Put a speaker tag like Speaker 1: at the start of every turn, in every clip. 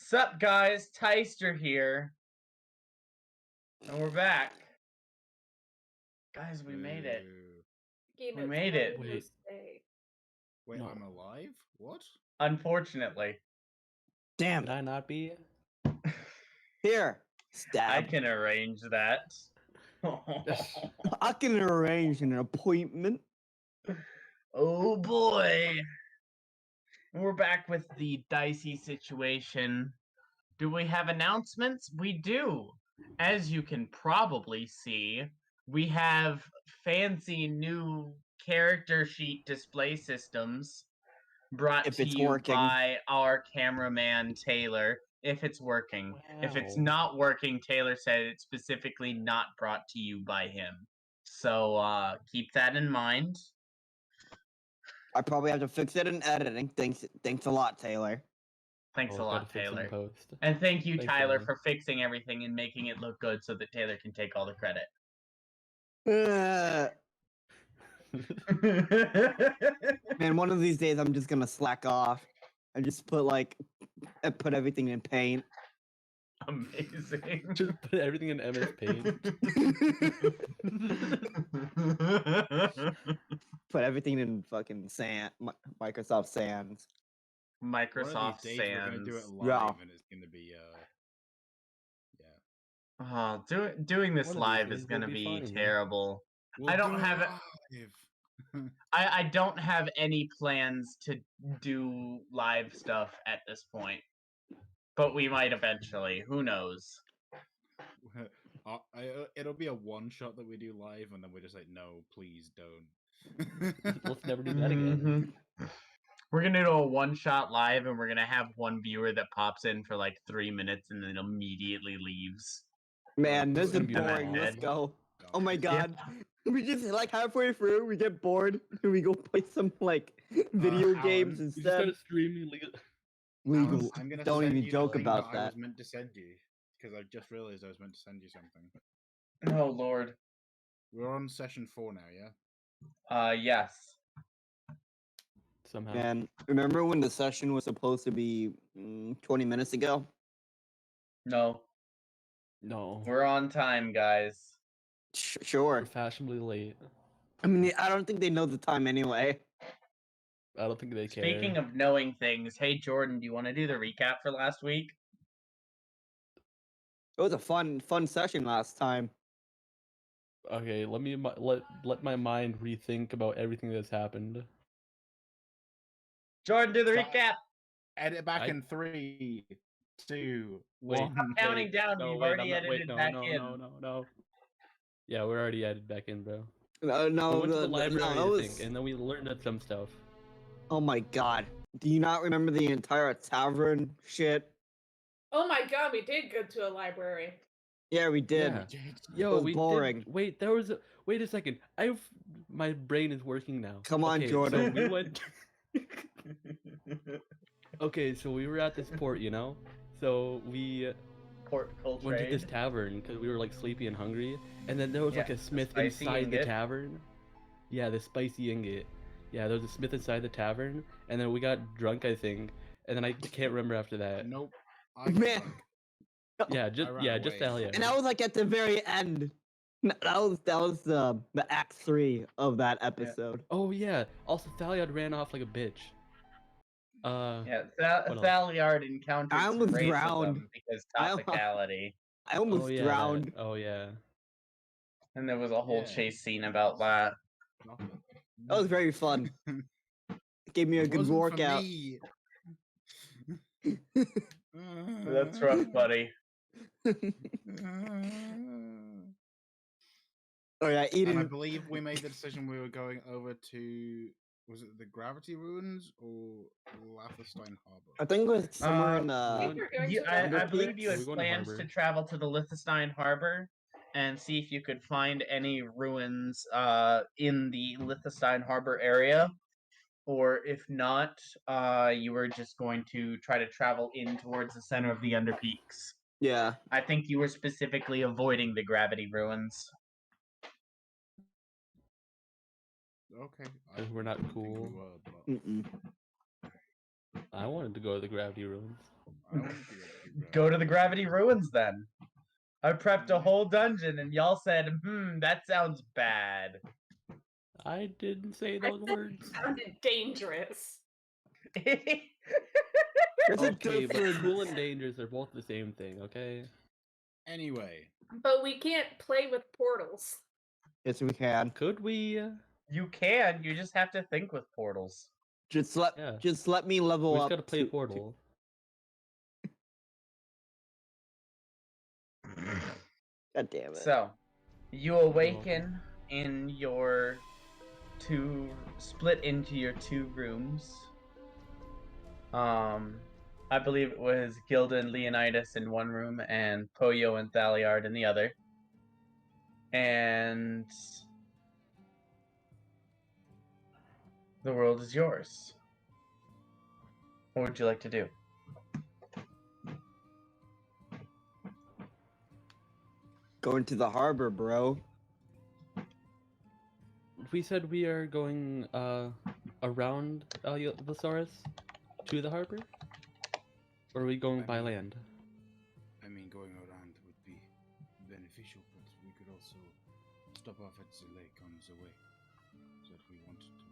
Speaker 1: Sup guys, Tyster here. And we're back. Guys, we made it.
Speaker 2: Game
Speaker 1: We
Speaker 2: is
Speaker 1: made it.
Speaker 2: telling you to stay.
Speaker 3: Wait,
Speaker 4: No.
Speaker 3: I'm alive? What?
Speaker 1: Unfortunately.
Speaker 4: Damn
Speaker 5: Can
Speaker 4: it.
Speaker 5: I not be?
Speaker 4: Here.
Speaker 1: I
Speaker 4: Stab.
Speaker 1: can arrange that.
Speaker 4: I can arrange an appointment.
Speaker 1: Oh boy. We're back with the dicey situation. Do we have announcements? We do. As you can probably see, we have fancy new character sheet display systems brought
Speaker 4: If
Speaker 1: to
Speaker 4: it's
Speaker 1: you
Speaker 4: working.
Speaker 1: by our cameraman Taylor. If it's working. If it's not working, Taylor said it's specifically not brought to you by him. So keep that in mind.
Speaker 4: I probably have to fix it in editing. Thanks a lot, Taylor.
Speaker 1: Thanks a
Speaker 5: gotta
Speaker 1: lot,
Speaker 5: fix it in
Speaker 1: Taylor.
Speaker 5: post.
Speaker 1: And thank you,
Speaker 5: Thanks,
Speaker 1: Tyler,
Speaker 5: Taylor.
Speaker 1: for fixing everything and making it look good so that Taylor can take all the credit.
Speaker 4: Man, one of these days I'm just gonna slack off and just put everything in paint.
Speaker 1: Amazing.
Speaker 5: Just put everything in MS Paint.
Speaker 4: Put everything in fucking Microsoft Sans.
Speaker 1: Microsoft
Speaker 3: One of these days we're gonna do it
Speaker 1: Sans.
Speaker 3: live,
Speaker 4: Yeah.
Speaker 3: and it's gonna be yeah.
Speaker 1: Oh, doing this
Speaker 5: One of these
Speaker 1: live
Speaker 5: days
Speaker 1: is
Speaker 5: we'll
Speaker 1: gonna
Speaker 5: be
Speaker 1: be
Speaker 5: fine, yeah.
Speaker 1: terrible.
Speaker 3: We'll
Speaker 1: I don't
Speaker 3: do
Speaker 1: have it.
Speaker 3: live.
Speaker 1: I don't have any plans to do live stuff at this point. But we might eventually. Who knows?
Speaker 3: It'll be a one shot that we do live, and then we're just like, no, please don't.
Speaker 5: Let's never do that again.
Speaker 1: We're gonna do a one-shot live, and we're gonna have one viewer that pops in for like 3 minutes and then immediately leaves.
Speaker 4: Man, this is
Speaker 5: gonna be
Speaker 4: boring.
Speaker 5: bad.
Speaker 4: Let's go. Oh my
Speaker 1: Yeah.
Speaker 4: god. We just halfway through, we get bored, and we go play some video games
Speaker 3: Alan,
Speaker 5: You just
Speaker 4: instead.
Speaker 5: gotta stream legal.
Speaker 4: Legal.
Speaker 3: I'm gonna
Speaker 4: Don't
Speaker 3: send
Speaker 4: even
Speaker 3: you the
Speaker 4: joke
Speaker 3: link
Speaker 4: about
Speaker 3: that I
Speaker 4: that.
Speaker 3: was meant to send you, because I just realized I was meant to send you something.
Speaker 1: Oh lord.
Speaker 3: We're on session 4 now, yeah?
Speaker 1: Yes.
Speaker 5: Somehow.
Speaker 4: Man, remember when the session was supposed to be 20 minutes ago?
Speaker 1: No.
Speaker 5: No.
Speaker 1: We're on time, guys.
Speaker 4: Sure.
Speaker 5: We're fashionably late.
Speaker 4: I mean, I don't think they know the time anyway.
Speaker 5: I don't think they care.
Speaker 1: Speaking of knowing things, hey Jordan, do you want to do the recap for last week?
Speaker 4: It was a fun session last time.
Speaker 5: Okay, let me let my mind rethink about everything that's happened.
Speaker 1: Jordan, do the
Speaker 3: So-
Speaker 1: recap.
Speaker 3: Edit back in 3, 2,
Speaker 5: Wait,
Speaker 3: 1.
Speaker 1: I'm counting down.
Speaker 5: No,
Speaker 1: We've
Speaker 5: wait,
Speaker 1: already edited back in.
Speaker 5: No. Yeah, we're already edited back in, bro.
Speaker 4: No,
Speaker 5: We went to the library
Speaker 4: that
Speaker 5: to
Speaker 4: was...
Speaker 5: think, and then we learned some stuff.
Speaker 4: Oh my god. Do you not remember the entire tavern shit?
Speaker 2: Oh my god, we did go to a library.
Speaker 4: Yeah, we did.
Speaker 5: Yeah.
Speaker 4: It
Speaker 5: Yo,
Speaker 4: was
Speaker 5: we
Speaker 4: boring.
Speaker 5: did. Wait, there was a. Wait a second. My brain is working now.
Speaker 4: Come on,
Speaker 5: okay,
Speaker 4: Jordan.
Speaker 5: So we went. Okay, so we were at this port, you know. So we
Speaker 1: Port
Speaker 5: went to this
Speaker 1: trade.
Speaker 5: tavern because we were like sleepy and hungry, and then there was like
Speaker 1: Yeah,
Speaker 5: a
Speaker 1: the
Speaker 5: smith
Speaker 1: spicy
Speaker 5: inside the
Speaker 1: ingot.
Speaker 5: tavern. Yeah, the spicy ingot. Yeah, there was a smith inside the tavern, and then we got drunk, I think, and then I can't remember after that.
Speaker 3: Nope. I
Speaker 4: Man.
Speaker 5: Yeah, just
Speaker 3: ran
Speaker 5: just
Speaker 3: away.
Speaker 5: the hell yeah.
Speaker 4: And that was at the very end. That was the act 3 of that episode.
Speaker 5: Oh yeah. Also, Thaliad ran off like a bitch.
Speaker 1: Yeah,
Speaker 5: what else?
Speaker 1: Thaliard encountered
Speaker 4: I
Speaker 1: some
Speaker 4: almost
Speaker 1: racism
Speaker 4: drowned.
Speaker 1: because
Speaker 4: I-
Speaker 1: topicality.
Speaker 4: I almost
Speaker 5: yeah,
Speaker 4: drowned.
Speaker 5: Oh yeah.
Speaker 1: And there was a whole
Speaker 3: Yeah.
Speaker 1: chase scene about that.
Speaker 4: That was very fun. Gave me a good workout.
Speaker 1: That's rough, buddy.
Speaker 4: Oh yeah,
Speaker 3: And I
Speaker 4: eating.
Speaker 3: believe we made the decision we were going over to, was it the Gravity Ruins or Lathestein Harbor?
Speaker 4: I think it was somewhere in
Speaker 2: I think we're going to
Speaker 1: I believe you
Speaker 5: Are
Speaker 1: had
Speaker 5: we going to
Speaker 1: plans
Speaker 5: Harbor?
Speaker 1: to travel to the Lithestein Harbor and see if you could find any ruins in the Lithestein Harbor area. Or if not, you were just going to try to travel in towards the center of the Underpeaks.
Speaker 4: Yeah.
Speaker 1: I think you were specifically avoiding the gravity ruins.
Speaker 3: Okay.
Speaker 5: Because we're not
Speaker 3: didn't think we
Speaker 5: cool.
Speaker 3: were, but-
Speaker 4: Mm-mm.
Speaker 5: I wanted to go to the gravity ruins.
Speaker 3: I want to go
Speaker 1: Go to the Gravity Ruins then. I prepped a whole dungeon and y'all said, that sounds bad.
Speaker 5: I didn't say
Speaker 2: I
Speaker 5: those
Speaker 2: said
Speaker 5: words.
Speaker 2: it sounded dangerous.
Speaker 4: There's a
Speaker 5: Okay, but
Speaker 4: difference.
Speaker 5: cool and dangerous are both the same thing, okay?
Speaker 3: Anyway,
Speaker 2: But we can't play with portals.
Speaker 4: Yes, we can.
Speaker 5: Could we?
Speaker 1: You can, you just have to think with portals.
Speaker 4: Just let
Speaker 5: Yeah.
Speaker 4: me level
Speaker 5: We just
Speaker 4: up.
Speaker 5: gotta play Portal.
Speaker 4: God damn it.
Speaker 1: So, you awaken in your split into your 2 rooms. I believe it was Gilda and Leonidas in one room and Poyo and Thaliard in the other. And the world is yours. What would you like to do?
Speaker 4: Going to the harbor, bro.
Speaker 5: We said we are going around Yllisinden to the harbor? Or are we going by land?
Speaker 3: I mean, going around would be beneficial, but we could also stop off at the lake on the way, that we wanted to.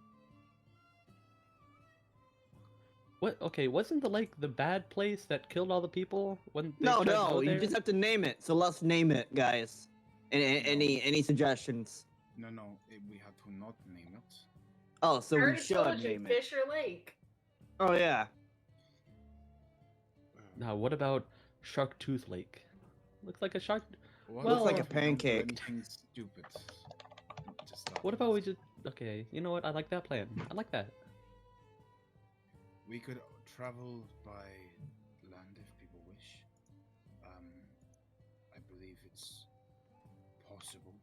Speaker 5: What? Okay, wasn't the lake the bad place that killed all the people when they
Speaker 4: No,
Speaker 5: tried to
Speaker 4: no,
Speaker 5: go
Speaker 4: you
Speaker 5: there?
Speaker 4: just have to name it. So let's name it, guys. Any suggestions?
Speaker 3: No, we have to not name it.
Speaker 4: Oh, so
Speaker 2: I
Speaker 4: we
Speaker 2: already told
Speaker 4: should
Speaker 2: you,
Speaker 4: name it.
Speaker 2: Fisher Lake.
Speaker 4: Oh yeah.
Speaker 5: Now, what about Shark Tooth Lake? Looks like a shark.
Speaker 3: What
Speaker 5: Looks like
Speaker 3: if
Speaker 5: a
Speaker 3: we don't do
Speaker 4: pancake.
Speaker 3: anything stupid. Just start
Speaker 5: What
Speaker 3: with
Speaker 5: about we
Speaker 3: this.
Speaker 5: just? Okay, you know what? I like that plan. I like that.
Speaker 3: We could travel by land if people wish. I believe it's possible,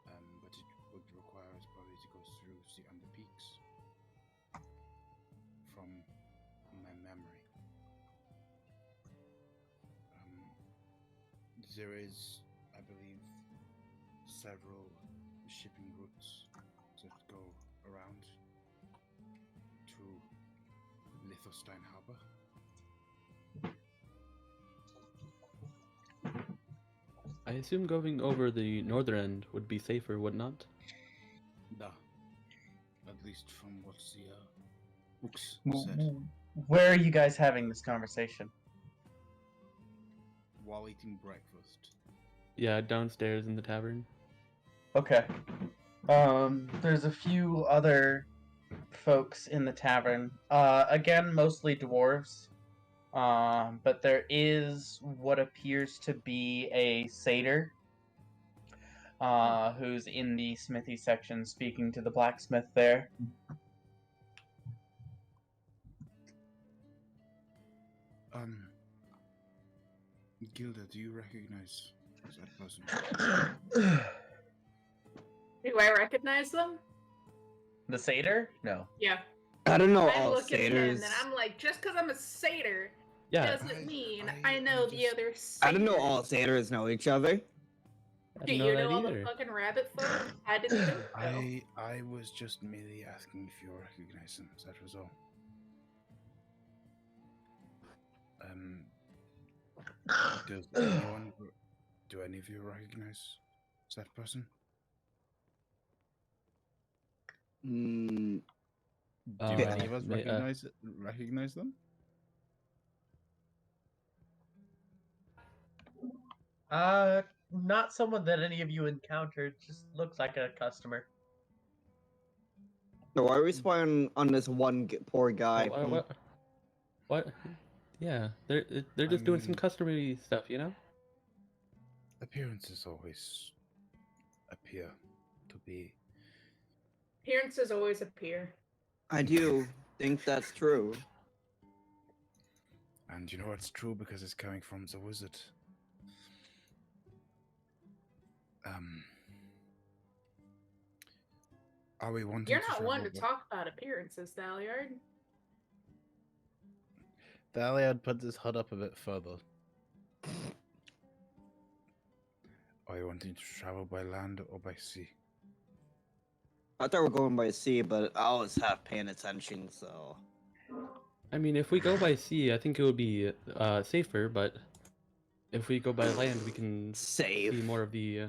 Speaker 3: but it would require us probably to go through the Underpeaks. From my memory, there is, I believe, several shipping routes that go around to Yllisinden Harbor.
Speaker 5: I assume going over the northern end would be safer, would not?
Speaker 3: Da. At least from what the books said
Speaker 1: Where are you guys having this conversation?
Speaker 3: while eating breakfast.
Speaker 5: Yeah, downstairs in the tavern.
Speaker 1: Okay. There's a few other folks in the tavern. Again, mostly dwarves. But there is what appears to be a satyr, who's in the smithy section speaking to the blacksmith there.
Speaker 3: Gilda, do you recognize that person?
Speaker 2: Do I recognize them?
Speaker 1: The satyr? No.
Speaker 2: Yeah.
Speaker 4: I don't know
Speaker 2: I
Speaker 4: all
Speaker 2: look at him
Speaker 4: satyrs.
Speaker 2: and I'm like, just because I'm a satyr
Speaker 5: Yeah,
Speaker 2: doesn't mean
Speaker 3: I
Speaker 2: I know the
Speaker 3: just-
Speaker 2: other satyrs.
Speaker 4: I don't know all satyrs know each other.
Speaker 5: I
Speaker 2: Do
Speaker 5: didn't
Speaker 2: you
Speaker 5: know
Speaker 2: know
Speaker 5: that
Speaker 2: all the
Speaker 5: either.
Speaker 2: fucking rabbit folk? I didn't think so.
Speaker 3: I was just merely asking if you recognize them. That was all. Do any of you recognize that person?
Speaker 4: Mm,
Speaker 3: Do
Speaker 5: Uh,
Speaker 3: any of us
Speaker 5: may- uh,
Speaker 3: recognize them?
Speaker 1: Not someone that any of you encountered. Just looks like a customer.
Speaker 4: so why are we spying on this one poor guy?
Speaker 5: What? Yeah, they're just doing some
Speaker 3: mean-
Speaker 5: customary stuff, you know?
Speaker 3: Appearances always appear to be.
Speaker 2: Appearances always appear.
Speaker 4: I do think that's true.
Speaker 3: And you know it's true because it's coming from the wizard. Are we wanting
Speaker 2: You're
Speaker 3: to
Speaker 2: not
Speaker 3: travel
Speaker 2: one to
Speaker 3: by-
Speaker 2: talk about appearances, Thaliard.
Speaker 3: Thaliard put his hood up a bit further. Are you wanting to travel by land or by sea?
Speaker 4: I thought we were going by sea, but I was half paying attention, so.
Speaker 5: I mean, if we go by sea, I think it would be safer, but if we go by land, we can
Speaker 4: Safe.
Speaker 5: see more of the...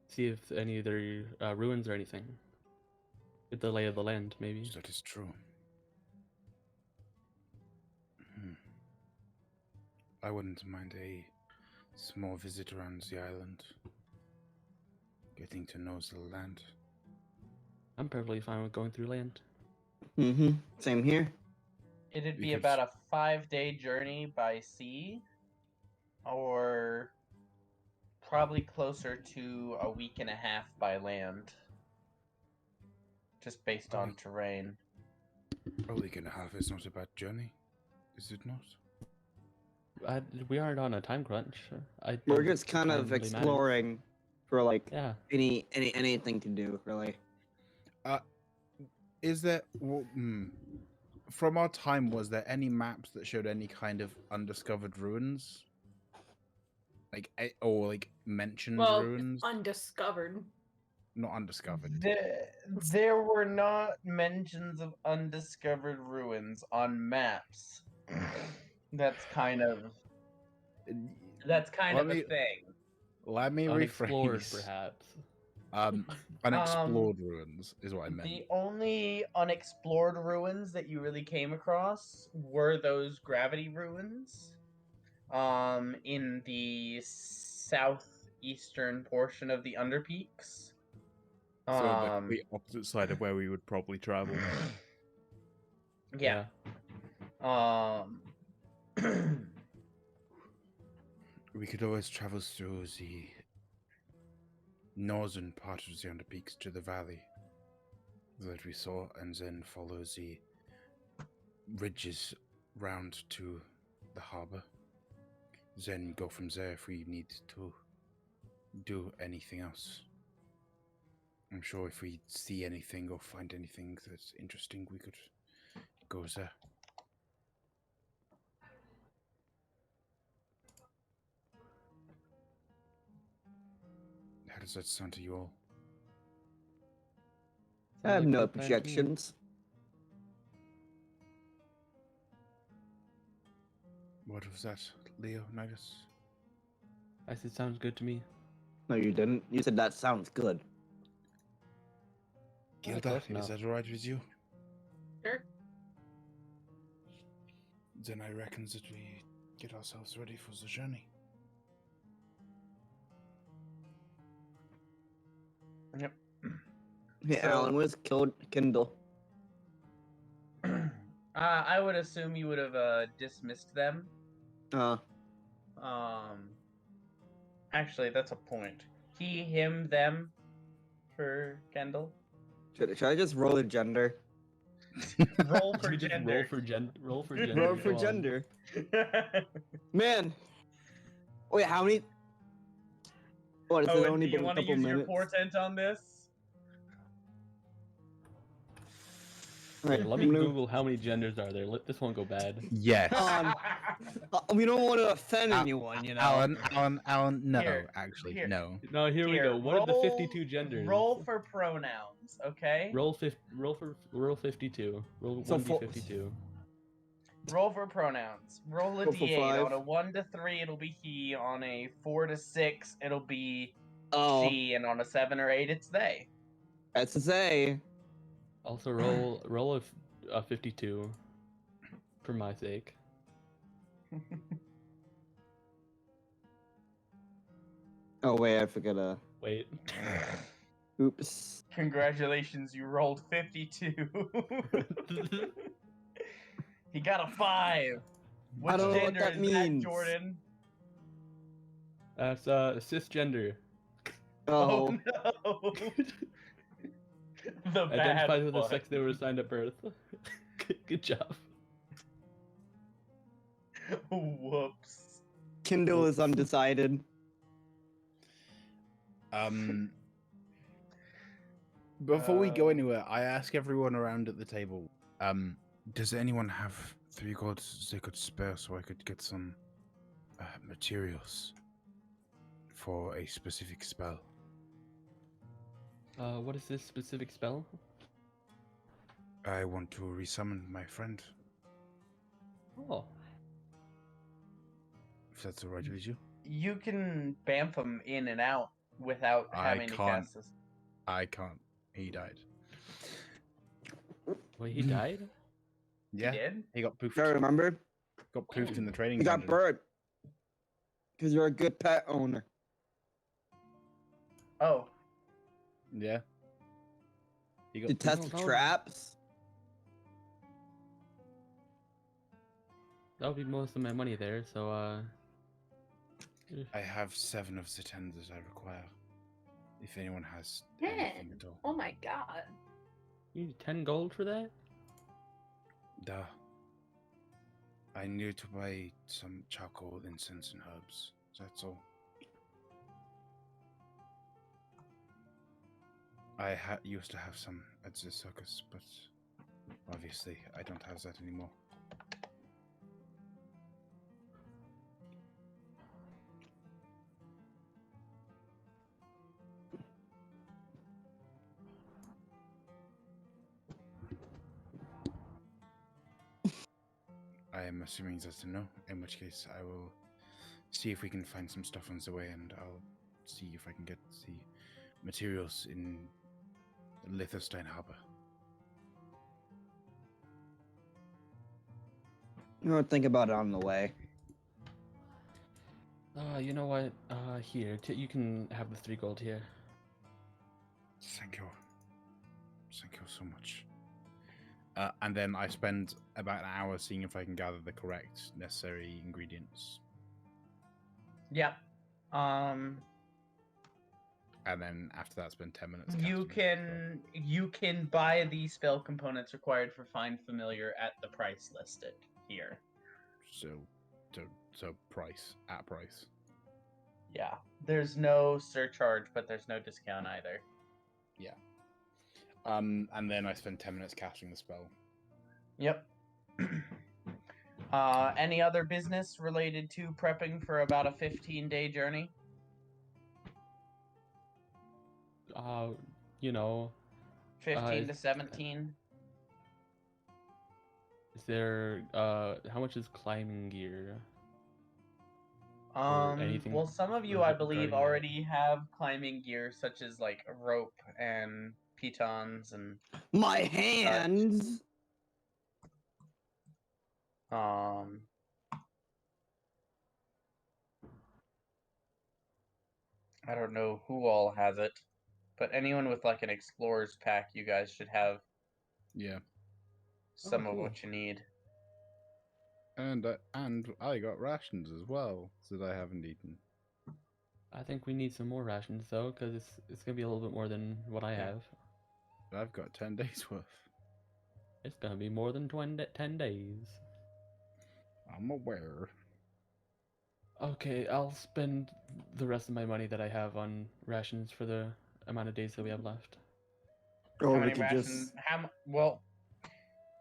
Speaker 5: see if any of their ruins or anything. Get the lay of the land, maybe.
Speaker 3: That is true. I wouldn't mind a small visit around the island. Getting to know the land.
Speaker 5: I'm perfectly fine with going through land.
Speaker 4: Mm-hmm. Same here.
Speaker 1: It'd be
Speaker 3: Because-
Speaker 1: about a 5-day journey by sea, or probably closer to a week and a half by land, just based on terrain.
Speaker 3: A week and a half is not a bad journey, is it not?
Speaker 5: We aren't on a time crunch.
Speaker 4: We're
Speaker 5: don't
Speaker 4: just
Speaker 5: think
Speaker 4: kind
Speaker 5: time
Speaker 4: of
Speaker 5: really matters.
Speaker 4: exploring for like
Speaker 5: Yeah.
Speaker 4: anything to do, really.
Speaker 3: Is there, from our time, was there any maps that showed any kind of undiscovered ruins? Or mentioned
Speaker 2: Well,
Speaker 3: ruins?
Speaker 2: undiscovered.
Speaker 3: Not undiscovered.
Speaker 1: There were not mentions of undiscovered ruins on maps. That's kind of
Speaker 3: Let me-
Speaker 1: a thing.
Speaker 3: Let me
Speaker 5: Unexplored,
Speaker 3: rephrase.
Speaker 5: perhaps.
Speaker 3: Unexplored ruins is what I meant.
Speaker 1: The only unexplored ruins that you really came across were those gravity ruins in the southeastern portion of the Underpeaks.
Speaker 6: The opposite side of where we would probably travel.
Speaker 1: Yeah.
Speaker 3: We could always travel through the northern part of the Underpeaks to the valley that we saw, and then follow the ridges round to the harbor. Then go from there if we need to do anything else. I'm sure if we see anything or find anything that's interesting, we could go there. How does that sound to you all?
Speaker 4: I have
Speaker 5: Sounds like
Speaker 4: no
Speaker 5: a plan to me.
Speaker 4: objections.
Speaker 3: What was that, Leonidas?
Speaker 5: I said sounds good to me.
Speaker 4: No, you didn't. You said that sounds good.
Speaker 3: Gilda,
Speaker 5: close
Speaker 3: is
Speaker 5: enough.
Speaker 3: that alright with you?
Speaker 2: Sure.
Speaker 3: Then I reckon that we get ourselves ready for the journey.
Speaker 1: Yep.
Speaker 4: Hey,
Speaker 1: So-
Speaker 4: Alan, where's Kindle?
Speaker 1: I would assume you would have dismissed them. Actually, that's a point. He, him, them for Kendall.
Speaker 4: Should I just roll a gender?
Speaker 1: Roll for
Speaker 5: You just
Speaker 1: gender.
Speaker 5: roll for roll for gender.
Speaker 4: Roll for
Speaker 5: go on.
Speaker 4: gender. Man. Wait, how many? What is it?
Speaker 1: and
Speaker 4: Only
Speaker 1: do you
Speaker 4: been a
Speaker 1: want to
Speaker 4: couple
Speaker 1: use your
Speaker 4: minutes.
Speaker 1: portent on this?
Speaker 4: Right,
Speaker 5: Here, let me
Speaker 4: I'm gonna-
Speaker 5: Google how many genders are there. Let this one go bad.
Speaker 3: Yes.
Speaker 4: We don't want to offend
Speaker 3: Al-
Speaker 4: anyone, you know.
Speaker 3: Alan, no,
Speaker 1: Here,
Speaker 3: actually,
Speaker 1: here.
Speaker 3: no.
Speaker 5: No, here we
Speaker 1: Here,
Speaker 5: go. What are the
Speaker 1: roll-
Speaker 5: 52 genders?
Speaker 1: Roll for pronouns, okay?
Speaker 5: Roll 52. Roll
Speaker 4: So
Speaker 5: 1d52.
Speaker 1: Roll for pronouns. Roll a
Speaker 4: Roll for
Speaker 1: d8.
Speaker 4: five.
Speaker 1: On a 1 to 3, it'll be he. On a 4 to 6, it'll be
Speaker 4: Oh,
Speaker 1: she. And on a 7 or 8, it's they.
Speaker 4: that's to say.
Speaker 5: Also roll a 52 for my sake.
Speaker 4: Oh wait, I forgot.
Speaker 5: Wait.
Speaker 4: Oops.
Speaker 1: Congratulations, you rolled 52. He got a 5. Which
Speaker 4: don't know what
Speaker 1: gender
Speaker 4: that
Speaker 1: is
Speaker 4: means.
Speaker 1: that, Jordan?
Speaker 5: That's cisgender.
Speaker 4: Oh,
Speaker 1: no. The bad
Speaker 5: Identified with the
Speaker 1: one.
Speaker 5: sex they were assigned at birth. Good job.
Speaker 1: Whoops.
Speaker 4: Kindle is undecided.
Speaker 3: Before we go anywhere, I ask everyone around at the table, does anyone have 3 gods they could spare so I could get some materials for a specific spell?
Speaker 5: What is this specific spell?
Speaker 3: I want to resummon my friend,
Speaker 5: Oh,
Speaker 3: if that's alright with you.
Speaker 1: You can bamf him in and out without
Speaker 3: I
Speaker 1: having to
Speaker 3: can't.
Speaker 1: cast this.
Speaker 3: I can't. He died.
Speaker 5: wait, he died?
Speaker 3: Yeah,
Speaker 1: He did?
Speaker 3: he got poofed.
Speaker 4: I remember.
Speaker 3: Got poofed in the training
Speaker 4: You got
Speaker 3: dungeon.
Speaker 4: bird. Because you're a good pet owner.
Speaker 1: Oh,
Speaker 3: Yeah. He got
Speaker 4: To
Speaker 3: poofed.
Speaker 4: test
Speaker 5: no,
Speaker 4: the
Speaker 5: no.
Speaker 4: traps.
Speaker 5: That would be most of my money there, so,
Speaker 3: I have 7 of the 10 that I require. If anyone has
Speaker 2: 10?
Speaker 3: anything at all.
Speaker 2: Oh my god.
Speaker 5: you need 10 gold for that?
Speaker 3: Duh. I need to buy some charcoal, incense, and herbs. That's all. I used to have some at the circus, but obviously I don't have that anymore. I am assuming that's a no, in which case I will see if we can find some stuff on the way, and I'll see if I can get the materials in Yllisinden Harbor.
Speaker 4: You know, think about it on the way.
Speaker 5: You know what? Here, you can have the 3 gold here.
Speaker 3: Thank you. Thank you so much. And then I spend about an hour seeing if I can gather the correct necessary ingredients.
Speaker 1: yep.
Speaker 3: And then after that, spend 10 minutes.
Speaker 1: You can buy the spell components required for Find Familiar at the price listed here.
Speaker 3: So price at price.
Speaker 1: Yeah. There's no surcharge, but there's no discount either.
Speaker 3: Yeah. And then I spend 10 minutes casting the spell.
Speaker 1: Yep. Any other business related to prepping for about a 15-day journey?
Speaker 5: You know,
Speaker 1: 15 to 17?
Speaker 5: is there, how much is climbing gear? anything
Speaker 1: Well, some of you, I believe,
Speaker 5: regarding that?
Speaker 1: already have climbing gear, such as like a rope and pitons and
Speaker 4: My hands.
Speaker 1: I don't know who all has it, but anyone with like an explorer's pack, you guys should have
Speaker 3: Yeah.
Speaker 1: some of
Speaker 5: cool.
Speaker 1: what you need.
Speaker 3: And I got rations as well that I haven't eaten.
Speaker 5: I think we need some more rations though, because it's gonna be a little bit more than what I have.
Speaker 3: I've got 10 days worth.
Speaker 5: It's gonna be more than 10 days.
Speaker 3: I'm aware.
Speaker 5: Okay, I'll spend the rest of my money that I have on rations for the amount of days that we have left.
Speaker 4: Or
Speaker 1: How
Speaker 4: we
Speaker 1: many
Speaker 4: could
Speaker 1: rations?
Speaker 4: just.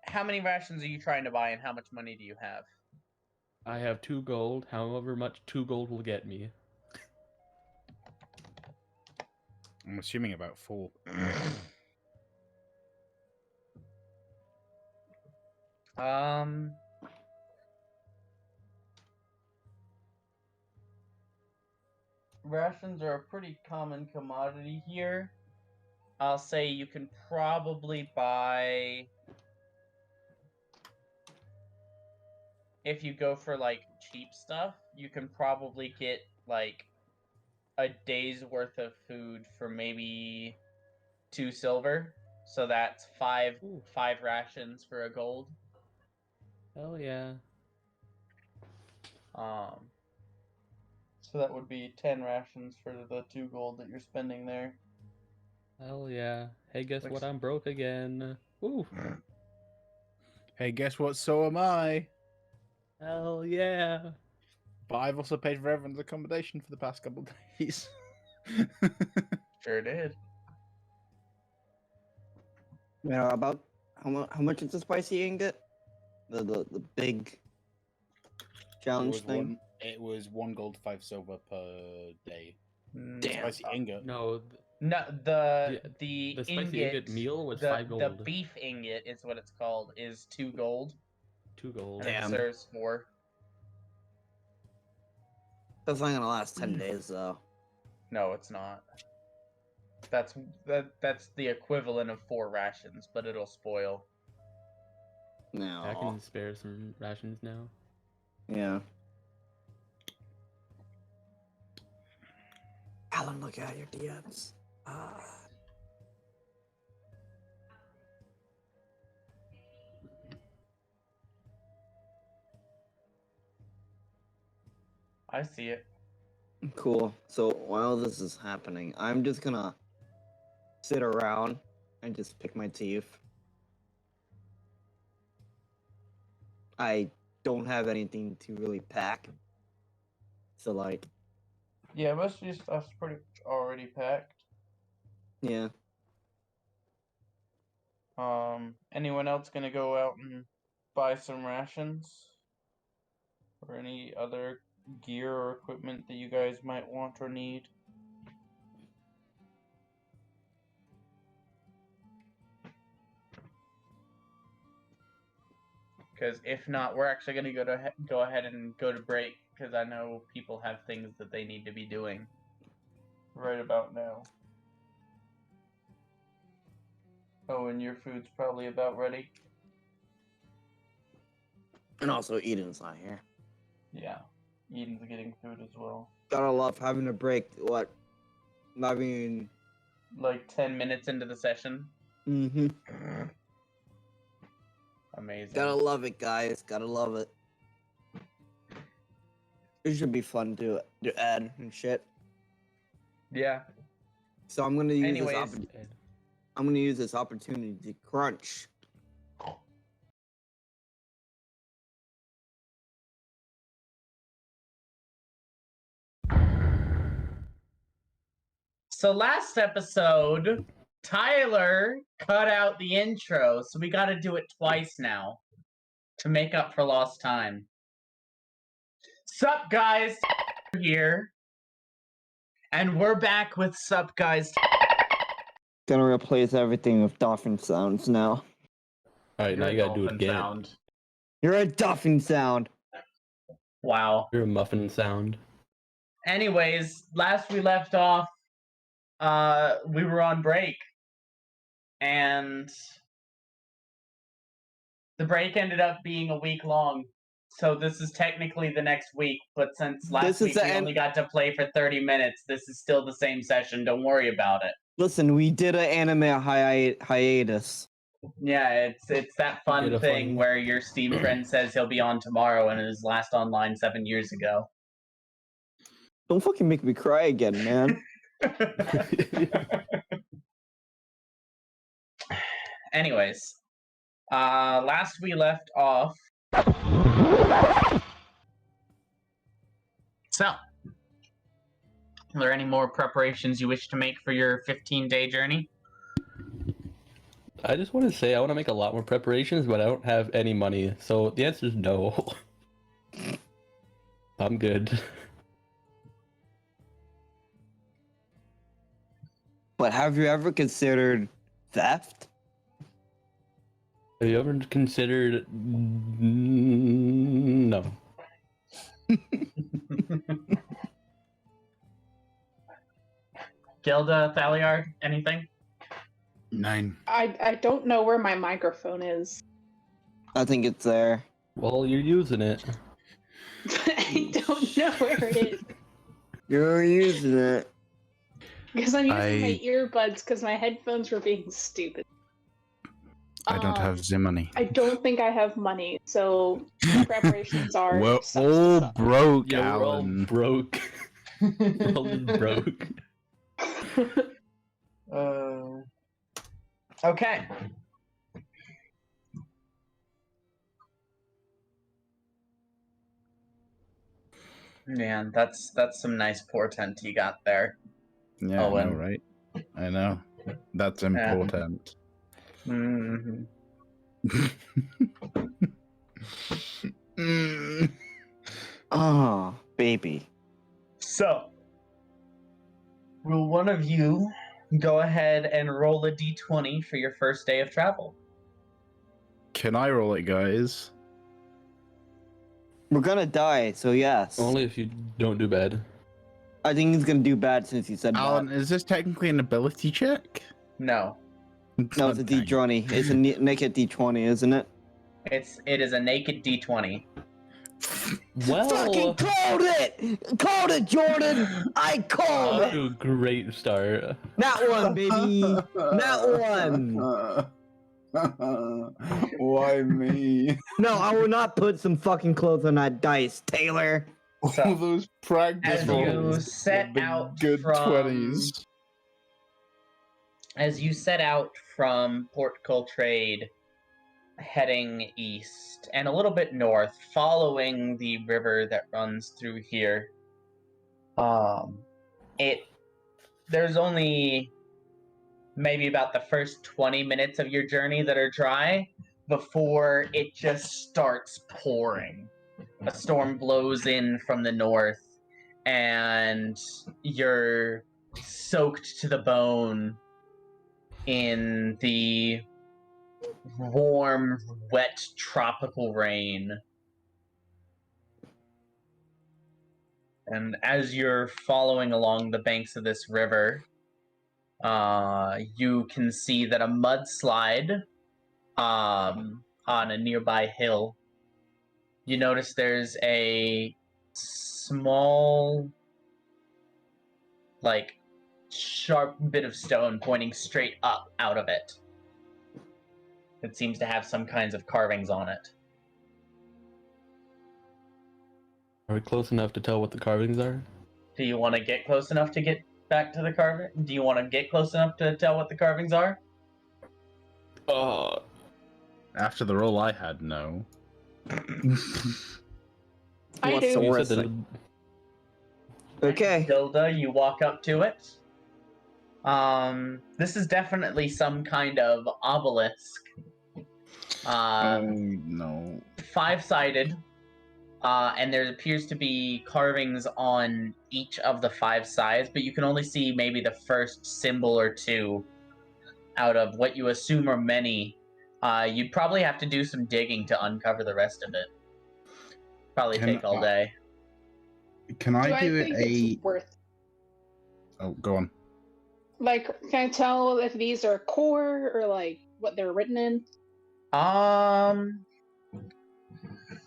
Speaker 1: How many rations are you trying to buy, and how much money do you have?
Speaker 5: I have 2 gold. However much 2 gold will get me.
Speaker 3: I'm assuming about 4.
Speaker 1: Rations are a pretty common commodity here. I'll say you can probably buy, if you go for like cheap stuff, you can probably get like a day's worth of food for maybe 2 silver. So that's 5
Speaker 5: Ooh.
Speaker 1: rations for a gold.
Speaker 5: Hell yeah.
Speaker 1: So that would be 10 rations for the 2 gold that you're spending there.
Speaker 5: Hell yeah. Hey, guess
Speaker 1: Which-
Speaker 5: what? I'm broke again. Ooh.
Speaker 3: Hey, guess what? So am I.
Speaker 5: Hell yeah.
Speaker 3: But I've also paid for everyone's accommodation for the past couple of days.
Speaker 1: Sure did.
Speaker 4: You know, about how much is the spicy ingot? The big challenge thing.
Speaker 3: It was 1 gold, 5 silver per day.
Speaker 4: Damn.
Speaker 3: Spicy ingot.
Speaker 5: No,
Speaker 1: No, the
Speaker 5: spicy
Speaker 1: ingot
Speaker 5: ingot meal was
Speaker 1: the
Speaker 5: 5
Speaker 1: the
Speaker 5: gold.
Speaker 1: beef ingot is what it's called, is 2 gold,
Speaker 5: 2 gold.
Speaker 1: and it
Speaker 4: Damn.
Speaker 1: serves 4.
Speaker 4: That's not gonna last 10 days though.
Speaker 1: No, it's not. That's the equivalent of 4 rations, but it'll spoil.
Speaker 4: No.
Speaker 5: I can spare some rations now.
Speaker 4: Yeah. Alan, look at your DMs.
Speaker 1: I see it.
Speaker 4: Cool. So while this is happening, I'm just gonna sit around and just pick my teeth. I don't have anything to really pack. So like,
Speaker 1: Yeah, most of your stuff's pretty already packed.
Speaker 4: yeah.
Speaker 1: Anyone else gonna go out and buy some rations? Or any other gear or equipment that you guys might want or need? Because if not, we're actually going to go ahead and go to break, because I know people have things that they need to be doing right about now. Oh, and your food's probably about ready?
Speaker 4: And also Eden's not here.
Speaker 1: Yeah, Eden's getting food as well.
Speaker 4: Gotta love having a break. What? I mean...
Speaker 1: Like 10 minutes into the session?
Speaker 4: Mm-hmm.
Speaker 1: Amazing.
Speaker 4: Gotta love it, guys. Gotta love it. It should be fun to add and shit.
Speaker 1: Yeah.
Speaker 4: So I'm gonna use
Speaker 1: Anyways.
Speaker 4: this opportunity to crunch.
Speaker 1: So last episode, Tyler cut out the intro, so we gotta do it twice now to make up for lost time. Sup, guys? Here. And we're back with Sup, guys.
Speaker 4: Gonna replace everything with dolphin sounds now.
Speaker 5: Alright, now you gotta do it again.
Speaker 1: Sound.
Speaker 4: You're a dolphin sound.
Speaker 1: Wow.
Speaker 5: You're a muffin sound.
Speaker 1: Anyways, last we left off, we were on break. And the break ended up being a week long. So this is technically the next week, but since last week we only got to play for 30 minutes, this is still the same session. Don't worry about it.
Speaker 4: Listen, we did an anime hiatus.
Speaker 1: Yeah, it's that fun thing where your Steam friend says he'll be on tomorrow and is last online 7 years ago.
Speaker 4: Don't fucking make me cry again, man.
Speaker 1: Anyways, last we left off. So, are there any more preparations you wish to make for your 15-day journey?
Speaker 5: I just want to say I want to make a lot more preparations, but I don't have any money. So the answer is no. I'm good.
Speaker 4: But have you ever considered theft?
Speaker 5: Have you ever considered... No.
Speaker 1: Gilda, Thaliard, anything?
Speaker 3: 9.
Speaker 2: I don't know where my microphone is.
Speaker 4: I think it's there.
Speaker 5: Well, you're using it.
Speaker 2: I don't know where it is.
Speaker 4: You're using it.
Speaker 2: Because I'm using my earbuds because my headphones were being stupid.
Speaker 3: I don't have the money.
Speaker 2: I don't think I have money, so preparations are.
Speaker 3: We're
Speaker 2: suck,
Speaker 3: all
Speaker 2: suck.
Speaker 3: broke,
Speaker 5: Yeah, we're all
Speaker 3: Alan.
Speaker 5: broke. We're all just broke.
Speaker 1: Okay. Man, that's some nice portent you got there.
Speaker 3: Yeah, I know,
Speaker 1: Owen.
Speaker 3: right? I know. That's important.
Speaker 1: Mm-hmm.
Speaker 4: Oh, baby.
Speaker 1: So, will one of you Go ahead and roll a d20 for your first day of travel.
Speaker 6: Can I roll it, guys?
Speaker 4: We're gonna die, so yes.
Speaker 5: Only if you don't do bad.
Speaker 4: I think he's gonna do bad since you said
Speaker 6: Alan,
Speaker 4: bad.
Speaker 6: is this technically an ability check?
Speaker 1: No,
Speaker 4: No, it's a D20. It's a naked D20, isn't it?
Speaker 1: it is a naked d20.
Speaker 5: Well,
Speaker 4: Fucking called it! Called it, Jordan! I called
Speaker 5: off
Speaker 4: it!
Speaker 5: to a great start.
Speaker 4: That one, baby! That one!
Speaker 6: Why me?
Speaker 4: No, I will not put some fucking clothes on that dice, Taylor.
Speaker 1: So,
Speaker 6: All those practice
Speaker 1: as you
Speaker 6: rolls.
Speaker 1: set
Speaker 6: the
Speaker 1: out
Speaker 6: good
Speaker 1: from
Speaker 6: 20s.
Speaker 1: As you set out from Port Coltrade, heading east and a little bit north, following the river that runs through here, there's only maybe about the first 20 minutes of your journey that are dry before it just starts pouring. A storm blows in from the north, and you're soaked to the bone in the warm, wet, tropical rain. And as you're following along the banks of this river, you can see that a mudslide on a nearby hill. You notice there's a small, sharp bit of stone pointing straight up out of it. It seems to have some kinds of carvings on it.
Speaker 5: Are we close enough to tell what the carvings are?
Speaker 1: Do you want to get close enough to get back to the carving? Do you want to get close enough to tell what the carvings are?
Speaker 6: After the roll I had, no.
Speaker 2: I
Speaker 4: What's
Speaker 2: do.
Speaker 4: the
Speaker 5: You
Speaker 4: worst
Speaker 5: said
Speaker 4: thing? Okay.
Speaker 1: Hilda, you walk up to it. This is definitely some kind of obelisk.
Speaker 6: No.
Speaker 1: 5-sided. And there appears to be carvings on each of the 5 sides, but you can only see maybe the first symbol or two out of what you assume are many. You'd probably have to do some digging to uncover the rest of it. Probably take all day.
Speaker 6: Can I do
Speaker 2: think
Speaker 6: it
Speaker 2: it's worth?
Speaker 6: Oh, go on.
Speaker 2: Like, can I tell if these are core or like what they're written in?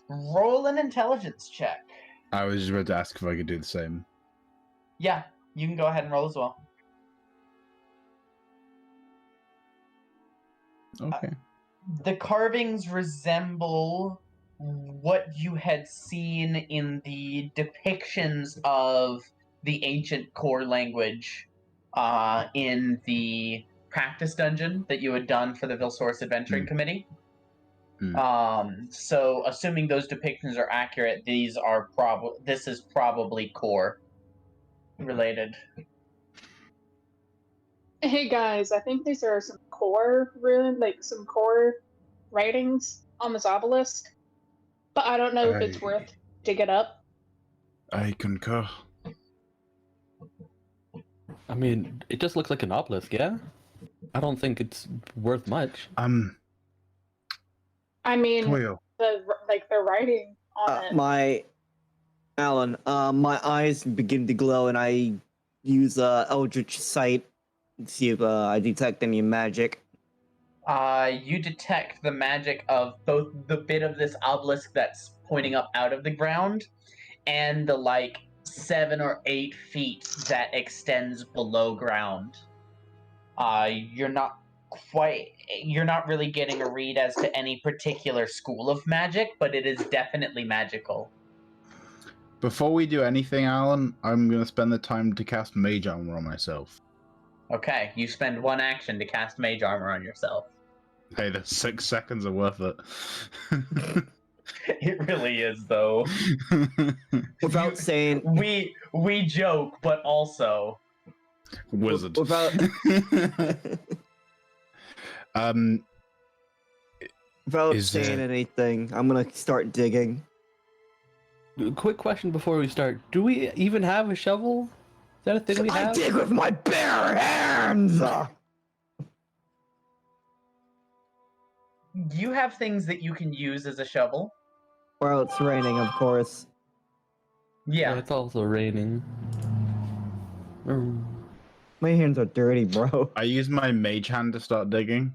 Speaker 1: Roll an intelligence check.
Speaker 6: I was just about to ask if I could do the same.
Speaker 1: Yeah, you can go ahead and roll as well.
Speaker 6: Okay.
Speaker 1: The carvings resemble what you had seen in the depictions of the ancient core language in the practice dungeon that you had done for the Vilsaurus Adventuring Committee. So, assuming those depictions are accurate, this is probably core related.
Speaker 2: Hey guys, I think these are some core some core writings on this obelisk, but I don't know if it's worth digging up.
Speaker 6: I concur.
Speaker 5: I mean, it just looks like an obelisk, yeah? I don't think it's worth much.
Speaker 2: I mean,
Speaker 6: Toil.
Speaker 2: the writing on it.
Speaker 4: My eyes begin to glow, and I use Eldritch Sight to see if I detect any magic.
Speaker 1: You detect the magic of both the bit of this obelisk that's pointing up out of the ground and the 7 or 8 feet that extends below ground. You're not really getting a read as to any particular school of magic, but it is definitely magical.
Speaker 6: Before we do anything, Alan, I'm going to spend the time to cast Mage Armor on myself.
Speaker 1: Okay, you spend 1 action to cast Mage Armor on yourself.
Speaker 6: Hey, the 6 seconds are worth it.
Speaker 1: It really is, though.
Speaker 4: Without saying...
Speaker 1: We joke, but also...
Speaker 6: Wizard.
Speaker 4: Without saying anything, I'm gonna start digging.
Speaker 5: Quick question before we start. Do we even have a shovel that a thing we
Speaker 4: I
Speaker 5: have?
Speaker 4: dig with my bare hands!
Speaker 1: You have things that you can use as a shovel.
Speaker 4: Well, it's raining, of course.
Speaker 5: Yeah,
Speaker 1: Yeah.
Speaker 5: it's also raining.
Speaker 4: My hands are dirty, bro.
Speaker 6: I use my mage hand to start digging.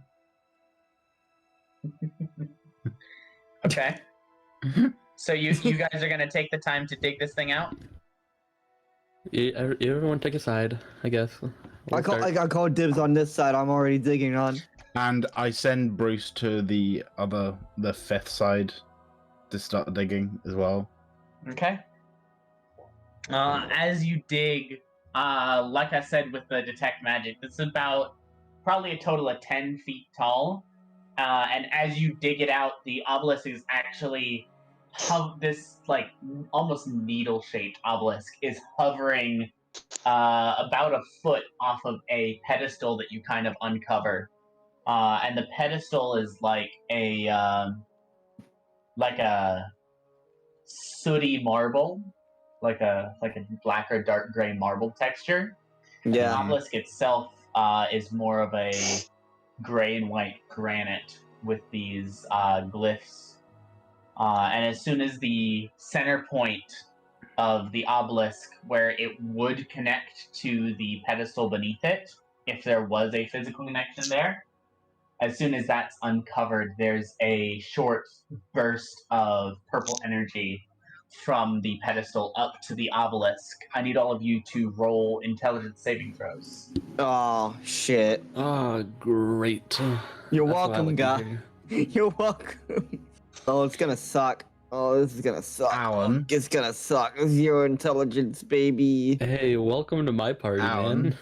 Speaker 1: Okay. So you guys are gonna take the time to dig this thing out?
Speaker 5: Everyone take a side, I guess.
Speaker 4: I call dibs on this side. I'm already digging on.
Speaker 6: And I send Bruce to the 5th side to start digging as well.
Speaker 1: Okay. As you dig, like I said with the detect magic, it's about probably a total of 10 feet tall. And as you dig it out, the obelisk is actually this like almost needle-shaped obelisk is hovering about a foot off of a pedestal that you kind of uncover. And the pedestal is like a sooty marble, like a black or dark gray marble texture. And the obelisk itself is more of a gray and white granite with these glyphs. And as soon as the center point of the obelisk, where it would connect to the pedestal beneath it, if there was a physical connection there, as soon as that's uncovered, there's a short burst of purple energy from the pedestal up to the obelisk. I need all of you to roll intelligence saving throws.
Speaker 4: Oh, shit.
Speaker 5: Oh, great.
Speaker 4: You're
Speaker 5: That's what I
Speaker 4: welcome,
Speaker 5: like to
Speaker 4: guy.
Speaker 5: hear.
Speaker 4: You're welcome. Oh, it's gonna suck. Oh, this is gonna suck.
Speaker 6: Alan.
Speaker 4: It's gonna suck. 0 intelligence, baby.
Speaker 5: Hey, welcome to my party,
Speaker 6: Alan.
Speaker 5: man.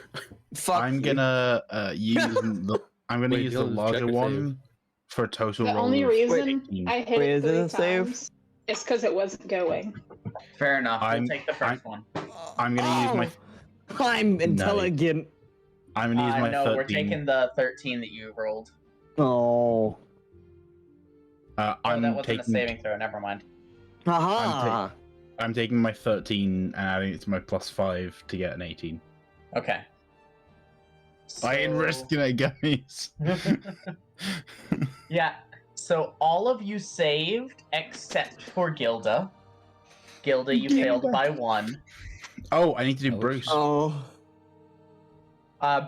Speaker 4: Fuck
Speaker 6: I'm
Speaker 4: you.
Speaker 6: gonna use the
Speaker 5: Wait,
Speaker 6: use the
Speaker 5: you'll just check
Speaker 6: larger
Speaker 5: or
Speaker 6: one for a total
Speaker 2: The
Speaker 6: roll
Speaker 2: only
Speaker 6: of
Speaker 2: reason
Speaker 6: 18.
Speaker 2: I hit
Speaker 4: Wait,
Speaker 2: it
Speaker 4: is it
Speaker 2: 3
Speaker 4: a save?
Speaker 2: times is because it wasn't going.
Speaker 1: Fair enough.
Speaker 6: I'm-
Speaker 1: We'll take the first one.
Speaker 6: I'm gonna use my.
Speaker 4: I'm intelligent.
Speaker 6: I'm gonna use my
Speaker 1: No,
Speaker 6: 13.
Speaker 1: we're taking the 13 that you rolled.
Speaker 4: Oh.
Speaker 1: Oh,
Speaker 6: I'm
Speaker 1: that wasn't
Speaker 6: taking.
Speaker 1: a saving throw. Never mind.
Speaker 4: Aha.
Speaker 6: I'm taking my 13 and adding it to my +5 to get an 18.
Speaker 1: Okay.
Speaker 6: I ain't risking it, guys.
Speaker 1: Yeah. So all of you saved except for Gilda. Gilda, you failed by 1.
Speaker 6: Oh, I need to do
Speaker 5: Ouch.
Speaker 6: Bruce.
Speaker 4: Oh.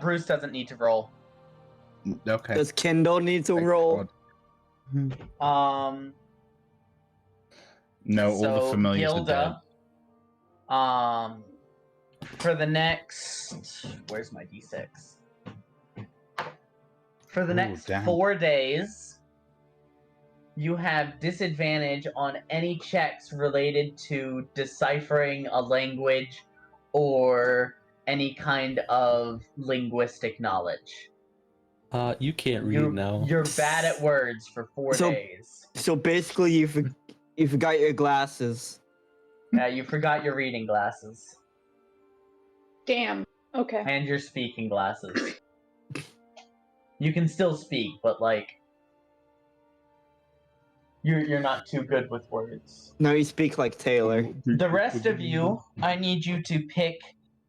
Speaker 1: Bruce doesn't need to roll.
Speaker 6: Okay.
Speaker 4: Does Kendall need to
Speaker 6: Thank
Speaker 4: roll?
Speaker 6: God. No, all the
Speaker 1: So
Speaker 6: familiars are dead.
Speaker 1: Gilda, for the next, where's my d6? For the
Speaker 6: Ooh,
Speaker 1: next
Speaker 6: damn.
Speaker 1: 4 days, you have disadvantage on any checks related to deciphering a language or any kind of linguistic knowledge.
Speaker 5: You can't read now.
Speaker 1: You're bad at words for 4
Speaker 4: So-
Speaker 1: days.
Speaker 4: So basically, you forgot your glasses.
Speaker 1: Yeah, you forgot your reading glasses
Speaker 2: Damn. Okay.
Speaker 1: and your speaking glasses. You can still speak, but like you're not too good with words.
Speaker 4: Now you speak like Taylor.
Speaker 1: The rest of you, I need you to pick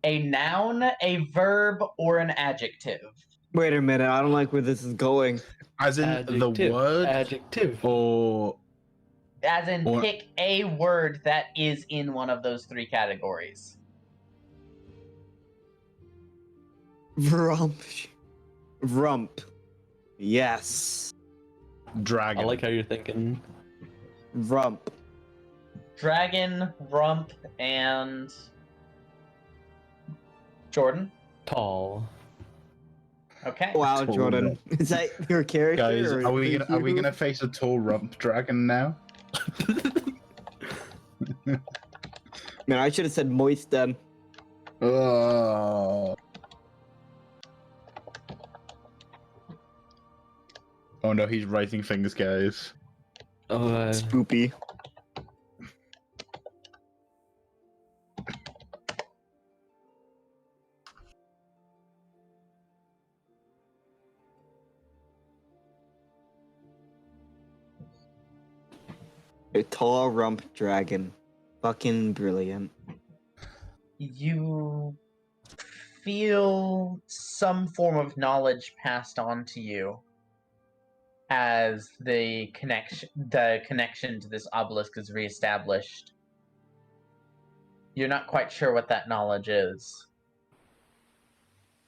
Speaker 1: a noun, a verb, or an adjective.
Speaker 4: Wait a minute, I don't like where this is going.
Speaker 6: As in the
Speaker 5: Adjective.
Speaker 6: word
Speaker 5: Adjective.
Speaker 6: or
Speaker 1: As in,
Speaker 6: Or-
Speaker 1: pick a word that is in one of those 3 categories.
Speaker 4: Rump. Rump. Yes.
Speaker 6: dragon.
Speaker 5: I like how you're thinking.
Speaker 4: Rump.
Speaker 1: Dragon, rump, and Jordan.
Speaker 5: Tall.
Speaker 1: Okay.
Speaker 4: Wow,
Speaker 6: Tall
Speaker 4: Jordan.
Speaker 6: rump.
Speaker 4: Is that your character?
Speaker 6: Guys,
Speaker 4: or
Speaker 6: are we
Speaker 4: is
Speaker 6: gonna
Speaker 4: you?
Speaker 6: face a tall rump dragon now?
Speaker 4: Man, I should have said moist then.
Speaker 6: Oh. Oh no, he's writing things, guys.
Speaker 4: Spoopy. A tall rump dragon. Fucking brilliant.
Speaker 1: You feel some form of knowledge passed on to you as the connection to this obelisk is reestablished. You're not quite sure what that knowledge is,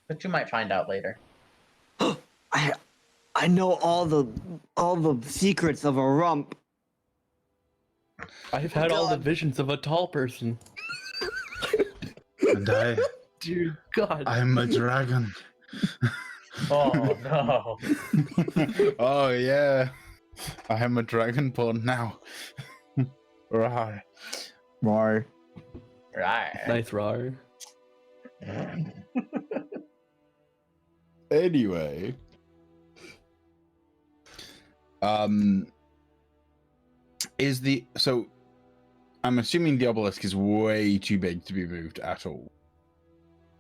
Speaker 1: but you might find out later.
Speaker 4: I know all the secrets of a rump.
Speaker 5: I've had all the
Speaker 4: God.
Speaker 5: visions of a tall person.
Speaker 6: And I
Speaker 5: Dear God.
Speaker 6: am a dragon.
Speaker 1: Oh no!
Speaker 6: Oh yeah, I am a dragonborn now. Right.
Speaker 4: Roar.
Speaker 1: Right.
Speaker 5: Nice roar.
Speaker 6: Anyway, I'm assuming the obelisk is way too big to be moved at all.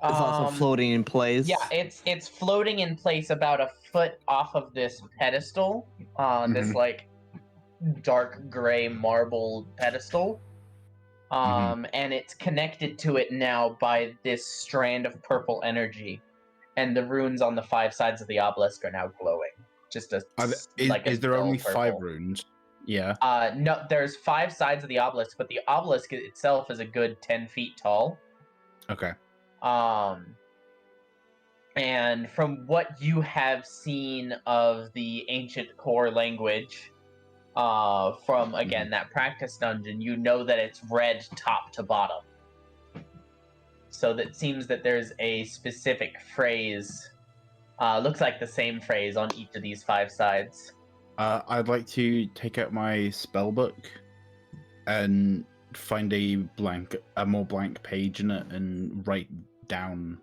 Speaker 4: It's also floating in place.
Speaker 1: Yeah, it's floating in place about a foot off of this pedestal, this like dark gray marble pedestal, and it's connected to it now by this strand of purple energy, and the runes on the 5 sides of the obelisk are now glowing. Just a
Speaker 6: Is there
Speaker 1: dull
Speaker 6: only
Speaker 1: purple.
Speaker 6: 5 runes? Yeah.
Speaker 1: No, there's 5 sides of the obelisk, but the obelisk itself is a good 10 feet tall.
Speaker 6: Okay.
Speaker 1: And from what you have seen of the ancient core language, from again that practice dungeon, you know that it's red top to bottom. So that seems that there's a specific phrase, looks like the same phrase on each of these 5 sides.
Speaker 6: I'd like to take out my spell book and find a more blank page in it and write down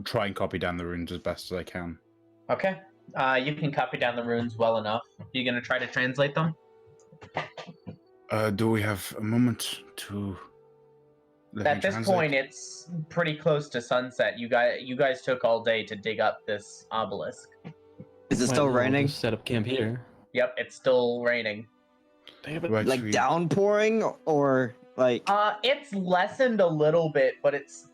Speaker 6: try and copy down the runes as best as I can.
Speaker 1: Okay. You can copy down the runes well enough. You gonna try to translate them?
Speaker 6: Do we have a moment to...
Speaker 1: At this point, it's pretty close to sunset. You guys took all day to dig up this obelisk.
Speaker 4: Is it
Speaker 5: Might
Speaker 4: still
Speaker 5: as well
Speaker 4: raining?
Speaker 5: just set up camp here.
Speaker 1: Yep, it's still raining.
Speaker 4: Like downpouring or like?
Speaker 1: It's lessened a little bit, but it's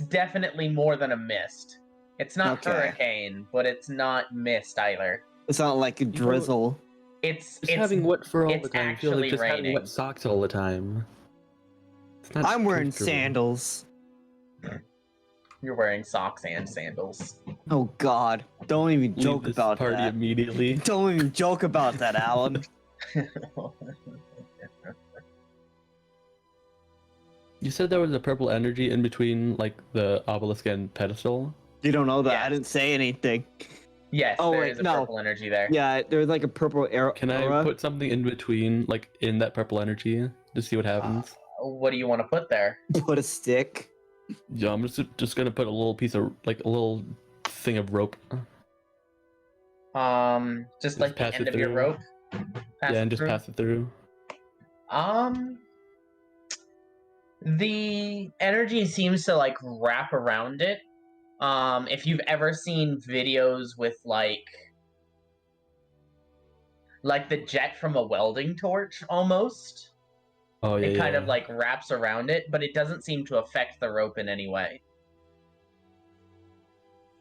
Speaker 1: definitely more than a mist. It's not hurricane, but it's not mist either.
Speaker 4: It's not like a drizzle.
Speaker 1: It's
Speaker 5: having wet fur all
Speaker 1: it's
Speaker 5: the time. I feel like
Speaker 1: actually
Speaker 5: just having
Speaker 1: raining.
Speaker 5: wet socks all the time. It's not
Speaker 4: I'm wearing
Speaker 5: comfortable.
Speaker 4: sandals.
Speaker 1: You're wearing socks and sandals.
Speaker 4: Oh God! Don't even
Speaker 5: Leave
Speaker 4: joke
Speaker 5: this
Speaker 4: about
Speaker 5: party
Speaker 4: that.
Speaker 5: immediately.
Speaker 4: Don't even joke about that, Alan.
Speaker 5: You said there was a purple energy in between, like the obelisk and pedestal.
Speaker 4: You don't know that.
Speaker 1: Yes.
Speaker 4: I didn't say anything.
Speaker 1: Yes,
Speaker 4: Oh,
Speaker 1: there
Speaker 4: wait,
Speaker 1: is a
Speaker 4: no.
Speaker 1: purple energy there.
Speaker 4: Yeah, there's like a purple arrow.
Speaker 5: Can I put something in between, like in that purple energy, to see what happens?
Speaker 1: What do you want to put there?
Speaker 4: Put a stick.
Speaker 5: Yeah, I'm just gonna put a little piece of, like a little thing of rope.
Speaker 1: Just like the
Speaker 5: pass
Speaker 1: end
Speaker 5: it
Speaker 1: of your
Speaker 5: through.
Speaker 1: rope.
Speaker 5: Yeah, and just pass it through.
Speaker 1: The energy seems to like wrap around it. If you've ever seen videos with like the jet from a welding torch almost,
Speaker 5: Oh yeah,
Speaker 1: it kind
Speaker 5: yeah.
Speaker 1: of like wraps around it, but it doesn't seem to affect the rope in any way.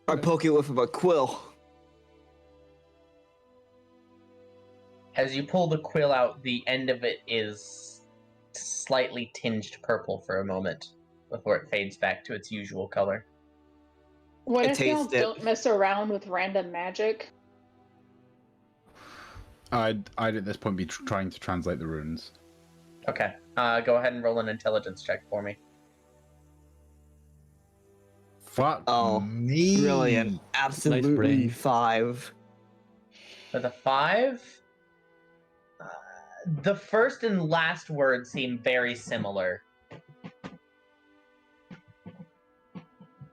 Speaker 4: I poke it with a quill.
Speaker 1: As you pull the quill out, the end of it is slightly tinged purple for a moment before it fades back to its usual color.
Speaker 2: What
Speaker 4: I
Speaker 2: if y'all
Speaker 4: taste it.
Speaker 2: don't mess around with random magic?
Speaker 6: I'd at this point be trying to translate the runes.
Speaker 1: Okay, go ahead and roll an intelligence check for me.
Speaker 6: Fuck me.
Speaker 4: Brilliant. Absolutely
Speaker 5: brain.
Speaker 4: 5.
Speaker 1: For the 5, the first and last words seem very similar.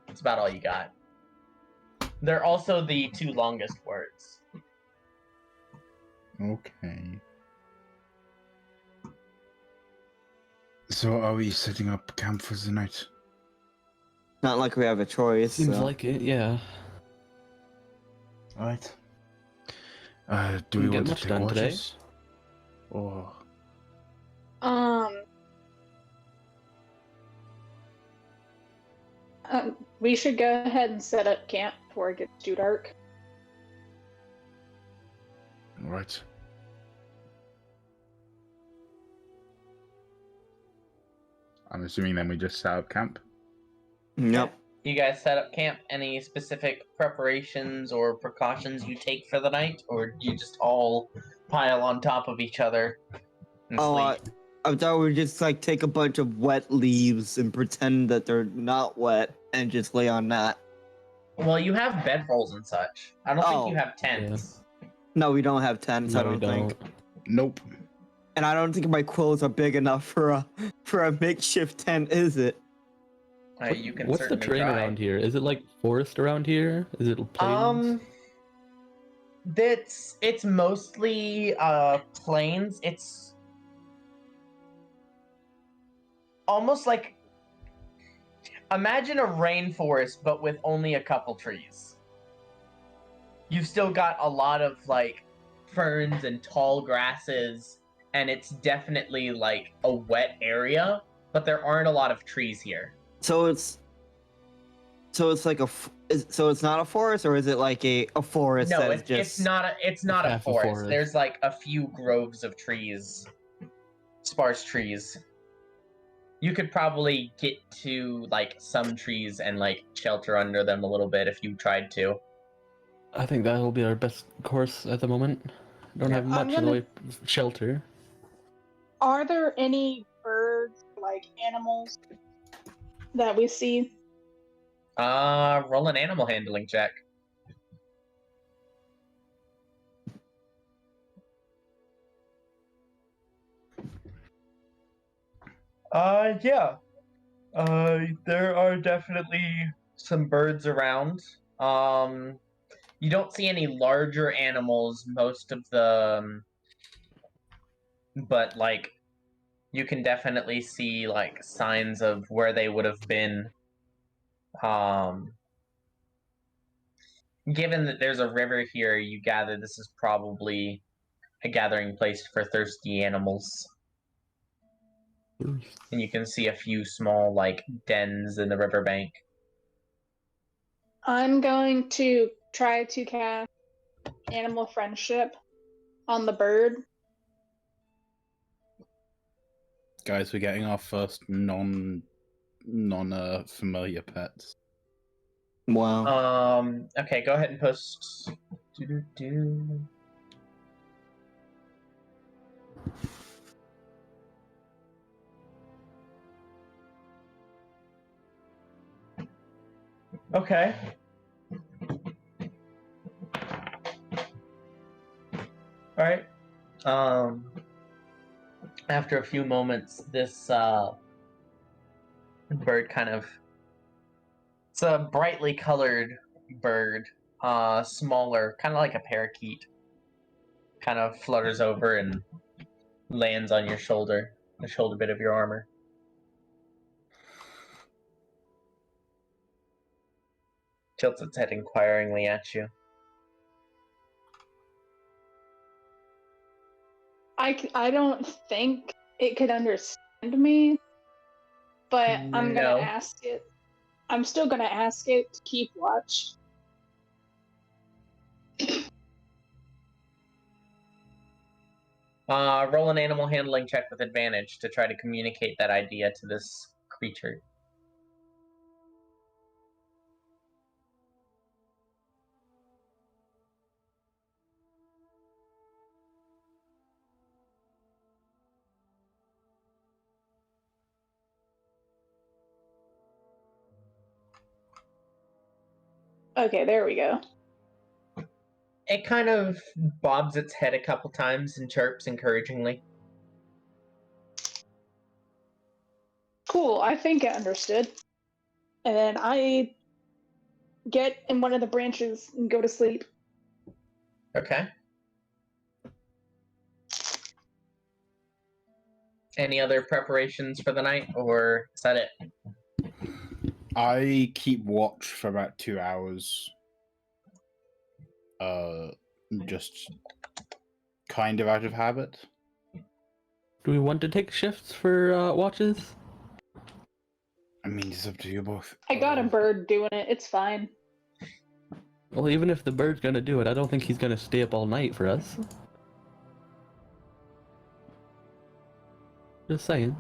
Speaker 1: That's about all you got. They're also the 2 longest words.
Speaker 6: Okay. So are we setting up camp for the night?
Speaker 4: Not like we have a choice.
Speaker 5: Seems
Speaker 4: so.
Speaker 5: like it, yeah.
Speaker 6: Alright. Do
Speaker 5: Didn't
Speaker 6: we
Speaker 5: get
Speaker 6: want to
Speaker 5: much
Speaker 6: take
Speaker 5: done today.
Speaker 6: watches? Or
Speaker 2: We should go ahead and set up camp before it gets too dark.
Speaker 6: All right. I'm assuming then we just set up camp.
Speaker 4: Yep.
Speaker 1: You guys set up camp. Any specific preparations or precautions you take for the night, or do you just all pile on top of each other and
Speaker 4: Oh,
Speaker 1: sleep?
Speaker 4: I thought we'd just like take a bunch of wet leaves and pretend that they're not wet and just lay on that.
Speaker 1: Well, you have bedrolls and such. I don't think
Speaker 4: Oh.
Speaker 1: you have tents.
Speaker 4: No, we don't have tents. I
Speaker 5: No, we
Speaker 4: don't think.
Speaker 6: Nope.
Speaker 4: And I don't think my quills are big enough for a makeshift tent, is it?
Speaker 1: You can
Speaker 5: What's the
Speaker 1: certainly
Speaker 5: terrain
Speaker 1: try.
Speaker 5: around here? Is it like forest around here? Is it plains?
Speaker 1: It's mostly plains. It's almost like, imagine a rainforest but with only a couple trees. You've still got a lot of like ferns and tall grasses, and it's definitely like a wet area, but there aren't a lot of trees here.
Speaker 4: So it's like so it's not a forest, or is it like a forest
Speaker 1: No,
Speaker 4: that's
Speaker 1: it's not a
Speaker 5: half a
Speaker 1: forest.
Speaker 5: forest.
Speaker 1: There's like a few groves of trees, sparse trees. You could probably get to like some trees and like shelter under them a little bit if you tried to.
Speaker 5: I think that'll be our best course at the moment. Don't
Speaker 1: Yeah.
Speaker 5: have much in the way of shelter.
Speaker 2: Are there any birds, like animals, that we see?
Speaker 1: Roll an animal handling check. Yeah. There are definitely some birds around. You don't see any larger animals, most of them, but like you can definitely see like signs of where they would have been. Given that there's a river here, you gather this is probably a gathering place for thirsty animals. And you can see a few small like dens in the riverbank.
Speaker 2: I'm going to try to cast Animal Friendship on the bird.
Speaker 6: Guys, we're getting our first non familiar pets.
Speaker 4: Wow.
Speaker 1: Okay, go ahead and post. Doo-doo-doo. Okay. All right. After a few moments, this bird kind of, it's a brightly colored bird, smaller, kind of like a parakeet, kind of flutters over and lands on your shoulder, the shoulder bit of your armor. Tilts its head inquiringly at you.
Speaker 2: I don't think it could understand me, but I'm
Speaker 1: No.
Speaker 2: gonna ask it. I'm still gonna ask it to keep watch.
Speaker 1: Roll an animal handling check with advantage to try to communicate that idea to this creature.
Speaker 2: Okay, there we go.
Speaker 1: It kind of bobs its head a couple times and chirps encouragingly.
Speaker 2: Cool, I think I understood. And then I get in one of the branches and go to sleep.
Speaker 1: Okay. Any other preparations for the night, or is that it?
Speaker 6: I keep watch for about 2 hours. Just kind of out of habit.
Speaker 5: Do we want to take shifts for watches?
Speaker 3: I mean, it's up to you both.
Speaker 2: I got a bird doing it. It's fine.
Speaker 5: Well, even if the bird's gonna do it, I don't think he's gonna stay up all night for us. Just saying.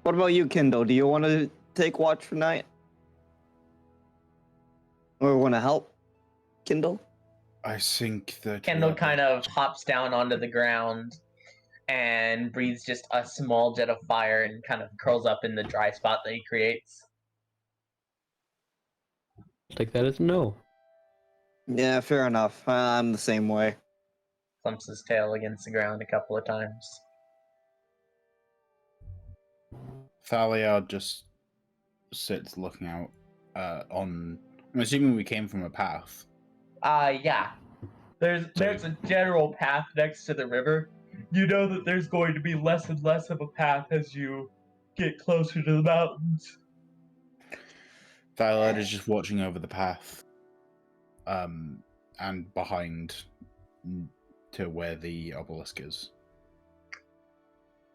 Speaker 4: What about you, Kindle? Do you want to take watch for night? Or want to help, Kindle?
Speaker 3: I think that
Speaker 1: Kendall kind of hops down onto the ground and breathes just a small jet of fire and kind of curls up in the dry spot that he creates.
Speaker 5: Take that as no.
Speaker 4: Yeah, fair enough. I'm the same way.
Speaker 1: Thumps his tail against the ground a couple of times.
Speaker 6: Thalia just sits looking out on... I'm assuming we came from a path.
Speaker 1: Yeah. There's a general path next to the river. You know that there's going to be less and less of a path as you get closer to the mountains.
Speaker 6: Thalia is just watching over the path. And behind to where the obelisk is.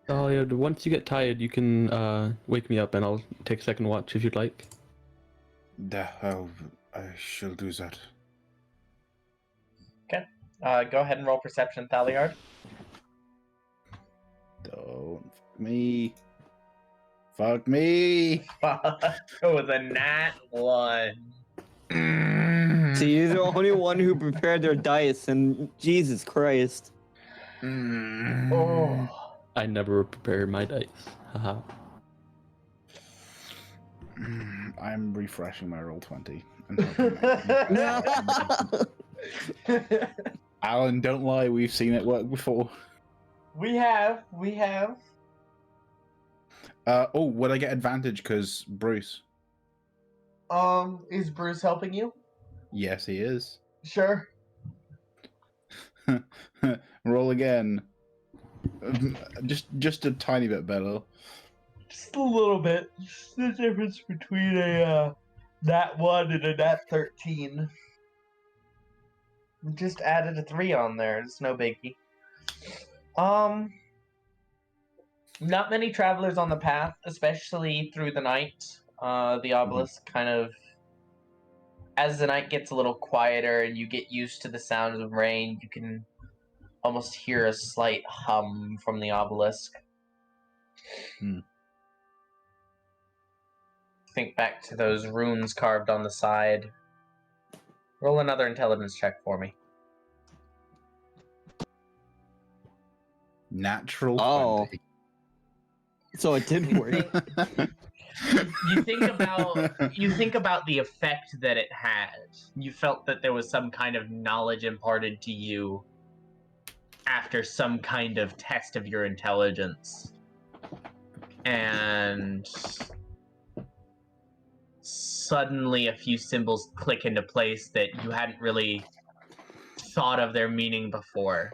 Speaker 5: Oh yeah, once you get tired, you can wake me up and I'll take second watch if you'd like.
Speaker 3: I shall do that.
Speaker 1: Go ahead and roll perception, Thaliard.
Speaker 6: Don't fuck me. Fuck me.
Speaker 1: It was a nat 1.
Speaker 4: So you're the only one who prepared their dice, and Jesus Christ.
Speaker 1: Oh.
Speaker 5: I never prepare my dice. Haha.
Speaker 6: I'm refreshing my roll 20. Alan, don't lie. We've seen it work before.
Speaker 1: We have.
Speaker 6: Would I get advantage because Bruce?
Speaker 1: Is Bruce helping you?
Speaker 6: Yes, he is.
Speaker 1: Sure.
Speaker 6: Roll again. Just a tiny bit better.
Speaker 1: Just a little bit. Just the difference between a nat 1 and a nat 13. Just added a 3 on there. It's no biggie. Not many travelers on the path, especially through the night. The obelisk kind of, as the night gets a little quieter and you get used to the sound of rain, you can almost hear a slight hum from the obelisk. Think back to those runes carved on the side. Roll another intelligence check for me.
Speaker 6: Natural 20.
Speaker 4: So it did work.
Speaker 1: You think about the effect that it had. You felt that there was some kind of knowledge imparted to you after some kind of test of your intelligence. And suddenly a few symbols click into place that you hadn't really thought of their meaning before.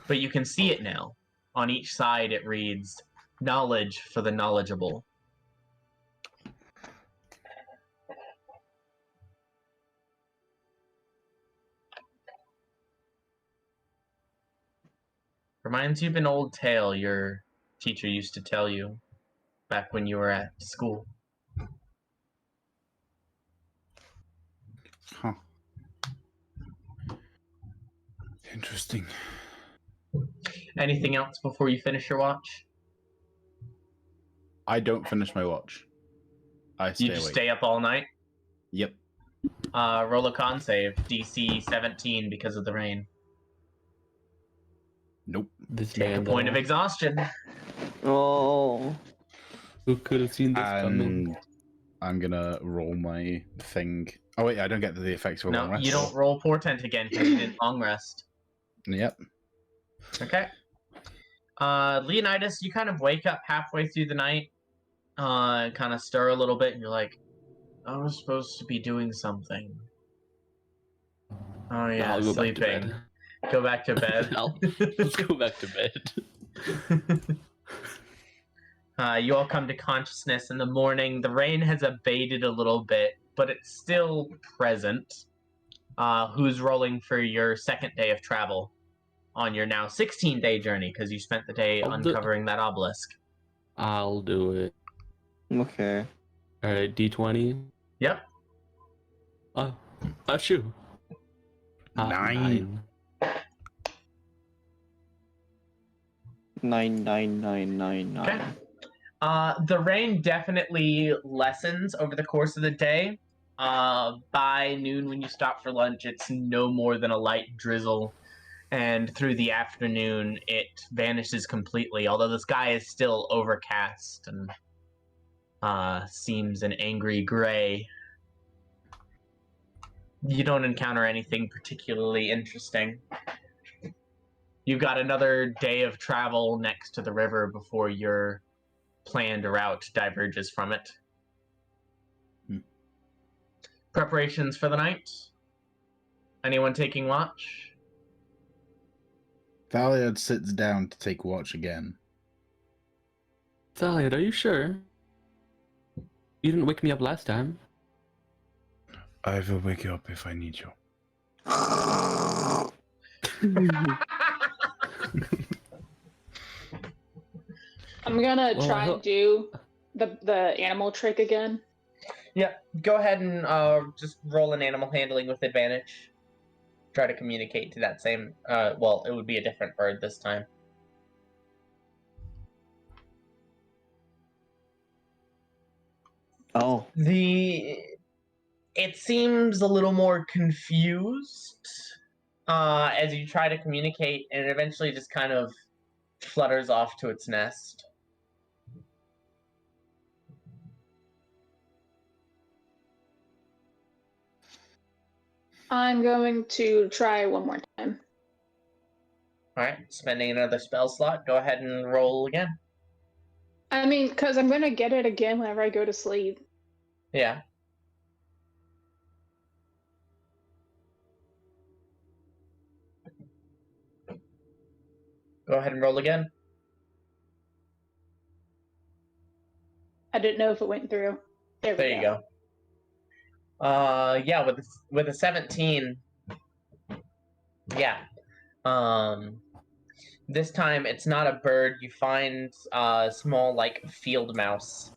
Speaker 1: But you can see it now. On each side it reads, "Knowledge for the knowledgeable." Reminds you of an old tale your teacher used to tell you back when you were at school.
Speaker 6: Huh.
Speaker 3: Interesting.
Speaker 1: Anything else before you finish your watch?
Speaker 6: I don't finish my watch. I stay
Speaker 1: You just
Speaker 6: awake.
Speaker 1: stay up all night?
Speaker 6: Yep.
Speaker 1: Roll a con save, DC 17 because of the rain.
Speaker 6: Nope.
Speaker 5: This
Speaker 1: Take a
Speaker 5: man,
Speaker 1: point
Speaker 5: though.
Speaker 1: of exhaustion.
Speaker 4: Oh.
Speaker 5: Who could have seen this coming?
Speaker 6: And I'm gonna roll my thing. Oh wait, I don't get the effects of a long
Speaker 1: No,
Speaker 6: rest.
Speaker 1: you don't roll portent again because you didn't long rest.
Speaker 6: Yep.
Speaker 1: Okay. Leonidas, you kind of wake up halfway through the night, kind of stir a little bit, and you're like, I was supposed to be doing something. Oh yeah,
Speaker 5: I'll go back to
Speaker 1: sleeping.
Speaker 5: bed.
Speaker 1: Go back to bed.
Speaker 5: Let's go back to bed.
Speaker 1: You all come to consciousness in the morning. The rain has abated a little bit, but it's still present. Who's rolling for your second day of travel on your now 16-day journey because you spent the day
Speaker 5: I'll do-
Speaker 1: uncovering that obelisk?
Speaker 5: I'll do it.
Speaker 4: Okay.
Speaker 5: Alright, D20.
Speaker 1: Yep.
Speaker 5: Oh, shoot.
Speaker 6: 9.
Speaker 4: 99999.
Speaker 1: Okay. The rain definitely lessens over the course of the day. By noon, when you stop for lunch, it's no more than a light drizzle, and through the afternoon, it vanishes completely. Although the sky is still overcast and seems an angry gray. You don't encounter anything particularly interesting. You've got another day of travel next to the river before your planned route diverges from it. Preparations for the night? Anyone taking watch?
Speaker 6: Thaliad sits down to take watch again.
Speaker 5: Thaliad, are you sure? You didn't wake me up last time.
Speaker 3: I will wake you up if I need you.
Speaker 2: I'm gonna
Speaker 5: Well,
Speaker 2: try and do the animal trick again.
Speaker 1: Yeah, go ahead and just roll an animal handling with advantage. Try to communicate to that same, well, it would be a different bird this time.
Speaker 4: Oh.
Speaker 1: It seems a little more confused as you try to communicate, and it eventually just kind of flutters off to its nest.
Speaker 2: I'm going to try one more time.
Speaker 1: Alright, spending another spell slot, go ahead and roll again.
Speaker 2: I mean, because I'm gonna get it again whenever I go to sleep.
Speaker 1: Yeah. Go ahead and roll again.
Speaker 2: I didn't know if it went through. There
Speaker 1: you go. Yeah, with a 17. Yeah. This time it's not a bird. You find a small, like, field mouse.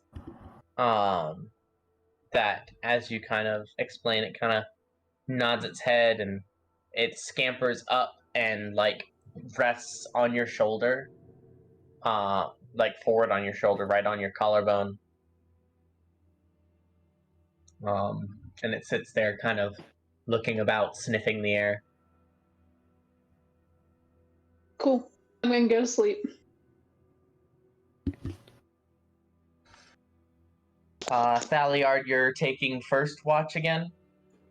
Speaker 1: That, as you kind of explain, it kind of nods its head and it scampers up and, like, rests on your shoulder. Like, forward on your shoulder, right on your collarbone. And it sits there kind of looking about, sniffing the air.
Speaker 2: Cool. I'm gonna go to sleep.
Speaker 1: Thaliard, you're taking first watch again?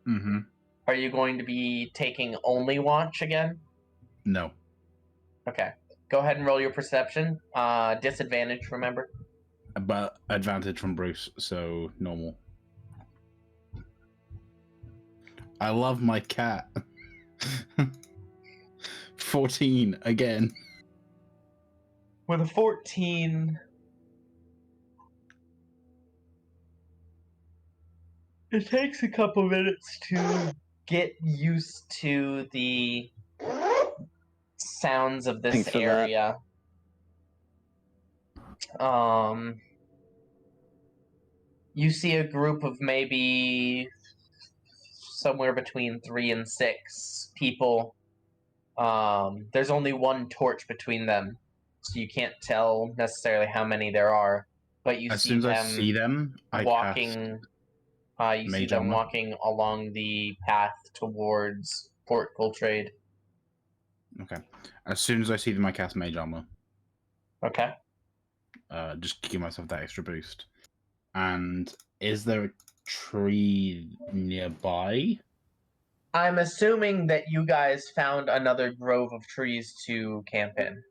Speaker 6: Mm-hmm.
Speaker 1: Are you going to be taking only watch again?
Speaker 6: No.
Speaker 1: Okay. Go ahead and roll your perception. Disadvantage, remember?
Speaker 6: But advantage from Bruce, so normal. I love my cat. 14 again.
Speaker 1: With a 14, it takes a couple minutes to get used to the sounds of this
Speaker 4: Thanks for that.
Speaker 1: area. You see a group of maybe somewhere between 3 and 6 people. There's only one torch between them, so you can't tell necessarily how many there are. But you
Speaker 6: As
Speaker 1: see
Speaker 6: soon as
Speaker 1: them
Speaker 6: I see them, I
Speaker 1: walking.
Speaker 6: cast
Speaker 1: You see
Speaker 6: Mage
Speaker 1: them
Speaker 6: Armor.
Speaker 1: walking along the path towards Port Coltrade.
Speaker 6: Okay. As soon as I see them, I cast Mage Armor.
Speaker 1: Okay.
Speaker 6: Just to give myself that extra boost. And is there a tree nearby?
Speaker 1: I'm assuming that you guys found another grove of trees to camp in.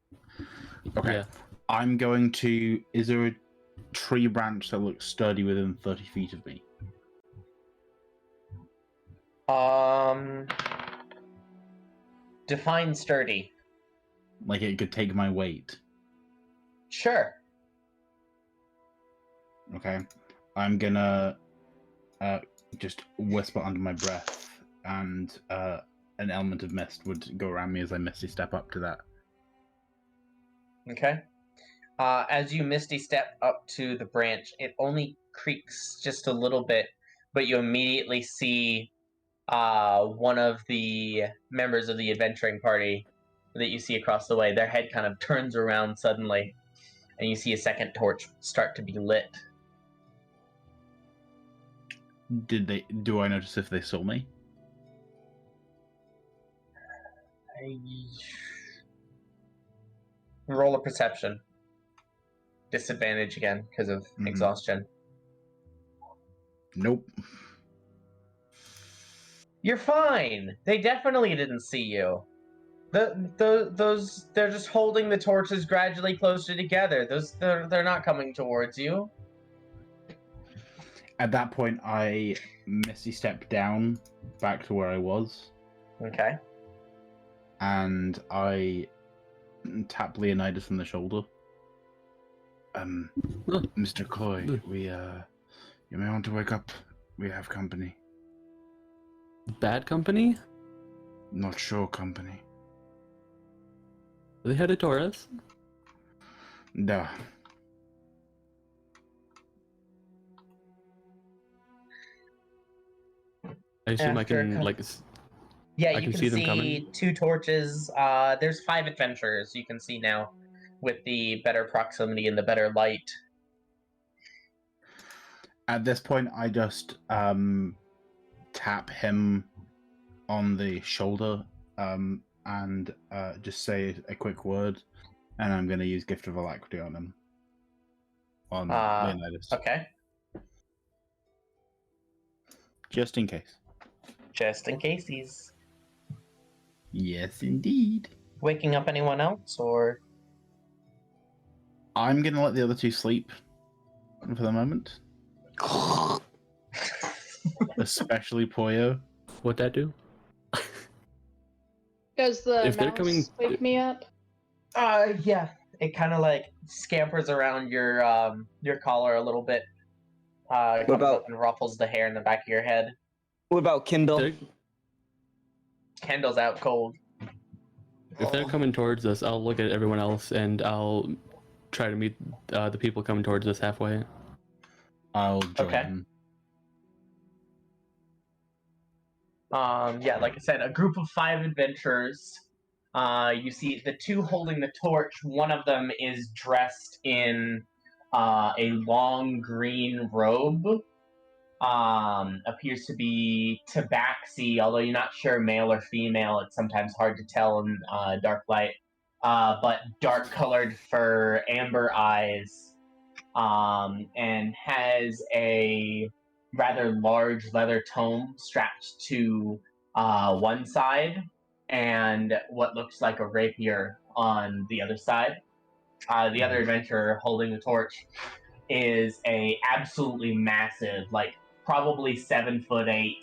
Speaker 6: Okay.
Speaker 5: Yeah.
Speaker 6: I'm going to... Is there a tree branch that looks sturdy within 30 feet of me?
Speaker 1: Define sturdy.
Speaker 6: Like it could take my weight.
Speaker 1: Sure.
Speaker 6: Okay. I'm gonna just whisper under my breath, and an element of mist would go around me as I misty step up to that.
Speaker 1: Okay. As you misty step up to the branch, it only creaks just a little bit, but you immediately see one of the members of the adventuring party that you see across the way. Their head kind of turns around suddenly, and you see a second torch start to be lit.
Speaker 6: Do I notice if they saw me?
Speaker 1: Roll a perception. Disadvantage again because of exhaustion.
Speaker 6: Nope.
Speaker 1: You're fine. They definitely didn't see you. Those they're just holding the torches gradually closer together. They're not coming towards you.
Speaker 6: At that point, I misty step down back to where I was.
Speaker 1: Okay.
Speaker 6: And I tap Leonidas on the shoulder. Mr. Coy, you may want to wake up. We have company.
Speaker 5: Bad company?
Speaker 6: Not sure company.
Speaker 5: Are they headed toward us?
Speaker 6: Duh.
Speaker 5: I assume I can,
Speaker 1: Yeah,
Speaker 5: I
Speaker 1: you
Speaker 5: can
Speaker 1: can
Speaker 5: see them
Speaker 1: see
Speaker 5: coming.
Speaker 1: 2 torches. There's 5 adventurers you can see now with the better proximity and the better light.
Speaker 6: At this point, I just tap him on the shoulder and just say a quick word, and I'm going to use Gift of Alacrity on him. On Leonidas.
Speaker 1: Okay.
Speaker 6: Just in case.
Speaker 1: Just in case he's
Speaker 6: Yes, indeed.
Speaker 1: waking up anyone else, or...
Speaker 6: I'm going to let the other 2 sleep for the moment. Especially Poyo.
Speaker 5: What'd that do?
Speaker 2: Does the
Speaker 5: If they're
Speaker 2: mouse
Speaker 5: coming-
Speaker 2: wake me up?
Speaker 1: Yeah. It kind of like scampers around your collar a little bit. Comes
Speaker 4: about-
Speaker 1: up and ruffles the hair in the back of your head.
Speaker 4: What about Kindle?
Speaker 5: They're-
Speaker 1: Kendall's out cold.
Speaker 5: If they're coming towards us, I'll look at everyone else and I'll try to meet the people coming towards us halfway.
Speaker 6: I'll join
Speaker 1: Okay.
Speaker 6: him.
Speaker 1: Yeah, like I said, a group of 5 adventurers. You see the 2 holding the torch. One of them is dressed in a long green robe. Appears to be tabaxi, although you're not sure male or female. It's sometimes hard to tell in dark light. But dark-colored fur, amber eyes, and has a rather large leather tome strapped to one side, and what looks like a rapier on the other side. The other adventurer holding the torch is a absolutely massive, like probably 7'8"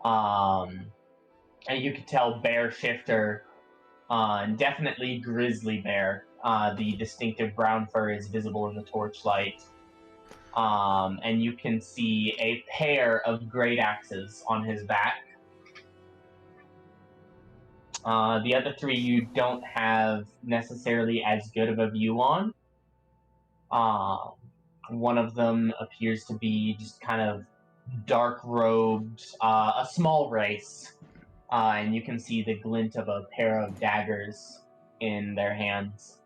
Speaker 1: and you could tell bear shifter, definitely grizzly bear. The distinctive brown fur is visible in the torchlight. And you can see a pair of great axes on his back. The other 3 you don't have necessarily as good of a view on. One of them appears to be just kind of dark-robed, a small race, and you can see the glint of a pair of daggers in their hands.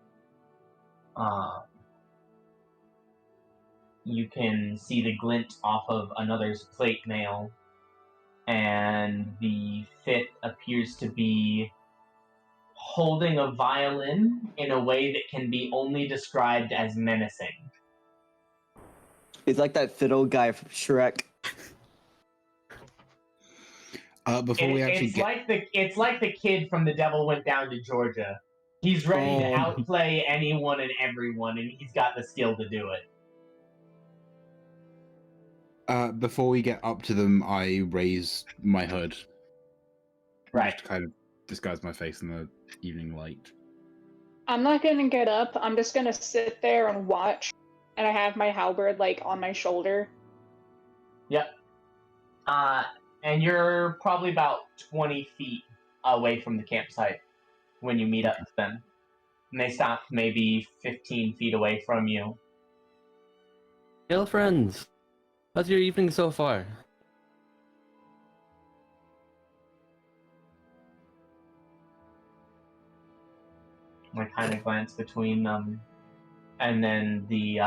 Speaker 1: You can see the glint off of another's plate mail, and the 5th appears to be holding a violin in a way that can be only described as menacing.
Speaker 4: He's like that fiddle guy from Shrek.
Speaker 6: Before we actually
Speaker 1: It's like the kid from The Devil Went Down to Georgia. He's ready to outplay anyone and everyone, and he's got the skill to do it.
Speaker 6: Before we get up to them, I raise my hood.
Speaker 1: Right.
Speaker 6: Just to kind of disguise my face in the evening light.
Speaker 2: I'm not gonna get up. I'm just gonna sit there and watch. And I have my halberd like on my shoulder.
Speaker 1: Yep. And you're probably about 20 feet away from the campsite when you meet up with them. and they stop maybe 15 feet away from you.
Speaker 5: Hail, friends! How's your evening so far?
Speaker 1: I kind of glance between them, and then the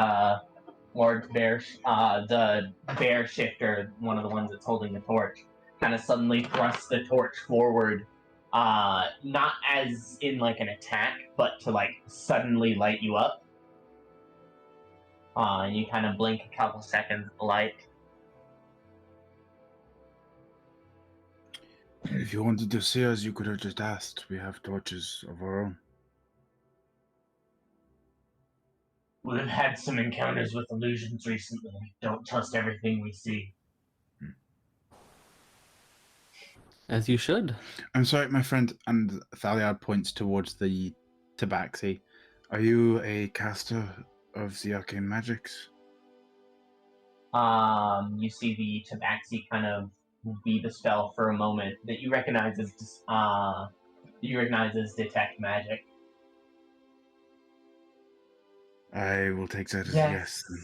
Speaker 1: large bear, the bear shifter, one of the ones that's holding the torch, kind of suddenly thrusts the torch forward, not as in like an attack, but to like suddenly light you up. And you kind of blink a couple seconds at the light.
Speaker 3: If you wanted to see us, you could have just asked. We have torches of our own.
Speaker 1: We've had some encounters with illusions recently. Don't trust everything we see.
Speaker 5: As you should.
Speaker 6: I'm sorry, my friend, and Thaliard points towards the tabaxi. Are you a caster of the arcane magics?
Speaker 1: You see the tabaxi kind of weave a spell for a moment that you recognize as detect magic.
Speaker 3: I will take that as a yes. Then.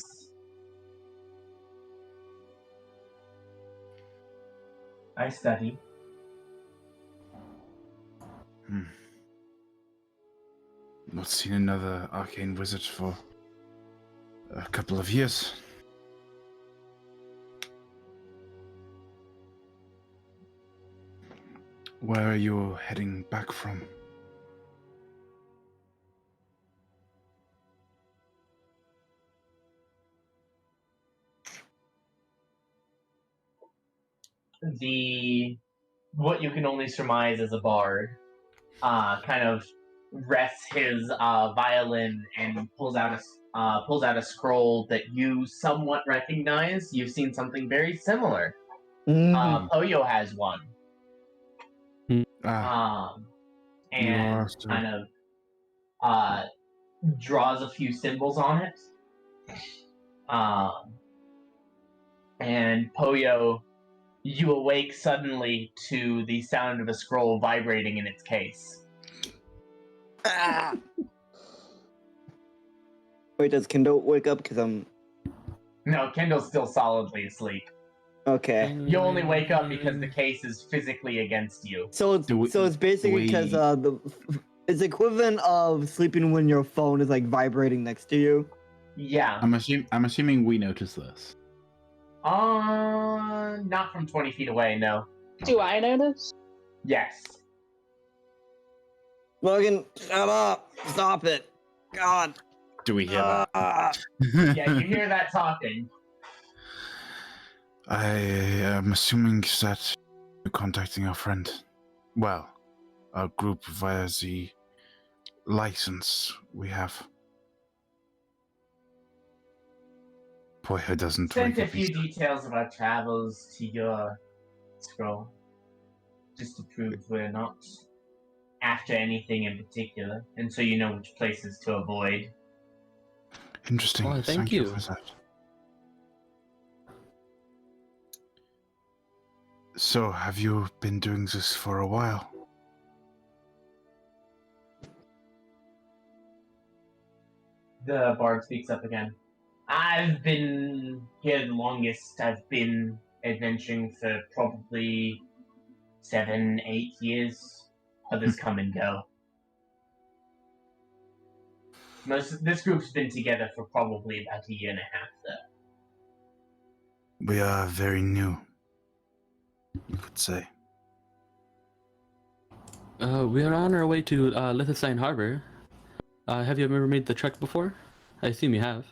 Speaker 1: I study.
Speaker 3: Not seen another arcane wizard for a couple of years. Where are you heading back from?
Speaker 1: What you can only surmise as a bard, kind of rests his violin and pulls out a scroll that you somewhat recognize. You've seen something very similar. Poyo has one. And kind of draws a few symbols on it. And Poyo, you awake suddenly to the sound of a scroll vibrating in its case.
Speaker 4: Wait, does Kendall wake up? Because I'm...
Speaker 1: No, Kendall's still solidly asleep.
Speaker 4: Okay.
Speaker 1: You only wake up because the case is physically against you.
Speaker 4: So it's basically because it's equivalent of sleeping when your phone is like vibrating next to you.
Speaker 1: Yeah.
Speaker 6: I'm assuming we notice this.
Speaker 1: Not from 20 feet away, no.
Speaker 2: Do I notice?
Speaker 1: Yes.
Speaker 4: Logan, shut up! Stop it! God.
Speaker 6: Do we hear that?
Speaker 1: Yeah, you hear that talking.
Speaker 3: I am assuming that you're contacting our friend. Well, our group via the license we have. Poyo doesn't
Speaker 1: Sent
Speaker 3: wake
Speaker 1: a
Speaker 3: up.
Speaker 1: few details of our travels to your scroll, just to prove we're not after anything in particular, and so you know which places to avoid.
Speaker 3: Interesting.
Speaker 5: Oh, thank you.
Speaker 3: For that. So, have you been doing this for a while?
Speaker 1: The bard speaks up again. I've been here the longest. I've been adventuring for probably 7-8 years. Others come and go. This group's been together for probably about 1.5 years, though.
Speaker 3: We are very new, you could say.
Speaker 5: We are on our way to Yllisinden Harbor. Have you ever made the trek before? I assume you have.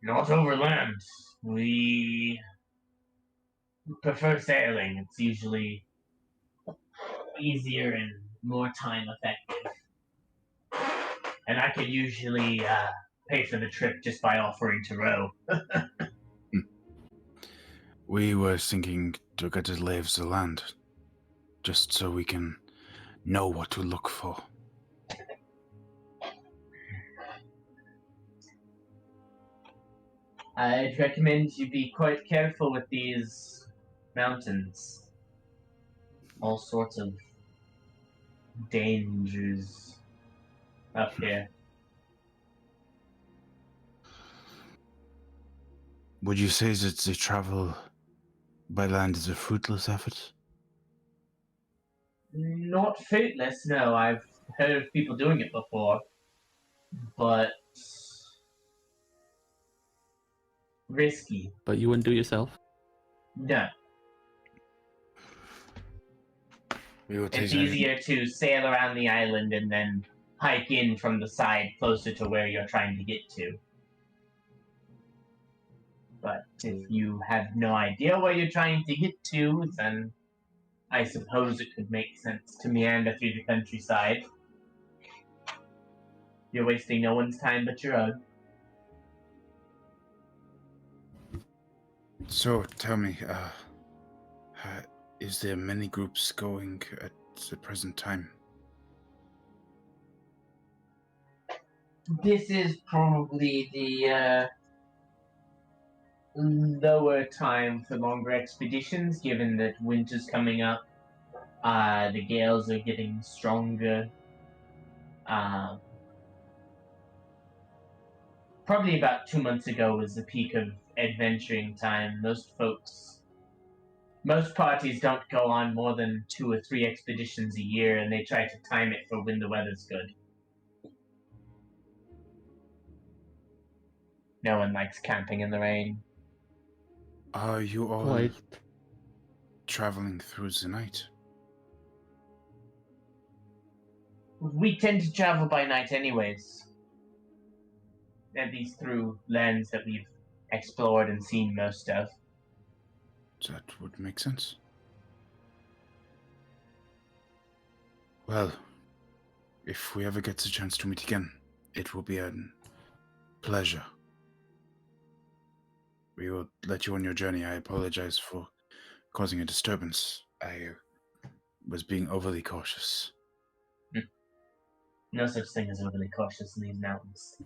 Speaker 1: Not overland. We prefer sailing. It's usually easier and more time effective. And I could usually pay for the trip just by offering to row.
Speaker 3: We were thinking to get a lay of the land, just so we can know what to look for.
Speaker 1: I'd recommend you be quite careful with these mountains. All sorts of dangers up here.
Speaker 3: Would you say that the travel by land is a fruitless effort?
Speaker 1: Not fruitless, no. I've heard of people doing it before, but risky.
Speaker 5: But you wouldn't do it yourself?
Speaker 1: No. It's easier to sail around the island and then hike in from the side closer to where you're trying to get to. But if you have no idea where you're trying to get to, then I suppose it could make sense to meander through the countryside. You're wasting no one's time but your own.
Speaker 3: So, tell me, is there many groups going at the present time?
Speaker 1: This is probably the lower time for longer expeditions, given that winter's coming up. The gales are getting stronger. Probably about 2 months ago was the peak of adventuring time. Most parties don't go on more than 2 or 3 expeditions a year, and they try to time it for when the weather's good. No one likes camping in the rain.
Speaker 3: Are you all
Speaker 5: Quite.
Speaker 3: traveling through the night?
Speaker 1: We tend to travel by night anyways. At least through lands that we've explored and seen most of.
Speaker 3: That would make sense. Well, if we ever get the chance to meet again, it will be a pleasure. We will let you on your journey. I apologize for causing a disturbance. I was being overly cautious.
Speaker 1: No such thing as overly cautious in these mountains.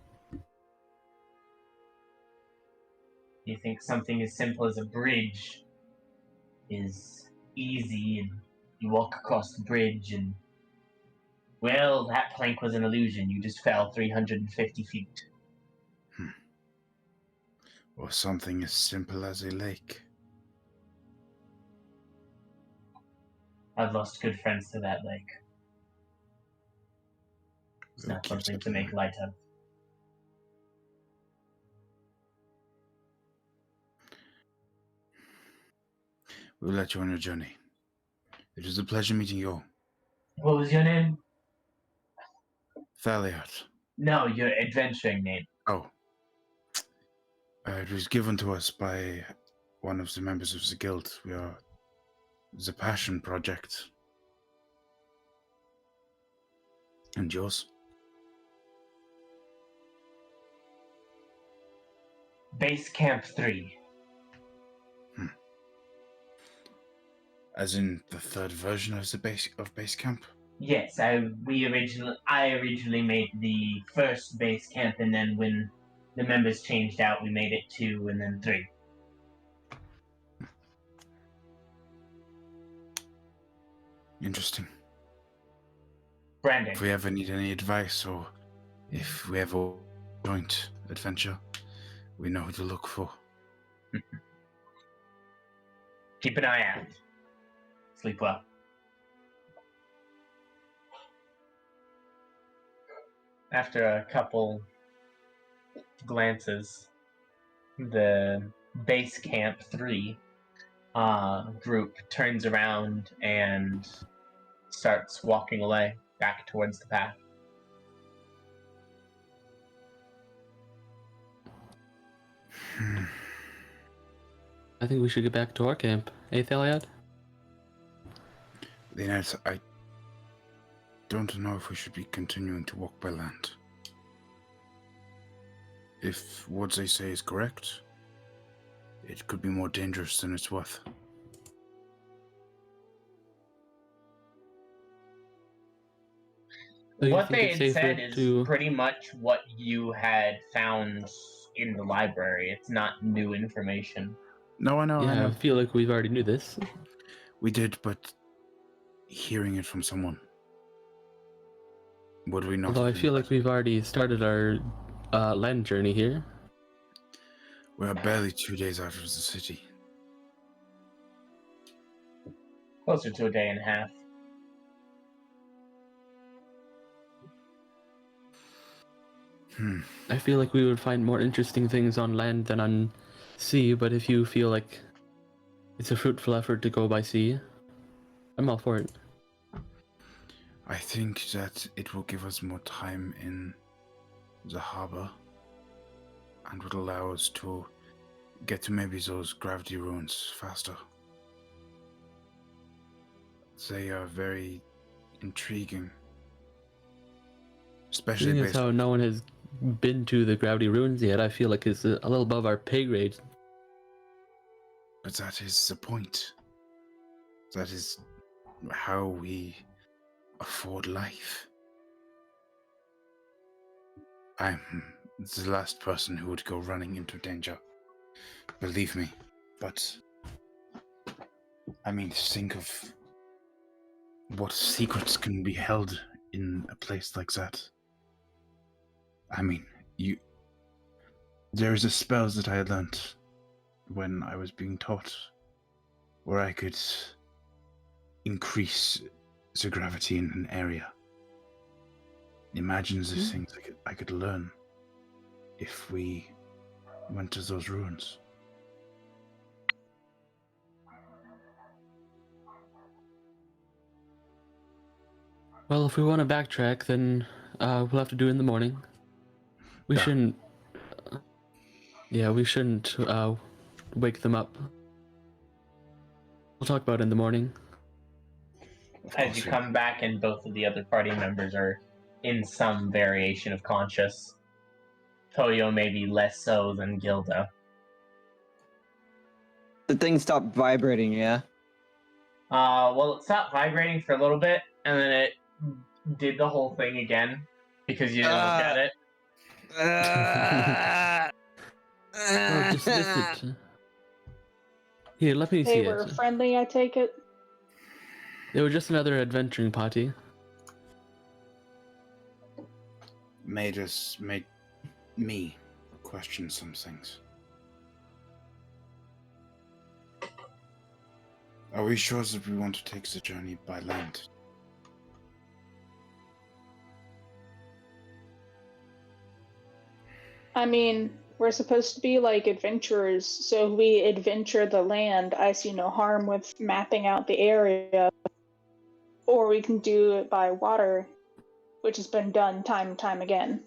Speaker 1: You think something as simple as a bridge is easy, and you walk across the bridge and, well, that plank was an illusion. You just fell 350 feet.
Speaker 3: Or something as simple as a lake.
Speaker 1: I've lost good friends to that lake. It's
Speaker 3: We'll
Speaker 1: not
Speaker 3: keep
Speaker 1: something
Speaker 3: that
Speaker 1: to
Speaker 3: in
Speaker 1: make
Speaker 3: mind.
Speaker 1: light of.
Speaker 3: We'll let you on your journey. It was a pleasure meeting you all.
Speaker 1: What was your name?
Speaker 3: Thaliot.
Speaker 1: No, your adventuring name.
Speaker 3: Oh. It was given to us by one of the members of the guild. We are the Passion Project. And yours?
Speaker 1: Base Camp 3.
Speaker 3: As in the third version of the base camp?
Speaker 1: Yes, I originally made the first base camp, and then when the members changed out, we made it 2 and then 3.
Speaker 3: Interesting.
Speaker 1: Branding.
Speaker 3: If we ever need any advice, or if we ever joint adventure, we know who to look for.
Speaker 1: Keep an eye out. Sleep well. After a couple glances, the Base Camp 3 group turns around and starts walking away back towards the path.
Speaker 5: I think we should get back to our camp. Eh, Thaliad?
Speaker 3: Leonard, I don't know if we should be continuing to walk by land. If what they say is correct, it could be more dangerous than it's worth.
Speaker 5: So you
Speaker 1: What
Speaker 5: think
Speaker 1: they
Speaker 5: it's
Speaker 1: had
Speaker 5: safer
Speaker 1: said is
Speaker 5: to-
Speaker 1: pretty much what you had found in the library. It's not new information.
Speaker 3: No, I know,
Speaker 5: Yeah,
Speaker 3: I
Speaker 5: I
Speaker 3: know.
Speaker 5: feel like we've already knew this.
Speaker 3: We did, but hearing it from someone. Would we not?
Speaker 5: Although I
Speaker 3: have been
Speaker 5: feel like
Speaker 3: better?
Speaker 5: we've already started our land journey here.
Speaker 3: We're barely 2 days out of the city.
Speaker 1: Closer to a day and a half.
Speaker 5: I feel like we would find more interesting things on land than on sea, but if you feel like it's a fruitful effort to go by sea, I'm all for it.
Speaker 3: I think that it will give us more time in the harbor and would allow us to get to maybe those gravity ruins faster. They are very intriguing. Especially
Speaker 5: Seeing as
Speaker 3: based
Speaker 5: how no one has been to the gravity ruins yet, I feel like it's a little above our pay grade.
Speaker 3: But that is the point. That is how we afford life. I'm the last person who would go running into danger. Believe me. But I mean, think of what secrets can be held in a place like that. I mean, there is a spell that I learnt when I was being taught where I could increase the gravity in an area. Imagine the things I could learn if we went to those ruins.
Speaker 5: Well, if we want to backtrack, then we'll have to do it in the morning. We
Speaker 3: Yeah.
Speaker 5: shouldn't... we shouldn't wake them up. We'll talk about it in the morning.
Speaker 1: As you come back and both of the other party members are in some variation of conscious. Toyo maybe less so than Gilda.
Speaker 4: The thing stopped vibrating, yeah?
Speaker 1: Well, it stopped vibrating for a little bit, and then it did the whole thing again, because you didn't look at it.
Speaker 5: Oh, dismiss it. Here, let me see
Speaker 2: They
Speaker 5: it.
Speaker 2: were friendly, I take it.
Speaker 5: They were just another adventuring party.
Speaker 3: Made me question some things. Are we sure that we want to take the journey by land?
Speaker 2: I mean, we're supposed to be like adventurers, so if we adventure the land, I see no harm with mapping out the area. Or we can do it by water, which has been done time and time again.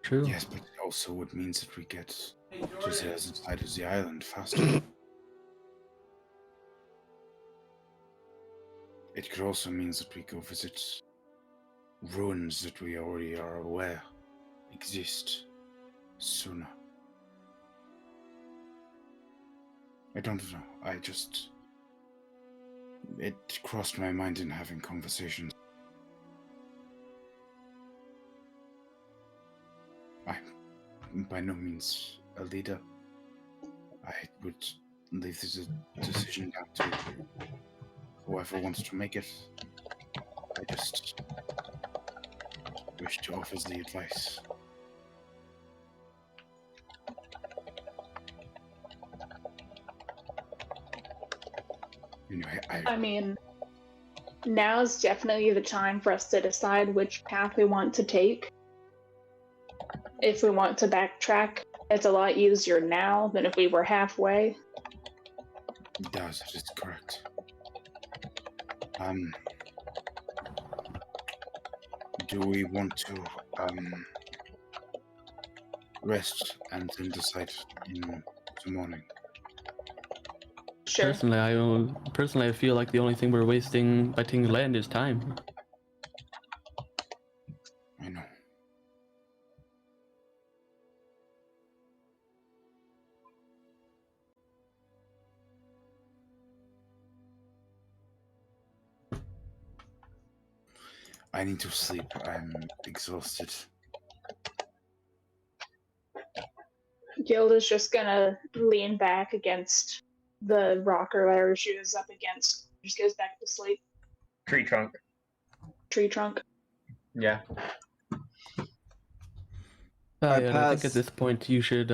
Speaker 5: True.
Speaker 3: Yes, but it also would mean that we get to the other side of the island faster. It could also mean that we go visit ruins that we already are aware exist sooner. I don't know. It crossed my mind in having conversations. I'm by no means a leader. I would leave this decision down to whoever wants to make it. I just wish to offer the advice. Anyway,
Speaker 2: I mean, now's definitely the time for us to decide which path we want to take. If we want to backtrack, it's a lot easier now than if we were halfway.
Speaker 3: that is correct. Do we want to rest and then decide in the morning?
Speaker 2: Sure.
Speaker 5: Personally, I feel like the only thing we're wasting by taking land is time.
Speaker 3: I know. I need to sleep. I'm exhausted.
Speaker 2: Gilda's just gonna lean back against the rocker where she was up against. Just goes back to sleep.
Speaker 1: Tree trunk.
Speaker 2: Tree trunk.
Speaker 1: Yeah.
Speaker 5: I think
Speaker 4: pass.
Speaker 5: at this point you should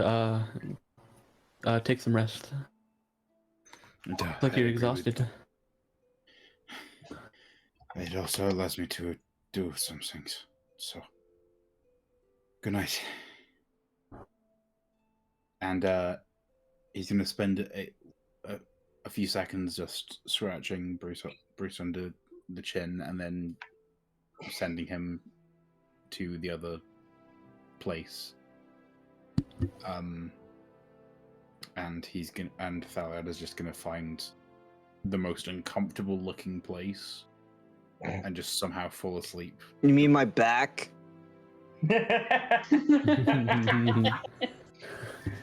Speaker 5: take some rest.
Speaker 3: And,
Speaker 5: Look,
Speaker 3: I
Speaker 5: you're
Speaker 3: agree with
Speaker 5: exhausted.
Speaker 3: It also allows me to do some things. So, good night. And he's gonna spend a few seconds just scratching Bruce under the chin, and then sending him to the other place. And Thaliad is just gonna find the most uncomfortable looking place and just somehow fall asleep.
Speaker 4: You mean my back?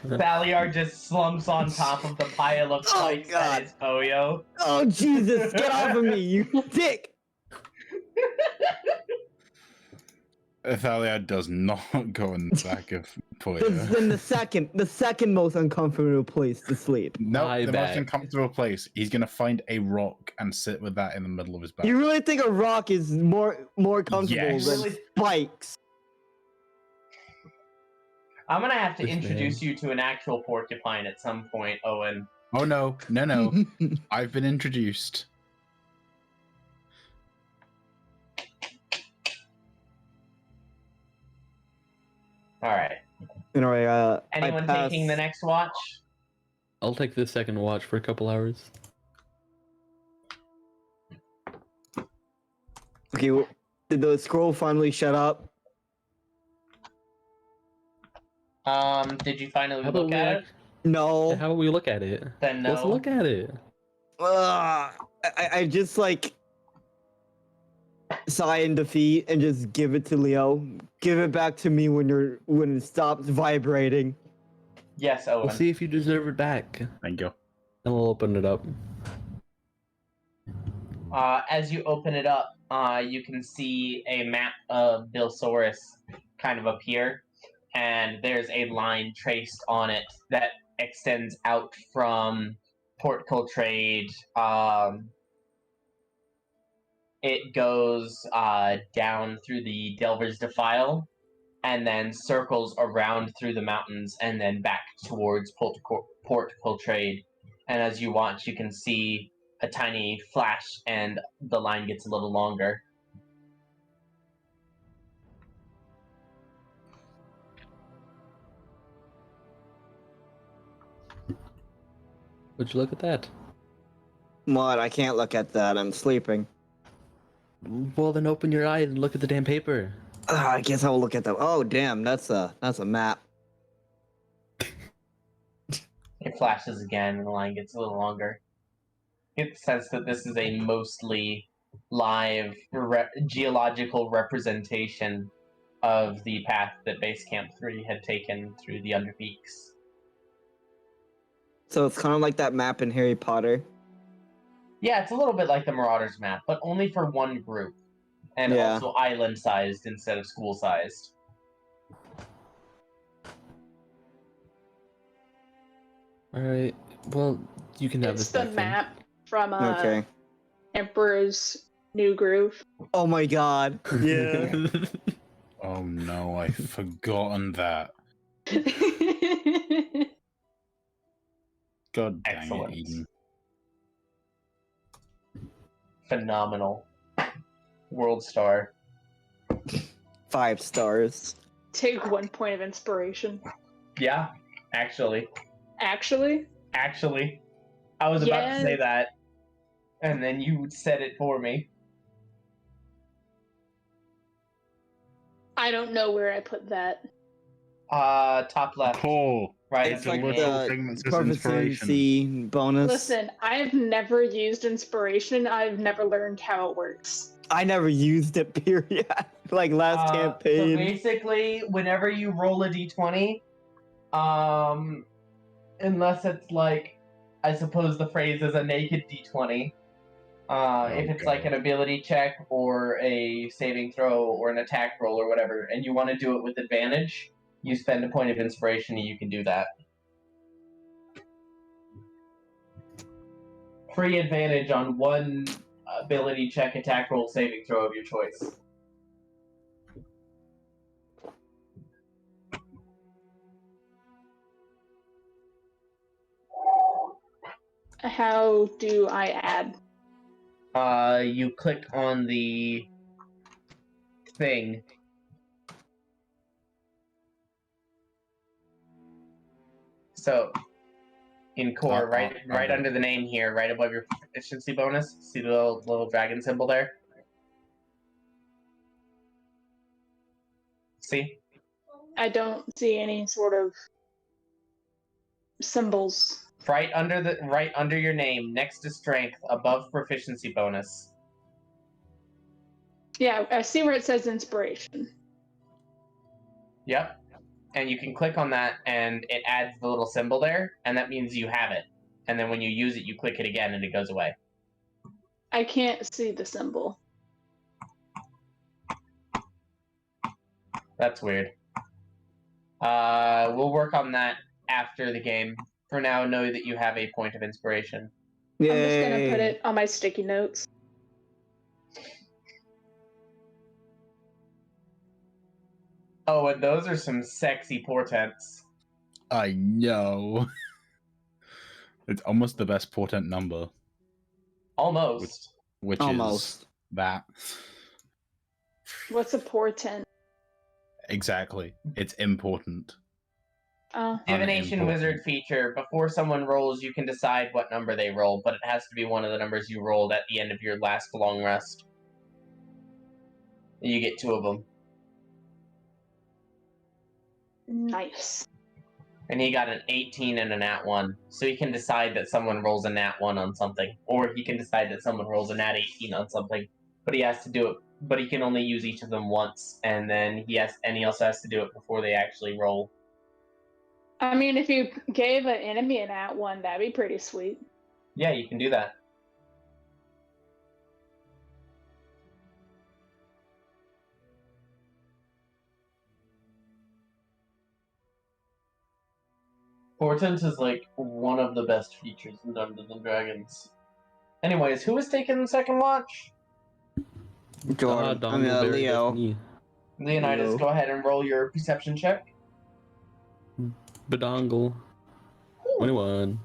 Speaker 1: Thaliar just slumps on top of the pile of
Speaker 4: Oh,
Speaker 1: spikes
Speaker 4: God.
Speaker 1: that is Poyo.
Speaker 4: Oh Jesus! Get off of me, you dick!
Speaker 3: Thaliad does not go in the back of
Speaker 4: That's
Speaker 3: Poya.
Speaker 4: then the second most uncomfortable place to sleep.
Speaker 3: No,
Speaker 5: My
Speaker 3: the
Speaker 5: back.
Speaker 3: most uncomfortable place. He's gonna find a rock and sit with that in the middle of his back.
Speaker 4: You really think a rock is more comfortable
Speaker 3: Yes.
Speaker 4: than
Speaker 1: Really?
Speaker 4: spikes?
Speaker 1: I'm gonna have to
Speaker 5: This
Speaker 1: introduce you to an actual porcupine at some point, Owen.
Speaker 3: Oh no. I've been introduced.
Speaker 1: Alright.
Speaker 4: Anyway,
Speaker 1: Anyone
Speaker 4: I pass.
Speaker 1: taking the next watch?
Speaker 5: I'll take the second watch for a couple hours.
Speaker 4: Okay, did the scroll finally shut up?
Speaker 1: Did you finally
Speaker 5: How about
Speaker 1: look
Speaker 5: we
Speaker 1: at
Speaker 5: act-
Speaker 1: it?
Speaker 4: No.
Speaker 5: How about we look at it?
Speaker 1: Then no.
Speaker 5: Let's look at it.
Speaker 4: I just like sigh in defeat and just give it to Leo. Give it back to me when it stops vibrating.
Speaker 1: Yes, Owen.
Speaker 5: We'll see if you deserve it back.
Speaker 3: Thank you.
Speaker 5: And we'll open it up.
Speaker 1: As you open it up, you can see a map of Bilsaurus kind of appear, and there's a line traced on it that extends out from Port Coltrade. It goes down through the Delver's Defile, and then circles around through the mountains, and then back towards Port Coltrade. And as you watch, you can see a tiny flash, and the line gets a little longer.
Speaker 5: Would you look at that?
Speaker 4: What? I can't look at that. I'm sleeping.
Speaker 5: Well, then open your eye and look at the damn paper.
Speaker 4: I guess I'll look at that. Oh, damn! That's a map.
Speaker 1: It flashes again, and the line gets a little longer. It says that this is a mostly live geological representation of the path that Base Camp 3 had taken through the Underpeaks.
Speaker 4: So it's kind of like that map in Harry Potter.
Speaker 1: Yeah, it's a little bit like the Marauders map, but only for one group. And
Speaker 4: Yeah.
Speaker 1: also island-sized instead of school-sized.
Speaker 5: Alright, well, you can have
Speaker 2: It's
Speaker 5: this
Speaker 2: the
Speaker 5: back then.
Speaker 2: map from
Speaker 4: Okay.
Speaker 2: Emperor's New Groove.
Speaker 4: Oh my god. Yeah.
Speaker 3: Oh no, I've forgotten that. God dang
Speaker 1: Excellent.
Speaker 3: it, Eden.
Speaker 1: Phenomenal. World star.
Speaker 4: 5 stars.
Speaker 2: Take 1 point of inspiration.
Speaker 1: Yeah, actually.
Speaker 2: Actually,
Speaker 1: I was about to
Speaker 2: Yeah.
Speaker 1: say that, and then you said it for me.
Speaker 2: I don't know where I put that.
Speaker 1: Top left.
Speaker 3: Cool.
Speaker 1: Right
Speaker 4: It's
Speaker 1: under
Speaker 4: like
Speaker 1: your
Speaker 3: little
Speaker 1: name.
Speaker 4: the
Speaker 3: thing that says inspiration.
Speaker 4: proficiency bonus.
Speaker 2: Listen, I've never used inspiration. I've never learned how it works.
Speaker 4: I never used it, period. Like last
Speaker 1: So
Speaker 4: campaign.
Speaker 1: basically, whenever you roll a d20, unless it's like, I suppose the phrase is a naked d20, if it's like an ability check or a saving throw or an attack roll or whatever, and you want to do it with advantage, you spend a point of inspiration and you can do that. Free advantage on one ability check, attack roll, saving throw of your choice.
Speaker 2: How do I add?
Speaker 1: You click on the thing. So, in core, right under the name here, right above your proficiency bonus, see the little dragon symbol there? See?
Speaker 2: I don't see any sort of symbols.
Speaker 1: Right under your name, next to strength, above proficiency bonus.
Speaker 2: Yeah, I see where it says inspiration.
Speaker 1: Yep. And you can click on that and it adds the little symbol there, and that means you have it. And then when you use it, you click it again and it goes away.
Speaker 2: I can't see the symbol.
Speaker 1: That's weird. We'll work on that after the game. For now, know that you have a point of inspiration.
Speaker 2: Yay. I'm just gonna put it on my sticky notes.
Speaker 1: Oh, and those are some sexy portents.
Speaker 6: I know. It's almost the best portent number.
Speaker 1: Almost.
Speaker 6: Which
Speaker 4: Almost.
Speaker 6: is that.
Speaker 2: What's a portent?
Speaker 6: Exactly. It's important.
Speaker 1: Divination Wizard feature. Before someone rolls, you can decide what number they roll, but it has to be one of the numbers you rolled at the end of your last long rest. You get 2 of them.
Speaker 2: Nice.
Speaker 1: And he got an 18 and a nat 1. So he can decide that someone rolls a nat 1 on something. Or he can decide that someone rolls a nat 18 on something. But he has to do it. But he can only use each of them once. And then he also has to do it before they actually roll.
Speaker 2: I mean, if you gave an enemy a nat 1, that'd be pretty sweet.
Speaker 1: Yeah, you can do that. Portent is like one of the best features in Dungeons and Dragons. Anyways, who was taking the second watch?
Speaker 4: Jordan. Leo.
Speaker 1: Leonidas, go ahead and roll your perception check.
Speaker 5: Badongle. 21.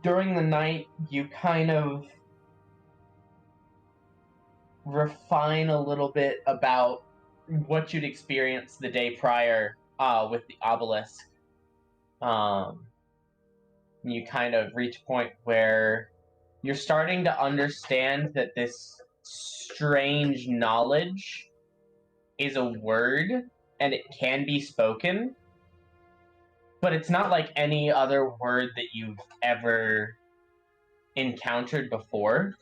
Speaker 1: During the night, you kind of refine a little bit about what you'd experienced the day prior with the obelisk. You kind of reach a point where you're starting to understand that this strange knowledge is a word and it can be spoken, but it's not like any other word that you've ever encountered before.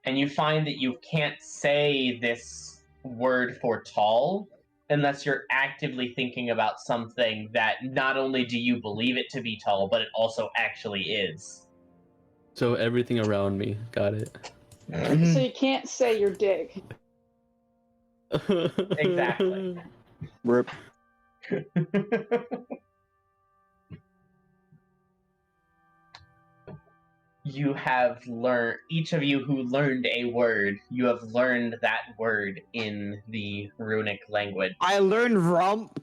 Speaker 1: And you find that you can't say this word for tall unless you're actively thinking about something that not only do you believe it to be tall, but it also actually is.
Speaker 5: So everything around me. Got it.
Speaker 2: So you can't say your dick.
Speaker 1: Exactly.
Speaker 4: Rip.
Speaker 1: You have learned, each of you who learned a word, you have learned that word in the runic language.
Speaker 4: I learned rump.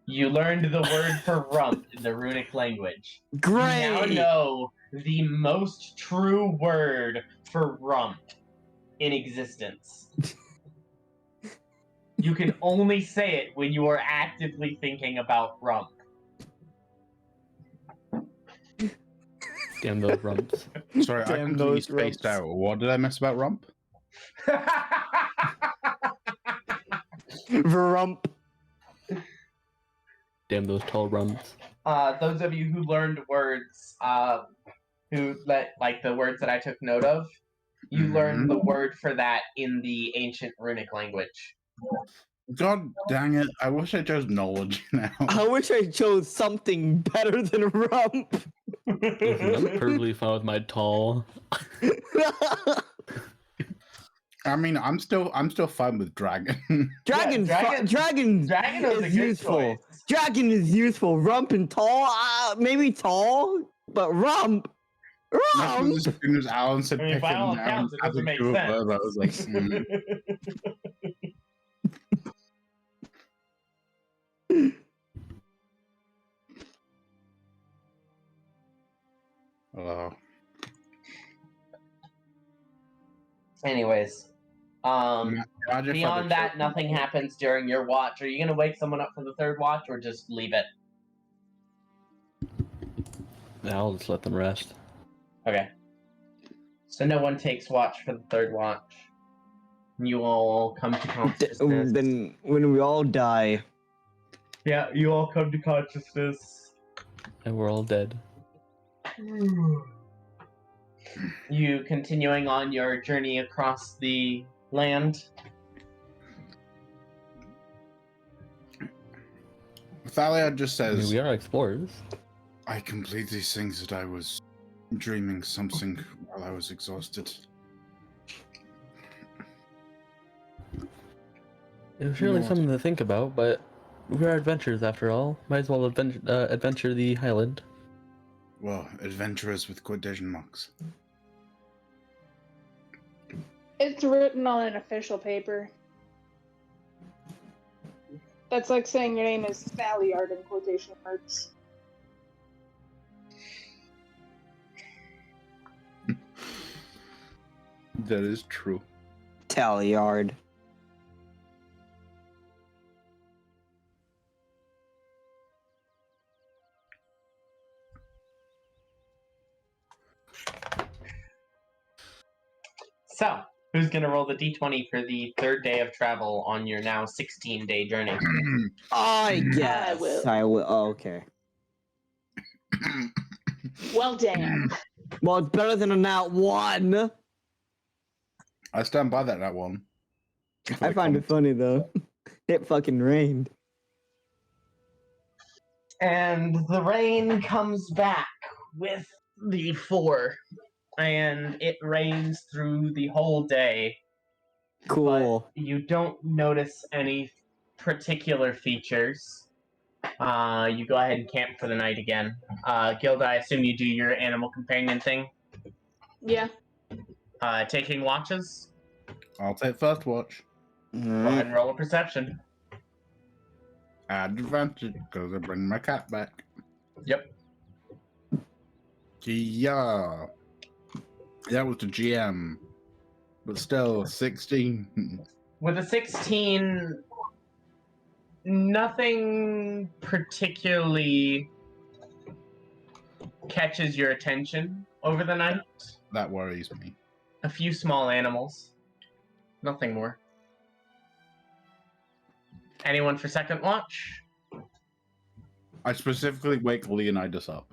Speaker 1: You learned the word for rump in the runic language.
Speaker 4: Great.
Speaker 1: You now know the most true word for rump in existence. You can only say it when you are actively thinking about rump.
Speaker 5: Damn those rumps.
Speaker 6: Sorry, I completely spaced out. What did I miss about rump?
Speaker 4: Rump.
Speaker 5: Damn those tall rumps.
Speaker 1: Those of you who learned words, like the words that I took note of, you learned the word for that in the ancient runic language.
Speaker 6: God dang it. I wish I chose knowledge now.
Speaker 4: I wish I chose something better than rump.
Speaker 5: I'm perfectly fine with my tall.
Speaker 6: I mean, I'm still fine with dragon.
Speaker 4: Dragon is useful.
Speaker 1: Choice.
Speaker 4: Dragon is useful. Rump and tall, maybe tall, but rump.
Speaker 6: As soon as Alan said,
Speaker 1: I mean, by all accounts, it doesn't make sense.
Speaker 6: I was like,
Speaker 1: Anyways,
Speaker 3: Imagine if I'd
Speaker 1: beyond that,
Speaker 3: chosen-
Speaker 1: nothing happens during your watch. Are you gonna wake someone up for the third watch, or just leave it?
Speaker 5: Yeah, I'll just let them rest.
Speaker 1: Okay. So no one takes watch for the third watch. You all come to consciousness.
Speaker 4: Then when we all die,
Speaker 1: Yeah, you all come to consciousness.
Speaker 5: And we're all dead.
Speaker 1: You continuing on your journey across the land.
Speaker 3: Thalia just
Speaker 5: I mean,
Speaker 3: says,
Speaker 5: we are explorers.
Speaker 3: I completely think that I was dreaming something while I was exhausted.
Speaker 5: It was really
Speaker 3: Lord.
Speaker 5: something to think about, but we're adventurers after all. Might as well adventure the Highland.
Speaker 3: Well, adventurers with quotation marks.
Speaker 2: It's written on an official paper. That's like saying your name is Thaliard in quotation marks.
Speaker 3: That is true.
Speaker 4: Tallyard.
Speaker 1: So, who's gonna roll the d20 for the third day of travel on your now 16-day journey?
Speaker 4: I guess I will. Oh, okay.
Speaker 2: Well, damn.
Speaker 4: Well, it's better than a nat one.
Speaker 3: I stand by that one.
Speaker 4: I find it funny though. It fucking rained.
Speaker 1: And the rain comes back with the 4. And it rains through the whole day.
Speaker 4: Cool.
Speaker 1: But you don't notice any particular features. You go ahead and camp for the night again. Gilda, I assume you do your animal companion thing.
Speaker 2: Yeah.
Speaker 1: Taking watches.
Speaker 3: I'll take first watch.
Speaker 1: Go ahead and roll a perception.
Speaker 3: Advantage, because I bring my cat back.
Speaker 1: Yep.
Speaker 3: Yeah. That was the GM. But still, 16.
Speaker 1: With a 16, nothing particularly catches your attention over the night.
Speaker 3: That worries me.
Speaker 1: A few small animals. Nothing more. Anyone for second watch?
Speaker 3: I specifically wake Leonidas up.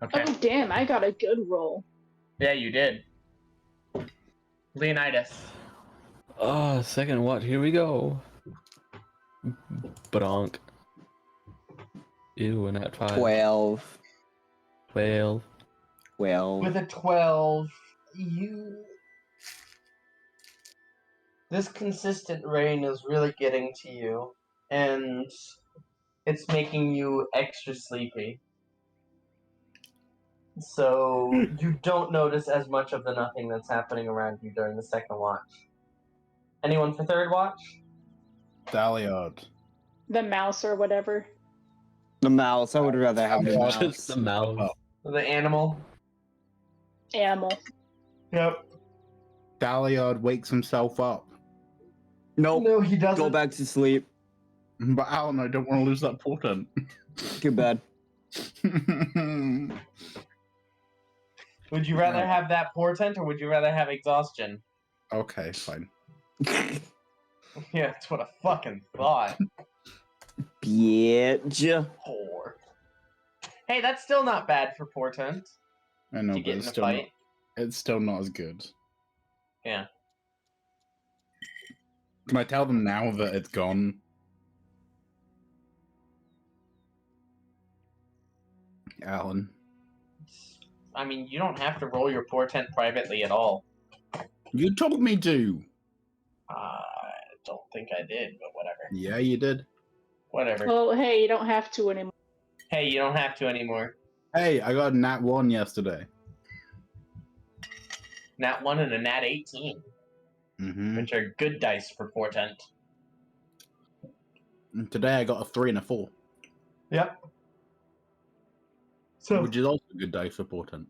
Speaker 1: Okay.
Speaker 2: Oh, damn, I got a good roll.
Speaker 1: Yeah, you did. Leonidas.
Speaker 5: Oh, second watch. Here we go. Bronk. Ew, and at 5.
Speaker 4: 12.
Speaker 5: 12.
Speaker 4: 12.
Speaker 1: With a 12, this consistent rain is really getting to you, and it's making you extra sleepy. So you don't notice as much of the nothing that's happening around you during the second watch. Anyone for third watch?
Speaker 3: Daliard.
Speaker 2: The mouse or whatever.
Speaker 4: The mouse. I would rather have the mouse.
Speaker 5: Just the mouse.
Speaker 1: The animal?
Speaker 2: Animal.
Speaker 1: Yep.
Speaker 3: Daliard wakes himself up.
Speaker 4: Nope.
Speaker 1: No, he doesn't.
Speaker 4: Go back to sleep.
Speaker 3: But Alan, I don't want to lose that portent.
Speaker 4: Too bad.
Speaker 1: Would you rather have that portent, or would you rather have exhaustion?
Speaker 3: Okay, fine.
Speaker 1: Yeah, that's what I fucking thought.
Speaker 4: Bitch.
Speaker 1: Poor. Hey, that's still not bad for portent.
Speaker 3: I know,
Speaker 1: To
Speaker 3: but
Speaker 1: get in
Speaker 3: it's
Speaker 1: a
Speaker 3: still, not,
Speaker 1: fight.
Speaker 3: it's still not as good.
Speaker 1: Yeah.
Speaker 3: Can I tell them now that it's gone? Alan.
Speaker 1: I mean, you don't have to roll your portent privately at all.
Speaker 3: You told me to.
Speaker 1: I don't think I did, but whatever.
Speaker 3: Yeah, you did.
Speaker 1: Whatever.
Speaker 2: Well, hey, you don't have to anymore.
Speaker 1: Hey, you don't have to anymore.
Speaker 3: Hey, I got a nat 1 yesterday.
Speaker 1: Nat 1 and a nat 18,
Speaker 3: Mm-hmm.
Speaker 1: which are good dice for portent.
Speaker 3: And today I got a 3 and a 4.
Speaker 1: Yep. So
Speaker 3: Which is also a good dice for portent.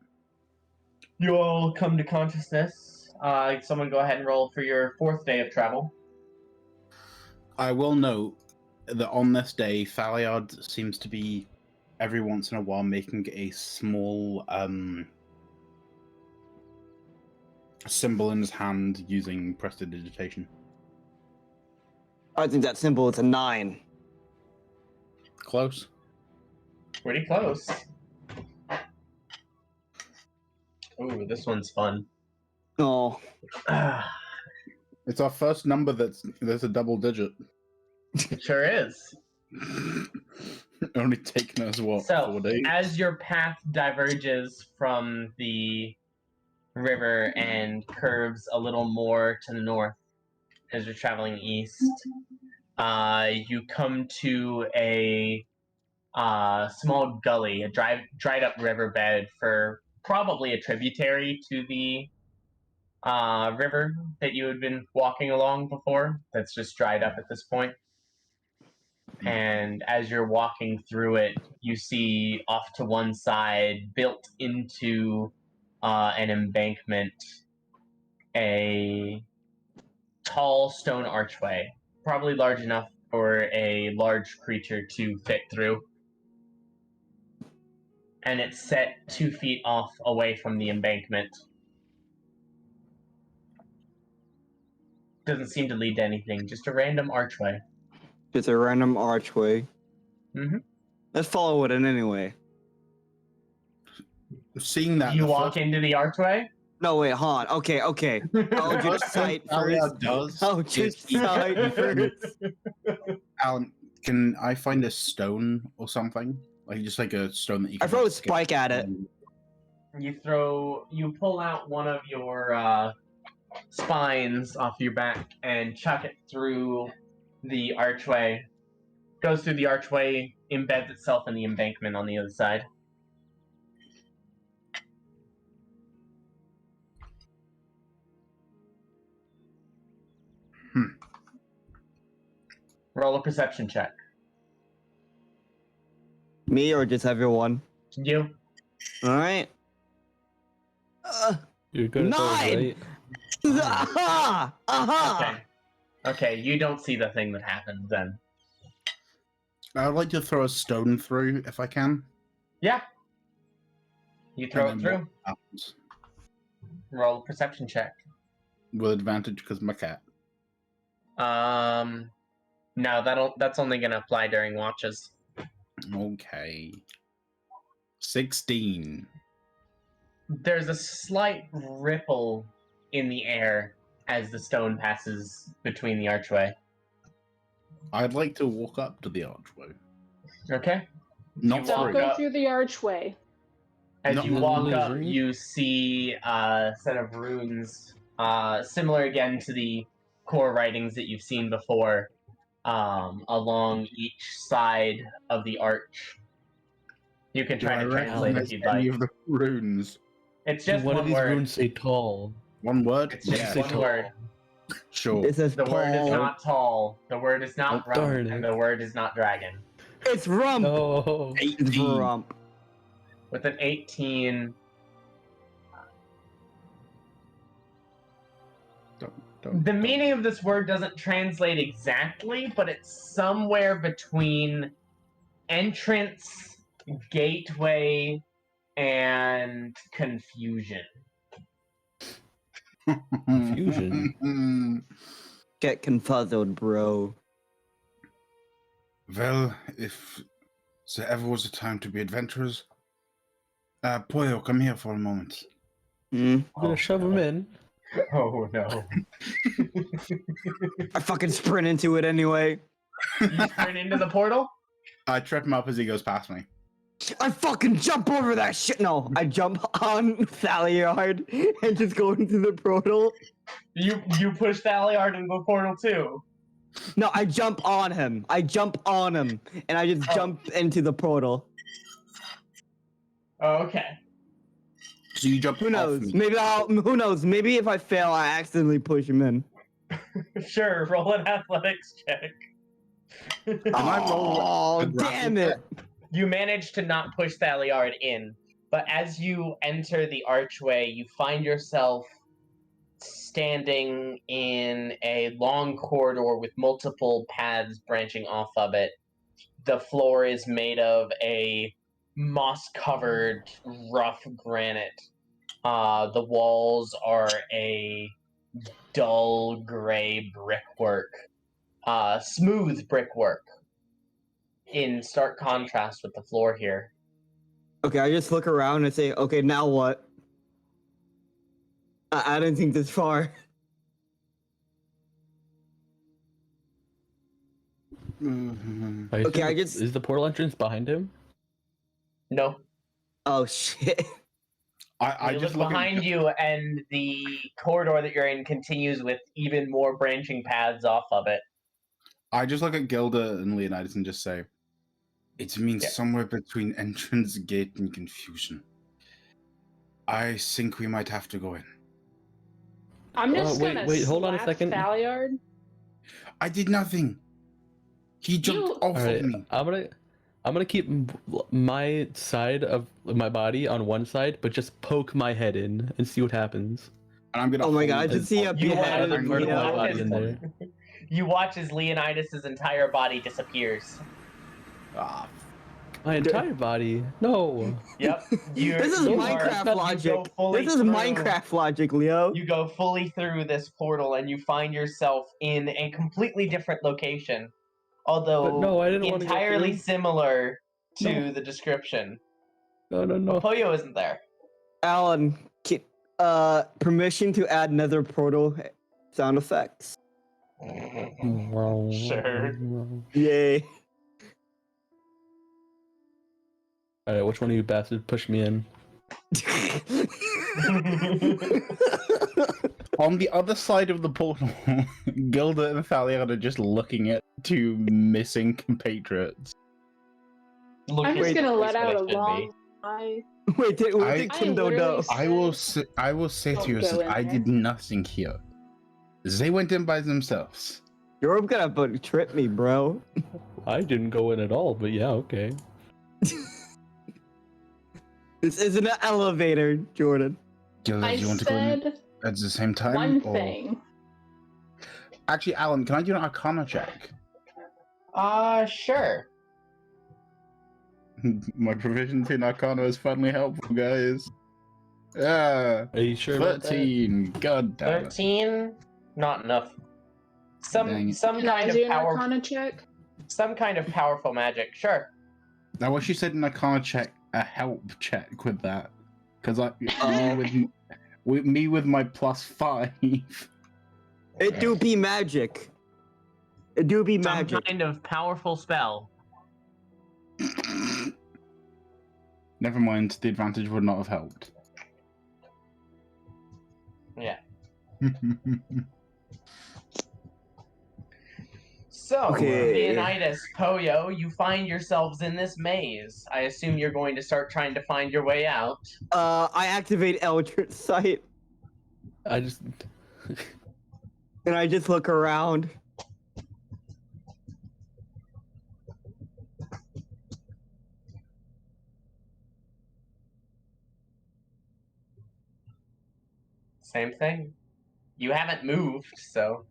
Speaker 1: you all come to consciousness. Someone go ahead and roll for your 4th day of travel.
Speaker 6: I will note that on this day, Thaliard seems to be every once in a while making a small symbol in his hand using prestidigitation.
Speaker 4: I think that symbol is a 9.
Speaker 6: Close.
Speaker 1: Pretty close. Ooh, this one's fun.
Speaker 4: Oh,
Speaker 6: It's our first number that's a double digit.
Speaker 1: It sure is.
Speaker 6: Only taken us, what,
Speaker 1: So,
Speaker 6: 4 days?
Speaker 1: as your path diverges from the river and curves a little more to the north as you're traveling east, you come to a small gully, a dried up riverbed for probably a tributary to the river that you had been walking along before that's just dried up at this point. And as you're walking through it, you see off to one side, built into an embankment, a tall stone archway, probably large enough for a large creature to fit through. And it's set 2 feet off away from the embankment. Doesn't seem to lead to anything, just a random archway.
Speaker 4: just a random archway.
Speaker 1: Mm-hmm.
Speaker 4: Let's follow it in anyway.
Speaker 6: Seeing that,
Speaker 1: You walk into the archway?
Speaker 4: No, wait, hold on. Okay. I'll just sight first.
Speaker 6: does
Speaker 4: I'll just sight first.
Speaker 6: Alan, can I find a stone or something? Like just like a stone that you can
Speaker 4: I throw a
Speaker 6: skip
Speaker 4: spike at it.
Speaker 6: on?
Speaker 1: You pull out one of your spines off your back and chuck it through the archway. Goes through the archway, embeds itself in the embankment on the other side. Roll a perception check.
Speaker 4: Me or just everyone?
Speaker 1: You.
Speaker 4: Alright.
Speaker 5: You're good at those,
Speaker 4: 9!
Speaker 5: right?
Speaker 4: Aha! Aha!
Speaker 1: Okay, you don't see the thing that happens then.
Speaker 6: I'd like to throw a stone through if I can.
Speaker 1: Yeah. You throw it
Speaker 6: And then
Speaker 1: through.
Speaker 6: what happens?
Speaker 1: Roll a perception check.
Speaker 6: With advantage because my cat.
Speaker 1: No, that's only gonna apply during watches.
Speaker 6: Okay. 16.
Speaker 1: There's a slight ripple in the air as the stone passes between the archway.
Speaker 6: I'd like to walk up to the archway.
Speaker 1: Okay.
Speaker 6: Not
Speaker 1: You walk
Speaker 6: through.
Speaker 2: Don't go
Speaker 1: up.
Speaker 2: through the archway.
Speaker 1: As
Speaker 6: Not
Speaker 1: you walk up,
Speaker 5: losing.
Speaker 1: you see a set of runes, similar again to the core writings that you've seen before, along each side of the arch. You can try to translate if you'd
Speaker 6: any
Speaker 1: like.
Speaker 6: of the runes?
Speaker 1: It's just
Speaker 5: One
Speaker 1: one
Speaker 5: of these
Speaker 1: word.
Speaker 5: runes say tall.
Speaker 6: One word?
Speaker 1: It's just
Speaker 6: Yeah,
Speaker 1: one word.
Speaker 6: sure.
Speaker 4: It says
Speaker 1: The word is
Speaker 4: Paul.
Speaker 1: not tall. The word is not
Speaker 5: Oh,
Speaker 1: rum,
Speaker 5: darn
Speaker 1: and
Speaker 5: it.
Speaker 1: the word is not dragon.
Speaker 4: It's rump!
Speaker 5: No.
Speaker 4: It's
Speaker 6: 18.
Speaker 4: rump.
Speaker 1: With an 18,
Speaker 6: Don't-
Speaker 1: the meaning of this word doesn't translate exactly, but it's somewhere between entrance, gateway, and confusion.
Speaker 5: Confusion.
Speaker 4: Get confuzzled, bro.
Speaker 3: Well, if there ever was a time to be adventurers, Pollo, come here for a moment.
Speaker 4: Hmm?
Speaker 5: I'm gonna shove him in.
Speaker 1: Oh no.
Speaker 4: I fucking sprint into it anyway.
Speaker 1: You sprint into the portal?
Speaker 6: I trip him up as he goes past me.
Speaker 4: I fucking jump over that shit. No, I jump on Thaliard and just go into the portal.
Speaker 1: You push Thaliard into the portal too.
Speaker 4: No, I jump on him. And I just
Speaker 1: Oh.
Speaker 4: jump into the portal.
Speaker 1: Oh, okay.
Speaker 6: So you jump
Speaker 4: Who
Speaker 6: off
Speaker 4: knows?
Speaker 6: me.
Speaker 4: Who knows? Maybe if I fail, I accidentally push him in.
Speaker 1: Sure, roll an athletics check.
Speaker 6: I roll
Speaker 4: Oh,
Speaker 6: a grapple
Speaker 4: damn it.
Speaker 1: You manage to not push Thaliard in, but as you enter the archway, you find yourself standing in a long corridor with multiple paths branching off of it. The floor is made of a moss-covered, rough granite. The walls are a dull gray brickwork. Smooth brickwork. In stark contrast with the floor here.
Speaker 4: Okay, I just look around and say, okay, now what? I didn't think this far. Okay, I just...
Speaker 5: Is the portal entrance behind him?
Speaker 1: No.
Speaker 4: Oh, shit.
Speaker 6: I
Speaker 1: You
Speaker 6: just
Speaker 1: look behind you, and the corridor that you're in continues with even more branching paths off of it.
Speaker 6: I just look at Gilda and Leonidas and just say,
Speaker 3: It means
Speaker 1: Yeah.
Speaker 3: somewhere between entrance, gate, and confusion. I think we might have to go in.
Speaker 2: I'm just
Speaker 5: wait,
Speaker 2: gonna
Speaker 5: hold on a
Speaker 2: slap
Speaker 5: second.
Speaker 2: Falyard.
Speaker 3: I did nothing. He jumped
Speaker 2: You-
Speaker 3: off
Speaker 5: Alright,
Speaker 3: of me.
Speaker 5: I'm gonna keep my side of my body on one side, but just poke my head in and see what happens.
Speaker 6: and I'm gonna.
Speaker 4: Oh my god, I
Speaker 6: hold
Speaker 4: just see a
Speaker 1: You
Speaker 4: beheaded
Speaker 1: have
Speaker 5: other part of my
Speaker 4: Leo.
Speaker 5: body in there.
Speaker 1: You watch as Leonidas' entire body disappears.
Speaker 6: Ah,
Speaker 5: My entire body? No.
Speaker 1: Yep.
Speaker 4: This is
Speaker 1: you
Speaker 4: Minecraft
Speaker 1: you
Speaker 4: logic.
Speaker 1: go fully
Speaker 4: This is
Speaker 1: through-
Speaker 4: Minecraft logic, Leo.
Speaker 1: You go fully through this portal and you find yourself in a completely different location. Although
Speaker 5: But no, I didn't wanna go
Speaker 1: entirely
Speaker 5: through.
Speaker 1: similar to
Speaker 5: No.
Speaker 1: the description.
Speaker 5: No.
Speaker 1: Poyo isn't there.
Speaker 4: Alan, permission to add nether portal sound effects.
Speaker 1: Sure.
Speaker 4: Yay.
Speaker 5: Alright, which one of you bastards pushed me in?
Speaker 6: on the other side of the portal, Gilda and Thalia are just looking at two missing compatriots.
Speaker 2: I'm just gonna let out a
Speaker 1: Should be.
Speaker 2: long sigh.
Speaker 4: Wait, what
Speaker 3: I-
Speaker 4: did
Speaker 2: I
Speaker 4: Kindo do?
Speaker 2: literally-
Speaker 3: I will say
Speaker 2: Don't
Speaker 3: to you,
Speaker 2: go in
Speaker 3: I
Speaker 2: there.
Speaker 3: did nothing here. They went in by themselves.
Speaker 4: You're gonna trip me, bro.
Speaker 5: I didn't go in at all, but yeah, okay.
Speaker 4: This isn't an elevator, Jordan.
Speaker 3: Gilda,
Speaker 2: I
Speaker 3: do you want to go in
Speaker 2: said
Speaker 3: at the same time?
Speaker 2: one
Speaker 3: or-
Speaker 2: thing.
Speaker 6: Actually, Alan, can I do an Arcana check?
Speaker 1: Sure.
Speaker 6: My proficiency in Arcana is finally helpful, guys. Yeah,
Speaker 5: Are you sure about that?
Speaker 6: 13. God damn it.
Speaker 1: 13? Not enough.
Speaker 6: Dang
Speaker 1: Some
Speaker 2: Can I
Speaker 1: kind
Speaker 2: do
Speaker 1: of
Speaker 2: an
Speaker 1: power,
Speaker 2: Arcana check?
Speaker 1: some kind of powerful magic. Sure.
Speaker 6: Now, what she said in Arcana check, a help check with that, because me with my +5.
Speaker 4: It do be magic. It do be
Speaker 1: Some
Speaker 4: magic.
Speaker 1: kind of powerful spell.
Speaker 6: Never mind, the advantage would not have helped.
Speaker 1: Yeah. So,
Speaker 4: Okay.
Speaker 1: Leonidas, Poyo, you find yourselves in this maze. I assume you're going to start trying to find your way out.
Speaker 4: I activate Eldritch Sight,
Speaker 5: I just
Speaker 4: and I just look around.
Speaker 1: Same thing. You haven't moved, so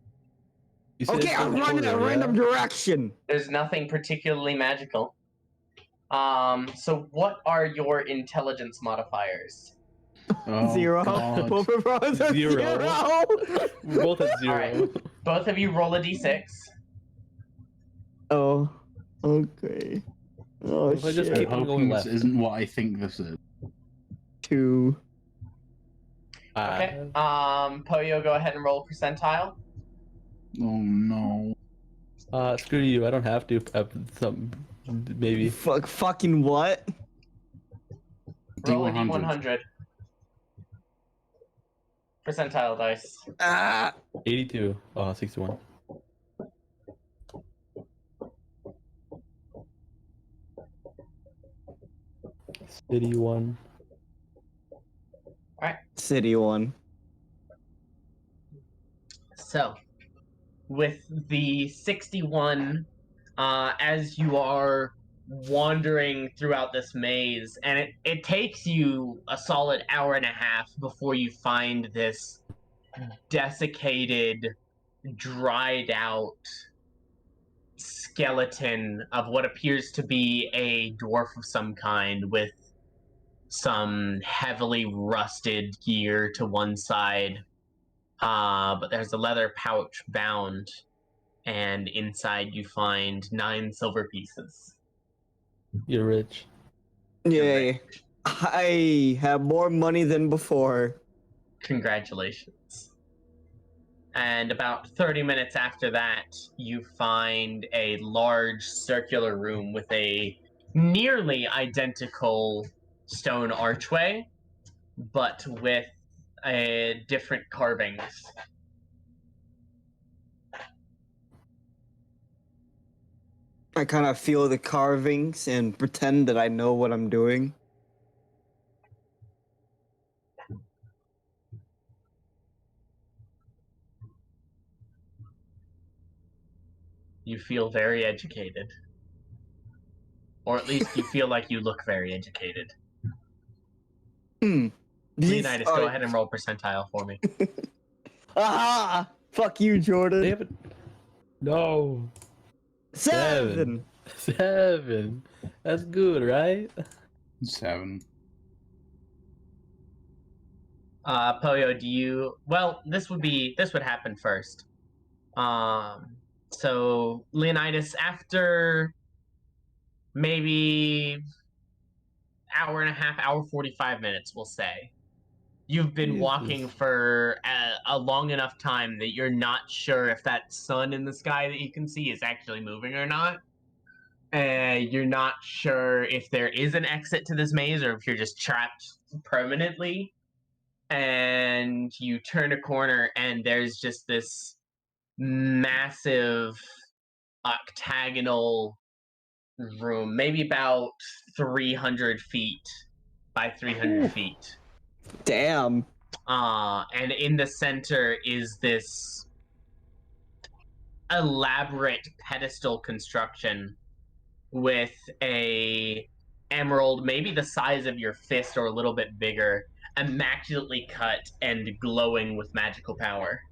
Speaker 5: you said
Speaker 4: Okay,
Speaker 5: it's
Speaker 4: I'm
Speaker 5: in
Speaker 4: running in a
Speaker 5: order,
Speaker 4: random
Speaker 5: yeah?
Speaker 4: direction.
Speaker 1: there's nothing particularly magical. So what are your intelligence modifiers?
Speaker 6: Oh,
Speaker 4: 0.
Speaker 6: God.
Speaker 4: Both of us are 0.
Speaker 5: Zero. We're both at 0.
Speaker 1: Alright. Both of you roll a d6.
Speaker 4: Oh, okay. Oh
Speaker 5: If I just
Speaker 4: shit.
Speaker 5: keep
Speaker 6: I'm
Speaker 5: on going
Speaker 6: hoping this
Speaker 5: left.
Speaker 6: isn't what I think this is.
Speaker 4: 2.
Speaker 1: Okay. Poyo, go ahead and roll percentile.
Speaker 6: Oh no.
Speaker 5: Screw you. I don't have to. Maybe.
Speaker 4: Fucking what?
Speaker 1: Roll a
Speaker 6: D100.
Speaker 1: d100. Percentile dice.
Speaker 4: Ah.
Speaker 5: 82. 61. City 1.
Speaker 4: City 1.
Speaker 1: So, with the 61, as you are wandering throughout this maze, and it takes you a solid hour and a half before you find this desiccated, dried out skeleton of what appears to be a dwarf of some kind with some heavily rusted gear to one side. But there's a leather pouch bound, and inside you find 9 silver pieces.
Speaker 5: You're rich.
Speaker 4: Yay. I have more money than before.
Speaker 1: Congratulations. And about 30 minutes after that, you find a large circular room with a nearly identical stone archway, but with different carvings.
Speaker 4: I kind of feel the carvings and pretend that I know what I'm doing.
Speaker 1: You feel very educated. Or at least you feel like you look very educated. Leonidas, go ahead and roll percentile for me.
Speaker 4: Aha! Fuck you, Jordan.
Speaker 5: David. No.
Speaker 4: 7.
Speaker 5: 7. That's good, right?
Speaker 6: 7.
Speaker 1: Poyo, do you... Well, this would happen first. So, Leonidas, after maybe hour and a half, hour 45 minutes, we'll say, you've been walking for a long enough time that you're not sure if that sun in the sky that you can see is actually moving or not. You're not sure if there is an exit to this maze or if you're just trapped permanently. And you turn a corner and there's just this massive octagonal room, maybe about 300 feet by 300 feet.
Speaker 4: Damn.
Speaker 1: And in the center is this elaborate pedestal construction with a emerald, maybe the size of your fist or a little bit bigger, immaculately cut and glowing with magical power.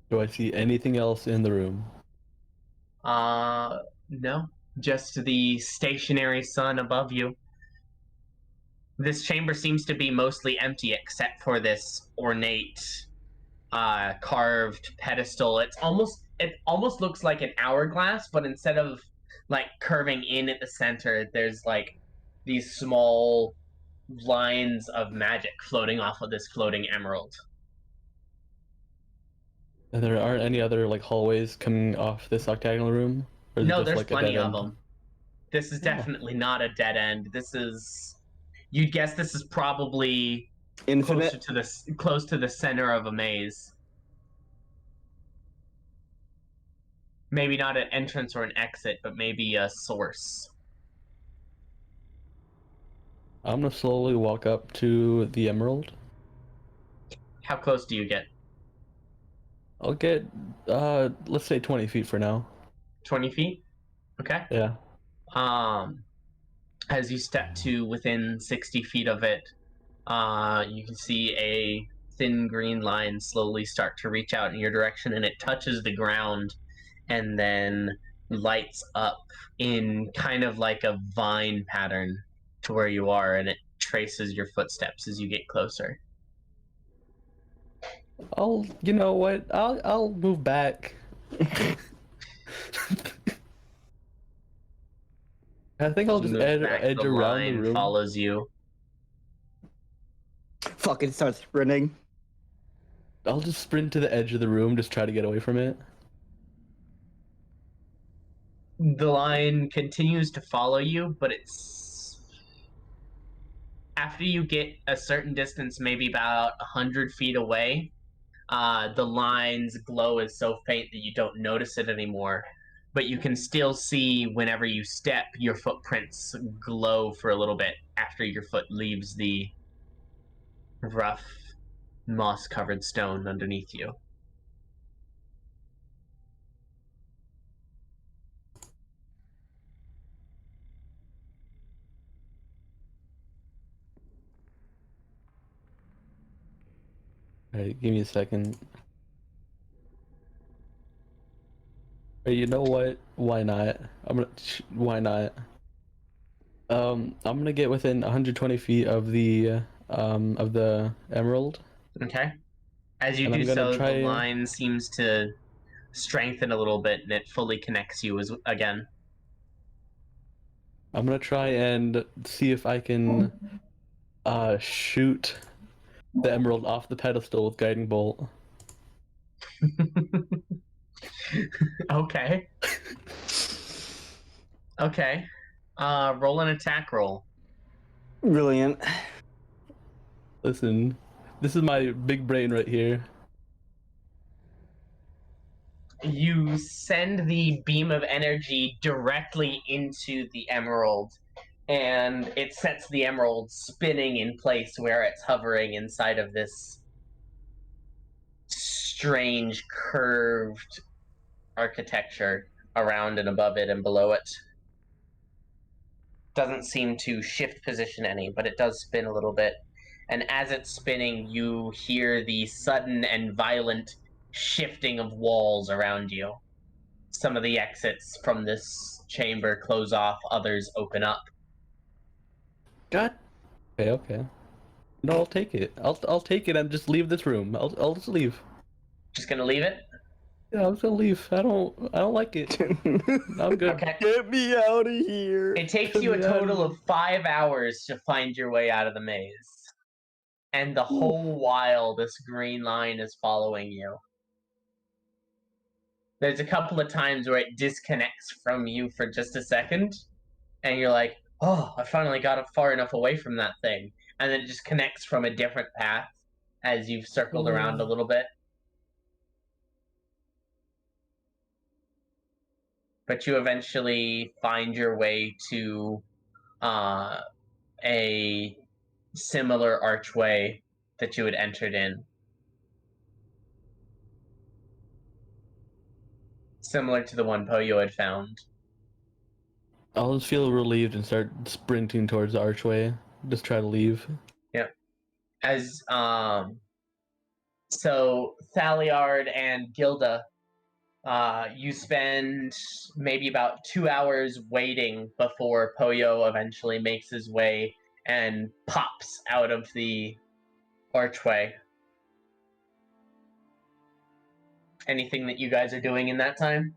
Speaker 5: Do I see anything else in the room?
Speaker 1: No. Just the stationary sun above you. This chamber seems to be mostly empty except for this ornate carved pedestal. It almost looks like an hourglass, but instead of like curving in at the center, there's like these small lines of magic floating off of this floating emerald.
Speaker 5: And there aren't any other like hallways coming off this octagonal room? Or is it
Speaker 1: No,
Speaker 5: just,
Speaker 1: there's
Speaker 5: like, a
Speaker 1: plenty
Speaker 5: dead
Speaker 1: of
Speaker 5: end?
Speaker 1: them. This is definitely not a dead end. You'd guess this is probably
Speaker 4: Infinite.
Speaker 1: close to the center of a maze. Maybe not an entrance or an exit, but maybe a source.
Speaker 5: I'm gonna slowly walk up to the emerald.
Speaker 1: How close do you get?
Speaker 5: I'll get, let's say 20 feet for now.
Speaker 1: 20 feet? Okay.
Speaker 5: Yeah.
Speaker 1: As you step to within 60 feet of it, you can see a thin green line slowly start to reach out in your direction, and it touches the ground and then lights up in kind of like a vine pattern to where you are, and it traces your footsteps as you get closer.
Speaker 5: You know what? I'll move back. I think I'll just edge
Speaker 1: the
Speaker 5: around the
Speaker 1: line
Speaker 5: room.
Speaker 1: follows you.
Speaker 4: Fucking start sprinting.
Speaker 5: I'll just sprint to the edge of the room, just try to get away from it.
Speaker 1: The line continues to follow you, but it's after you get a certain distance, maybe about 100 feet away, the line's glow is so faint that you don't notice it anymore. But you can still see whenever you step, your footprints glow for a little bit after your foot leaves the rough, moss-covered stone underneath you.
Speaker 5: Alright, give me a second. Hey, you know what? Why not? Why not? I'm gonna get within 120 feet of the emerald.
Speaker 1: Okay. As you
Speaker 5: And
Speaker 1: do
Speaker 5: I'm gonna
Speaker 1: so,
Speaker 5: try-
Speaker 1: the line seems to strengthen a little bit, and it fully connects you again.
Speaker 5: I'm gonna try and see if I can shoot the emerald off the pedestal with guiding bolt.
Speaker 1: Okay. Okay. Roll an attack roll.
Speaker 4: Brilliant.
Speaker 5: Listen, this is my big brain right here.
Speaker 1: You send the beam of energy directly into the emerald, and it sets the emerald spinning in place where it's hovering inside of this strange curved architecture around and above it and below it. Doesn't seem to shift position any, but it does spin a little bit. And as it's spinning, you hear the sudden and violent shifting of walls around you. Some of the exits from this chamber close off, others open up.
Speaker 5: God. Okay. No, I'll take it. I'll take it and just leave this room. I'll just leave.
Speaker 1: Just gonna leave it?
Speaker 5: Yeah, I'm just gonna leave. I don't like it. I'm good.
Speaker 1: Okay.
Speaker 4: Get me out of here.
Speaker 1: It takes you a total of 5 hours to find your way out of the maze. And the whole while, this green line is following you. There's a couple of times where it disconnects from you for just a second, and you're like, oh, I finally got far enough away from that thing. And then it just connects from a different path as you've circled around a little bit. But you eventually find your way to a similar archway that you had entered in. Similar to the one Poyo had found.
Speaker 5: I'll just feel relieved and start sprinting towards the archway. Just try to leave.
Speaker 1: Yep. As so Thaliard and Gilda, you spend maybe about 2 hours waiting before Poyo eventually makes his way and pops out of the archway. Anything that you guys are doing in that time?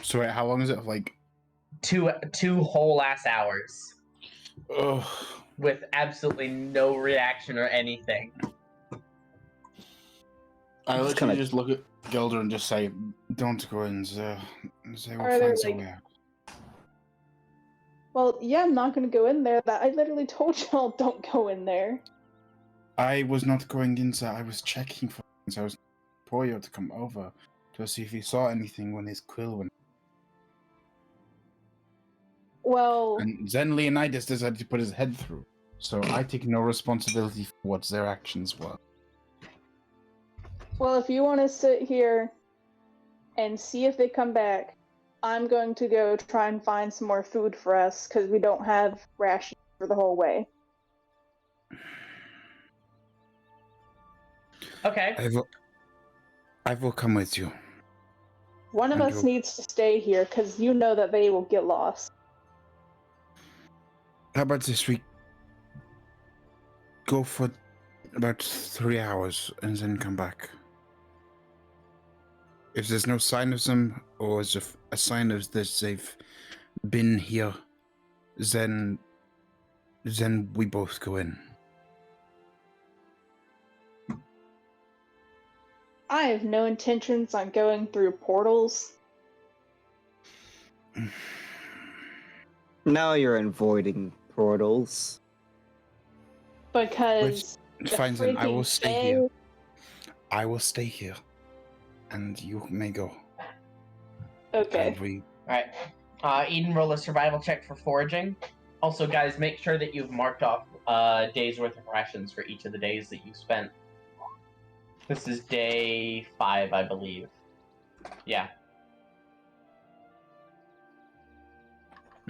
Speaker 6: So wait, how long is it? Like
Speaker 1: Two whole ass hours
Speaker 6: ugh.
Speaker 1: with absolutely no reaction or anything.
Speaker 6: I
Speaker 4: Just
Speaker 6: literally
Speaker 4: kinda-
Speaker 6: just look at Gilder and just say, "Don't go in there. They will
Speaker 2: Are there,
Speaker 6: find some
Speaker 2: like-
Speaker 6: way out."
Speaker 2: Well, yeah, I'm not gonna go in there. I literally told y'all don't go in there.
Speaker 6: I was not going inside. I was checking for things. I was Poyo to come over to see if he saw anything when his quill went.
Speaker 2: Well,
Speaker 6: And then Leonidas decided to put his head through. So I take no responsibility for what their actions were.
Speaker 2: well, if you want to sit here and see if they come back, I'm going to go try and find some more food for us because we don't have rations for the whole way.
Speaker 1: Okay.
Speaker 3: I will come with you.
Speaker 2: One of
Speaker 3: And
Speaker 2: us
Speaker 3: you'll-
Speaker 2: needs to stay here because you know that they will get lost.
Speaker 3: How about this? We go for about 3 hours and then come back. If there's no sign of them, or as a sign of this they've been here, then we both go in.
Speaker 2: I have no intentions on going through portals.
Speaker 4: Now you're avoiding portals.
Speaker 2: Because
Speaker 3: It's
Speaker 2: the
Speaker 3: fine then. I will
Speaker 2: freaking
Speaker 3: stay
Speaker 2: Fae-
Speaker 3: here. I will stay here, and you may go.
Speaker 2: Okay.
Speaker 3: And we.
Speaker 1: Alright. Eden, roll a survival check for foraging. Also, guys, make sure that you've marked off a day's worth of rations for each of the days that you spent. This is day 5, I believe. Yeah.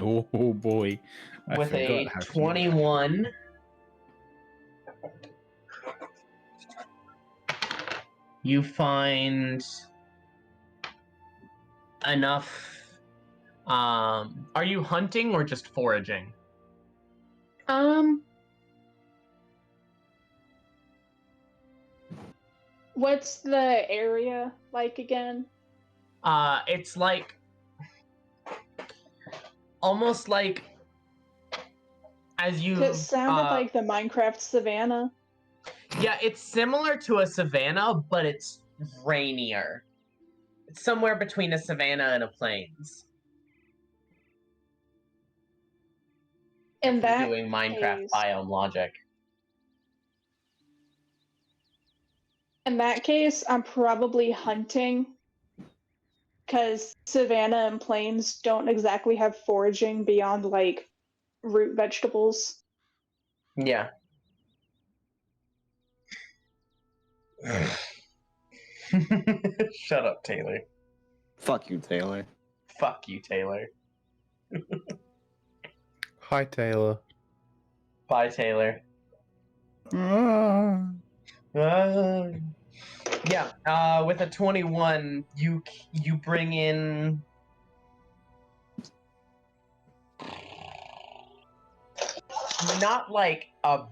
Speaker 6: Oh boy. I
Speaker 1: With a
Speaker 6: forgot how to-
Speaker 1: 21, you find enough. Are you hunting or just foraging?
Speaker 2: What's the area like again?
Speaker 1: It's like almost like as you.
Speaker 2: It sounded like the Minecraft savannah.
Speaker 1: Yeah, it's similar to a savanna, but it's rainier. It's somewhere between a savanna and a plains.
Speaker 2: In
Speaker 1: If you're
Speaker 2: that
Speaker 1: doing Minecraft
Speaker 2: case,
Speaker 1: biome logic.
Speaker 2: in that case, I'm probably hunting, because savanna and plains don't exactly have foraging beyond like root vegetables.
Speaker 1: Yeah. Shut up, Taylor.
Speaker 4: Fuck you, Taylor.
Speaker 1: Fuck you, Taylor.
Speaker 3: Hi, Taylor.
Speaker 1: Bye, Taylor.
Speaker 3: Ah.
Speaker 1: Yeah, with a 21, you bring in not like a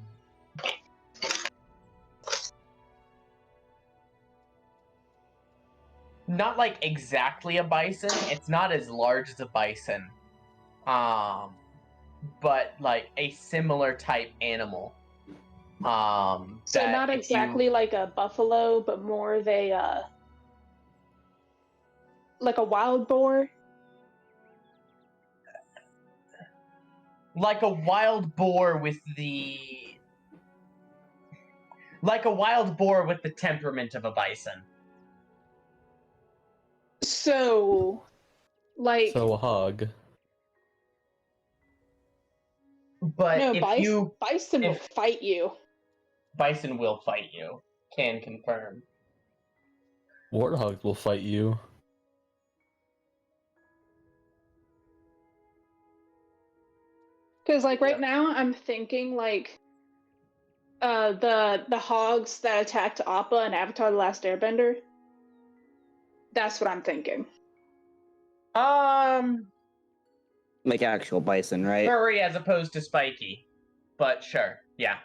Speaker 1: not like exactly a bison. It's not as large as a bison. But like a similar type animal.
Speaker 2: So not exactly like a buffalo, but more of a like a wild boar.
Speaker 1: Like a wild boar with the temperament of a bison.
Speaker 2: So, like
Speaker 5: So a hog.
Speaker 1: But
Speaker 2: no,
Speaker 1: if
Speaker 2: bison will fight you.
Speaker 1: Bison will fight you. Can confirm.
Speaker 5: Warthogs will fight you.
Speaker 2: Because like right now, I'm thinking like the hogs that attacked Appa in Avatar: The Last Airbender. That's what I'm thinking.
Speaker 4: Like actual bison, right?
Speaker 1: Furry as opposed to spiky. But sure, yeah.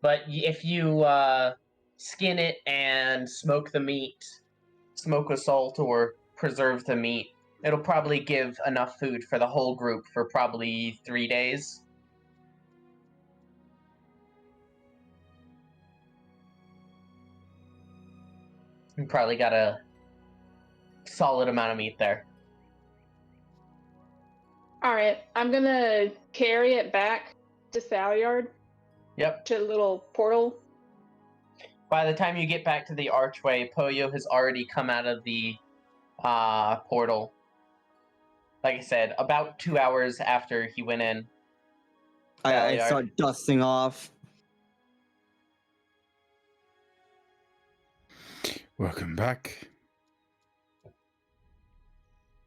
Speaker 1: But if you skin it and smoke the meat, smoke with salt or preserve the meat, it'll probably give enough food for the whole group for probably 3 days. You probably got a solid amount of meat there.
Speaker 2: Alright, I'm gonna carry it back to Salyard.
Speaker 1: Yep.
Speaker 2: To the little portal.
Speaker 1: By the time you get back to the archway, Poyo has already come out of the portal. Like I said, about 2 hours after he went in.
Speaker 4: I start dusting off.
Speaker 3: Welcome back.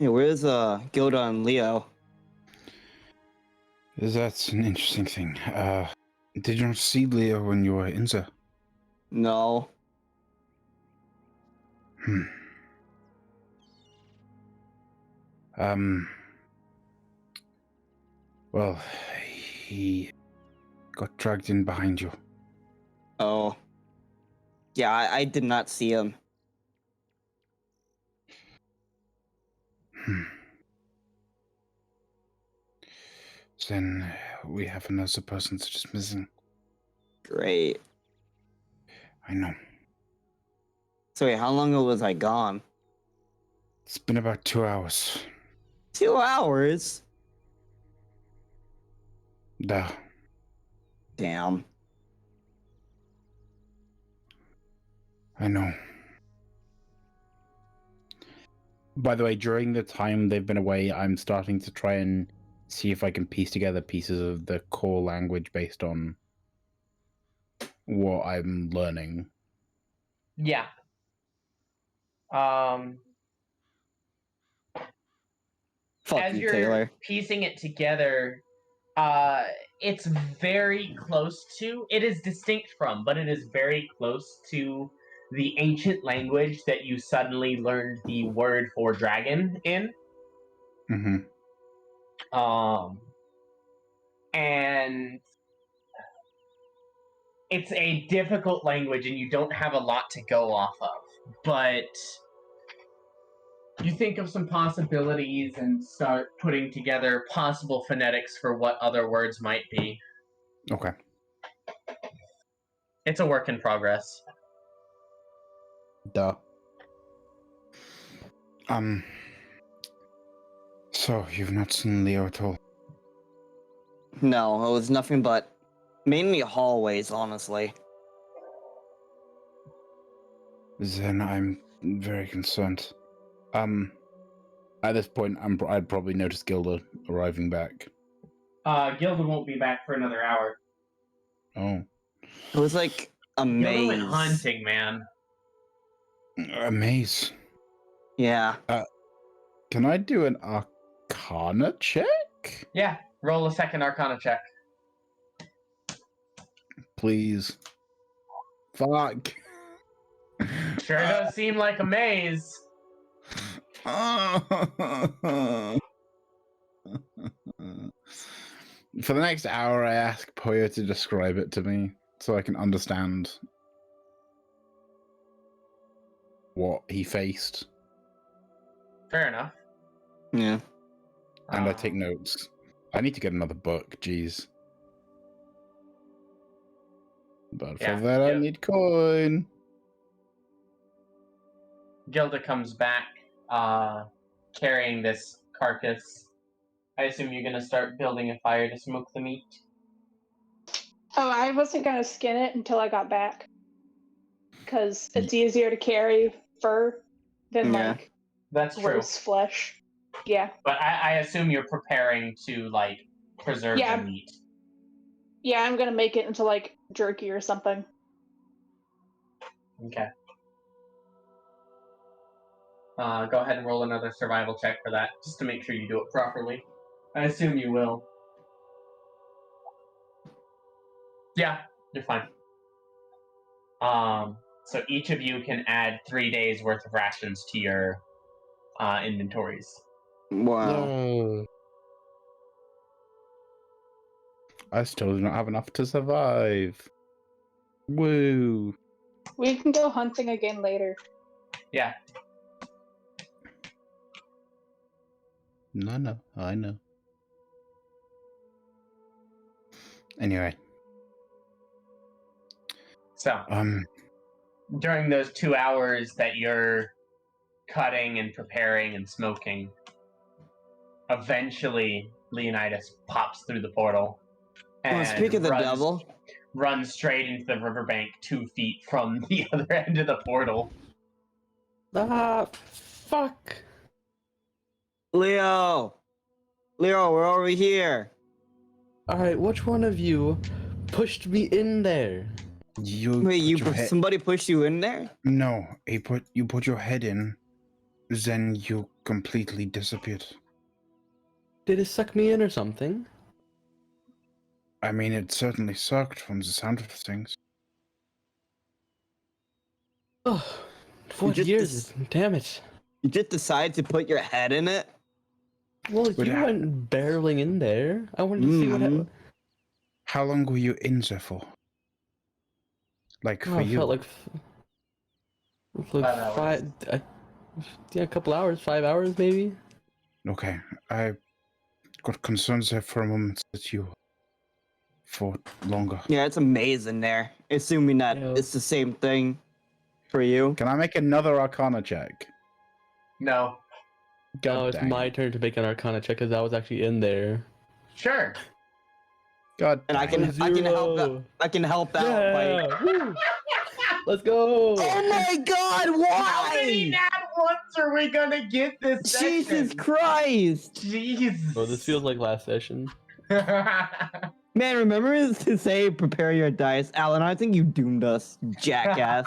Speaker 4: Yeah, where's Gilda and Leo?
Speaker 3: That's an interesting thing. Did you not see Leo when you were in there?
Speaker 4: No.
Speaker 3: Well, he got dragged in behind you.
Speaker 4: Oh. Yeah, I did not see him.
Speaker 3: Then we have another person that is missing.
Speaker 4: Great.
Speaker 3: I know.
Speaker 4: So wait, how long ago was I gone?
Speaker 3: It's been about 2 hours.
Speaker 4: 2 hours?
Speaker 3: Duh.
Speaker 4: Damn.
Speaker 3: I know. By the way, during the time they've been away, I'm starting to try and see if I can piece together pieces of the core language based on what I'm learning.
Speaker 1: Yeah.
Speaker 4: Fuck
Speaker 1: As
Speaker 4: you,
Speaker 1: you're
Speaker 4: Taylor.
Speaker 1: piecing it together, It's very close to. It is distinct from, but it is very close to the ancient language that you suddenly learned the word for dragon in.
Speaker 6: Mm-hmm.
Speaker 1: And it's a difficult language, and you don't have a lot to go off of. But you think of some possibilities and start putting together possible phonetics for what other words might be.
Speaker 6: Okay.
Speaker 1: It's a work in progress.
Speaker 6: Duh.
Speaker 3: So you've not seen Leo at all?
Speaker 4: No, it was nothing but mainly hallways, honestly.
Speaker 3: Then I'm very concerned.
Speaker 6: At this point, I'd probably notice Gilda arriving back.
Speaker 1: Gilda won't be back for another hour.
Speaker 6: Oh.
Speaker 4: It was like a
Speaker 1: Gilda
Speaker 4: maze.
Speaker 1: went hunting, man.
Speaker 3: A maze.
Speaker 4: Yeah.
Speaker 6: Can I do an Arcana check?
Speaker 1: Yeah, roll a second Arcana check.
Speaker 6: Please. Fuck.
Speaker 1: Sure does seem like a maze.
Speaker 6: For the next hour, I ask Poya to describe it to me so I can understand what he faced.
Speaker 1: Fair enough.
Speaker 4: Yeah.
Speaker 6: And I take notes. I need to get another book, jeez. But for that, I need coin.
Speaker 1: Gilda comes back, carrying this carcass. I assume you're gonna start building a fire to smoke the meat.
Speaker 2: Oh, I wasn't gonna skin it until I got back, because it's easier to carry fur than like
Speaker 1: That's true.
Speaker 2: gross flesh. Yeah.
Speaker 1: But I assume you're preparing to like preserve the meat.
Speaker 2: Yeah, I'm gonna make it into like jerky or something.
Speaker 1: Okay. Go ahead and roll another survival check for that, just to make sure you do it properly. I assume you will. Yeah, you're fine. So each of you can add 3 days worth of rations to your inventories.
Speaker 4: Wow.
Speaker 6: No. I still do not have enough to survive. Woo.
Speaker 2: We can go hunting again later.
Speaker 1: Yeah.
Speaker 6: No, I know.
Speaker 3: Anyway.
Speaker 1: So, during those 2 hours that you're cutting and preparing and smoking, eventually Leonidas pops through the portal and
Speaker 4: speak of the devil,
Speaker 1: runs straight into the riverbank 2 feet from the other end of the portal.
Speaker 5: Fuck.
Speaker 4: Leo, we're over here.
Speaker 5: Alright, which one of you pushed me in there?
Speaker 3: You
Speaker 4: Somebody pushed you in there?
Speaker 3: No, you put your head in, then you completely disappeared.
Speaker 5: Did it suck me in or something?
Speaker 3: I mean, it certainly sucked from the sound of things.
Speaker 5: Oh, what years? Damn it.
Speaker 4: You just decided to put your head in it?
Speaker 5: Well, you went barreling in there. I wanted to see what happened.
Speaker 3: How long were you in there for? Like, for you?
Speaker 5: It felt like 5 a couple hours, 5 hours maybe.
Speaker 3: Okay, I got concerned there for a moment that you fought longer.
Speaker 4: Yeah, it's amazing there. Assuming that it's the same thing for you.
Speaker 6: Can I make another Arcana check?
Speaker 1: No.
Speaker 5: No, it's my turn to make an Arcana check because I was actually in there.
Speaker 1: Sure.
Speaker 6: God.
Speaker 4: And I can help out by...
Speaker 5: Let's go!
Speaker 4: Oh my God! Why?
Speaker 1: How many nat ones are we gonna get this session?
Speaker 4: Jesus Christ!
Speaker 1: Jesus.
Speaker 5: Oh, this feels like last session.
Speaker 4: Man, remember to say prepare your dice, Alan. I think you doomed us, you jackass.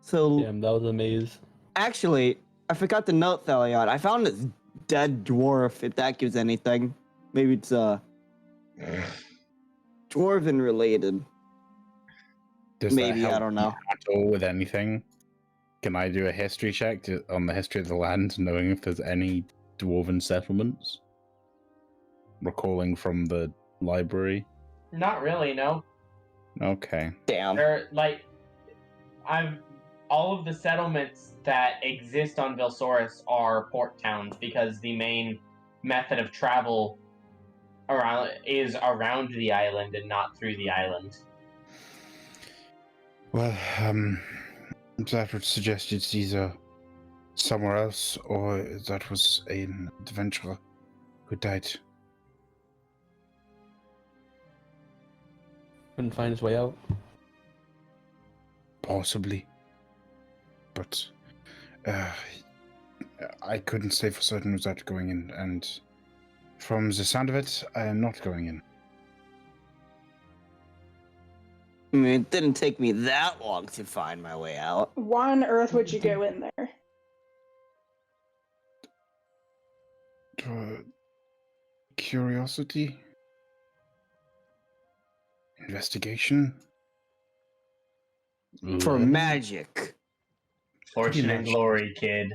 Speaker 4: So
Speaker 5: damn, that was a maze.
Speaker 4: Actually, I forgot to note, Thelion. I found this dead dwarf, if that gives anything. Maybe it's dwarven related.
Speaker 3: Does that
Speaker 4: Maybe, I
Speaker 3: help
Speaker 4: don't know.
Speaker 3: at all with anything? Can I do a history check on the history of the land, knowing if there's any dwarven settlements? Recalling from the library?
Speaker 1: Not really, no.
Speaker 3: Okay.
Speaker 4: Damn.
Speaker 1: They're like, all of the settlements that exist on Vilsaurus are port towns because the main method of travel is around the island and not through the island.
Speaker 3: Well, that would suggest it's either somewhere else or that was an adventurer who died.
Speaker 5: Couldn't find his way out.
Speaker 3: Possibly. But I couldn't say for certain without going in, and from the sound of it, I am not going in.
Speaker 4: I mean, it didn't take me that long to find my way out.
Speaker 2: Why on earth would you go in there?
Speaker 3: Curiosity? Investigation?
Speaker 4: For
Speaker 3: Learning?
Speaker 4: magic.
Speaker 1: Fortune and
Speaker 3: much.
Speaker 1: glory, kid.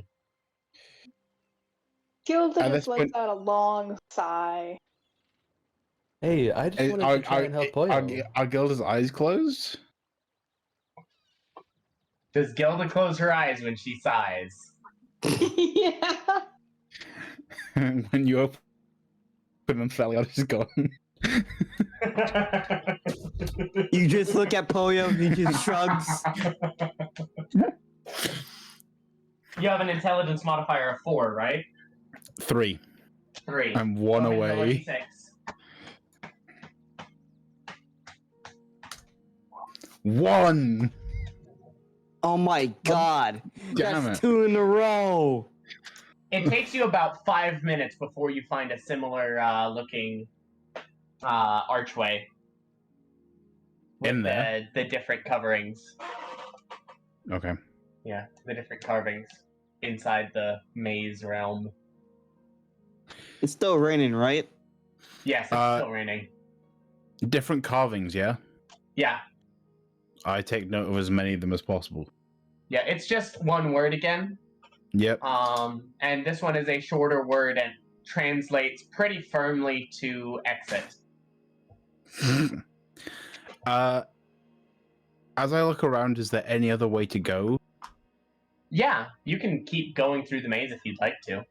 Speaker 2: Gilda
Speaker 3: At
Speaker 2: just
Speaker 3: this
Speaker 2: lets
Speaker 3: point-
Speaker 2: out a long sigh.
Speaker 5: Hey, I just wanted to try and help Poyo.
Speaker 3: Are Gilda's eyes closed?
Speaker 1: Does Gilda close her eyes when she sighs?
Speaker 2: Yeah.
Speaker 3: When you open them, Felion is gone.
Speaker 4: You just look at Poyo, he just shrugs.
Speaker 1: You have an intelligence modifier of 4, right?
Speaker 3: 3.
Speaker 1: 3.
Speaker 3: I'm 1
Speaker 1: Roll me the
Speaker 3: away.
Speaker 1: lucky 6.
Speaker 3: 1!
Speaker 4: Oh my god.
Speaker 3: Damn
Speaker 4: That's
Speaker 3: it.
Speaker 4: 2 in a row.
Speaker 1: It takes you about 5 minutes before you find a similar looking archway.
Speaker 3: In
Speaker 1: With
Speaker 3: there?
Speaker 1: the different coverings.
Speaker 3: Okay.
Speaker 1: Yeah, the different carvings inside the maze realm.
Speaker 4: It's still raining, right?
Speaker 1: Yes, it's still raining.
Speaker 3: Different carvings, yeah?
Speaker 1: Yeah.
Speaker 3: I take note of as many of them as possible.
Speaker 1: Yeah, it's just one word again.
Speaker 3: Yep.
Speaker 1: And this one is a shorter word and translates pretty firmly to exit.
Speaker 3: As I look around, is there any other way to go?
Speaker 1: Yeah, you can keep going through the maze if you'd like to.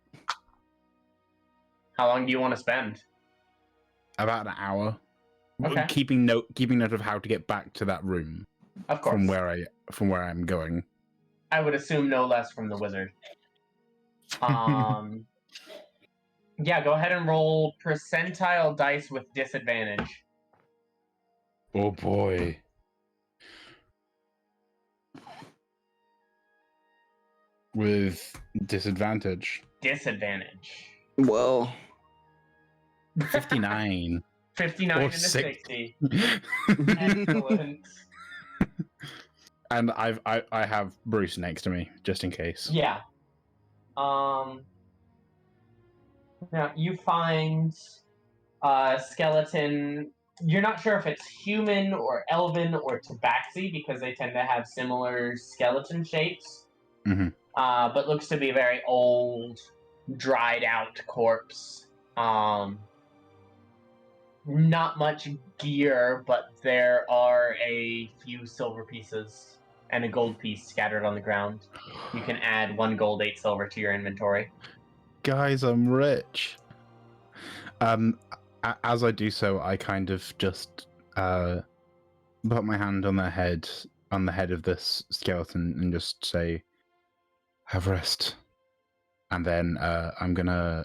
Speaker 1: How long do you want to spend?
Speaker 3: About an hour.
Speaker 1: Okay.
Speaker 3: Keeping note of how to get back to that room
Speaker 1: Of course.
Speaker 3: from where I'm going.
Speaker 1: I would assume no less from the wizard. Yeah, go ahead and roll percentile dice with disadvantage.
Speaker 3: Oh boy. With disadvantage.
Speaker 1: Disadvantage.
Speaker 4: Well,
Speaker 3: 59.
Speaker 1: 59
Speaker 3: Or
Speaker 1: and a
Speaker 3: 60.
Speaker 1: 60. Excellent.
Speaker 3: And I have Bruce next to me, just in case.
Speaker 1: Yeah. Now you find a skeleton. You're not sure if it's human or elven or tabaxi because they tend to have similar skeleton shapes.
Speaker 3: Mhm.
Speaker 1: But looks to be a very old, dried out corpse. Not much gear, but there are a few silver pieces and a gold piece scattered on the ground. You can add 1 gold, 8 silver to your inventory.
Speaker 3: Guys, I'm rich. As I do so, I kind of just put my hand on the head of this skeleton and just say, "Have rest." And then I'm gonna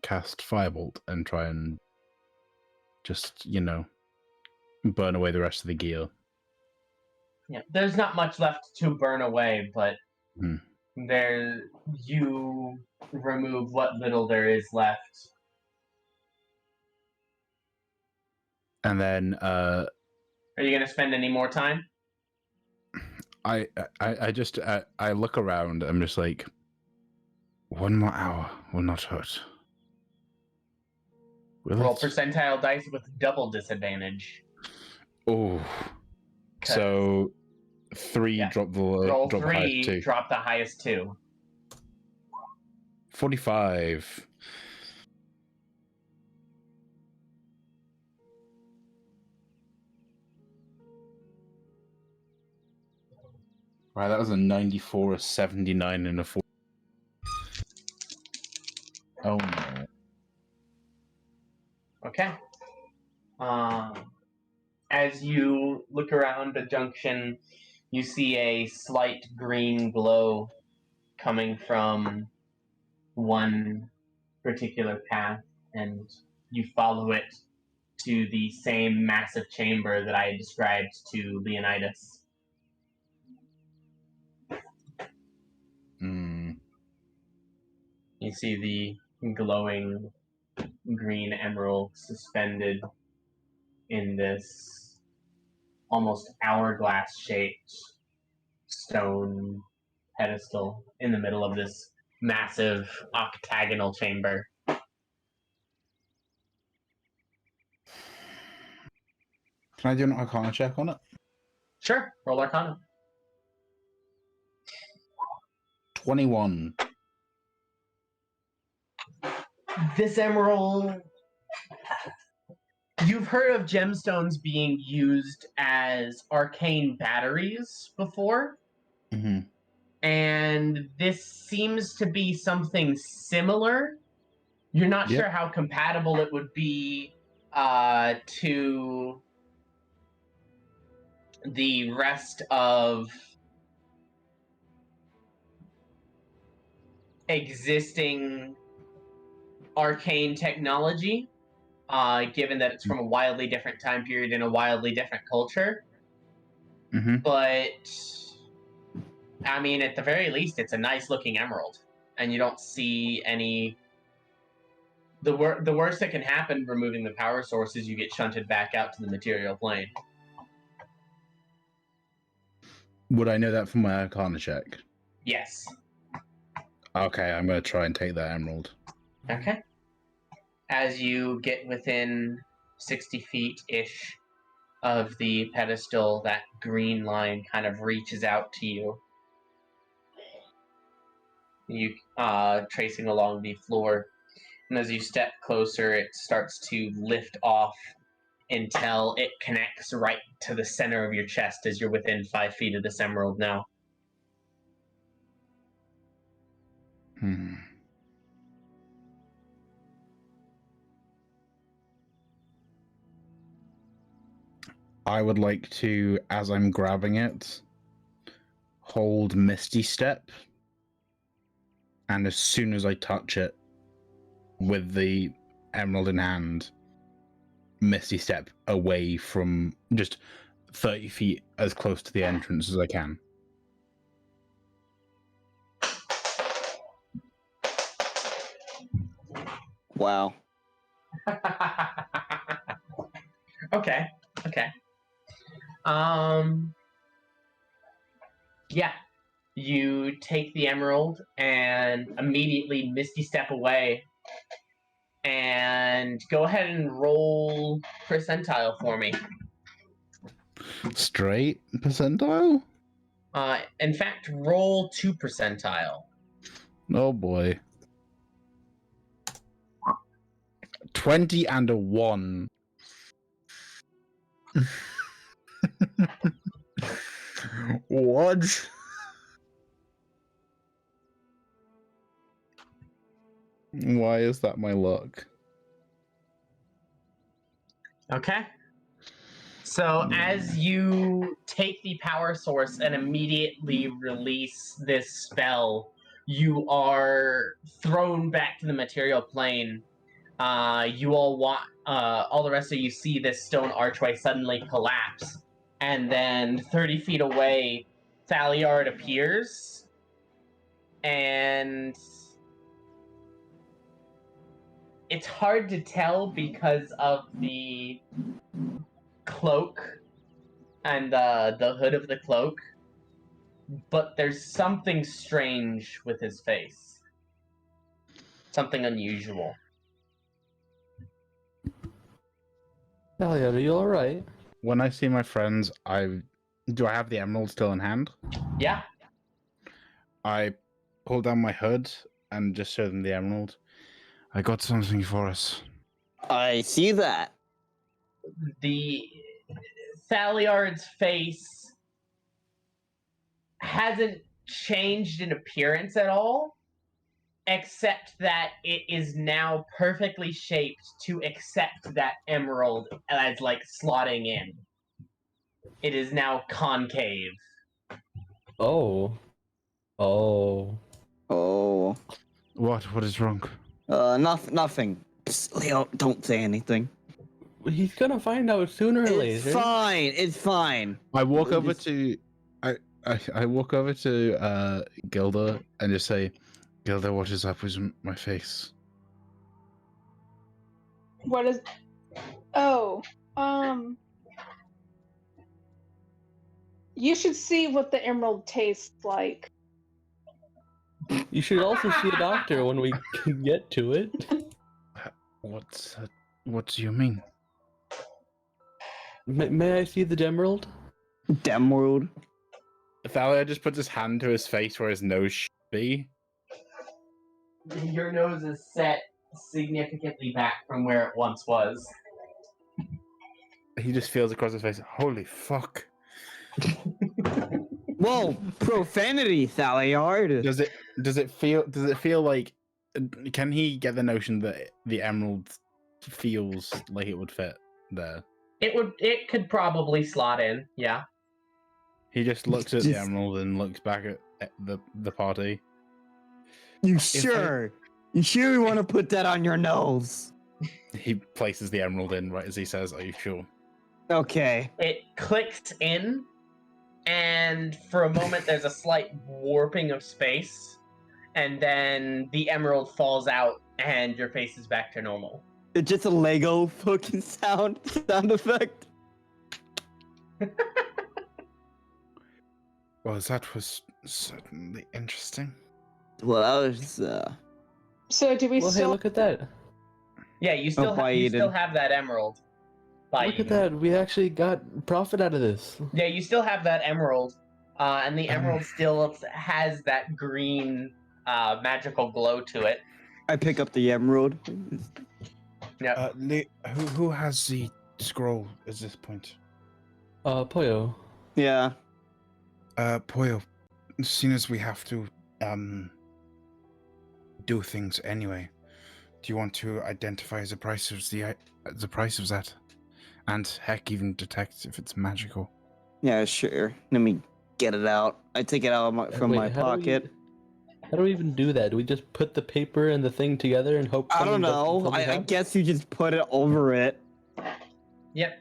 Speaker 3: cast Firebolt and try and just, burn away the rest of the gear.
Speaker 1: Yeah, there's not much left to burn away, but
Speaker 3: Hmm.
Speaker 1: you remove what little there is left.
Speaker 3: And then
Speaker 1: Are you going to spend any more time?
Speaker 3: I just I look around. I'm just like, 1 more hour will not hurt. Will
Speaker 1: Roll
Speaker 3: it?
Speaker 1: percentile dice with double disadvantage.
Speaker 3: Oh.
Speaker 1: 'Cause-
Speaker 3: So 3
Speaker 1: Yeah.
Speaker 3: drop the
Speaker 1: roll
Speaker 3: drop highest
Speaker 1: 3,
Speaker 3: 2.
Speaker 1: drop the highest 2.
Speaker 3: 45. Right, that was a 94, a 79, and a 4. Oh no.
Speaker 1: Okay. As you look around the junction, you see a slight green glow coming from one particular path, and you follow it to the same massive chamber that I had described to Leonidas. You see the glowing green emerald suspended in this almost hourglass-shaped stone pedestal in the middle of this massive octagonal chamber.
Speaker 6: Can I do an Arcana check on it?
Speaker 1: Sure, roll Arcana.
Speaker 6: 21.
Speaker 1: This emerald... You've heard of gemstones being used as arcane batteries before?
Speaker 6: Mm-hmm.
Speaker 1: And this seems to be something similar. You're not
Speaker 3: Yep.
Speaker 1: sure how compatible it would be to the rest of existing arcane technology, given that it's from a wildly different time period in a wildly different culture.
Speaker 6: Mm-hmm.
Speaker 1: But, I mean, at the very least, it's a nice-looking emerald. And you don't see any... The worst that can happen removing the power source is you get shunted back out to the material plane.
Speaker 6: Would I know that from my Arcana check?
Speaker 1: Yes.
Speaker 6: Okay, I'm going to try and take that emerald.
Speaker 1: Okay. As you get within 60 feet-ish of the pedestal, that green line kind of reaches out to you. You tracing along the floor. And as you step closer, it starts to lift off until it connects right to the center of your chest as you're within 5 feet of this emerald now.
Speaker 6: I would like to, as I'm grabbing it, hold Misty Step. And as soon as I touch it with the emerald in hand, Misty Step away from just 30 feet as close to the entrance as I can.
Speaker 4: Wow.
Speaker 1: Okay. Yeah. You take the emerald and immediately Misty Step away. And go ahead and roll percentile for me.
Speaker 6: Straight percentile?
Speaker 1: In fact, roll 2 percentile.
Speaker 6: Oh boy. 20 and a 1. What? Why is that my luck?
Speaker 1: Okay. So as you take the power source and immediately release this spell, you are thrown back to the material plane. You all the rest of you see this stone archway suddenly collapse, and then 30 feet away, Thaliard appears, and it's hard to tell because of the cloak and the hood of the cloak, but there's something strange with his face. something unusual.
Speaker 5: Elliot, are you alright?
Speaker 6: When I see my friends, do I have the emerald still in hand?
Speaker 1: Yeah.
Speaker 6: I pull down my hood and just show them the emerald. I got something for us.
Speaker 4: I see that.
Speaker 1: The Thaliard's face hasn't changed in appearance at all, except that it is now perfectly shaped to accept that emerald as like slotting in. It is now concave.
Speaker 5: Oh. Oh.
Speaker 4: Oh.
Speaker 6: What? What is wrong?
Speaker 4: Nothing. Psst, Leo, don't say anything.
Speaker 5: He's gonna find out sooner or
Speaker 4: It's
Speaker 5: later.
Speaker 4: fine. It's fine.
Speaker 6: I walk
Speaker 4: We
Speaker 6: over
Speaker 4: just-
Speaker 6: to I walk over to Gilda and just say, Gilda, what is up with my face?
Speaker 2: What is? Oh, you should see what the emerald tastes like.
Speaker 5: You should also see a doctor when we can get to it.
Speaker 6: What do you mean?
Speaker 5: May I see the emerald?
Speaker 4: Demworld.
Speaker 6: Thalia just puts his hand to his face where his nose should be.
Speaker 1: Your nose is set significantly back from where it once was.
Speaker 6: He just feels across his face. Holy fuck!
Speaker 4: Whoa, profanity, Thaliard.
Speaker 6: Does it feel like? Can he get the notion that the emerald feels like it would fit there?
Speaker 1: It could probably slot in, yeah.
Speaker 6: He just looks at the
Speaker 4: Just-
Speaker 6: emerald and looks back at the party.
Speaker 4: You sure? You sure you want to put that on your nose?
Speaker 6: He places the emerald in right as he says, "Are you sure?"
Speaker 4: Okay.
Speaker 1: It clicks in, and for a moment there's a slight warping of space, and then the emerald falls out, and your face is back to normal.
Speaker 4: It's just a Lego fucking sound effect.
Speaker 3: Well, that was certainly interesting.
Speaker 4: Well, that was
Speaker 2: So do we
Speaker 5: Well, hey,
Speaker 2: still?
Speaker 5: look at that.
Speaker 1: Yeah, you still
Speaker 4: by
Speaker 1: you
Speaker 4: Eden.
Speaker 1: still have that emerald. By
Speaker 5: Look at
Speaker 1: Eden.
Speaker 5: that. We actually got profit out of this.
Speaker 1: Yeah, you still have that emerald, and the emerald still has that green magical glow to it.
Speaker 4: I pick up the emerald.
Speaker 1: Yeah.
Speaker 3: Who has the scroll at this point?
Speaker 5: Poyo.
Speaker 4: Yeah.
Speaker 3: Poyo, seeing as we have to do things anyway, do you want to identify the price of the price of that, and heck, even detect if it's magical?
Speaker 4: Yeah, sure. Let me get it out. I take it out from
Speaker 5: Wait,
Speaker 4: my
Speaker 5: how do we-
Speaker 4: pocket.
Speaker 5: How do we even do that? Do we just put the paper and the thing together and hope?
Speaker 4: I don't know. I guess you just put it over it.
Speaker 1: Yep.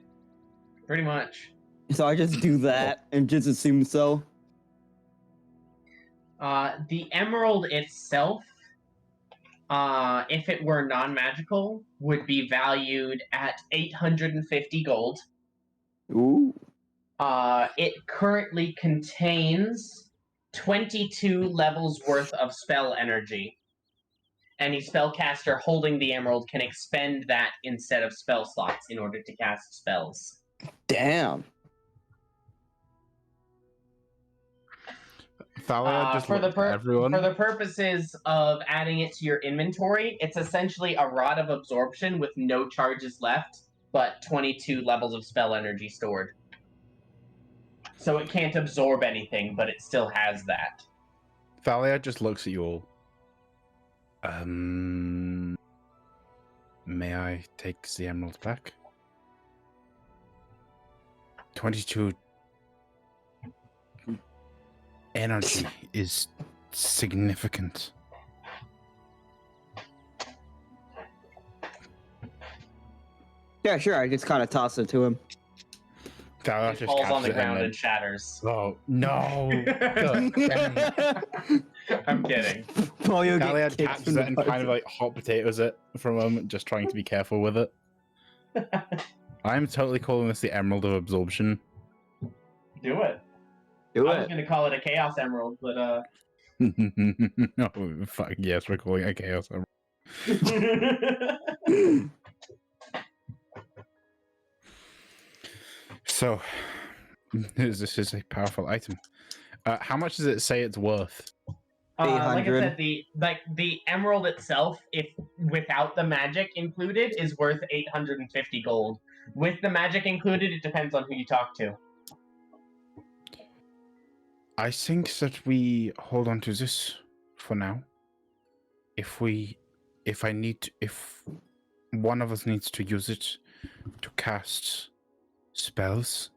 Speaker 1: Pretty much.
Speaker 4: So I just do that and just assume so.
Speaker 1: The emerald itself, if it were non-magical, would be valued at 850 gold.
Speaker 4: Ooh.
Speaker 1: It currently contains 22 levels worth of spell energy. Any spellcaster holding the emerald can expend that instead of spell slots in order to cast spells.
Speaker 4: Damn.
Speaker 6: Thalia just
Speaker 1: For the
Speaker 6: looks at everyone.
Speaker 1: for the purposes of adding it to your inventory, it's essentially a rod of absorption with no charges left, but 22 levels of spell energy stored. So it can't absorb anything, but it still has that.
Speaker 6: Thalia just looks at you all.
Speaker 3: May I take the emerald back? 22 energy is significant.
Speaker 4: Yeah, sure. I just kind of toss it to him.
Speaker 6: Thalia
Speaker 1: It
Speaker 6: just
Speaker 1: falls on
Speaker 6: catches
Speaker 1: the
Speaker 6: it
Speaker 1: ground
Speaker 6: and
Speaker 1: and shatters.
Speaker 6: oh no! God damn it.
Speaker 1: I'm kidding.
Speaker 4: Polio
Speaker 6: Thalia
Speaker 4: get kicked
Speaker 6: catches
Speaker 4: from
Speaker 6: it
Speaker 4: the
Speaker 6: and
Speaker 4: party.
Speaker 6: kind of like hot potatoes it for a moment, just trying to be careful with it. I'm totally calling this the Emerald of Absorption.
Speaker 1: Do it.
Speaker 4: Do
Speaker 1: I was
Speaker 4: it.
Speaker 1: gonna call it a Chaos Emerald, but
Speaker 6: Oh, fuck yes, we're calling it a Chaos Emerald.
Speaker 3: So, this is a powerful item. How much does it say it's worth?
Speaker 1: Like I
Speaker 4: 800.
Speaker 1: said, the emerald itself, if without the magic included, is worth 850 gold. With the magic included, it depends on who you talk to.
Speaker 3: I think that we hold on to this for now. If one of us needs to use it to cast spells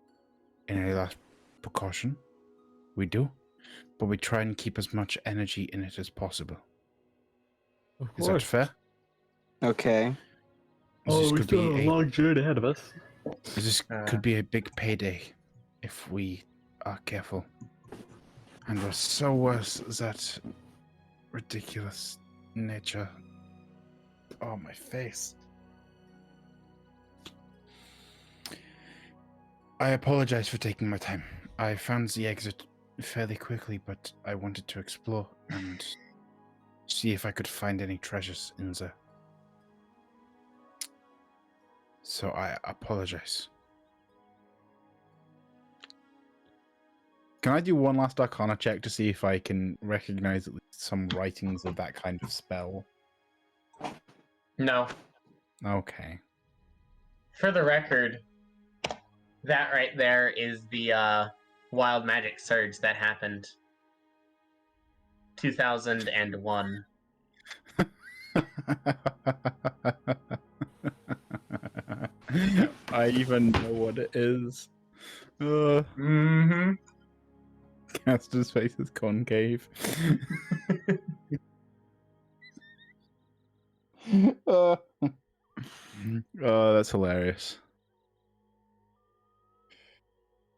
Speaker 3: in a last precaution, we do. But we try and keep as much energy in it as possible.
Speaker 5: Of
Speaker 3: Is that fair?
Speaker 4: Okay.
Speaker 3: This
Speaker 5: we
Speaker 3: could
Speaker 5: still
Speaker 3: be
Speaker 5: have a long journey ahead of us.
Speaker 3: This could be a big payday if we are careful. And we're so worse that ridiculous nature. Oh, my face. I apologize for taking my time. I found the exit fairly quickly, but I wanted to explore and see if I could find any treasures in there. So I apologize. Can I do one last Arcana check to see if I can recognize at least some writings of that kind of spell?
Speaker 1: No.
Speaker 3: Okay.
Speaker 1: For the record, that right there is the wild magic surge that happened 2001.
Speaker 3: I even know what it is.
Speaker 1: Mm-hmm.
Speaker 3: Caster's face is concave. Oh, that's hilarious.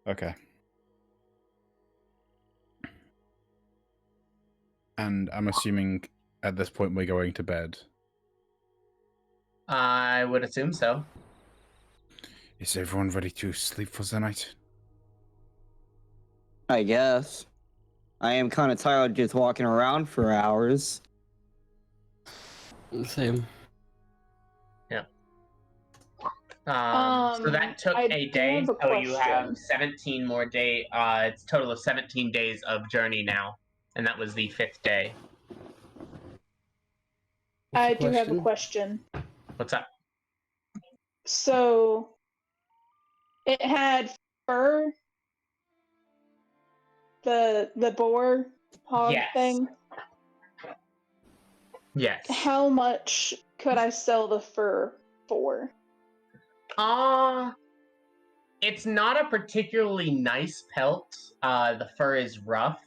Speaker 3: Okay. And I'm assuming at this point we're going to bed.
Speaker 1: I would assume so.
Speaker 3: Is everyone ready to sleep for the night?
Speaker 4: I guess. I am kind of tired just walking around for hours.
Speaker 5: Same.
Speaker 1: So that took
Speaker 2: I
Speaker 1: a
Speaker 2: do
Speaker 1: day,
Speaker 2: have a
Speaker 1: so you have
Speaker 2: question.
Speaker 1: 17 more day. It's a total of 17 days of journey now, and that was the 5th day.
Speaker 2: I do have a question.
Speaker 1: What's up?
Speaker 2: So, it had fur, the boar hog
Speaker 1: Yes.
Speaker 2: thing.
Speaker 1: Yes.
Speaker 2: How much could I sell the fur for?
Speaker 1: It's not a particularly nice pelt. The fur is rough,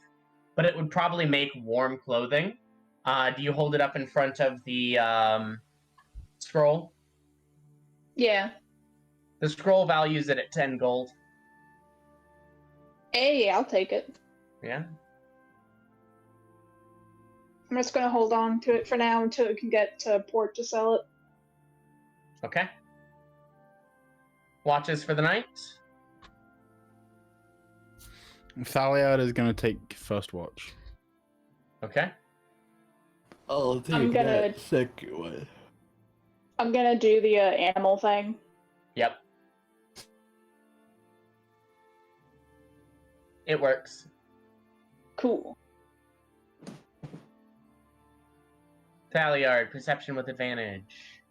Speaker 1: but it would probably make warm clothing. Do you hold it up in front of the scroll?
Speaker 2: Yeah.
Speaker 1: The scroll values it at 10 gold.
Speaker 2: Hey, I'll take it.
Speaker 1: Yeah.
Speaker 2: I'm just gonna hold on to it for now until we can get to port to sell it.
Speaker 1: Okay. Watches for the night.
Speaker 3: Thaliard is going to take first watch.
Speaker 1: Okay.
Speaker 5: I'll take
Speaker 2: I'm gonna-
Speaker 5: that second one.
Speaker 2: I'm gonna do the animal thing.
Speaker 1: Yep. It works.
Speaker 2: Cool.
Speaker 1: Thaliard, perception with advantage.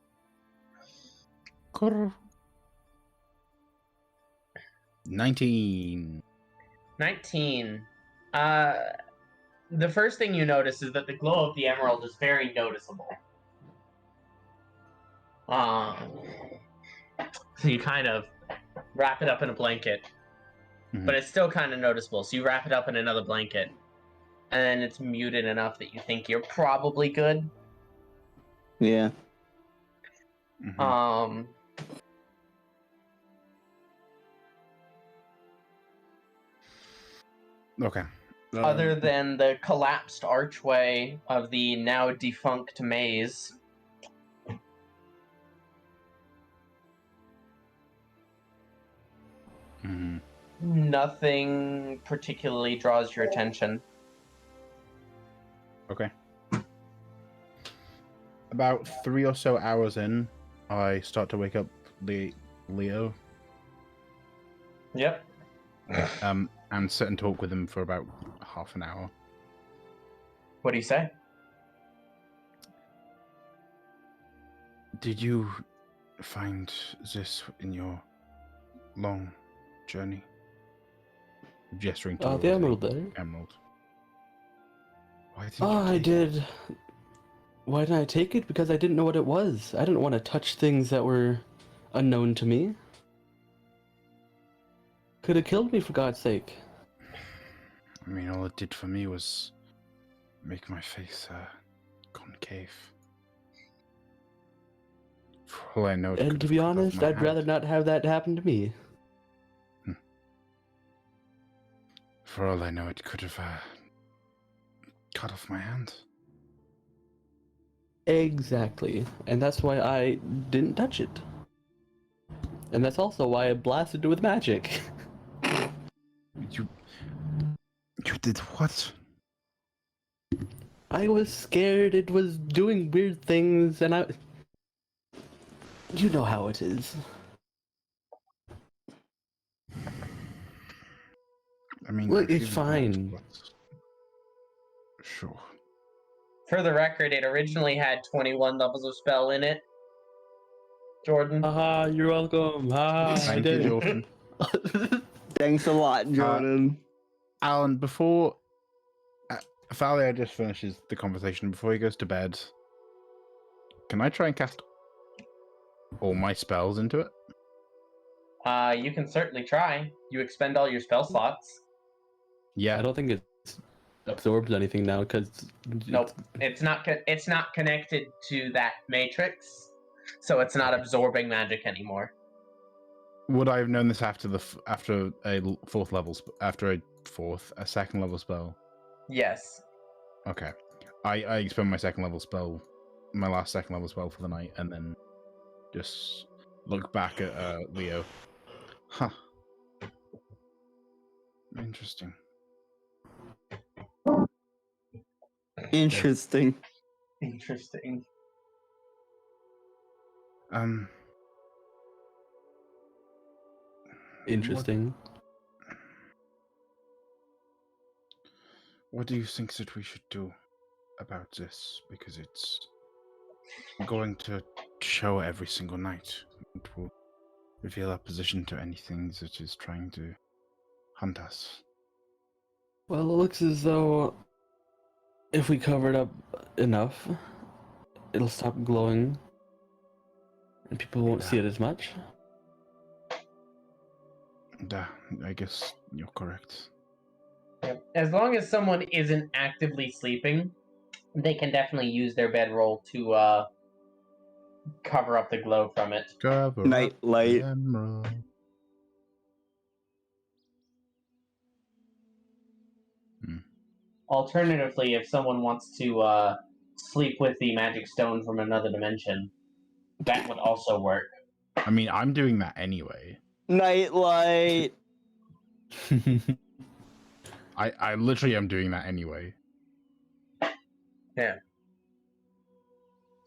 Speaker 3: 19.
Speaker 1: 19. The first thing you notice is that the glow of the emerald is very noticeable. So you kind of wrap it up in a blanket, but it's still kind of noticeable. So you wrap it up in another blanket, and then it's muted enough that you think you're probably good.
Speaker 4: Yeah.
Speaker 3: Okay.
Speaker 1: Other than the collapsed archway of the now defunct maze, nothing particularly draws your attention.
Speaker 3: Okay. At
Speaker 6: about 3 or so hours in, I start to wake up Leo.
Speaker 1: Yep.
Speaker 6: And sit and talk with him for about half an hour.
Speaker 1: What do you say?
Speaker 3: Did you find this in your long journey?
Speaker 6: Gesturing
Speaker 5: Oh,
Speaker 6: towards
Speaker 5: the emerald there.
Speaker 6: Emerald.
Speaker 3: Why didn't
Speaker 5: Oh,
Speaker 3: you
Speaker 5: I
Speaker 3: take it?
Speaker 5: did. Why didn't I take it? Because I didn't know what it was. I didn't want to touch things that were unknown to me. Could have killed me, for God's sake.
Speaker 3: I mean, all it did for me was make my face concave. For all I know, it
Speaker 5: And
Speaker 3: could
Speaker 5: to
Speaker 3: have
Speaker 5: be
Speaker 3: cut off
Speaker 5: honest,
Speaker 3: my
Speaker 5: I'd rather
Speaker 3: hand.
Speaker 5: not have that happen to me.
Speaker 3: For all I know, it could have cut off my hand.
Speaker 5: Exactly. And that's why I didn't touch it. And that's also why I blasted it with magic.
Speaker 3: You did what?
Speaker 5: I was scared it was doing weird things, and you know how it is.
Speaker 3: I mean,
Speaker 5: Look,
Speaker 3: I've
Speaker 5: it's
Speaker 3: even heard
Speaker 5: fine.
Speaker 3: what- Sure.
Speaker 1: For the record, it originally had 21 levels of spell in it. Jordan.
Speaker 5: Haha, you're welcome. Haha, I
Speaker 6: Thank
Speaker 5: did
Speaker 6: you,
Speaker 5: it.
Speaker 6: Jordan.
Speaker 4: Thanks a lot, Jordan.
Speaker 6: Alan, before Thalia just finishes the conversation, before he goes to bed, can I try and cast all my spells into it?
Speaker 1: You can certainly try. You expend all your spell slots.
Speaker 6: Yeah.
Speaker 5: I don't think it absorbs anything now, because...
Speaker 1: Nope, it's not connected to that matrix, so it's not absorbing magic anymore.
Speaker 6: Would I have known this after after a second level spell?
Speaker 1: Yes.
Speaker 6: Okay. I expend my my last second level spell for the night, and then just look back at Leo. Huh.
Speaker 3: Interesting.
Speaker 4: Interesting.
Speaker 1: Interesting.
Speaker 5: Interesting.
Speaker 3: What do you think that we should do about this? Because it's going to show every single night. It will reveal our position to anything that is trying to hunt us.
Speaker 5: Well, it looks as though if we cover it up enough, it'll stop glowing, and people won't see it as much.
Speaker 3: I guess you're correct.
Speaker 1: Yep. As long as someone isn't actively sleeping, they can definitely use their bedroll to cover up the glow from it.
Speaker 6: Cover
Speaker 4: Night
Speaker 6: up the
Speaker 4: light.
Speaker 6: emerald.
Speaker 1: Alternatively, if someone wants to sleep with the magic stone from another dimension, that would also work.
Speaker 6: I mean, I'm doing that anyway.
Speaker 4: Nightlight.
Speaker 6: I literally am doing that anyway.
Speaker 1: Yeah.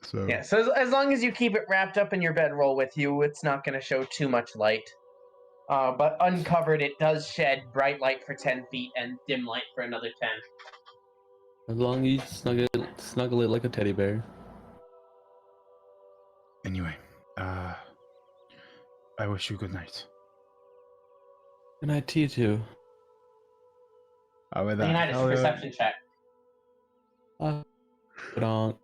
Speaker 6: So
Speaker 1: Yeah, so as long as you keep it wrapped up in your bedroll with you, it's not going to show too much light. But uncovered, it does shed bright light for 10 feet and dim light for another 10.
Speaker 5: As long as you snuggle it like a teddy bear.
Speaker 3: Anyway, I wish you good night.
Speaker 5: Good night to you too.
Speaker 6: with
Speaker 1: The
Speaker 6: that,
Speaker 1: United's perception check.
Speaker 5: Good on.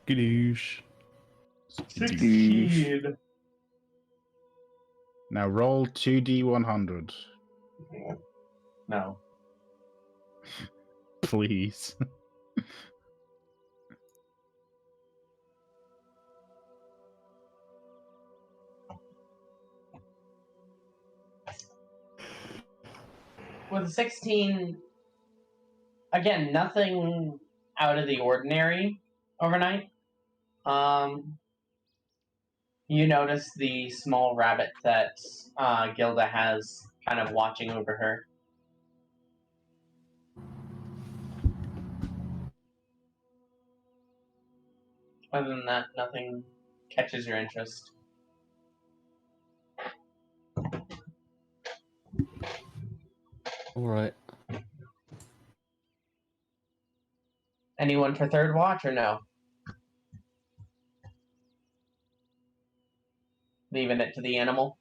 Speaker 5: Skadoosh.
Speaker 6: Now roll 2d100,
Speaker 1: No.
Speaker 6: please.
Speaker 1: With a 16, again, nothing out of the ordinary overnight. You notice the small rabbit that Gilda has kind of watching over her. Other than that, nothing catches your interest.
Speaker 5: Alright.
Speaker 1: Anyone for third watch or no? Leaving it to the animal?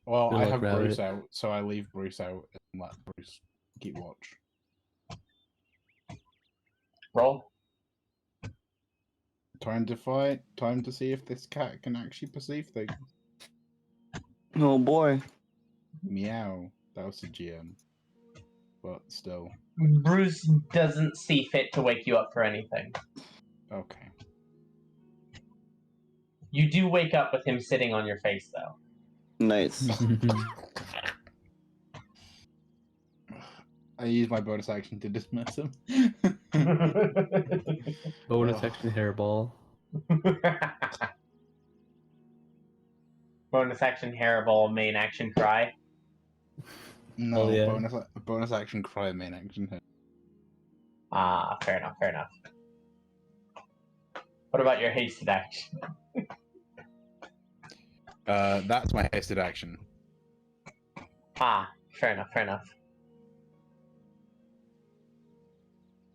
Speaker 6: Well,
Speaker 5: Feel
Speaker 6: I
Speaker 5: like
Speaker 6: have Bruce
Speaker 5: rabbit.
Speaker 6: out, so I leave Bruce out and let Bruce keep watch.
Speaker 1: Roll.
Speaker 6: Time to fight. Time to see if this cat can actually perceive things.
Speaker 4: Oh boy.
Speaker 6: Meow. That was the GM. But still.
Speaker 1: Bruce doesn't see fit to wake you up for anything.
Speaker 6: Okay.
Speaker 1: You do wake up with him sitting on your face, though.
Speaker 4: Nice.
Speaker 6: I use my bonus action to dismiss him.
Speaker 5: Bonus
Speaker 6: Ugh.
Speaker 5: action hairball.
Speaker 1: Bonus action hairball, main action cry.
Speaker 6: No,
Speaker 5: yeah.
Speaker 6: bonus action cry, main action hit.
Speaker 1: Ah, fair enough, fair enough. What about your hasted action?
Speaker 3: That's my hasted action.
Speaker 1: Ah, fair enough, fair enough.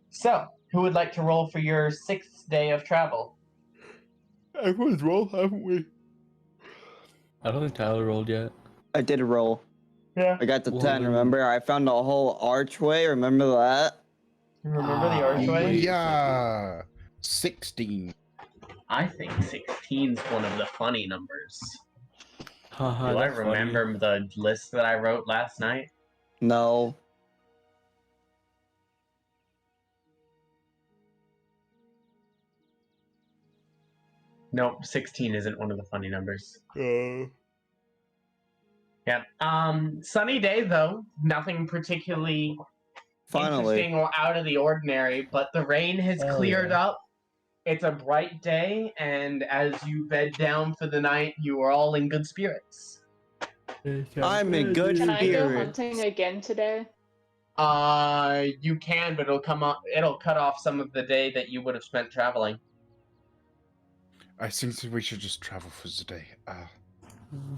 Speaker 1: So, who would like to roll for your 6th day of travel?
Speaker 3: Everyone's roll, haven't we?
Speaker 5: I don't think Tyler rolled yet.
Speaker 4: I did a roll.
Speaker 1: Yeah.
Speaker 4: I got the
Speaker 5: Whoa.
Speaker 4: 10, remember? I found a whole archway, remember that?
Speaker 1: Remember the archway?
Speaker 5: Wait.
Speaker 3: Yeah. 16.
Speaker 1: I think 16's one of the funny numbers.
Speaker 5: Haha,
Speaker 1: Do I
Speaker 5: that's funny.
Speaker 1: remember the list that I wrote last night?
Speaker 4: No.
Speaker 1: Nope, 16 isn't one of the funny numbers. Yeah. Sunny day though. Nothing particularly
Speaker 4: Finally.
Speaker 1: interesting or out of the ordinary, but the rain has
Speaker 5: Hell
Speaker 1: cleared
Speaker 5: yeah.
Speaker 1: up. It's a bright day, and as you bed down for the night, you are all in good spirits.
Speaker 4: I'm in good
Speaker 2: Can I go
Speaker 4: spirit.
Speaker 2: hunting again today?
Speaker 1: You can, but it'll cut off some of the day that you would have spent traveling.
Speaker 3: I think that we should just travel for the day.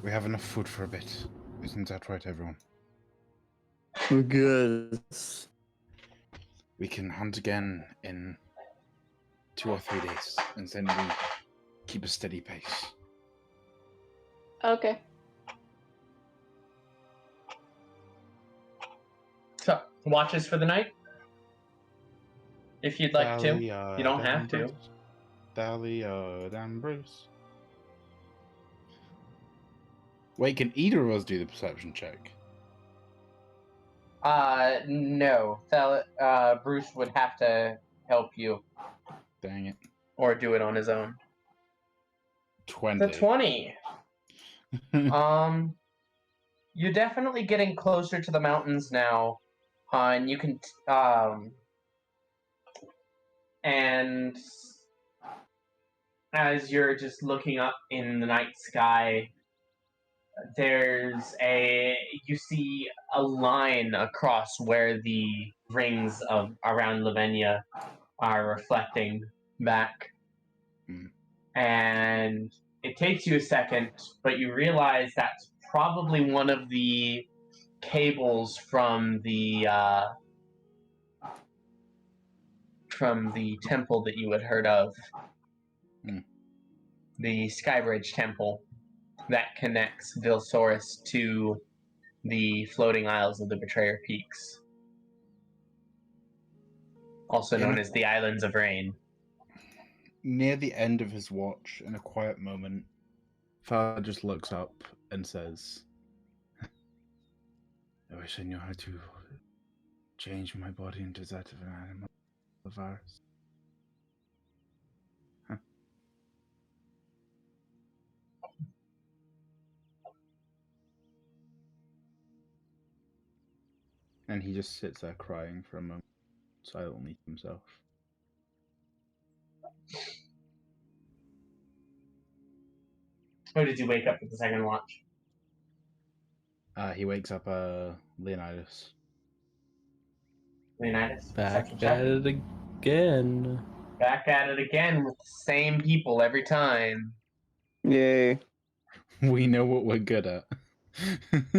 Speaker 3: We have enough food for a bit. Isn't that right, everyone?
Speaker 4: Good.
Speaker 3: We can hunt again in 2 or 3 days, and then we keep a steady pace.
Speaker 2: Okay.
Speaker 1: So, watches for the night? If you'd like to. You don't have to.
Speaker 6: Dahlia and Bruce. Wait, can either of us do the perception check?
Speaker 1: No. Bruce would have to help you.
Speaker 6: Dang it.
Speaker 1: Or do it on his own.
Speaker 6: 20.
Speaker 1: The 20. You're definitely getting closer to the mountains now. And you can, and as you're just looking up in the night sky, you see a line across where the rings around Lavinia are reflecting back. And it takes you a second, but you realize that's probably one of the cables from the temple that you had heard of. The Skybridge Temple that connects Vilsaurus to the floating isles of the Betrayer Peaks. Also known as the Islands of Rain.
Speaker 6: Near the end of his watch, in a quiet moment, Father just looks up and says, I wish I knew how to change my body into that of an animal of ours. Huh. And he just sits there crying for a moment, silently to himself.
Speaker 1: Or did you wake up at the second watch?
Speaker 6: He wakes up Leonidas.
Speaker 1: Leonidas?
Speaker 5: Back
Speaker 1: Perception
Speaker 5: at
Speaker 1: check.
Speaker 5: it again.
Speaker 1: Back at it again with the same people every time.
Speaker 4: Yay.
Speaker 6: We know what we're good at.
Speaker 1: 13.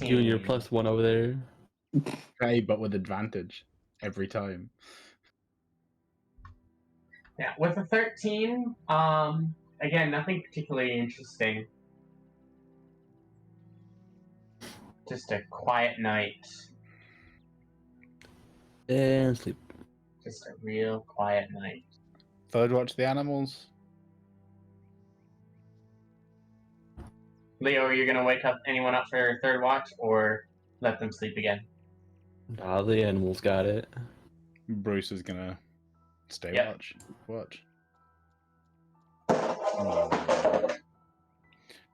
Speaker 5: You and your +1 over there.
Speaker 6: Hey, but with advantage every time.
Speaker 1: Yeah, with a 13, again, nothing particularly interesting. Just a quiet night.
Speaker 5: And sleep.
Speaker 1: Just a real quiet night.
Speaker 6: Third watch the animals.
Speaker 1: Leo, are you gonna wake up anyone up for your third watch, or let them sleep again?
Speaker 5: Nah, the animals got it.
Speaker 6: Bruce is gonna stay
Speaker 1: Yep.
Speaker 6: watch.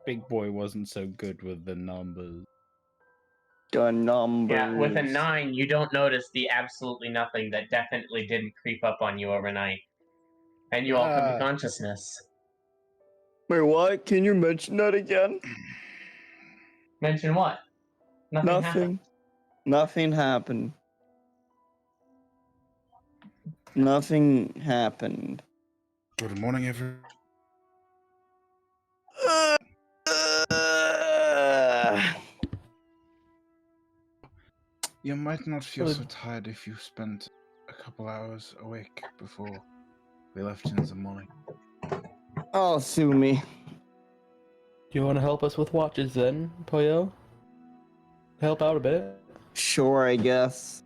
Speaker 6: Big boy wasn't so good with the numbers.
Speaker 4: The numbers.
Speaker 1: Yeah, with a 9, you don't notice the absolutely nothing that definitely didn't creep up on you overnight. And you all come to consciousness.
Speaker 4: Wait, what? Can you mention that again?
Speaker 1: Mention what? Nothing happened.
Speaker 4: Nothing happened. Nothing happened.
Speaker 3: Good morning, everyone. You might not feel so tired if you spent a couple hours awake before we left in the morning.
Speaker 4: Oh, sue me.
Speaker 5: Do you want to help us with watches then, Poyo? Help out a bit?
Speaker 4: Sure, I guess.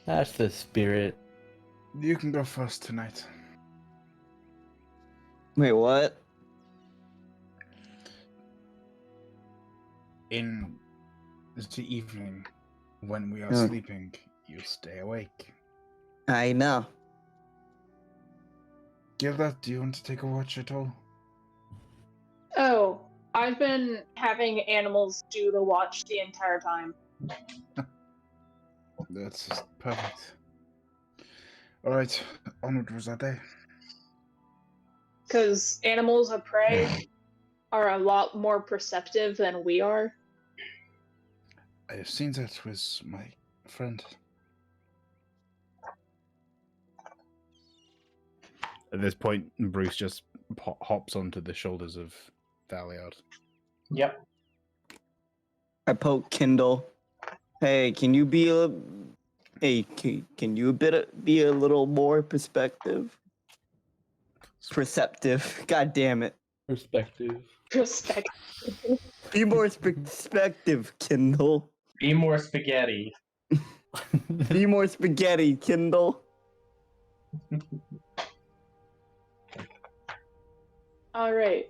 Speaker 5: That's the spirit.
Speaker 3: You can go first tonight.
Speaker 4: Wait, what?
Speaker 3: In the evening, when we are
Speaker 4: Yeah.
Speaker 3: sleeping, you stay awake.
Speaker 4: I know.
Speaker 3: Gilda, do you want to take a watch at all?
Speaker 2: Oh, I've been having animals do the watch the entire time.
Speaker 3: That's perfect. Alright, onward was our day.
Speaker 2: Because animals of prey are a lot more perceptive than we are.
Speaker 3: I have seen that with my friend.
Speaker 6: At this point, Bruce just hops onto the shoulders of Thaliard.
Speaker 1: Yep.
Speaker 4: I poke Kindle. Hey, can you be a... Hey, can you be a little more perceptive? God damn it.
Speaker 5: Perspective.
Speaker 2: Perspective.
Speaker 4: Be more perspective, Kindle.
Speaker 1: Be more spaghetti.
Speaker 4: Be more spaghetti, Kindle.
Speaker 2: All right.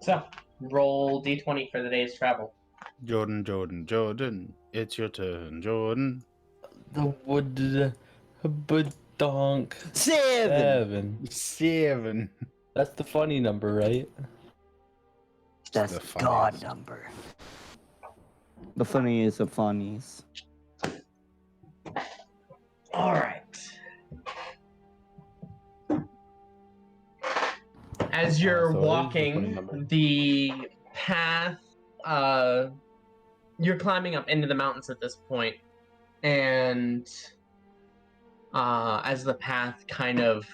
Speaker 1: So, roll d20 for the day's travel.
Speaker 6: Jordan, it's your turn, Jordan.
Speaker 5: The wood... Donk.
Speaker 4: 7.
Speaker 6: 7.
Speaker 5: That's the funny number, right?
Speaker 4: That's
Speaker 3: the
Speaker 4: the God
Speaker 3: funniest.
Speaker 4: number. The funniest of funnies.
Speaker 1: Alright. As you're
Speaker 5: So it is the funny
Speaker 1: walking,
Speaker 5: number.
Speaker 1: the path, you're climbing up into the mountains at this point, and as the path kind of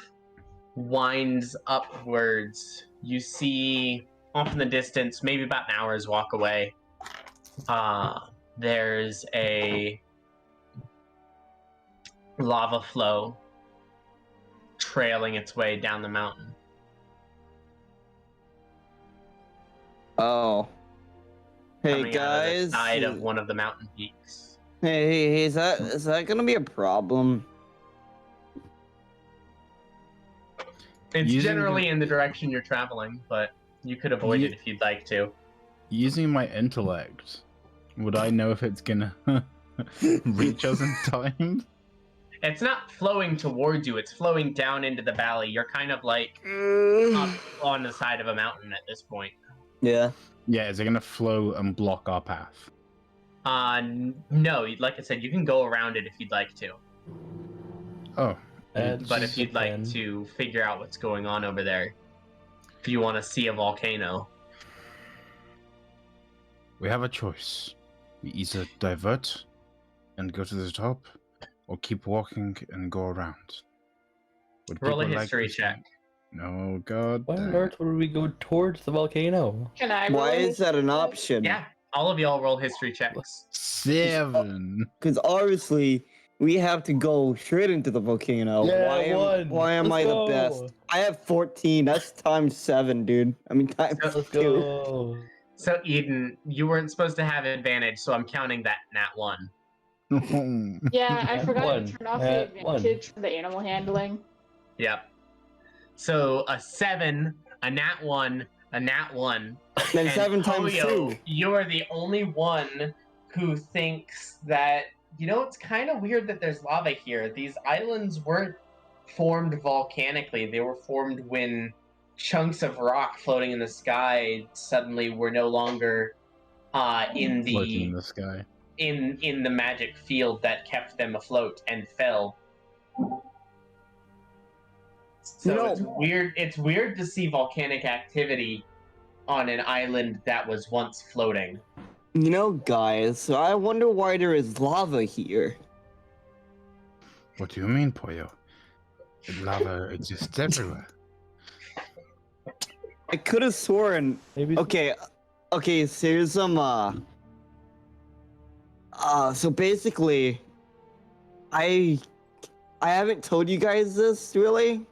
Speaker 1: winds upwards, you see off in the distance, maybe about an hour's walk away, there's a lava flow trailing its way down the mountain.
Speaker 4: Oh. Hey
Speaker 1: Coming out of the
Speaker 4: guys.
Speaker 1: side of one of the mountain peaks.
Speaker 4: Hey, is that gonna be a problem?
Speaker 1: It's
Speaker 6: Using
Speaker 1: generally in the direction you're traveling, but you could avoid it if you'd like to.
Speaker 6: Using my intellect, would I know if it's gonna reach us in time?
Speaker 1: It's not flowing towards you, it's flowing down into the valley. You're kind of like up on the side of a mountain at this point.
Speaker 4: Yeah.
Speaker 6: Yeah, is it gonna flow and block our path?
Speaker 1: No, like I said, you can go around it if you'd like to.
Speaker 6: Oh,
Speaker 1: But if you'd like to figure out what's going on over there, if you want to see a volcano.
Speaker 3: We have a choice. We either divert and go to the top, or keep walking and go around? Would
Speaker 1: Roll a
Speaker 3: people like
Speaker 1: history
Speaker 3: to see-
Speaker 1: check.
Speaker 3: No, God.
Speaker 5: Why on
Speaker 3: damn
Speaker 5: earth would we go towards the volcano?
Speaker 2: Can I?
Speaker 4: Why
Speaker 2: roll
Speaker 4: is that an
Speaker 2: history check?
Speaker 4: option?
Speaker 1: Yeah, all of y'all roll history checks.
Speaker 3: 7.
Speaker 4: Because obviously we have to go straight into the volcano. Why am I the best? I have 14. That's times 7, dude. I mean times
Speaker 5: Let's
Speaker 4: 2.
Speaker 5: go.
Speaker 1: So Eden, you weren't supposed to have advantage, so I'm counting that nat 1.
Speaker 2: Yeah, I
Speaker 5: Nat
Speaker 2: forgot
Speaker 5: one.
Speaker 2: to turn off
Speaker 5: Nat
Speaker 2: the
Speaker 5: one.
Speaker 2: advantage for the animal handling.
Speaker 1: Yep. So a 7, a nat 1, a nat 1.
Speaker 4: Then
Speaker 1: And
Speaker 4: 7 times
Speaker 1: Polio,
Speaker 4: 2.
Speaker 1: you are the only one who thinks that, it's kind of weird that there's lava here. These islands weren't formed volcanically. They were formed when chunks of rock floating in the sky suddenly were no longer in
Speaker 6: Floating in
Speaker 1: the
Speaker 6: the sky.
Speaker 1: in the magic field that kept them afloat and fell. So it's weird. It's weird to see volcanic activity on an island that was once floating.
Speaker 4: You know, guys, I wonder why there is lava here.
Speaker 3: What do you mean, Pollo? Lava exists everywhere.
Speaker 4: I could have sworn.
Speaker 5: Maybe.
Speaker 4: Okay, so here's some. So basically, I haven't told you guys this really,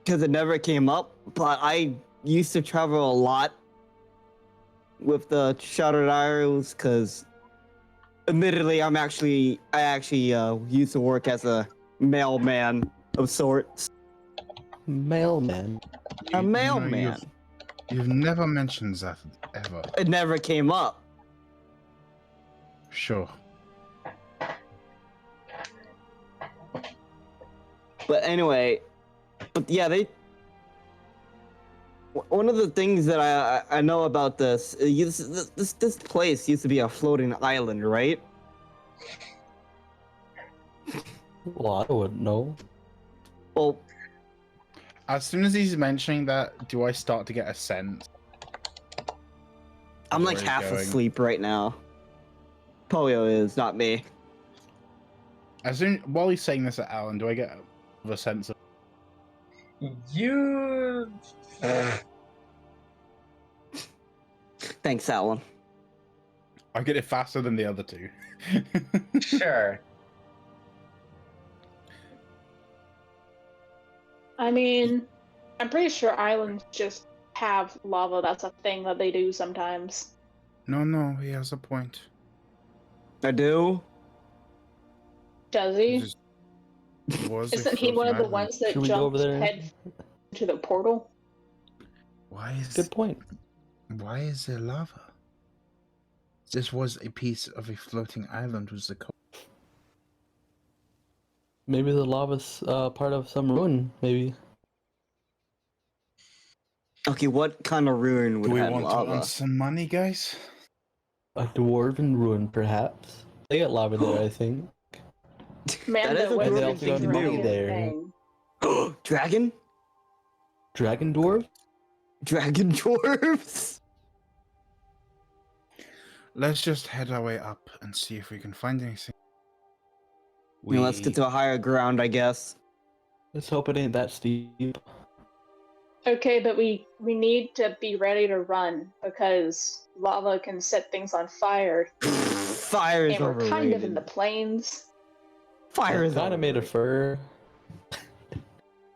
Speaker 4: because it never came up. But I used to travel a lot with the Shattered Arrows, because admittedly, I actually used to work as a mailman of sorts.
Speaker 5: Mailman.
Speaker 4: A
Speaker 3: You know,
Speaker 4: mailman.
Speaker 3: You've never mentioned that ever.
Speaker 4: It never came up.
Speaker 3: Sure.
Speaker 4: But anyway, yeah, one of the things that I know about this place used to be a floating island, right?
Speaker 5: Well, I wouldn't know.
Speaker 4: Well,
Speaker 6: As soon as he's mentioning that, do I start to get a sense?
Speaker 4: I'm
Speaker 6: Where
Speaker 4: like
Speaker 6: he's
Speaker 4: half
Speaker 6: going?
Speaker 4: asleep right now. Polio is, not me.
Speaker 6: While he's saying this at Alan, do I get a sense of?
Speaker 1: You.
Speaker 4: Thanks, Alan.
Speaker 6: I get it faster than the other two.
Speaker 1: Sure.
Speaker 2: I mean, I'm pretty sure islands just have lava. That's a thing that they do sometimes.
Speaker 3: No, he has a point.
Speaker 4: I do.
Speaker 2: Does he?
Speaker 3: Just was a
Speaker 2: Isn't he one of the
Speaker 3: floating
Speaker 2: ones that
Speaker 5: Should we go over
Speaker 2: jumps
Speaker 5: there?
Speaker 2: head into the portal?
Speaker 3: island.
Speaker 5: Good point.
Speaker 3: Why is there lava? This was a piece of a floating island with the coast.
Speaker 5: Maybe the lava's part of some ruin. Maybe.
Speaker 4: Okay, what kind of ruin would
Speaker 3: Do we
Speaker 4: have
Speaker 3: want
Speaker 4: lava?
Speaker 3: to earn some money, guys?
Speaker 5: A dwarven ruin, perhaps. They got lava there, I think.
Speaker 2: Man,
Speaker 4: That is a
Speaker 2: what's
Speaker 4: dwarven
Speaker 2: the
Speaker 5: thing to do.
Speaker 2: dragon
Speaker 5: There.
Speaker 2: thing?
Speaker 4: Dragon?
Speaker 5: Dragon dwarf?
Speaker 4: Dragon dwarves?
Speaker 3: Let's just head our way up and see if we can find anything.
Speaker 4: Let's get to a higher ground, I guess.
Speaker 5: Let's hope it ain't that steep.
Speaker 2: Okay, but we need to be ready to run because lava can set things on fire,
Speaker 4: Fire is
Speaker 2: and we're
Speaker 4: overrated.
Speaker 2: kind of in the plains.
Speaker 4: Fire is
Speaker 5: kind of made of
Speaker 4: overrated.
Speaker 5: fur.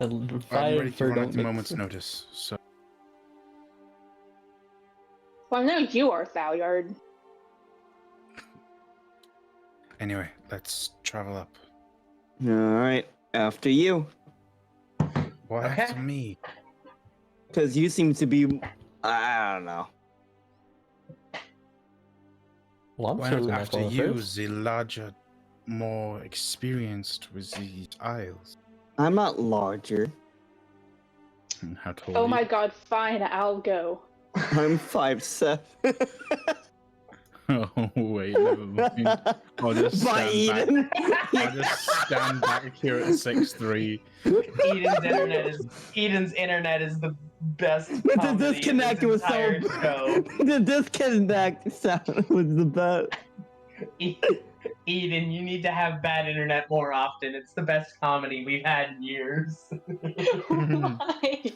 Speaker 5: And
Speaker 3: I'm
Speaker 5: fire
Speaker 3: ready
Speaker 5: and
Speaker 3: to
Speaker 5: fur
Speaker 3: run
Speaker 5: don't
Speaker 3: at a
Speaker 5: mix.
Speaker 3: moment's notice. So
Speaker 2: Well, I know you are, Thalyard.
Speaker 3: anyway, let's travel up.
Speaker 4: Alright, after you.
Speaker 3: Why
Speaker 1: Okay.
Speaker 3: after me?
Speaker 4: Because you seem to be... I don't know.
Speaker 5: Well, I'm
Speaker 3: Why not
Speaker 5: certainly not
Speaker 3: after
Speaker 5: going
Speaker 3: you,
Speaker 5: first.
Speaker 3: the larger, more experienced with these isles?
Speaker 4: I'm not larger.
Speaker 6: How tall?
Speaker 2: Oh
Speaker 6: are
Speaker 2: my
Speaker 6: you?
Speaker 2: god, fine, I'll go.
Speaker 4: I'm 5'7".
Speaker 6: Oh wait, never mind. I'll just
Speaker 4: By
Speaker 6: stand back.
Speaker 4: Eden.
Speaker 6: I'll just stand back here at 6'3".
Speaker 1: Eden's internet is the best.
Speaker 4: The
Speaker 1: comedy in
Speaker 4: disconnect
Speaker 1: this
Speaker 4: was so...
Speaker 1: entire show.
Speaker 4: The disconnect sound was the best.
Speaker 1: Eden, you need to have bad internet more often. It's the best comedy we've had in years.
Speaker 2: Why?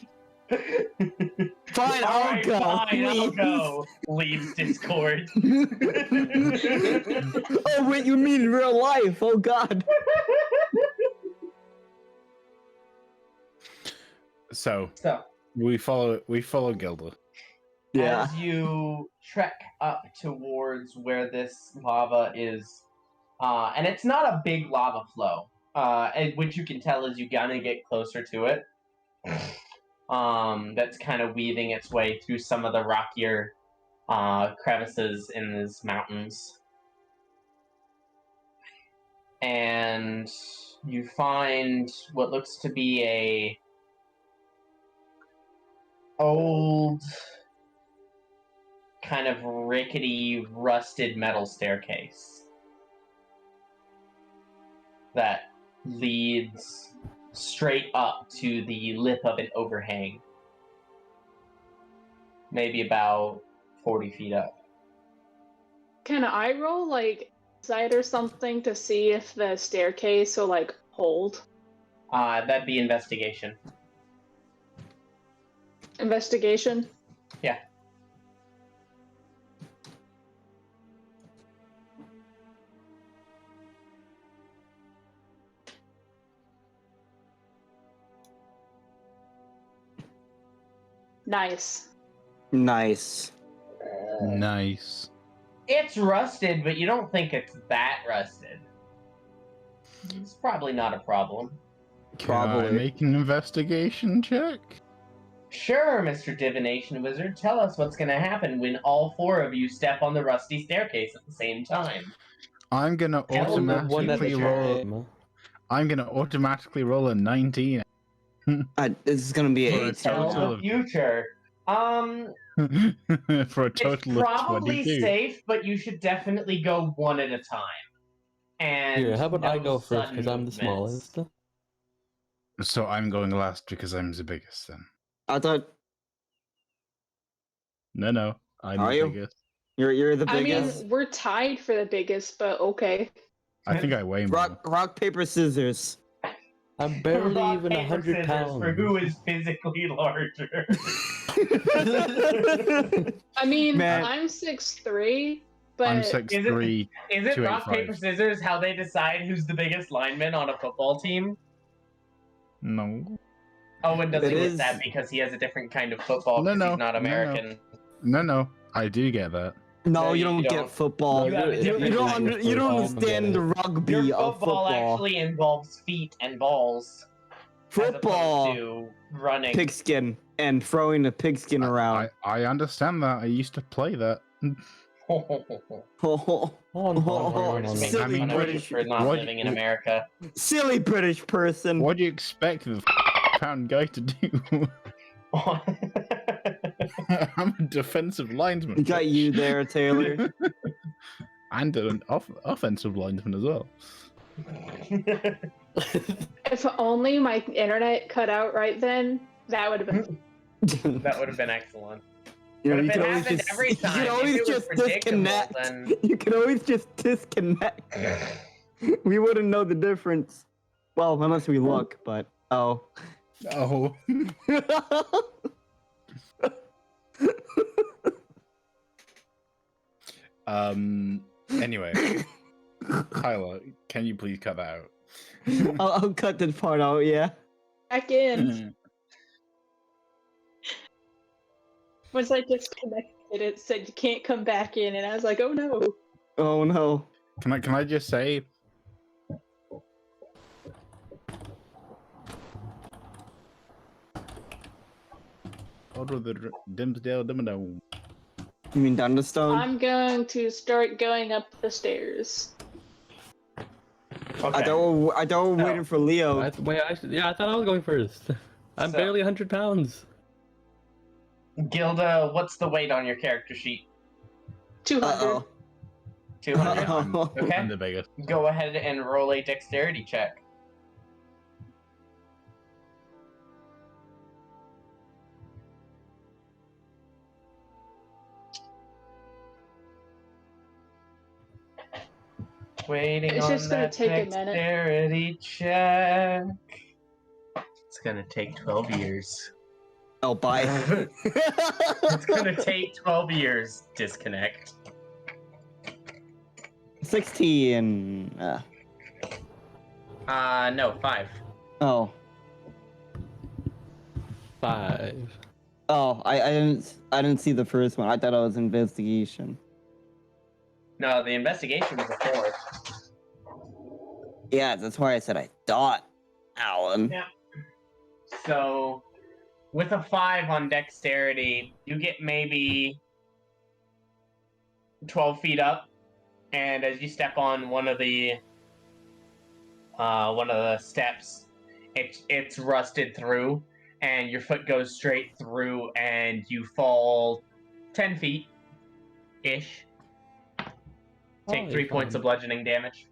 Speaker 4: Fine,
Speaker 1: All
Speaker 4: I'll
Speaker 1: right,
Speaker 4: go.
Speaker 1: fine, I'll
Speaker 4: Please.
Speaker 1: go. Leaves Discord.
Speaker 4: Oh wait, you mean real life? Oh god.
Speaker 6: So
Speaker 1: So,
Speaker 6: we follow Gilda.
Speaker 4: Yeah.
Speaker 1: as you trek up towards where this lava is, and it's not a big lava flow, and which you can tell as you kind of get closer to it. That's kind of weaving its way through some of the rockier crevices in these mountains. And you find what looks to be a old, kind of rickety, rusted metal staircase that leads straight up to the lip of an overhang. Maybe about 40 feet up.
Speaker 2: Can I roll like insight or something to see if the staircase will like hold?
Speaker 1: That'd be investigation.
Speaker 2: Investigation?
Speaker 1: Yeah.
Speaker 2: Nice.
Speaker 4: Nice.
Speaker 6: Nice.
Speaker 1: It's rusted, but you don't think it's that rusted. It's probably not a problem.
Speaker 6: Can I
Speaker 4: Probably.
Speaker 6: make an investigation check?
Speaker 1: Sure, Mr. Divination Wizard, tell us what's going to happen when all four of you step on the rusty staircase at the same time.
Speaker 6: I'm gonna
Speaker 1: Tell them the one that
Speaker 6: automatically
Speaker 1: they
Speaker 6: roll. I'm gonna automatically roll a 19
Speaker 4: This is gonna be
Speaker 6: For a
Speaker 4: a
Speaker 1: Tell
Speaker 6: total
Speaker 1: the
Speaker 6: of-
Speaker 1: future.
Speaker 6: for a
Speaker 1: It's
Speaker 6: total of
Speaker 1: probably
Speaker 6: 22.
Speaker 1: safe, but you should definitely go one at a time. And
Speaker 5: Here, how about I
Speaker 1: no
Speaker 5: go first
Speaker 1: sudden
Speaker 5: because I'm the
Speaker 1: movements.
Speaker 5: smallest?
Speaker 6: So I'm going last because I'm the biggest then.
Speaker 4: I thought
Speaker 6: No, I'm
Speaker 4: Are
Speaker 6: the
Speaker 4: you?
Speaker 6: biggest.
Speaker 4: you're the
Speaker 2: I
Speaker 4: biggest.
Speaker 2: mean, we're tied for the biggest, but okay.
Speaker 6: I think I weigh more.
Speaker 4: rock, paper, scissors.
Speaker 5: I'm barely
Speaker 1: Rock,
Speaker 5: even
Speaker 1: paper,
Speaker 5: 100
Speaker 1: scissors
Speaker 5: pounds.
Speaker 1: for who is physically larger.
Speaker 2: I mean,
Speaker 4: Man.
Speaker 2: I'm 6'3", but
Speaker 6: I'm 6'3".
Speaker 1: Is it rock,
Speaker 6: 285.
Speaker 1: paper, scissors how they decide who's the biggest lineman on a football team?
Speaker 6: No.
Speaker 1: Owen doesn't
Speaker 4: It
Speaker 1: get
Speaker 4: is-
Speaker 1: that because he has a different kind of football
Speaker 6: No,
Speaker 1: because
Speaker 6: no,
Speaker 1: he's not
Speaker 6: no, no.
Speaker 1: American.
Speaker 6: No. I do get that.
Speaker 4: No,
Speaker 1: No,
Speaker 4: you
Speaker 1: you
Speaker 4: don't
Speaker 1: don't.
Speaker 4: get football.
Speaker 1: You have a
Speaker 4: You
Speaker 1: different
Speaker 4: don't,
Speaker 1: kind of
Speaker 4: you don't
Speaker 5: football.
Speaker 4: understand the rugby
Speaker 1: Your
Speaker 4: of
Speaker 1: football
Speaker 4: football.
Speaker 1: actually involves feet and balls.
Speaker 4: Football,
Speaker 1: As opposed to running.
Speaker 4: pigskin, and throwing a pigskin around.
Speaker 6: I understand that. I used to play that.
Speaker 5: Oh,
Speaker 1: We're just making
Speaker 4: Silly
Speaker 1: fun of you
Speaker 4: British-
Speaker 1: for not
Speaker 6: what-
Speaker 1: living in America.
Speaker 4: Silly British person.
Speaker 6: What do you expect the pound guy to do? I'm a defensive linesman.
Speaker 4: We got you there, Taylor.
Speaker 6: And an offensive linesman as well.
Speaker 2: if only my internet cut out right then, that would have been.
Speaker 1: That would have been excellent.
Speaker 4: You know,
Speaker 1: But
Speaker 4: you
Speaker 1: if
Speaker 4: can
Speaker 1: it
Speaker 4: always
Speaker 1: happened
Speaker 4: just,
Speaker 1: every
Speaker 4: you
Speaker 1: time,
Speaker 4: can
Speaker 1: if
Speaker 4: always
Speaker 1: it was
Speaker 4: just
Speaker 1: predictable,
Speaker 4: disconnect.
Speaker 1: then-
Speaker 4: You can always just disconnect. We wouldn't know the difference. Well, unless we look, but oh.
Speaker 6: Oh. Anyway, Tyler, can you please cut that out?
Speaker 4: I'll cut this part out, yeah.
Speaker 2: Back in. Once I disconnected, it said you can't come back in, and I was like, oh no.
Speaker 4: Oh no.
Speaker 6: Can I just say? Order the Dimsdale Dimmadome.
Speaker 4: You mean Dunderstone?
Speaker 2: I'm going to start going up the stairs.
Speaker 1: Okay.
Speaker 4: I thought we're
Speaker 1: So-
Speaker 4: waiting for Leo.
Speaker 5: I thought I was going first. I'm
Speaker 1: So-
Speaker 5: barely 100 pounds.
Speaker 1: Gilda, what's the weight on your character sheet?
Speaker 2: 200.
Speaker 4: Uh-oh.
Speaker 1: 200.
Speaker 4: Uh-oh.
Speaker 1: Okay.
Speaker 6: I'm the biggest.
Speaker 1: Go ahead and roll a dexterity check. Waiting
Speaker 2: It's
Speaker 1: on
Speaker 2: just gonna
Speaker 1: that
Speaker 2: take a minute.
Speaker 1: dexterity check. It's gonna take 12 years.
Speaker 4: Oh, bye.
Speaker 1: It's gonna take 12 years. Disconnect.
Speaker 4: 16.
Speaker 1: No, 5.
Speaker 4: Oh.
Speaker 5: 5.
Speaker 4: Oh, I didn't see the first one. I thought it was investigation.
Speaker 1: No, the investigation was a 4.
Speaker 4: Yeah, that's why I said I thought, Alan.
Speaker 1: Yeah. So, with a 5 on dexterity, you get maybe 12 feet up, and as you step on one of the steps, it's rusted through, and your foot goes straight through, and you fall 10 feet ish. Take 3 points of bludgeoning damage.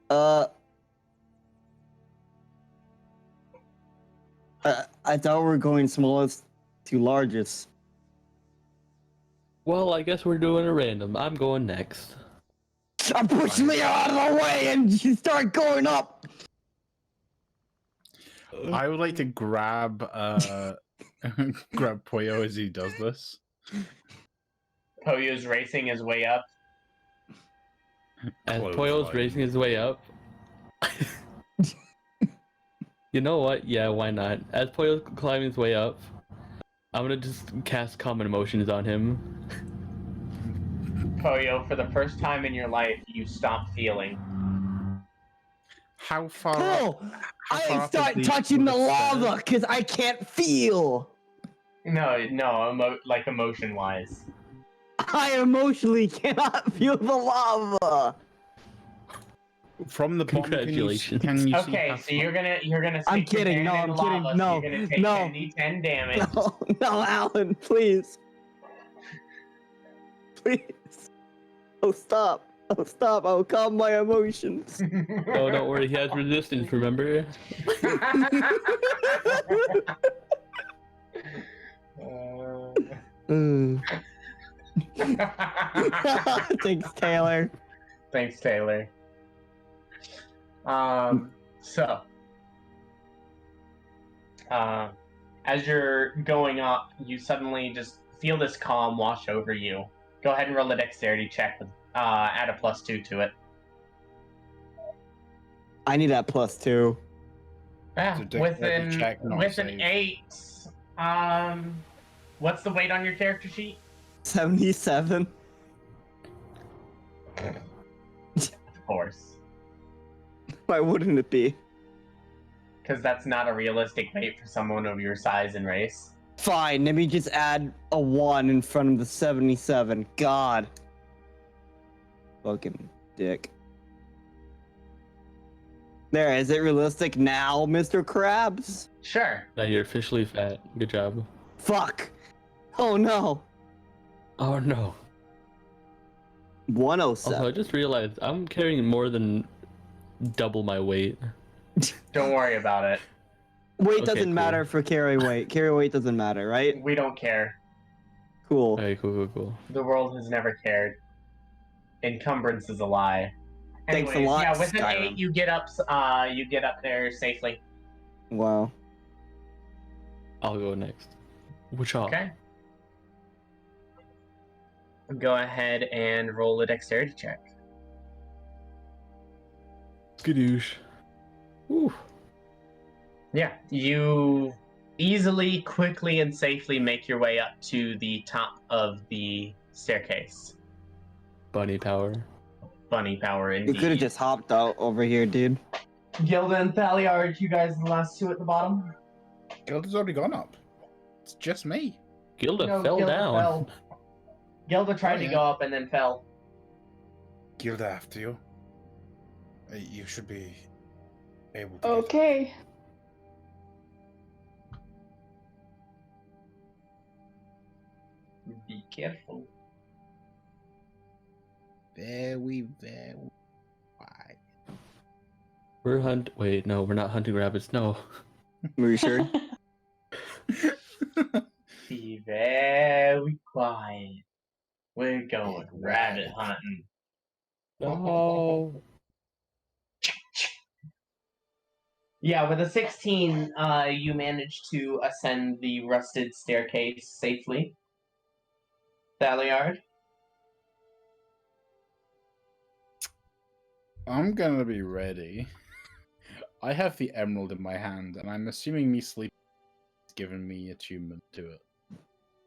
Speaker 4: I thought we were going smallest to largest.
Speaker 5: Well, I guess we're doing a random. I'm going next.
Speaker 4: Stop pushing me out of the way and you start going up.
Speaker 6: I would like to grab grab Poyo as he does this.
Speaker 1: Poyo's racing his way up.
Speaker 5: As
Speaker 6: Close
Speaker 5: Poyo's
Speaker 6: line.
Speaker 5: racing his way up. You know what? Yeah, why not? As Poyo's climbing his way up, I'm gonna just cast Common Emotions on him.
Speaker 1: Poyo, for the first time in your life, you stop feeling.
Speaker 6: How far?
Speaker 4: Cool.
Speaker 6: how far
Speaker 4: I
Speaker 6: up is
Speaker 4: start touching the
Speaker 6: stairs?
Speaker 4: lava because I can't feel.
Speaker 1: No, like emotion-wise.
Speaker 4: I emotionally cannot feel the lava.
Speaker 6: From the bottom,
Speaker 5: Congratulations.
Speaker 6: Can you see
Speaker 1: Okay,
Speaker 6: how
Speaker 1: so
Speaker 6: far-
Speaker 1: you're gonna.
Speaker 4: I'm
Speaker 1: stick your
Speaker 4: kidding,
Speaker 1: hand
Speaker 4: no,
Speaker 1: in
Speaker 4: I'm kidding,
Speaker 1: lava,
Speaker 4: no,
Speaker 1: so you're gonna take
Speaker 4: no.
Speaker 1: 10d10 damage.
Speaker 4: No, Alan, please. Please. Oh, stop. Oh, stop. I'll calm my emotions.
Speaker 5: Oh, don't worry, he has resistance, remember?
Speaker 4: Thanks, Taylor.
Speaker 1: Thanks, Taylor. As you're going up, you suddenly just feel this calm wash over you. Go ahead and roll a dexterity check with add a +2 to it.
Speaker 4: I need that +2.
Speaker 1: Yeah,
Speaker 6: It's a dexterity check, not a
Speaker 1: with an
Speaker 6: save.
Speaker 1: 8. What's the weight on your character sheet?
Speaker 4: 77.
Speaker 1: Of course,
Speaker 4: Why wouldn't it be?
Speaker 1: because that's not a realistic weight for someone of your size and race.
Speaker 4: Fine, let me just add a 1 in front of the 77. God. Fucking dick. There, is it realistic now, Mr. Krabs?
Speaker 1: Sure.
Speaker 5: Now you're officially fat. Good job.
Speaker 4: Fuck. Oh no.
Speaker 5: Oh no.
Speaker 4: 107.
Speaker 5: Also, I just realized I'm carrying more than double my weight.
Speaker 1: Don't worry about it.
Speaker 4: Weight
Speaker 5: Okay,
Speaker 4: doesn't
Speaker 5: cool.
Speaker 4: matter for carry weight. Carry weight doesn't matter, right?
Speaker 1: We don't care.
Speaker 4: Cool.
Speaker 5: Okay, cool.
Speaker 1: The world has never cared. Encumbrance is a lie.
Speaker 4: Thanks a
Speaker 1: Anyways,
Speaker 4: lot,
Speaker 1: yeah, with an
Speaker 4: Skyrim.
Speaker 1: 8, you get up there safely.
Speaker 4: Wow.
Speaker 5: I'll go next. Which off?
Speaker 1: Okay. Go ahead and roll a dexterity check.
Speaker 5: Skadoosh. Woo.
Speaker 1: Yeah, you easily, quickly, and safely make your way up to the top of the staircase.
Speaker 5: Bunny power.
Speaker 1: Bunny power,
Speaker 4: You
Speaker 1: indeed.
Speaker 4: could have just hopped out over here, dude.
Speaker 1: Gilda and Thalia, are you guys the last two at the bottom?
Speaker 6: Gilda's already gone up. It's just me.
Speaker 5: Gilda
Speaker 1: No,
Speaker 5: fell
Speaker 1: Gilda
Speaker 5: down.
Speaker 1: fell. Gilda tried to
Speaker 6: yeah.
Speaker 1: go up and then fell.
Speaker 3: Gilda after you. You should be able to.
Speaker 2: Okay.
Speaker 1: Be careful.
Speaker 6: Very, very wide.
Speaker 5: Wait, no, we're not hunting rabbits. No.
Speaker 4: Are you sure?
Speaker 1: Be very quiet. We're going rabbit hunting.
Speaker 5: No.
Speaker 1: Yeah, with a 16, you manage to ascend the rusted staircase safely. Thaliard?
Speaker 6: I'm gonna be ready. I have the emerald in my hand, and I'm assuming me sleeping is giving me attunement to it.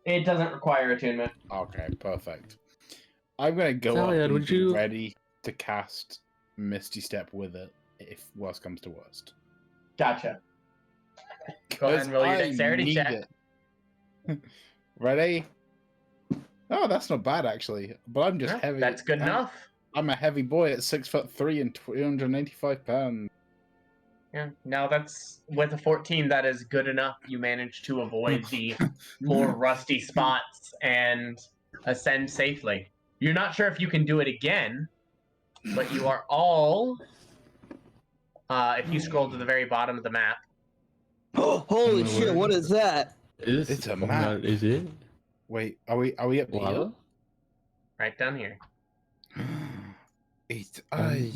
Speaker 1: It doesn't require attunement.
Speaker 6: Okay, perfect. I'm gonna go
Speaker 5: Thaliad,
Speaker 6: up and
Speaker 5: would
Speaker 6: be
Speaker 5: you-
Speaker 6: ready to cast Misty Step with it if worst comes to worst.
Speaker 1: Gotcha. Go ahead and roll your dexterity check.
Speaker 6: Ready? Oh, that's not bad actually. But I'm just
Speaker 1: Yeah,
Speaker 6: heavy.
Speaker 1: that's good enough.
Speaker 6: I'm a heavy boy at 6'3" and 285 pounds.
Speaker 1: Yeah. Now that's with a 14. That is good enough. You manage to avoid the more rusty spots and ascend safely. You're not sure if you can do it again, but you are all. If you scroll to the very bottom of the map,
Speaker 4: Holy
Speaker 5: my
Speaker 4: shit!
Speaker 5: word.
Speaker 4: What is that?
Speaker 6: It's a
Speaker 5: oh my
Speaker 6: map.
Speaker 5: God, is it?
Speaker 6: Wait, are we up here?
Speaker 5: Lava?
Speaker 1: right down here.
Speaker 3: It's I.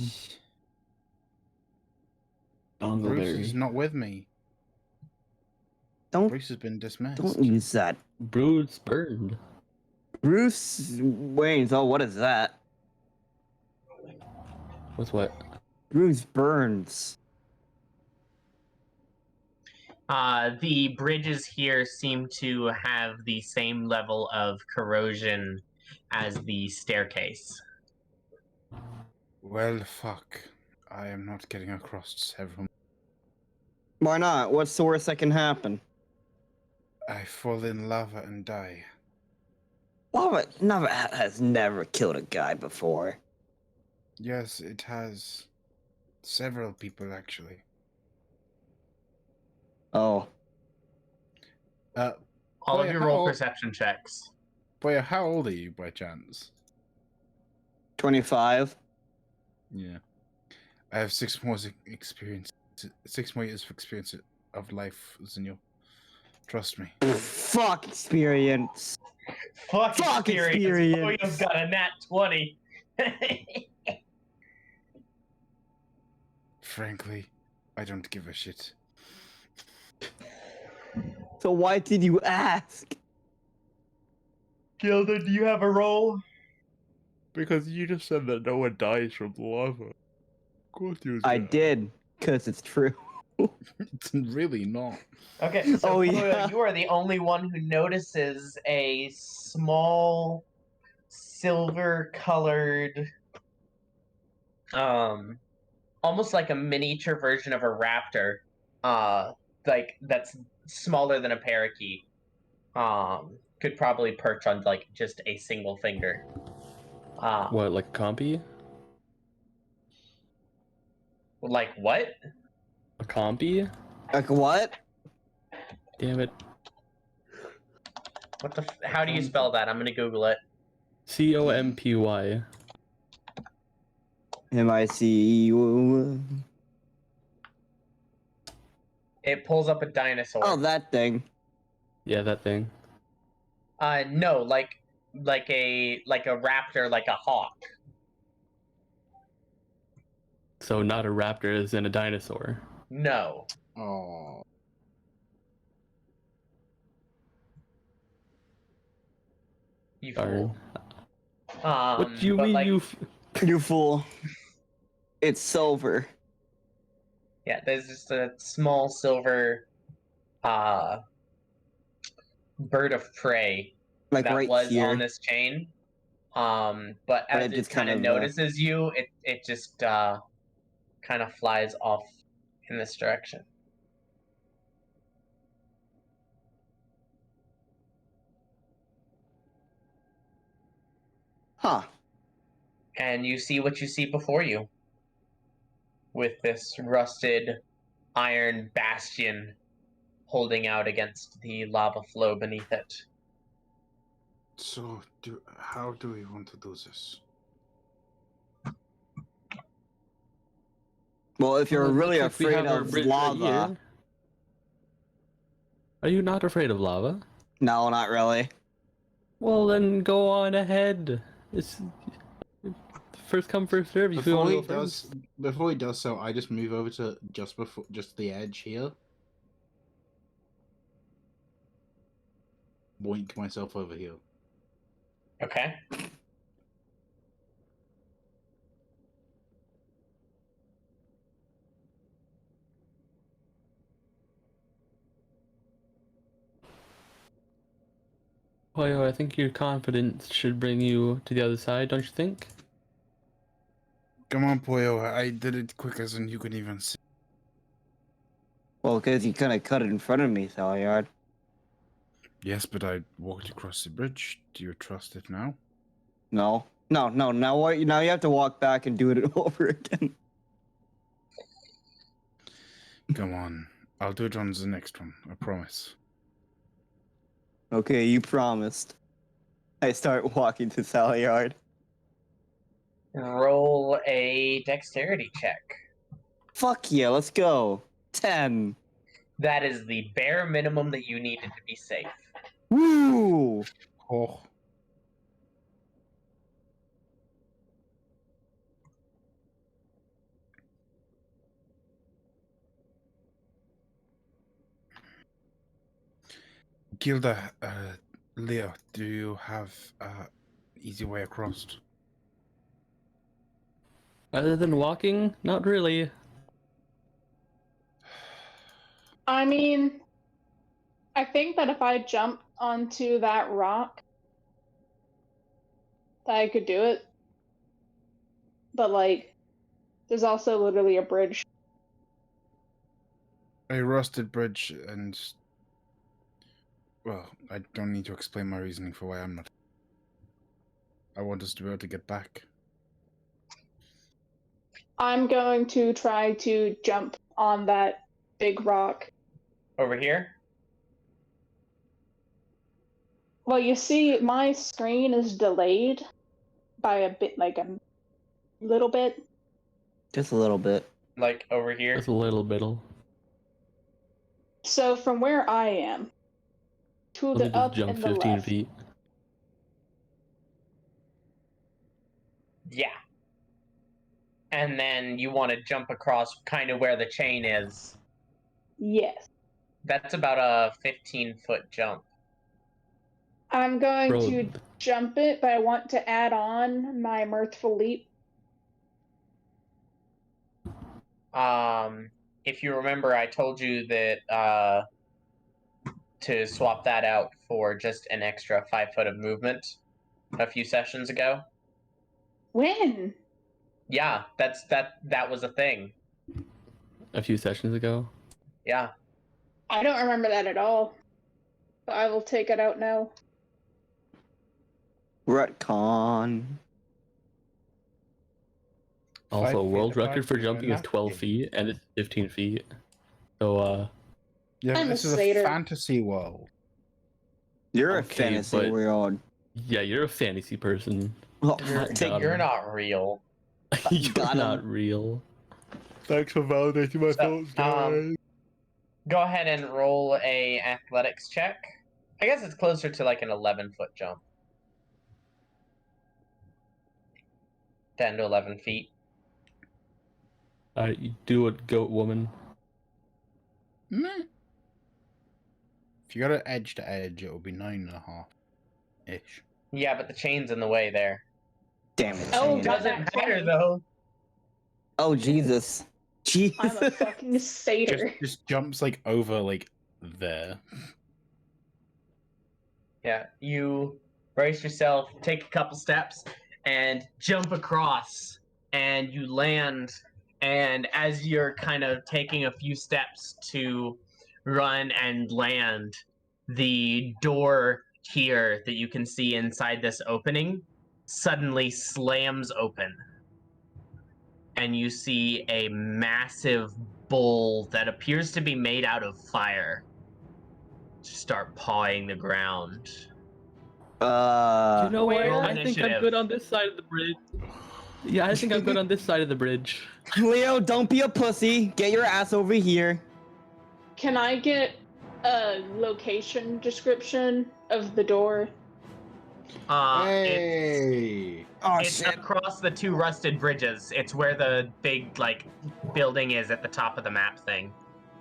Speaker 3: Bruce is not with me.
Speaker 4: Don't
Speaker 3: Bruce has been dismissed.
Speaker 4: don't use that.
Speaker 5: Bruce burned.
Speaker 4: Bruce Wayne's. Oh, what is that?
Speaker 5: With what?
Speaker 4: Bruce Burns.
Speaker 1: The bridges here seem to have the same level of corrosion as the staircase.
Speaker 3: Well, fuck. I am not getting across several.
Speaker 4: Why not? What's the worst that can happen?
Speaker 3: I fall in lava and die.
Speaker 4: Lava has never killed a guy before.
Speaker 3: Yes, it has several people actually.
Speaker 4: Oh,
Speaker 1: All of
Speaker 6: Boy,
Speaker 1: your
Speaker 6: how
Speaker 1: roll
Speaker 6: old-
Speaker 1: perception checks.
Speaker 6: Boy, how old are you by chance?
Speaker 4: 25.
Speaker 6: Yeah.
Speaker 3: I have 6 more experience. 6 more years of experience of life than you. Trust me.
Speaker 4: Fuck experience.
Speaker 1: Fuck
Speaker 4: experience.
Speaker 1: Boyo's got a nat 20.
Speaker 3: Frankly, I don't give a shit.
Speaker 4: So why did you ask?
Speaker 1: Gilda, do you have a roll?
Speaker 6: Because you just said that no one dies from lava. Of course you
Speaker 4: I did, because it's true.
Speaker 6: It's really not.
Speaker 1: Okay, so
Speaker 4: Oh,
Speaker 1: Boyo,
Speaker 4: yeah.
Speaker 1: you are the only one who notices a small silver-colored, almost like a miniature version of a raptor, like that's smaller than a parakeet. Could probably perch on like just a single finger.
Speaker 5: What, like a compy?
Speaker 1: Like what?
Speaker 5: A compy?
Speaker 4: Like what?
Speaker 5: Damn it.
Speaker 1: What the? How do you spell that? I'm gonna Google it.
Speaker 5: COMPY.
Speaker 4: MICU.
Speaker 1: It pulls up a dinosaur.
Speaker 4: Oh, that thing.
Speaker 5: Yeah, that thing.
Speaker 1: No, like a raptor, like a hawk.
Speaker 5: So not a raptor, as in a dinosaur.
Speaker 1: No.
Speaker 6: Oh.
Speaker 1: You
Speaker 5: Darn.
Speaker 1: fool.
Speaker 5: What do you
Speaker 1: but,
Speaker 5: mean,
Speaker 1: like,
Speaker 4: You fool. It's silver.
Speaker 1: Yeah, there's just a small silver bird of prey
Speaker 4: Like
Speaker 1: that
Speaker 4: right
Speaker 1: was
Speaker 4: here.
Speaker 1: on this chain. But as
Speaker 4: it
Speaker 1: it
Speaker 4: just
Speaker 1: kind of
Speaker 4: kind of,
Speaker 1: notices you, it just kind of flies off in this direction.
Speaker 4: Huh.
Speaker 1: And you see what you see before you, with this rusted iron bastion holding out against the lava flow beneath it.
Speaker 3: So, how do we want to do this?
Speaker 4: Well, if you're
Speaker 5: Well, it
Speaker 4: really
Speaker 5: looks like we
Speaker 4: afraid
Speaker 5: have our
Speaker 4: of
Speaker 5: bridge right
Speaker 4: lava.
Speaker 5: here. Are you not afraid of lava?
Speaker 4: No, not really.
Speaker 5: Well, then go on ahead. It's first come, first serve. You feel
Speaker 6: Before he does so, I just move over to just the edge here. Boink myself over here.
Speaker 1: Okay.
Speaker 5: Poyo, I think your confidence should bring you to the other side, don't you think?
Speaker 3: Come on, Poyo. I did it quicker than you could even see.
Speaker 4: Well, because you kind of cut it in front of me, Salyard.
Speaker 3: Yes, but I walked across the bridge. Do you trust it now?
Speaker 4: No. Now what? Now you have to walk back and do it over again.
Speaker 3: Come on. I'll do it on the next one. I promise.
Speaker 4: Okay, you promised. I start walking to Salyard.
Speaker 1: Roll a dexterity check.
Speaker 4: Fuck yeah, let's go. 10.
Speaker 1: That is the bare minimum that you needed to be safe.
Speaker 4: Woo!
Speaker 3: Oh. Gilda, Leo, do you have easy way across?
Speaker 5: Other than walking, not really.
Speaker 2: I mean, I think that if I jump onto that rock, that I could do it. But, like, there's also literally a bridge.
Speaker 3: A rusted bridge and... Well, I don't need to explain my reasoning for why I'm not. I want us to be able to get back.
Speaker 2: I'm going to try to jump on that big rock.
Speaker 1: Over here?
Speaker 2: Well, you see, my screen is delayed by a bit, like a little bit.
Speaker 4: Just a little bit.
Speaker 1: Like over here?
Speaker 5: Just a little biddle.
Speaker 2: So from where I am, to
Speaker 5: Let me
Speaker 2: the
Speaker 5: just
Speaker 2: up
Speaker 5: jump
Speaker 2: and the
Speaker 5: 15
Speaker 2: left.
Speaker 5: feet.
Speaker 1: Yeah. And then you want to jump across kind of where the chain is.
Speaker 2: Yes.
Speaker 1: That's about a 15-foot jump.
Speaker 2: I'm going
Speaker 5: Bro.
Speaker 2: to jump it, but I want to add on my mirthful leap.
Speaker 1: If you remember, I told you that to swap that out for just an extra 5 foot of movement a few sessions ago.
Speaker 2: When?
Speaker 1: Yeah, that was a thing.
Speaker 5: A few sessions ago.
Speaker 1: Yeah.
Speaker 2: I don't remember that at all. But I will take it out now.
Speaker 4: Retcon.
Speaker 5: Also,
Speaker 3: 5 feet
Speaker 5: world
Speaker 3: apart
Speaker 5: record for
Speaker 3: from
Speaker 5: jumping is
Speaker 3: that
Speaker 5: 12
Speaker 3: game.
Speaker 5: feet, and it's 15 feet. So,
Speaker 6: Yeah, but
Speaker 2: I'm a
Speaker 6: this is a
Speaker 2: satyr.
Speaker 6: fantasy world.
Speaker 4: You're a
Speaker 5: Okay,
Speaker 4: fantasy
Speaker 5: but-
Speaker 4: world.
Speaker 5: yeah, you're a fantasy person.
Speaker 4: Oh,
Speaker 1: You're not real.
Speaker 5: You're
Speaker 4: Got him.
Speaker 5: not real.
Speaker 6: Thanks for validating my
Speaker 1: So, go ahead and roll a athletics check. I guess it's closer to like an 11-foot jump. 10 to 11 feet.
Speaker 5: You do it, goat woman.
Speaker 3: Meh. If you got it edge to edge, it will be 9.5-ish.
Speaker 1: Yeah, but the chain's in the way there.
Speaker 4: Damn it.
Speaker 2: Oh,
Speaker 4: Shane.
Speaker 2: God.
Speaker 1: Doesn't matter though.
Speaker 4: Oh, Jesus. Jesus.
Speaker 2: I'm a fucking satyr.
Speaker 6: Just jumps like over like there.
Speaker 1: Yeah, you brace yourself, take a couple steps, and jump across, and you land. And as you're kind of taking a few steps to run and land, the door here that you can see inside this opening suddenly slams open. And you see a massive bowl that appears to be made out of fire start pawing the ground.
Speaker 5: You know what?
Speaker 2: Where?
Speaker 5: I think I'm good on this side of the bridge. Yeah, I think I'm good on this side of the bridge.
Speaker 4: Leo, don't be a pussy. Get your ass over here.
Speaker 2: Can I get a location description of the door?
Speaker 6: Hey!
Speaker 4: Oh
Speaker 1: It's
Speaker 4: shit!
Speaker 1: across the 2 rusted bridges. It's where the big building is at the top of the map thing.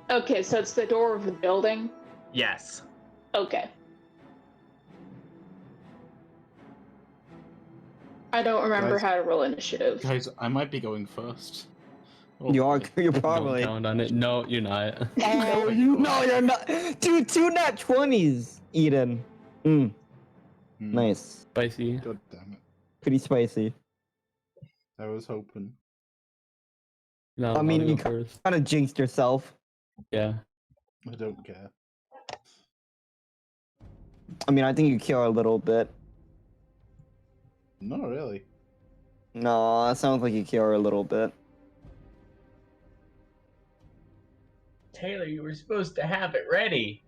Speaker 2: Okay, so it's the door of the building.
Speaker 1: Yes.
Speaker 2: Okay. I don't remember
Speaker 6: Guys-
Speaker 2: how to roll initiative.
Speaker 6: Guys, I might be going first. Oh,
Speaker 4: You are.
Speaker 6: boy.
Speaker 4: You're
Speaker 5: Don't
Speaker 4: probably.
Speaker 5: count on it. No, you're not.
Speaker 4: Oh, no, you're not. Dude, 2 nat 20s, Eden. Nice.
Speaker 5: Spicy.
Speaker 6: God damn it.
Speaker 4: Pretty spicy.
Speaker 6: I was hoping.
Speaker 5: No,
Speaker 4: I mean,
Speaker 5: I'll
Speaker 4: you
Speaker 5: go first.
Speaker 4: kind of jinxed yourself.
Speaker 5: Yeah.
Speaker 6: I don't care.
Speaker 4: I mean, I think you care a little bit.
Speaker 6: Not really.
Speaker 4: No, that sounds like you care a little bit.
Speaker 1: Taylor, you were supposed to have it ready.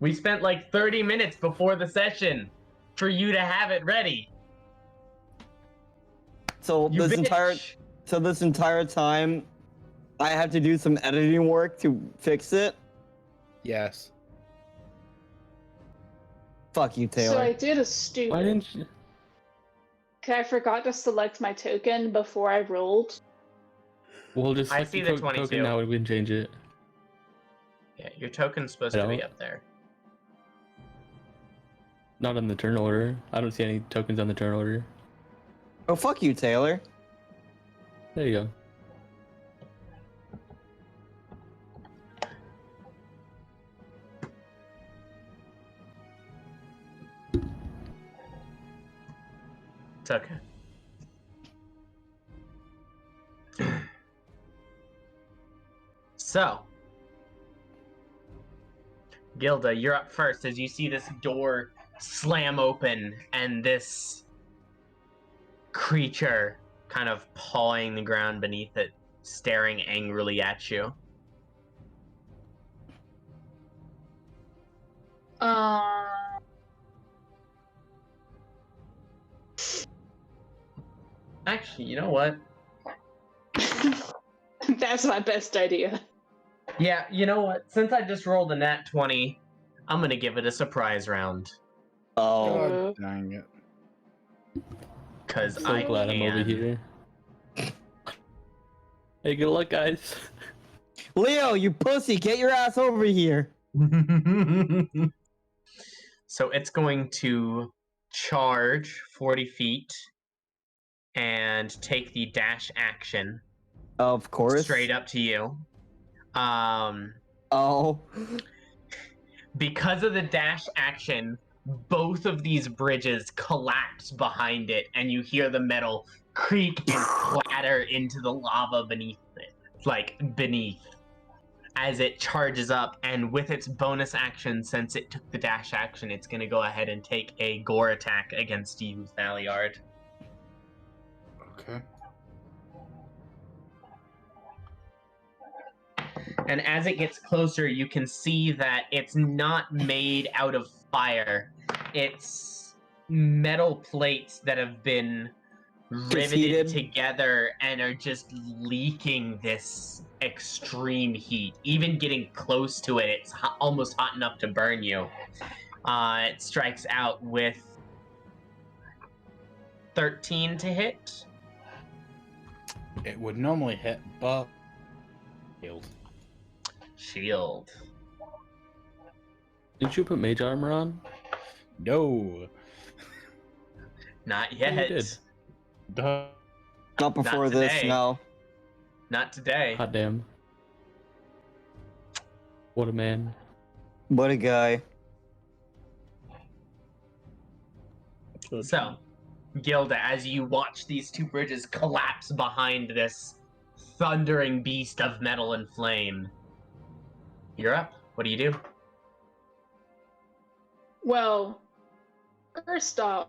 Speaker 1: We spent like 30 minutes before the session for you to have it ready.
Speaker 4: So
Speaker 1: You
Speaker 4: this entire time, I have to do some editing work to fix it.
Speaker 6: Yes.
Speaker 4: Fuck you, Taylor.
Speaker 2: So I did a stupid.
Speaker 5: Why didn't you?
Speaker 2: I forgot to select my token before I rolled.
Speaker 5: We'll just
Speaker 1: I
Speaker 5: select
Speaker 1: see
Speaker 5: the
Speaker 1: the 22.
Speaker 5: token now and we can change it.
Speaker 1: Yeah, your token's supposed to be up there.
Speaker 5: Not on the turn order. I don't see any tokens on the turn order.
Speaker 4: Oh, fuck you, Taylor.
Speaker 5: There you go.
Speaker 1: It's okay. So, Gilda, you're up first as you see this door slam open and this creature kind of pawing the ground beneath it, staring angrily at you. Actually, you know what?
Speaker 2: That's my best idea.
Speaker 1: Yeah, you know what? Since I just rolled a nat 20, I'm gonna give it a surprise round.
Speaker 4: Oh.
Speaker 6: God dang it.
Speaker 1: Cause
Speaker 5: So
Speaker 1: I
Speaker 5: glad I'm over
Speaker 1: can.
Speaker 5: here. Hey, good luck, guys.
Speaker 4: Leo, you pussy, get your ass over here.
Speaker 1: So it's going to charge 40 feet and take the dash action
Speaker 4: Of course.
Speaker 1: straight up to you.
Speaker 4: Oh.
Speaker 1: Because of the dash action, both of these bridges collapse behind it, and you hear the metal creak and clatter into the lava beneath it, beneath, as it charges up. And with its bonus action, since it took the dash action, it's going to go ahead and take a gore attack against you, Thaliard.
Speaker 6: Okay.
Speaker 1: And as it gets closer, you can see that it's not made out of fire. It's metal plates that have been riveted
Speaker 4: heated.
Speaker 1: together and are just leaking this extreme heat. Even getting close to it, it's almost hot enough to burn you. It strikes out with 13 to hit.
Speaker 6: It would normally hit, but healed.
Speaker 1: Shield.
Speaker 5: Didn't you put Mage Armor on?
Speaker 6: No.
Speaker 1: Not
Speaker 5: Yeah, you
Speaker 1: yet.
Speaker 5: did.
Speaker 6: Duh.
Speaker 4: Not before
Speaker 1: Not
Speaker 4: this,
Speaker 1: today.
Speaker 4: no.
Speaker 1: Not today.
Speaker 5: Hot damn. What a man.
Speaker 4: What a guy.
Speaker 1: So, Gilda, as you watch these two bridges collapse behind this thundering beast of metal and flame, you're up. What do you do?
Speaker 2: Well, first off,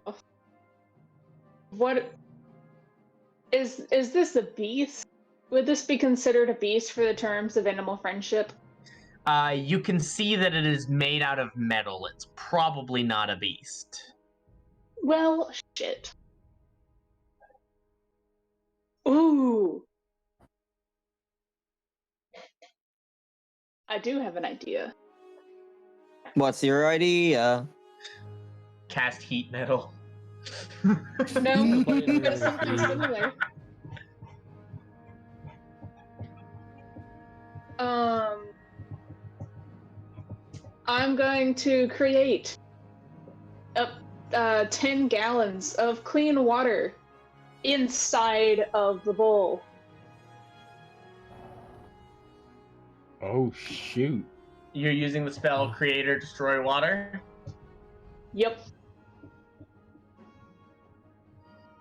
Speaker 2: what is this a beast? Would this be considered a beast for the terms of animal friendship?
Speaker 1: You can see that it is made out of metal. It's probably not a beast.
Speaker 2: Well, shit. Ooh. I do have an idea.
Speaker 4: What's your idea?
Speaker 1: Cast heat metal.
Speaker 2: No,
Speaker 5: Playing
Speaker 2: but something
Speaker 5: really
Speaker 2: similar. I'm going to create 10 gallons of clean water inside of the bowl.
Speaker 6: Oh shoot!
Speaker 1: You're using the spell Creator Destroy Water.
Speaker 2: Yep.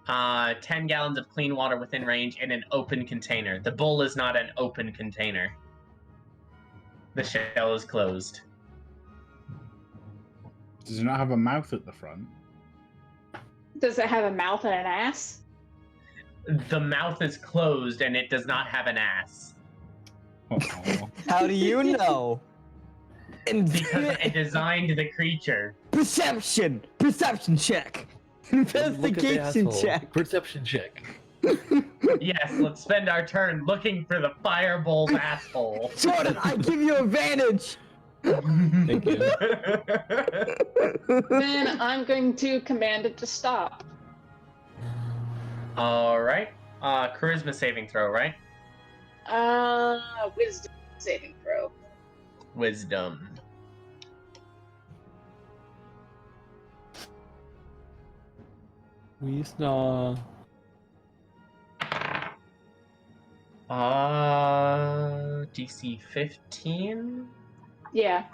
Speaker 1: 10 gallons of clean water within range in an open container. The bowl is not an open container. The shell is closed.
Speaker 6: Does it not have a mouth at the front?
Speaker 2: Does it have a mouth and an ass?
Speaker 1: The mouth is closed and it does not have an ass.
Speaker 6: Oh.
Speaker 4: How do you know?
Speaker 1: Because I designed the creature.
Speaker 4: Perception check.
Speaker 5: Look at the
Speaker 4: Investigation
Speaker 5: asshole.
Speaker 4: check.
Speaker 5: Perception check.
Speaker 1: Yes, let's spend our turn looking for the fireball's asshole.
Speaker 4: Jordan, I give you advantage.
Speaker 5: Thank you.
Speaker 2: Then I'm going to command it to stop.
Speaker 1: Alright. Charisma saving throw, right?
Speaker 2: Wisdom saving throw.
Speaker 1: Wisdom.
Speaker 5: Wisdom.
Speaker 1: DC 15?
Speaker 2: Yeah.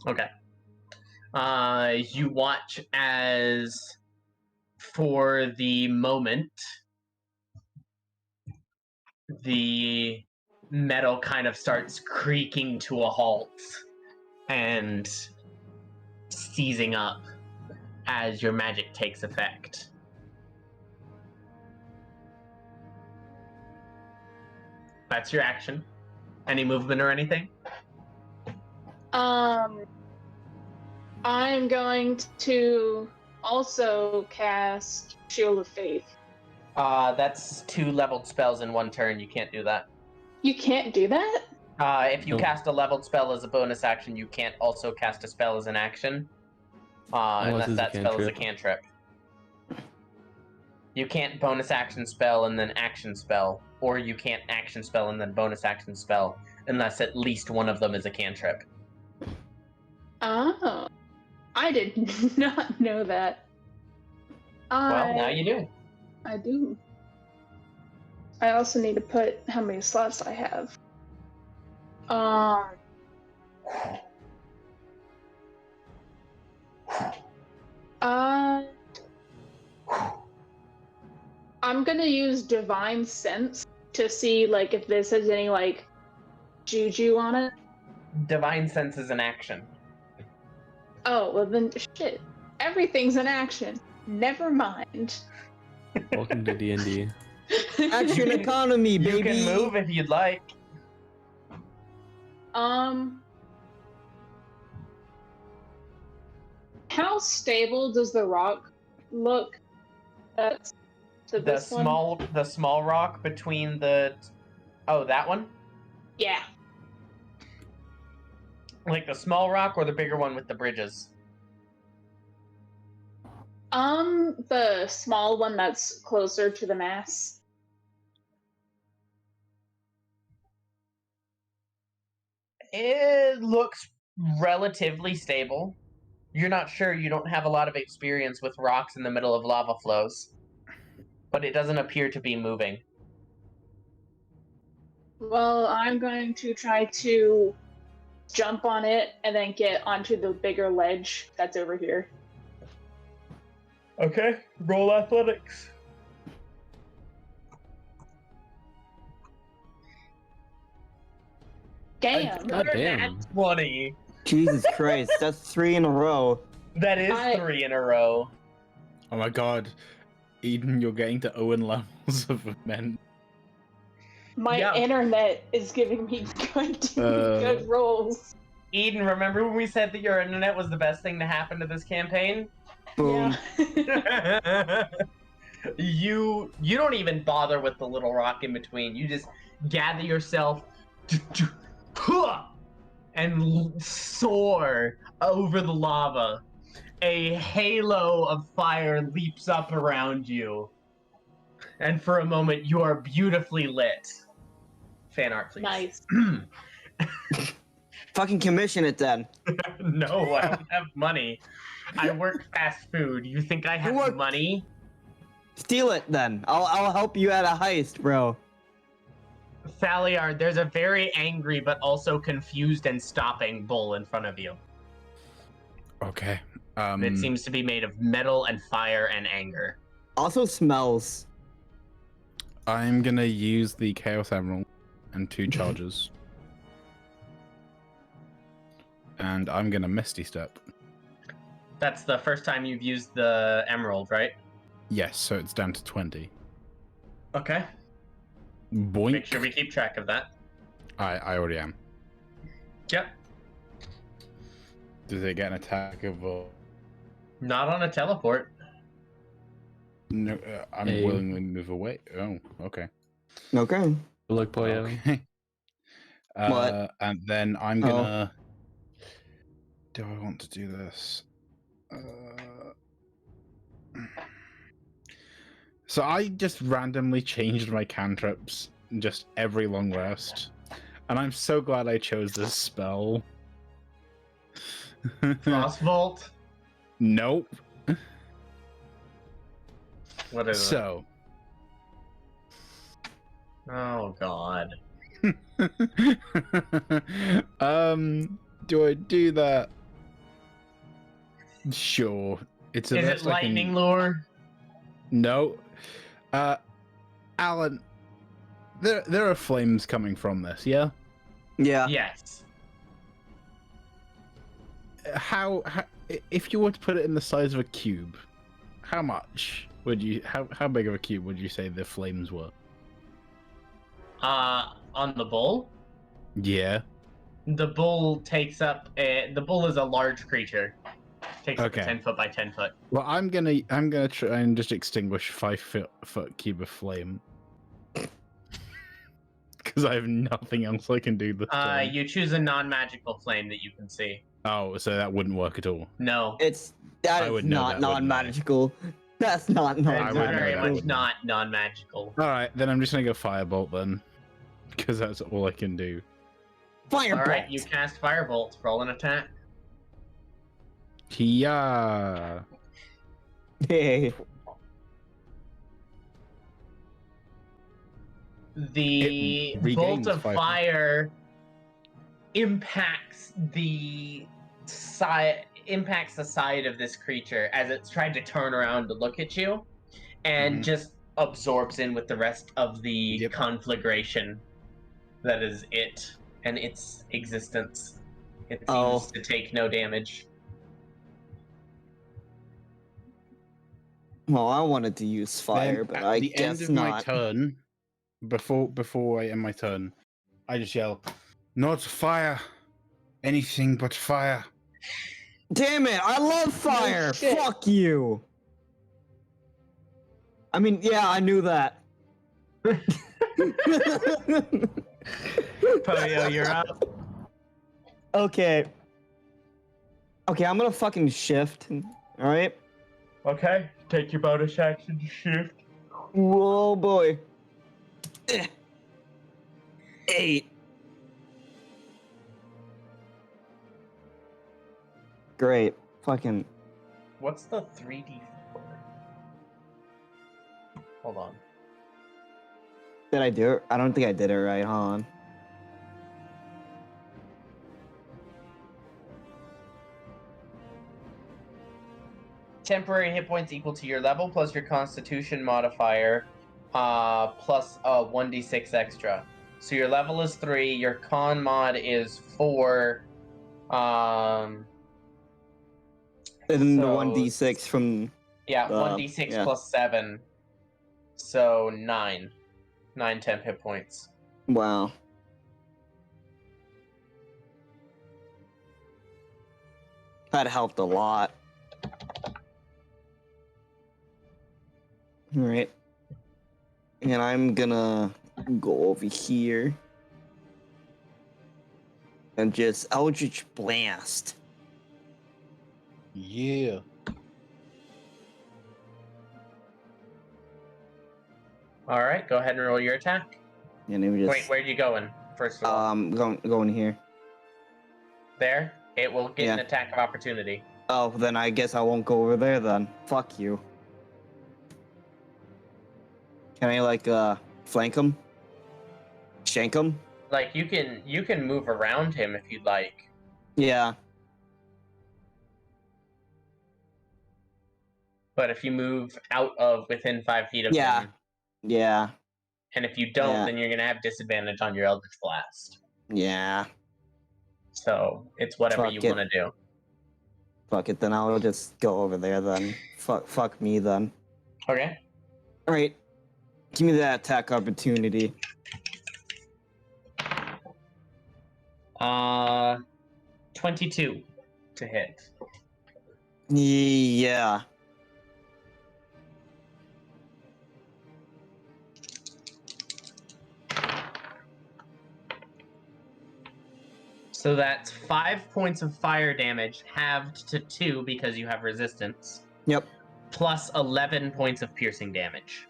Speaker 1: Okay. You watch as, for the moment, the metal kind of starts creaking to a halt and seizing up as your magic takes effect. That's your action. Any movement or anything?
Speaker 2: I'm going to also cast Shield of Faith.
Speaker 1: That's 2 leveled spells in 1 turn. You can't do that.
Speaker 2: You can't do that?
Speaker 1: If you
Speaker 5: Nope.
Speaker 1: cast a leveled spell as a bonus action, you can't also cast a spell as an action. Unless
Speaker 5: it's a
Speaker 1: that spell is a cantrip. You can't bonus action spell and then action spell, or you can't action spell and then bonus action spell, unless at least one of them is a cantrip.
Speaker 2: Oh. I did not know that.
Speaker 1: Well, now you do.
Speaker 2: I do. I also need to put how many slots I have. I'm gonna use Divine Sense to see like if this has any like juju on it.
Speaker 1: Divine Sense is an action.
Speaker 2: Oh, well then shit. Everything's an action. Never mind.
Speaker 5: Welcome to D&D.
Speaker 4: Action economy, baby.
Speaker 1: You can move if you'd like.
Speaker 2: How stable does the rock look? That's to
Speaker 1: The
Speaker 2: this one?
Speaker 1: the small rock between the... Oh, that one?
Speaker 2: Yeah.
Speaker 1: Like the small rock or the bigger one with the bridges?
Speaker 2: The small one that's closer to the mass.
Speaker 1: It looks relatively stable. You're not sure, you don't have a lot of experience with rocks in the middle of lava flows. But it doesn't appear to be moving.
Speaker 2: Well, I'm going to try to jump on it and then get onto the bigger ledge that's over here.
Speaker 1: Okay, roll athletics.
Speaker 2: Damn.
Speaker 5: God damn.
Speaker 1: 20.
Speaker 4: Jesus Christ, that's 3 in a row.
Speaker 1: That is
Speaker 2: I-
Speaker 1: 3 in a row.
Speaker 6: Oh my god. Eden, you're getting to Owen levels of men.
Speaker 2: My
Speaker 1: Yeah.
Speaker 2: internet is giving me good rolls.
Speaker 1: Eden, remember when we said that your internet was the best thing to happen to this campaign?
Speaker 4: Boom.
Speaker 2: Yeah.
Speaker 1: You don't even bother with the little rock in between. You just gather yourself and soar over the lava. A halo of fire leaps up around you. And for a moment, you are beautifully lit. Fan art, please.
Speaker 2: Nice.
Speaker 4: Fucking commission it then.
Speaker 1: No, I don't have money. I work fast food. You think I have
Speaker 4: work-
Speaker 1: money?
Speaker 4: Steal it then. I'll help you at a heist, bro.
Speaker 1: Thaliard, there's a very angry but also confused and stopping bull in front of you.
Speaker 3: Okay.
Speaker 1: It seems to be made of metal and fire and anger.
Speaker 4: Also smells.
Speaker 3: I'm gonna use the Chaos Emerald and 2 charges. And I'm gonna Misty Step.
Speaker 1: That's the first time you've used the emerald, right?
Speaker 3: Yes, so it's down to 20.
Speaker 1: Okay.
Speaker 3: Boink.
Speaker 1: Make sure we keep track of that.
Speaker 3: I already am.
Speaker 1: Yep.
Speaker 3: Does it get an attack of?
Speaker 1: Not on a teleport.
Speaker 3: No, I'm
Speaker 5: Hey.
Speaker 3: willingly move away. Oh, okay.
Speaker 4: Okay.
Speaker 5: Look, boy.
Speaker 3: Okay.
Speaker 4: What?
Speaker 3: And then I'm gonna. Do I want to do this? So I just randomly changed my cantrips just every long rest, and I'm so glad I chose this spell.
Speaker 1: Frostbolt.
Speaker 3: Nope.
Speaker 1: What is
Speaker 3: So.
Speaker 1: it? Oh god.
Speaker 3: Do I do that? Sure. It's
Speaker 1: Is it lightning lure?
Speaker 3: No. Alan, there are flames coming from this, yeah?
Speaker 4: Yeah.
Speaker 1: Yes.
Speaker 3: How if you were to put it in the size of a cube, how much would you how big of a cube would you say the flames were?
Speaker 1: On the bull?
Speaker 3: Yeah.
Speaker 1: The bull takes up the bull is a large creature. Takes up a
Speaker 3: Okay.
Speaker 1: 10 foot by 10 foot.
Speaker 3: Well, I'm gonna try and just extinguish 5-foot cube of flame. Because I have nothing else I can do this turn.
Speaker 1: You choose a non-magical flame that you can see.
Speaker 3: Oh, so that wouldn't work at all.
Speaker 1: No.
Speaker 3: I
Speaker 4: That is
Speaker 3: would know
Speaker 4: not
Speaker 3: that, wouldn't I?
Speaker 4: non-magical. That's not
Speaker 1: It's
Speaker 3: I would know
Speaker 1: very
Speaker 3: that,
Speaker 1: much
Speaker 3: wouldn't I?
Speaker 1: not non-magical.
Speaker 3: Alright, then I'm just gonna go firebolt then. Because that's all I can do.
Speaker 4: Firebolt.
Speaker 1: Alright, you cast Firebolt. Roll an attack.
Speaker 3: Yeah.
Speaker 4: Hey.
Speaker 1: The
Speaker 3: It
Speaker 1: bolt
Speaker 3: regains
Speaker 1: of
Speaker 3: 5
Speaker 1: fire impacts the side of this creature as it's trying to turn around to look at you, and
Speaker 3: Mhm.
Speaker 1: just absorbs in with the rest of the
Speaker 3: Yep.
Speaker 1: conflagration that is it and its existence. It seems
Speaker 4: Oh.
Speaker 1: to take no damage.
Speaker 4: Well, I wanted to use fire,
Speaker 3: Then
Speaker 4: but
Speaker 3: at
Speaker 4: I
Speaker 3: the
Speaker 4: guess
Speaker 3: end of my
Speaker 4: not.
Speaker 3: turn, before I end my turn, I just yell, "Not fire! Anything but fire!"
Speaker 4: Damn it! I love fire.
Speaker 2: shit.
Speaker 4: Fuck you. I mean, yeah, I knew that.
Speaker 1: Poyo, you're up.
Speaker 4: Okay. Okay, I'm gonna fucking shift. All right.
Speaker 1: Okay, take your bonus action to shift.
Speaker 4: Whoa, boy. 8. Great. Fucking.
Speaker 1: What's the 3d4? Hold on.
Speaker 4: Did I do it? I don't think I did it right. Hold on.
Speaker 1: Temporary hit points equal to your level plus your constitution modifier, plus a 1d6 extra. So your level is 3, your con mod is 4,
Speaker 4: And then the
Speaker 1: So-
Speaker 4: 1d6 from.
Speaker 1: yeah, 1d6
Speaker 4: yeah.
Speaker 1: plus 7. So 9. 9 temp hit points.
Speaker 4: Wow. That helped a lot. Alright. And I'm gonna go over here. and just Eldritch Blast.
Speaker 6: Yeah.
Speaker 1: All right, go ahead and roll your attack.
Speaker 4: And it was just
Speaker 1: Wait, where are you going? First of all,
Speaker 4: going here.
Speaker 1: there. It will get an
Speaker 4: Yeah.
Speaker 1: attack of opportunity.
Speaker 4: Oh, then I guess I won't go over there then. Fuck you. Can I like flank him? Shank him?
Speaker 1: Like you can move around him if you'd like.
Speaker 4: Yeah.
Speaker 1: But if you move out of within 5 feet of
Speaker 4: Yeah.
Speaker 1: him,
Speaker 4: Yeah.
Speaker 1: and if you don't,
Speaker 4: Yeah.
Speaker 1: then you're gonna have disadvantage on your Eldritch Blast.
Speaker 4: Yeah.
Speaker 1: So it's whatever
Speaker 4: Fuck
Speaker 1: you
Speaker 4: it.
Speaker 1: want to do.
Speaker 4: Fuck it, then I'll just go over there then. Fuck me then.
Speaker 1: Okay.
Speaker 4: Alright. Give me that attack opportunity.
Speaker 1: 22 to hit.
Speaker 4: Yeah.
Speaker 1: So that's 5 points of fire damage, halved to 2 because you have resistance.
Speaker 4: Yep.
Speaker 1: Plus 11 points of piercing damage.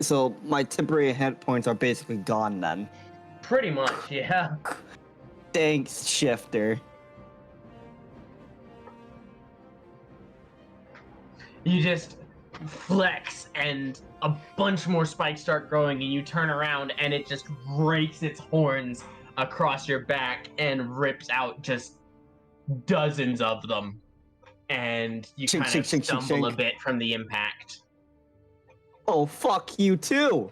Speaker 4: So my temporary hit points are basically gone then.
Speaker 1: Pretty much, yeah.
Speaker 4: Thanks, Shifter.
Speaker 1: You just flex and a bunch more spikes start growing and you turn around and it just rakes its horns across your back and rips out just dozens of them. And you
Speaker 4: Chink,
Speaker 1: kind of
Speaker 4: chink, chink, chink,
Speaker 1: stumble a
Speaker 4: chink.
Speaker 1: bit from the impact.
Speaker 4: Oh, fuck you too!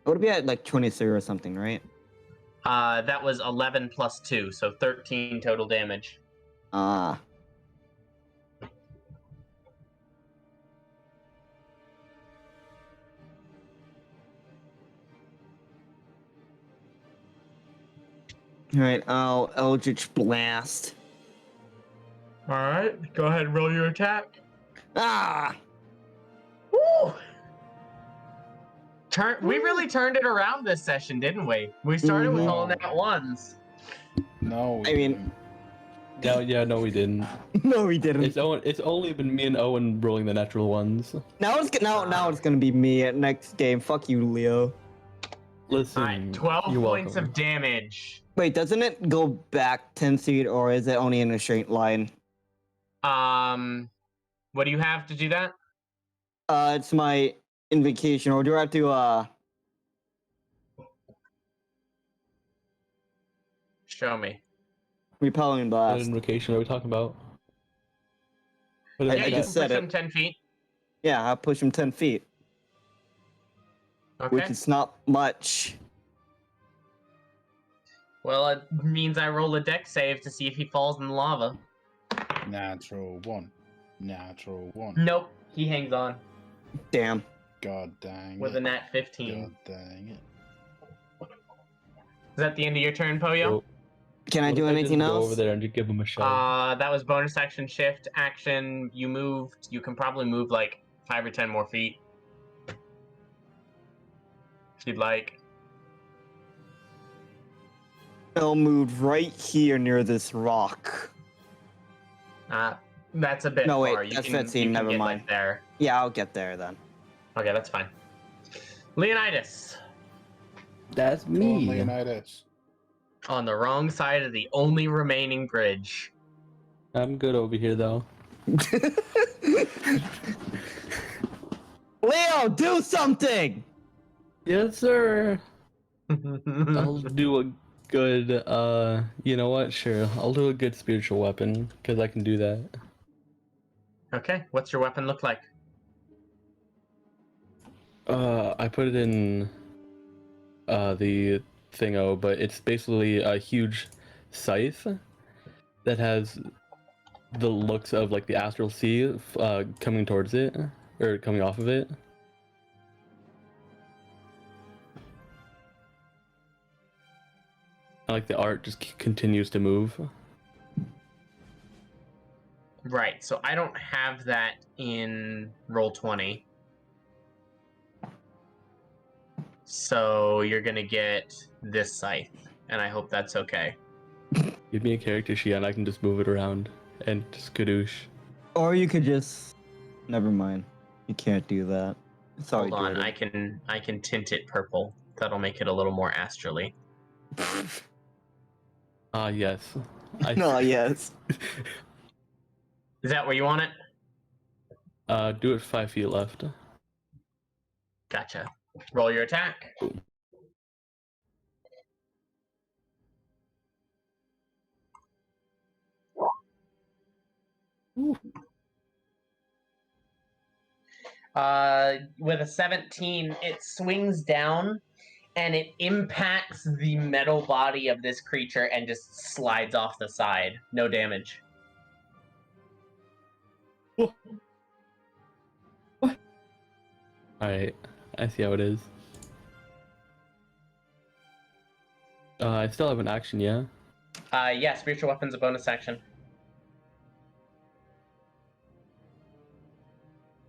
Speaker 4: It would be at like 23 or something, right?
Speaker 1: That was 11 plus 2, so 13 total damage.
Speaker 4: Ah. Alright, I'll Eldritch Blast.
Speaker 1: Alright, go ahead and roll your attack.
Speaker 4: Ah!
Speaker 1: Woo! We really turned it around this session, didn't we? We started with all nat ones.
Speaker 6: No.
Speaker 4: I mean-
Speaker 5: No, we didn't.
Speaker 4: No, we didn't.
Speaker 5: It's only been me and Owen rolling the natural ones.
Speaker 4: Now it's gonna be me at next game. Fuck you, Leo.
Speaker 5: Listen,
Speaker 1: Alright, 12
Speaker 5: you're
Speaker 1: points
Speaker 5: welcome.
Speaker 1: of damage.
Speaker 4: Wait, doesn't it go back 10 feet, or is it only in a straight line?
Speaker 1: What do you have to do that?
Speaker 4: It's my invocation, or do I have to,
Speaker 1: Show me.
Speaker 4: repelling
Speaker 5: What
Speaker 4: blast?
Speaker 5: invocation are we talking about? What is
Speaker 4: I
Speaker 1: Yeah, you
Speaker 5: that?
Speaker 4: just
Speaker 1: can
Speaker 4: said
Speaker 1: push
Speaker 4: it.
Speaker 1: him 10 feet.
Speaker 4: Yeah, I'll push him 10 feet,
Speaker 1: Okay.
Speaker 4: which is not much.
Speaker 1: Well, it means I roll a deck save to see if he falls in the lava.
Speaker 6: Natural one. Natural one.
Speaker 1: Nope, he hangs on
Speaker 4: Damn.
Speaker 6: God dang
Speaker 1: with
Speaker 6: it.
Speaker 1: a nat 15.
Speaker 6: God dang it.
Speaker 1: Is that the end of your turn, Poyo?
Speaker 5: Well,
Speaker 4: Can I
Speaker 5: what
Speaker 4: do
Speaker 5: if just
Speaker 4: anything
Speaker 5: go
Speaker 4: else?
Speaker 5: over there and just give him a shove?
Speaker 1: That was bonus action, shift action. You moved. You can probably move like 5 or 10 more feet if you'd like.
Speaker 4: I'll move right here near this rock.
Speaker 1: That's a bit
Speaker 4: No, wait,
Speaker 1: far. You
Speaker 4: that's
Speaker 1: can,
Speaker 4: 15,
Speaker 1: you can
Speaker 4: never
Speaker 1: get,
Speaker 4: mind.
Speaker 1: like, there.
Speaker 4: Yeah, I'll get there then.
Speaker 1: Okay, that's fine. Leonidas
Speaker 5: That's
Speaker 6: Come on,
Speaker 5: me.
Speaker 6: Leonidas.
Speaker 1: on the wrong side of the only remaining bridge.
Speaker 5: I'm good over here though.
Speaker 4: Leo, do something!
Speaker 5: Yes, sir. I'll do a good. You know what? Sure, I'll do a good spiritual weapon because I can do that.
Speaker 1: Okay, what's your weapon look like?
Speaker 5: I put it in the thingo, but it's basically a huge scythe that has the looks of like the astral sea coming towards it or coming off of it. And, like the art just continues to move.
Speaker 1: Right, so I don't have that in Roll20. So you're gonna get this scythe, and I hope that's okay.
Speaker 5: Give me a character sheet and I can just move it around and skadoosh.
Speaker 4: Or you could just. Never mind. You can't do that. Sorry,
Speaker 1: Hold on,
Speaker 4: Jordan.
Speaker 1: I can tint it purple. That'll make it a little more astrally.
Speaker 5: Ah, yes.
Speaker 4: No, yes.
Speaker 1: Is that where you want it?
Speaker 5: Do it 5 feet left.
Speaker 1: Gotcha. Roll your attack. With a 17, it swings down and it impacts the metal body of this creature and just slides off the side. No damage.
Speaker 5: Alright, I see how it is. I still have an action, yeah?
Speaker 1: Yeah, spiritual weapon's a bonus action.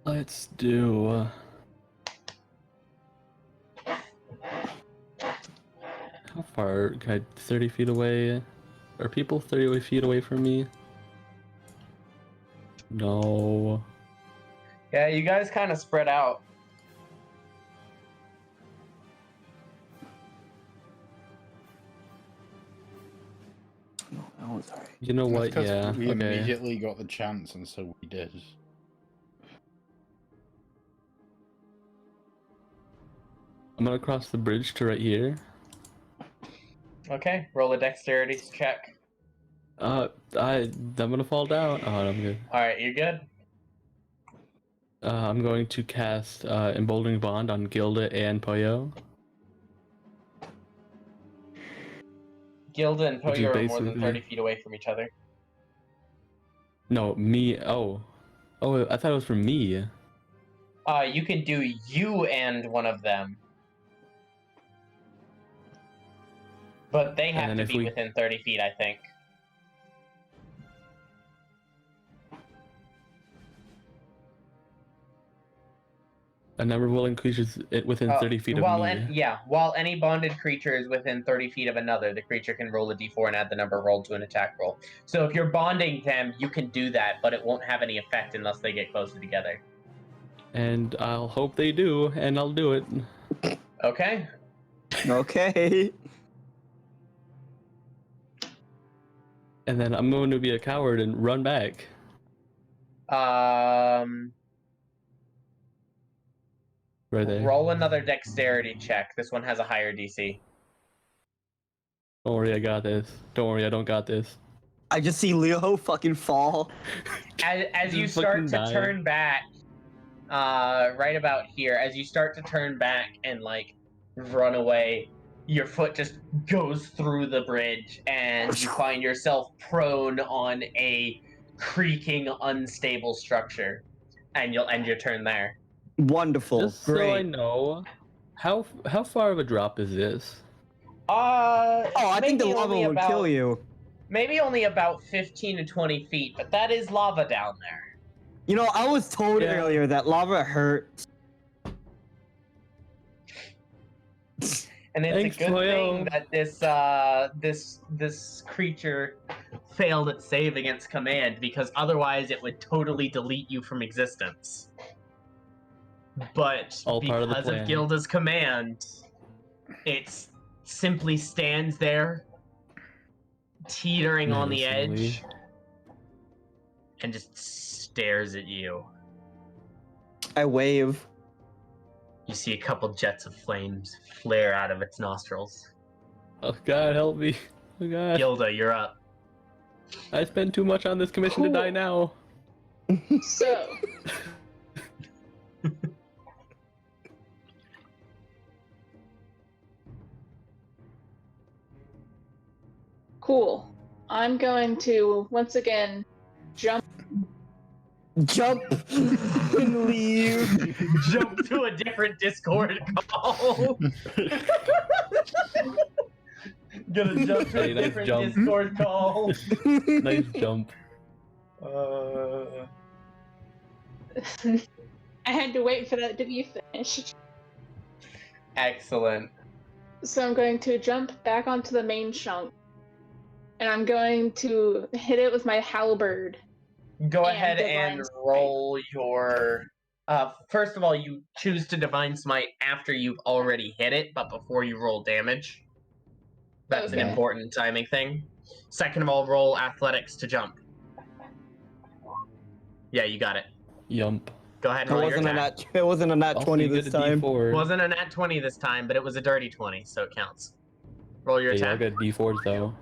Speaker 5: Let's do... How far? Can I 30 feet away? Are people 30 feet away from me? No.
Speaker 1: Yeah, you guys kind of spread out.
Speaker 4: Oh, sorry.
Speaker 5: You know what?
Speaker 3: That's 'cause
Speaker 5: Yeah.
Speaker 3: we
Speaker 5: Okay.
Speaker 3: immediately got the chance, and so we did.
Speaker 5: I'm gonna cross the bridge to right here.
Speaker 1: Okay, roll a dexterity check.
Speaker 5: I'm gonna fall down. Oh, I'm good.
Speaker 1: Alright, you're good.
Speaker 5: I'm going to cast Emboldening Bond on Gilda and Poyo.
Speaker 1: Gilda and
Speaker 5: Which is
Speaker 1: Poyo are more than
Speaker 5: basically-
Speaker 1: 30 feet away from each other.
Speaker 5: No, me. Oh, I thought it was for me.
Speaker 1: You can do you and one of them. But they have
Speaker 5: then
Speaker 1: to
Speaker 5: if
Speaker 1: be
Speaker 5: we-
Speaker 1: within 30 feet, I think.
Speaker 5: A number of willing creatures within 30 feet of me.
Speaker 1: While any bonded creature is within 30 feet of another, the creature can roll a d4 and add the number rolled to an attack roll. So if you're bonding them, you can do that, but it won't have any effect unless they get closer together.
Speaker 5: And I'll hope they do, and I'll do it.
Speaker 1: Okay?
Speaker 4: Okay.
Speaker 5: And then I'm going to be a coward and run back. Right there.
Speaker 1: Roll another dexterity check. This one has a higher DC.
Speaker 5: Don't worry, I got this. Don't worry, I don't got this.
Speaker 4: I just see Leo fucking fall.
Speaker 1: As you
Speaker 5: Just
Speaker 1: start
Speaker 5: fucking
Speaker 1: to
Speaker 5: die.
Speaker 1: turn back, right about here, as you start to turn back and like run away, your foot just goes through the bridge and you find yourself prone on a creaking, unstable structure. And you'll end your turn there.
Speaker 4: Wonderful.
Speaker 5: Just so I
Speaker 4: Great.
Speaker 5: know, how far of a drop is this?
Speaker 4: Oh, I think the lava would kill you.
Speaker 1: Maybe only about 15 to 20 feet, but that is lava down there.
Speaker 4: You know, I was told
Speaker 5: Yeah.
Speaker 4: earlier that lava hurts.
Speaker 1: And it's
Speaker 5: Thanks,
Speaker 1: a good
Speaker 5: Toyo.
Speaker 1: thing that this creature failed its save against command, because otherwise it would totally delete you from existence. But
Speaker 5: All part of the
Speaker 1: because of
Speaker 5: plan.
Speaker 1: Gilda's command, it simply stands there, teetering on the
Speaker 5: Menacingly.
Speaker 1: edge, and just stares at you.
Speaker 4: I wave.
Speaker 1: You see a couple jets of flames flare out of its nostrils.
Speaker 5: Oh God, help me! Oh God,
Speaker 1: Gilda, you're up.
Speaker 5: I spent too much on this commission to
Speaker 2: Cool.
Speaker 5: die now.
Speaker 2: So, cool. I'm going to once again jump.
Speaker 4: Jump and leave.
Speaker 1: Jump to a different Discord call. Gonna jump to
Speaker 5: Hey,
Speaker 1: a
Speaker 5: nice
Speaker 1: different
Speaker 5: jump.
Speaker 1: Discord call.
Speaker 5: Nice jump.
Speaker 2: I had to wait for that to be finished.
Speaker 1: Excellent.
Speaker 2: So I'm going to jump back onto the main chunk, and I'm going to hit it with my halberd.
Speaker 1: Go
Speaker 2: And
Speaker 1: ahead and
Speaker 2: Divine Smite.
Speaker 1: roll your. First of all, you choose to Divine Smite after you've already hit it, but before you roll damage. That's an
Speaker 2: Okay.
Speaker 1: important timing thing. Second of all, roll athletics to jump. Yeah, you got it.
Speaker 5: Yump.
Speaker 1: Go ahead and
Speaker 4: It
Speaker 1: roll your
Speaker 4: wasn't a
Speaker 1: attack.
Speaker 4: nat. It wasn't a nat
Speaker 5: Also,
Speaker 4: 20
Speaker 5: you
Speaker 4: this
Speaker 5: get a
Speaker 4: time.
Speaker 5: D4.
Speaker 1: Wasn't a nat 20 this time, but it was a dirty 20, so it counts. Roll your
Speaker 5: Yeah, I
Speaker 1: attack.
Speaker 5: got D4s though.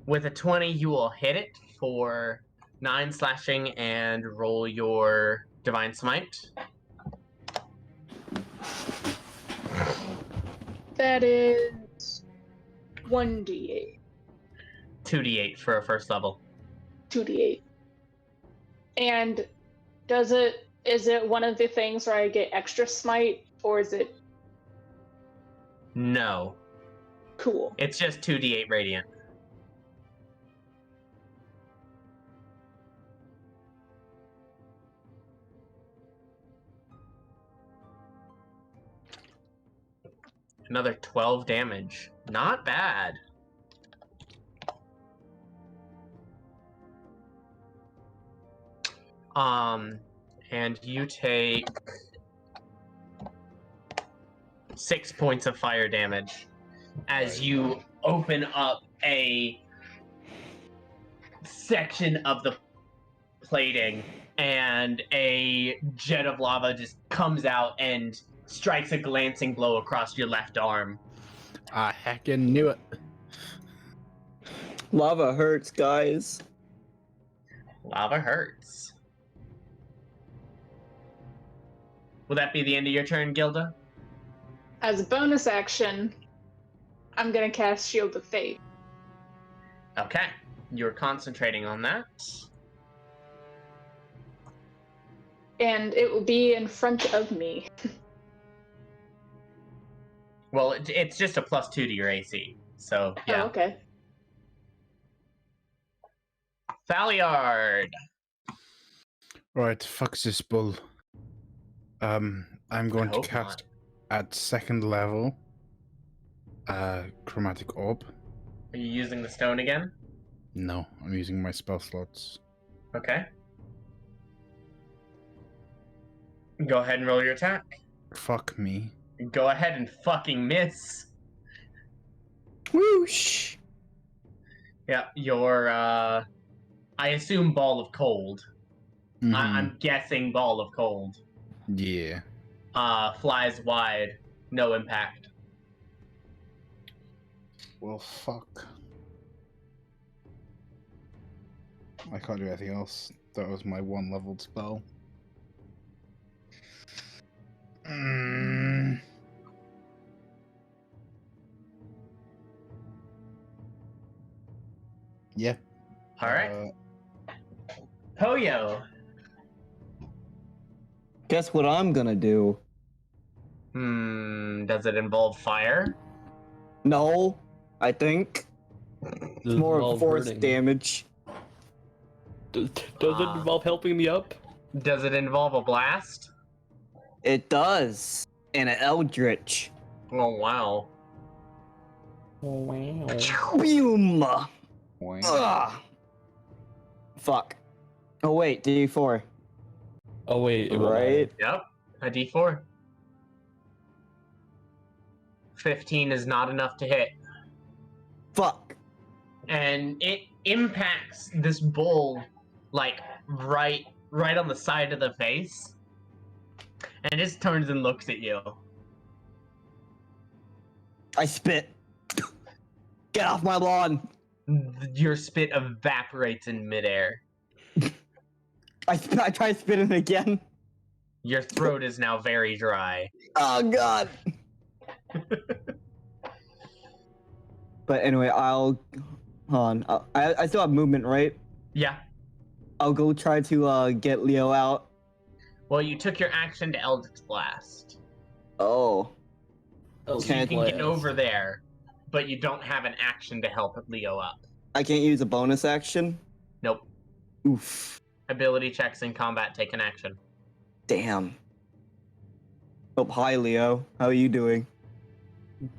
Speaker 1: With a 20, you will hit it for 9 slashing and roll your Divine Smite.
Speaker 2: That is 1d8.
Speaker 1: 2d8 for a first level.
Speaker 2: 2d8. And is it one of the things where I get extra smite, or is it
Speaker 1: No.
Speaker 2: cool?
Speaker 1: It's just 2d8 radiant. Another 12 damage. Not bad. And you take 6 points of fire damage as you open up a section of the plating and a jet of lava just comes out and strikes a glancing blow across your left arm.
Speaker 3: I heckin' knew it.
Speaker 4: Lava hurts, guys.
Speaker 1: Lava hurts. Will that be the end of your turn, Gilda?
Speaker 2: As a bonus action, I'm gonna cast Shield of Fate.
Speaker 1: Okay. You're concentrating on that.
Speaker 2: And it will be in front of me.
Speaker 1: Well, it's just a +2 to your AC. So, yeah.
Speaker 2: Oh, okay.
Speaker 1: Thaliard!
Speaker 3: Right, fuck this bull. I'm going to
Speaker 1: hope
Speaker 3: cast at second level. Chromatic Orb.
Speaker 1: Are you using the stone again?
Speaker 3: No, I'm using my spell slots.
Speaker 1: Okay. Go ahead and roll your attack.
Speaker 3: Fuck me.
Speaker 1: Go ahead and fucking miss.
Speaker 4: Whoosh.
Speaker 1: Yeah, your, I assume Ball of Cold.
Speaker 3: Mhm.
Speaker 1: I'm guessing Ball of Cold.
Speaker 3: Yeah.
Speaker 1: Flies wide. No impact.
Speaker 3: Well, fuck. I can't do anything else. That was my one leveled spell. Yeah.
Speaker 1: Alright. Poyo!
Speaker 4: Guess what I'm gonna do?
Speaker 1: Does it involve fire?
Speaker 4: No, I think
Speaker 5: Does it
Speaker 4: more
Speaker 5: involve
Speaker 4: force
Speaker 5: hurting?
Speaker 4: damage.
Speaker 5: Does it involve helping me up?
Speaker 1: Does it involve a blast?
Speaker 4: It does, and an eldritch.
Speaker 1: Oh, wow.
Speaker 5: Oh, wow.
Speaker 4: Boom!
Speaker 3: Boing.
Speaker 4: Ugh. Fuck. Oh wait, D4.
Speaker 5: Oh wait, it won't
Speaker 4: Right?
Speaker 1: Yep, a d4. 15 is not enough to hit.
Speaker 4: Fuck.
Speaker 1: And it impacts this bull, like, right on the side of the face. And it just turns and looks at you.
Speaker 4: I spit. Get off my lawn.
Speaker 1: Your spit evaporates in midair.
Speaker 4: I try spitting again.
Speaker 1: Your throat is now very dry.
Speaker 4: Oh god. But anyway, I'll hold on. I still have movement, right?
Speaker 1: Yeah.
Speaker 4: I'll go try to get Leo out.
Speaker 1: Well, you took your action to Eldritch Blast.
Speaker 4: Oh.
Speaker 5: Oh,
Speaker 1: So you
Speaker 4: Can't
Speaker 1: can get
Speaker 5: blast.
Speaker 1: over there, but you don't have an action to help Leo up.
Speaker 4: I can't use a bonus action?
Speaker 1: Nope.
Speaker 4: Oof.
Speaker 1: Ability checks in combat take an action.
Speaker 4: Damn. Oh, hi, Leo. How are you doing?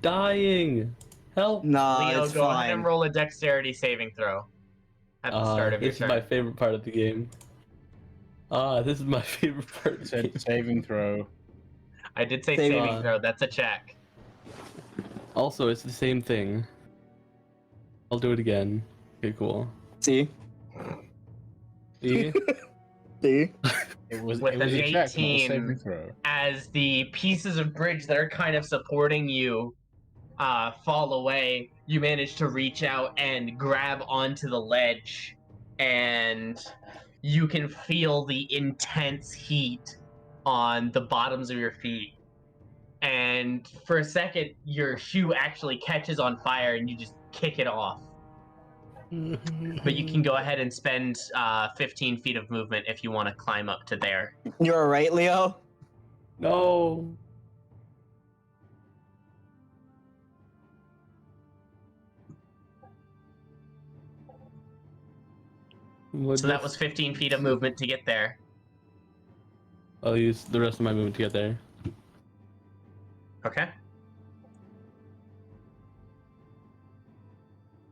Speaker 5: Dying. Help.
Speaker 4: Nah,
Speaker 1: Leo,
Speaker 4: it's
Speaker 1: go ahead and
Speaker 4: fine.
Speaker 1: roll a dexterity saving throw at the start of your
Speaker 5: This
Speaker 1: turn.
Speaker 5: is my favorite part of the game. This is my favorite part of the
Speaker 6: Said
Speaker 5: game.
Speaker 6: saving throw.
Speaker 1: I did say
Speaker 4: Saving
Speaker 1: saving throw. That's a check.
Speaker 5: Also, it's the same thing. I'll do it again. Okay, cool.
Speaker 4: See?
Speaker 5: See?
Speaker 4: See?
Speaker 6: It was
Speaker 1: With
Speaker 6: it was
Speaker 1: an
Speaker 6: a check, not a
Speaker 1: 18,
Speaker 6: saving throw.
Speaker 1: as the pieces of bridge that are kind of supporting you fall away, you manage to reach out and grab onto the ledge, and you can feel the intense heat on the bottoms of your feet. And for a second, your shoe actually catches on fire and you just kick it off. But you can go ahead and spend 15 feet of movement if you want to climb up to there.
Speaker 4: You alright, Leo?
Speaker 5: No. What
Speaker 1: So that was 15 feet of movement to get there.
Speaker 5: I'll use the rest of my movement to get there.
Speaker 1: Okay.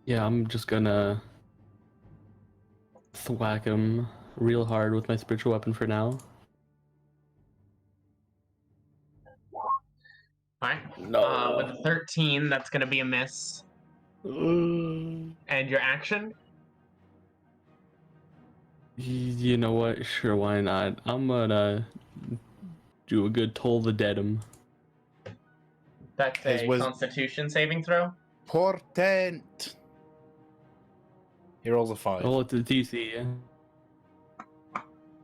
Speaker 5: Yeah, I'm just gonna thwack him real hard with my spiritual weapon for now.
Speaker 1: Alright.
Speaker 5: No.
Speaker 1: With a 13, that's going to be a miss. And your action?
Speaker 5: You know what? Sure, why not? I'm gonna do a good toll the deadum.
Speaker 1: That's
Speaker 6: His
Speaker 1: a
Speaker 6: was-
Speaker 1: Constitution saving throw.
Speaker 6: Portent. He rolls a 5.
Speaker 5: Oh, it's a DC.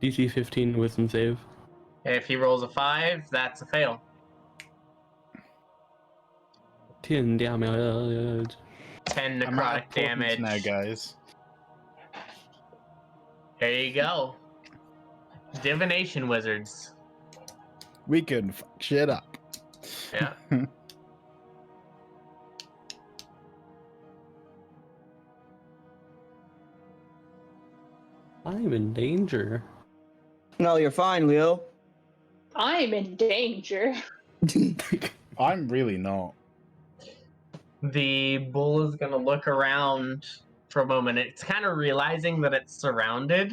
Speaker 5: DC 15 wisdom save.
Speaker 1: If he rolls a 5, that's a fail.
Speaker 5: 10 damage.
Speaker 1: 10
Speaker 6: I'm out of
Speaker 1: necrotic
Speaker 6: portents
Speaker 1: damage.
Speaker 6: now, guys.
Speaker 1: There you go. Divination wizards.
Speaker 6: We can fuck shit up.
Speaker 1: Yeah.
Speaker 5: I'm in danger.
Speaker 4: No, you're fine, Leo.
Speaker 2: I'm in danger.
Speaker 6: I'm really not.
Speaker 1: The bull is going to look around for a moment. It's kind of realizing that it's surrounded.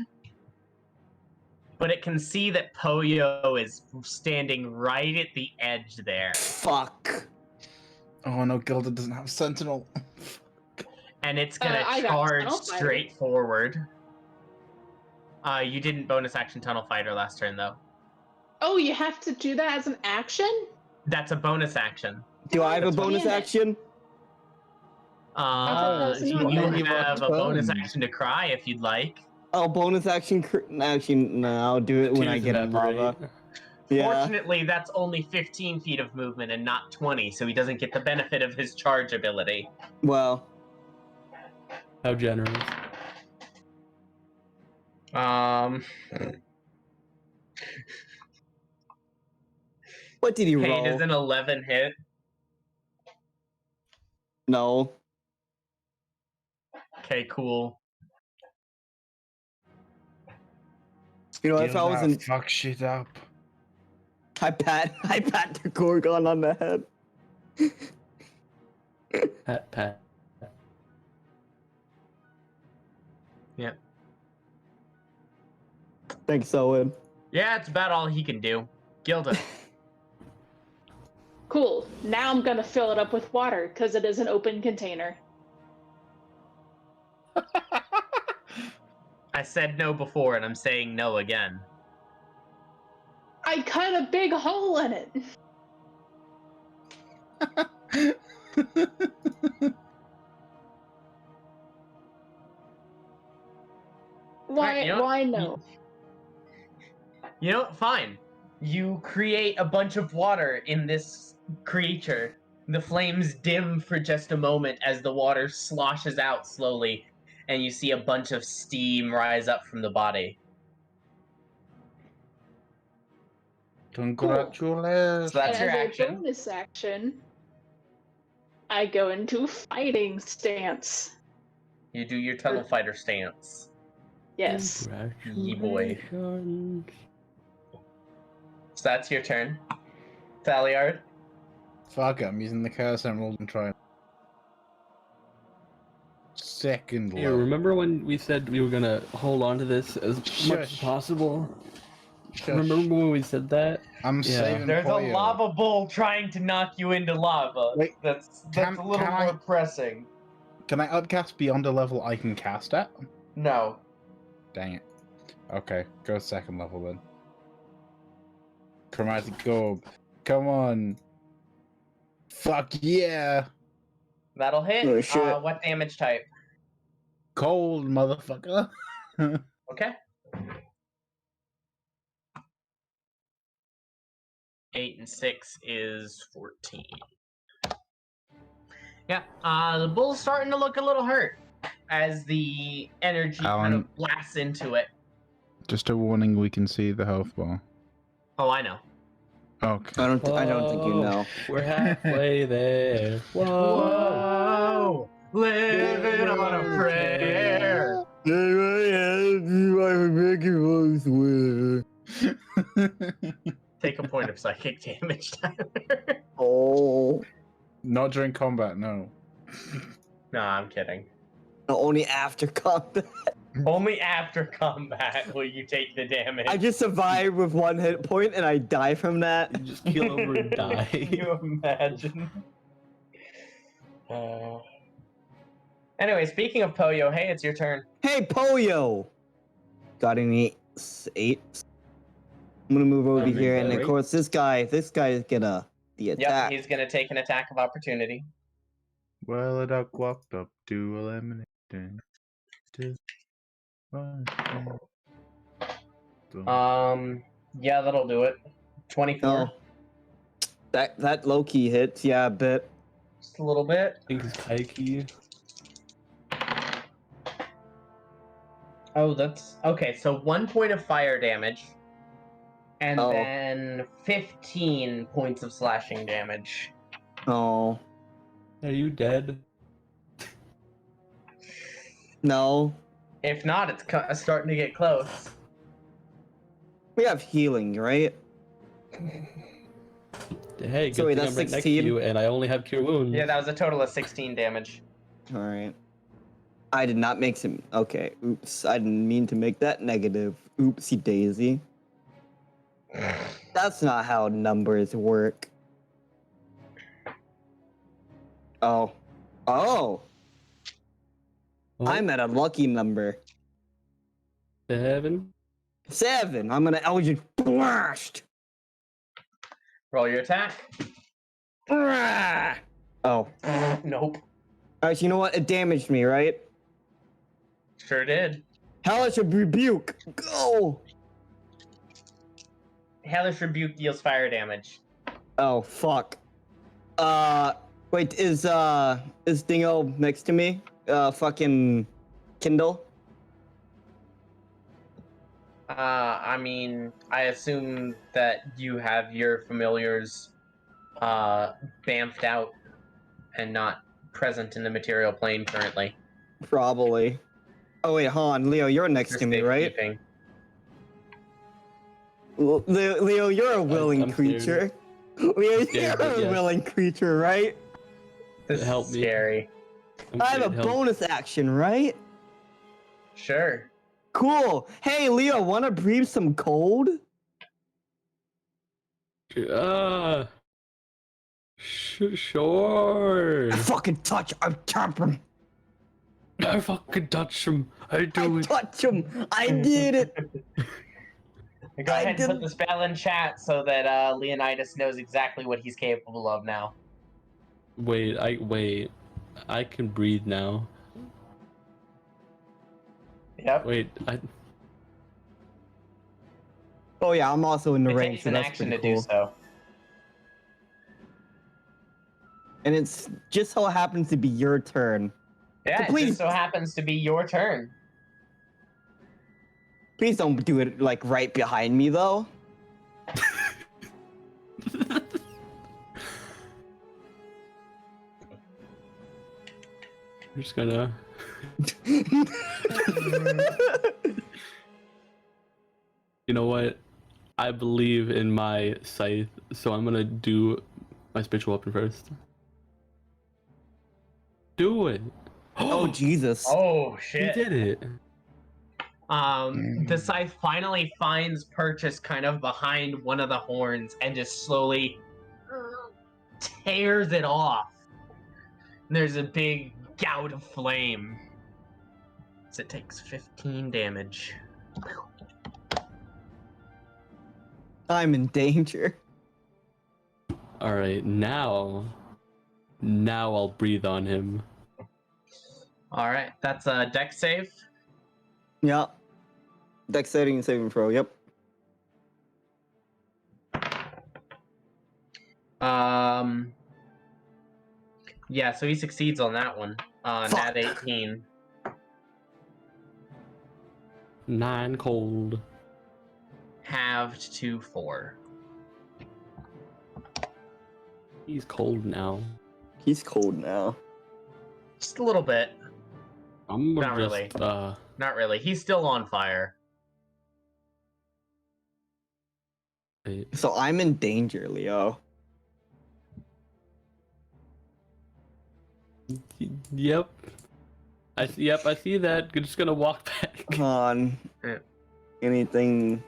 Speaker 1: But it can see that Poyo is standing right at the edge there.
Speaker 4: Fuck.
Speaker 6: Oh no, Gilda doesn't have Sentinel.
Speaker 1: And it's going
Speaker 2: I
Speaker 1: to
Speaker 2: got
Speaker 1: charge
Speaker 2: Tunnel Fighter.
Speaker 1: straight forward. You didn't bonus action Tunnel Fighter last turn, though.
Speaker 2: Oh, you have to do that as an action?
Speaker 1: That's a bonus action.
Speaker 4: Do I have a
Speaker 2: That's
Speaker 4: bonus
Speaker 2: damn it.
Speaker 4: action?
Speaker 2: that's
Speaker 1: You
Speaker 2: not
Speaker 6: right.
Speaker 1: have a
Speaker 6: Turn.
Speaker 1: bonus action to cry if you'd like.
Speaker 4: Oh, bonus action. Actually, no, I'll do it when I
Speaker 5: Tears
Speaker 4: get in lava.
Speaker 5: evaporate.
Speaker 4: Yeah.
Speaker 1: Fortunately, that's only 15 feet of movement and not 20, so he doesn't get the benefit of his charge ability.
Speaker 4: Well,
Speaker 5: How generous.
Speaker 4: what did he
Speaker 1: Hey,
Speaker 4: roll?
Speaker 1: does an 11 hit?
Speaker 4: No.
Speaker 1: Okay, cool.
Speaker 4: You know, if I
Speaker 6: Gilda,
Speaker 4: wasn't,
Speaker 6: fuck shit up.
Speaker 4: I pat the Gorgon on the head.
Speaker 5: Pat, pat.
Speaker 1: Yep.
Speaker 4: Thanks, Owen.
Speaker 1: Yeah, it's about all he can do. Gilda.
Speaker 2: Cool. Now I'm gonna fill it up with water because it is an open container.
Speaker 1: I said no before, and I'm saying no again.
Speaker 2: I cut a big hole in it. Why?
Speaker 1: Right, you know-
Speaker 2: Why no?
Speaker 1: You know what? Fine. You create a bunch of water in this creature. The flames dim for just a moment as the water sloshes out slowly, and you see a bunch of steam rise up from the body.
Speaker 6: Congratulations.
Speaker 1: So that's
Speaker 2: and
Speaker 1: your
Speaker 2: as
Speaker 1: action.
Speaker 2: a bonus action, I go into fighting stance.
Speaker 1: You do your tunnel fighter stance.
Speaker 2: Yes.
Speaker 1: Ye boy. So that's your turn. Saliard.
Speaker 6: Fuck it, I'm using the Chaos Emerald and trying. Second
Speaker 5: Hey,
Speaker 6: level.
Speaker 5: remember when we said we were gonna hold on to this as much as
Speaker 6: Shush.
Speaker 5: possible?
Speaker 6: Shush.
Speaker 5: Remember when we said that?
Speaker 6: I'm
Speaker 5: Yeah.
Speaker 6: saving
Speaker 1: There's a
Speaker 6: Poyo.
Speaker 1: lava bull trying to knock you into lava.
Speaker 6: Wait,
Speaker 1: That's
Speaker 6: can-
Speaker 1: a little
Speaker 6: can
Speaker 1: more
Speaker 6: I-
Speaker 1: pressing.
Speaker 6: Can I upcast beyond a level I can cast at?
Speaker 1: No.
Speaker 6: Dang it. Okay, go second level then. Chromatic Orb. Come on. Fuck yeah.
Speaker 1: That'll hit.
Speaker 4: Oh, shit.
Speaker 1: What damage type?
Speaker 6: Cold, motherfucker.
Speaker 1: Okay. 8 and 6 is 14. Yeah, the bull's starting to look a little hurt as the energy kind
Speaker 6: Alan.
Speaker 1: of blasts into it.
Speaker 6: Just a warning, we can see the health bar.
Speaker 1: Oh, I know.
Speaker 6: Okay.
Speaker 4: I don't think you know.
Speaker 5: We're halfway there. Whoa.
Speaker 1: Whoa! Living on a prayer. Take a point of psychic damage, Tyler.
Speaker 4: Oh,
Speaker 6: Not during combat, no.
Speaker 1: No, I'm kidding.
Speaker 4: only after combat.
Speaker 1: Only after combat will you take the damage.
Speaker 4: I just survived with 1 hit point and I die from that.
Speaker 5: You just keel over and die.
Speaker 1: Can you imagine? Anyway, speaking of Poyo, hey, it's your turn.
Speaker 4: Hey, Poyo! Got any 8? I'm gonna move over
Speaker 5: I mean,
Speaker 4: here, and of
Speaker 5: right?
Speaker 4: course, this guy's gonna the
Speaker 1: Yep,
Speaker 4: attack.
Speaker 1: he's gonna take an attack of opportunity.
Speaker 6: Well, a duck walked up to a lemonade.
Speaker 1: Yeah, that'll do it. 24.
Speaker 4: Oh, that low key hits, yeah, a bit.
Speaker 1: Just a little bit.
Speaker 5: I think it's high key.
Speaker 1: Oh, that's okay. So 1 point of fire damage, and
Speaker 4: Oh.
Speaker 1: then 15 points of slashing damage.
Speaker 4: Oh
Speaker 5: Are you dead?
Speaker 4: no,
Speaker 1: If not, it's starting to get close.
Speaker 4: we have healing, right?
Speaker 5: Hey, good
Speaker 4: So wait,
Speaker 5: thing
Speaker 4: that's
Speaker 5: I'm right next to
Speaker 4: 16?
Speaker 5: you, and I only have cure wounds.
Speaker 1: Yeah, that was a total of 16 damage.
Speaker 4: All right. I did not make some. Okay, oops. I didn't mean to make that negative. Oopsie daisy. That's not how numbers work. Oh. Oh.
Speaker 5: Oh,
Speaker 4: I'm at a lucky number.
Speaker 5: 7.
Speaker 4: 7. I'm gonna Eldritch Blast.
Speaker 1: Roll your attack.
Speaker 4: Ah! Oh.
Speaker 1: Nope.
Speaker 4: Alright, you know what? It damaged me, right?
Speaker 1: Sure did.
Speaker 4: Hellish Rebuke. Go!
Speaker 1: Hellish Rebuke deals fire damage.
Speaker 4: Oh, fuck. Wait, is Dingo next to me? Fucking Kindle?
Speaker 1: I mean, I assume that you have your familiars bamfed out and not present in the material plane currently.
Speaker 4: Probably. Oh wait, Han, Leo, you're next
Speaker 1: For
Speaker 4: to me, right?
Speaker 1: safekeeping.
Speaker 4: Leo, you're a willing
Speaker 5: I'm
Speaker 4: creature. Leo,
Speaker 5: scared,
Speaker 4: you're
Speaker 5: but
Speaker 4: a
Speaker 5: yes.
Speaker 4: willing creature, right?
Speaker 1: This
Speaker 5: Help
Speaker 1: is
Speaker 5: me.
Speaker 1: scary.
Speaker 5: I'm
Speaker 4: I have a
Speaker 5: scared, help.
Speaker 4: bonus action, right?
Speaker 1: Sure.
Speaker 4: Cool. Hey, Leo, wanna breathe some cold?
Speaker 5: Sure.
Speaker 4: I fucking touch. I tap him.
Speaker 5: I fucking touch him. I do
Speaker 4: I
Speaker 5: it.
Speaker 4: touch him. I did it.
Speaker 1: Go
Speaker 4: I
Speaker 1: ahead and
Speaker 4: did-
Speaker 1: put the spell in chat so that Leonidas knows exactly what he's capable of now.
Speaker 5: Wait. I can breathe now.
Speaker 1: Yep.
Speaker 5: Wait.
Speaker 4: Oh yeah, I'm also in the
Speaker 1: It
Speaker 4: range,
Speaker 1: takes
Speaker 4: so
Speaker 1: an
Speaker 4: that's
Speaker 1: action
Speaker 4: pretty
Speaker 1: to
Speaker 4: cool.
Speaker 1: do so.
Speaker 4: And it's just so happens to be your turn.
Speaker 1: Yeah, it
Speaker 4: please-
Speaker 1: just so happens to be your turn.
Speaker 4: Please don't do it like right behind me though.
Speaker 5: I'm just gonna. You know what? I believe in my scythe, so I'm gonna do my spiritual weapon first. Do it.
Speaker 4: Oh Jesus!
Speaker 1: Oh
Speaker 5: He
Speaker 1: shit!
Speaker 5: did it.
Speaker 1: The scythe finally finds purchase kind of behind one of the horns and just slowly tears it off. And there's a big gout of flame. So it takes 15 damage.
Speaker 4: I'm in danger.
Speaker 5: All right, now I'll breathe on him.
Speaker 1: All right, that's a dex save.
Speaker 4: Yeah. Dexterity and saving throw. Yep.
Speaker 1: Yeah, so he succeeds on that one. Nat 18.
Speaker 5: 9 cold.
Speaker 1: Halved to 4.
Speaker 5: He's cold now.
Speaker 4: He's cold now.
Speaker 1: Just a little bit.
Speaker 5: I'm
Speaker 1: Not
Speaker 5: just
Speaker 1: really. Not really. He's still on fire.
Speaker 5: wait.
Speaker 4: So I'm in danger, Leo.
Speaker 5: Yep. I see that. I'm just gonna walk back.
Speaker 4: Come on.
Speaker 1: Yeah.
Speaker 4: Anything?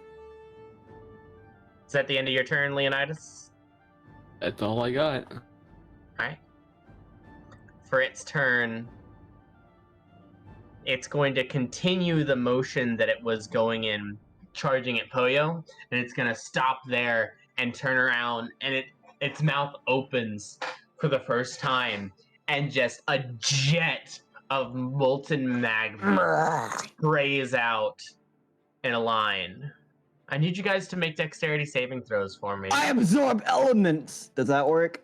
Speaker 1: Is that the end of your turn, Leonidas?
Speaker 5: That's all I got.
Speaker 1: Alright. For its turn, it's going to continue the motion that it was going in, charging at Poyo, and it's going to stop there and turn around, and its mouth opens for the first time, and just a jet of molten magma sprays out in a line. I need you guys to make dexterity saving throws for me.
Speaker 4: I absorb elements. Does that work?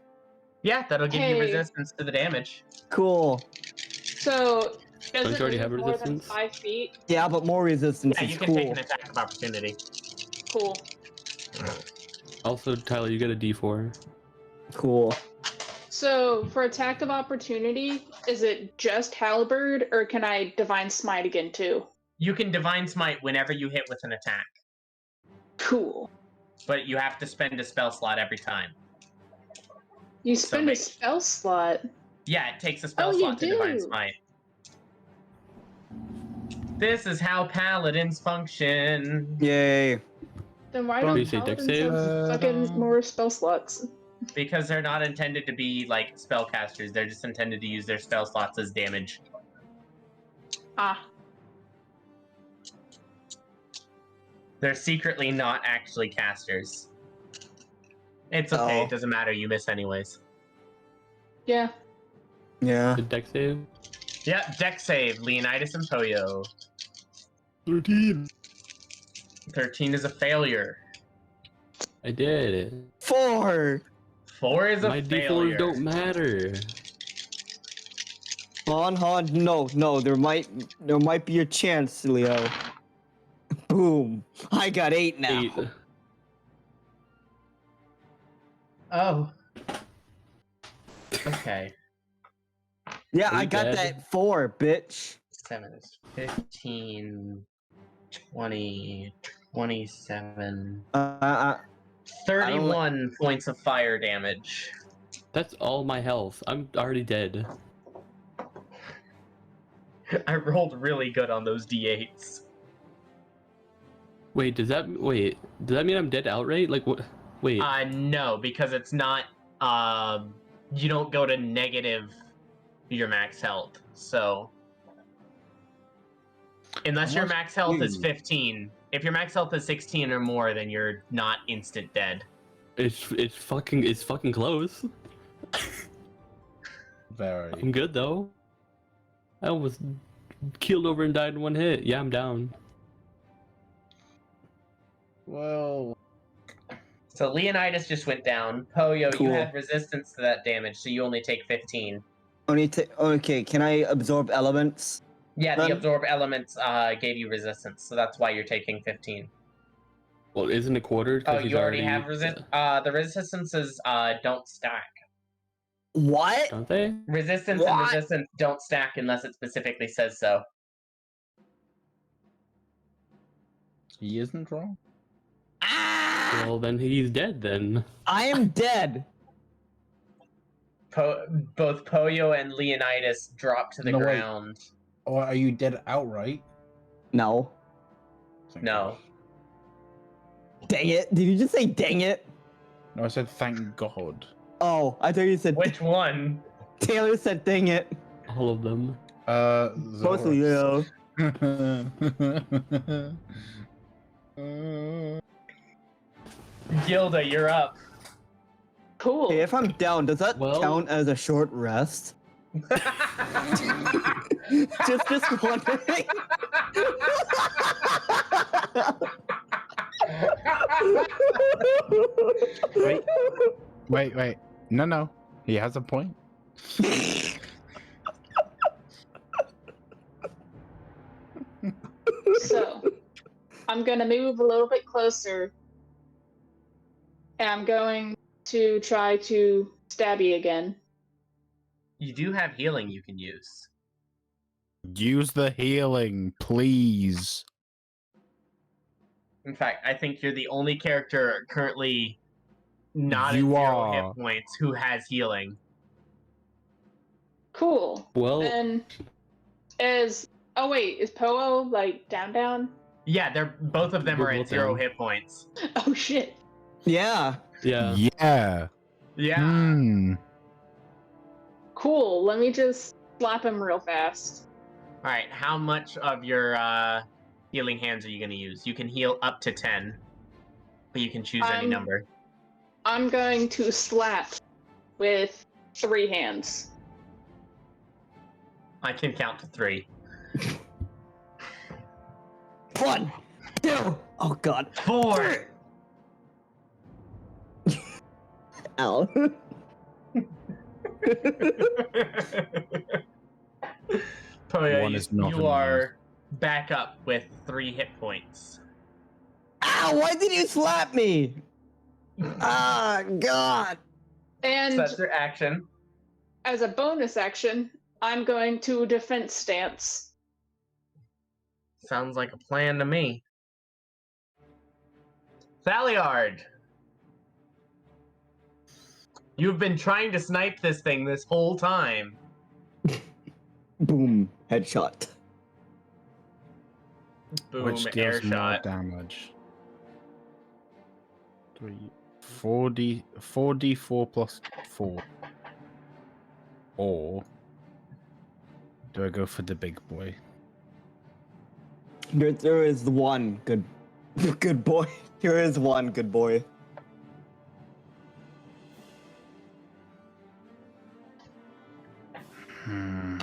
Speaker 1: Yeah, that'll give you
Speaker 2: Hey.
Speaker 1: resistance to the damage.
Speaker 4: Cool.
Speaker 2: So, does
Speaker 5: Don't
Speaker 2: it
Speaker 5: you already
Speaker 2: move
Speaker 5: have
Speaker 2: more than
Speaker 5: resistance?
Speaker 2: 5 feet?
Speaker 4: Yeah, but more resistance
Speaker 1: Yeah,
Speaker 4: is
Speaker 1: you can
Speaker 4: cool.
Speaker 1: take an attack of opportunity.
Speaker 2: Cool.
Speaker 5: Also, Tyler, you get a D4.
Speaker 4: Cool.
Speaker 2: So, for attack of opportunity, is it just halberd, or can I divine smite again too?
Speaker 1: You can divine smite whenever you hit with an attack,
Speaker 2: Cool.
Speaker 1: but you have to spend a spell slot every time.
Speaker 2: You spend
Speaker 1: make-
Speaker 2: a spell slot.
Speaker 1: Yeah, it takes a spell
Speaker 2: Oh, you
Speaker 1: slot to divine
Speaker 2: do.
Speaker 1: smite. This is how paladins function.
Speaker 4: Yay.
Speaker 2: Then why
Speaker 5: Don't
Speaker 2: don't
Speaker 5: you say dex
Speaker 2: paladins have
Speaker 6: save?
Speaker 2: fucking more spell slots?
Speaker 1: Because they're not intended to be like spellcasters, they're just intended to use their spell slots as damage.
Speaker 2: Ah.
Speaker 1: They're secretly not actually casters. It's okay,
Speaker 4: Oh.
Speaker 1: it doesn't matter, you miss anyways.
Speaker 2: Yeah.
Speaker 4: Yeah.
Speaker 5: The dex save.
Speaker 1: Yeah, dex save, Leonidas and Poyo.
Speaker 5: 13.
Speaker 1: 13 is a failure.
Speaker 5: I did it.
Speaker 4: 4.
Speaker 1: 4 is a
Speaker 5: My
Speaker 1: failure.
Speaker 5: D4s don't matter.
Speaker 4: Han, no, there might be a chance, Leo. Boom. I got 8 now.
Speaker 5: 8.
Speaker 1: Oh. Okay.
Speaker 4: Yeah,
Speaker 5: Are
Speaker 4: I
Speaker 5: you
Speaker 4: got
Speaker 5: dead?
Speaker 4: that 4, bitch.
Speaker 1: 7 is 15, 20, 27, 31 points of fire damage.
Speaker 5: That's all my health. I'm already dead.
Speaker 1: I rolled really good on those d8s.
Speaker 5: Wait, does that mean I'm dead outright? Like what? Wait.
Speaker 1: No, because it's not, you don't go to negative your max health, so. Unless your max health is 15. If your max health is 16 or more, then you're not instant dead.
Speaker 5: It's fucking close.
Speaker 6: Very.
Speaker 5: I'm good though. I almost keeled over and died in one hit. Yeah, I'm down.
Speaker 6: Well,
Speaker 1: So Leonidas just went down. Poyo,
Speaker 4: Cool.
Speaker 1: you had resistance to that damage, so you only take 15.
Speaker 4: Okay, can I absorb elements?
Speaker 1: Yeah, the
Speaker 4: Then-
Speaker 1: absorb elements gave you resistance, so that's why you're taking 15.
Speaker 5: Well, isn't it quartered? 'Cause
Speaker 1: Oh,
Speaker 5: he's
Speaker 1: you already have the resistances don't stack.
Speaker 4: What?
Speaker 5: Don't they?
Speaker 1: Resistance
Speaker 4: What?
Speaker 1: and resistance don't stack unless it specifically says so.
Speaker 6: he isn't wrong.
Speaker 4: Ah!
Speaker 5: Well, then he's dead then.
Speaker 4: I am dead.
Speaker 1: Both Poyo and Leonidas drop to the
Speaker 6: No, wait.
Speaker 1: ground.
Speaker 6: Or are you dead outright?
Speaker 4: No.
Speaker 6: Thank
Speaker 1: No.
Speaker 4: Dang it. Did you just say dang it?
Speaker 6: God. No, I said thank God.
Speaker 4: Oh, I thought you said
Speaker 1: Which one?
Speaker 4: Taylor said dang it.
Speaker 5: All of them.
Speaker 4: Mostly, yeah.
Speaker 1: Gilda, you're up.
Speaker 2: Cool.
Speaker 4: Hey, if I'm down, does that
Speaker 5: Well-
Speaker 4: count as a short rest? just wondering.
Speaker 6: Wait. No. He has a point.
Speaker 2: So, I'm gonna move a little bit closer, and I'm going to try to stabby again.
Speaker 1: You do have healing you can use.
Speaker 6: Use the healing, please.
Speaker 1: In fact, I think you're the only character currently not
Speaker 6: You
Speaker 1: at 0
Speaker 6: are.
Speaker 1: hit points who has healing.
Speaker 2: Cool.
Speaker 5: Well,
Speaker 2: Then is Poe like down?
Speaker 1: Yeah, they're both of them
Speaker 5: They're
Speaker 1: are at
Speaker 5: both
Speaker 1: 0
Speaker 5: down.
Speaker 1: hit points.
Speaker 2: Oh shit.
Speaker 4: Yeah.
Speaker 5: yeah.
Speaker 6: Yeah.
Speaker 1: Yeah.
Speaker 2: Cool. Let me just slap him real fast.
Speaker 1: All right, how much of your healing hands are you going to use? You can heal up to 10, but you can choose any number.
Speaker 2: I'm going to slap with 3 hands.
Speaker 1: I can count to 3.
Speaker 4: 1, 2. Oh god.
Speaker 1: 4.
Speaker 4: Ow.
Speaker 1: Poya,
Speaker 6: One is not
Speaker 1: you
Speaker 6: enough.
Speaker 1: are back up with 3 hit points.
Speaker 4: Ow, why did you slap me? Ah, god.
Speaker 2: And
Speaker 1: So that's your action.
Speaker 2: as a bonus action, I'm going to defense stance.
Speaker 1: Sounds like a plan to me. Thaliard! You've been trying to snipe this thing this whole time.
Speaker 4: Boom. Headshot.
Speaker 1: Boom,
Speaker 6: Which
Speaker 1: air
Speaker 6: deals more
Speaker 1: shot.
Speaker 6: damage. 4d4 plus 4. Or do I go for the big boy?
Speaker 4: There is one good boy. Here is one good boy.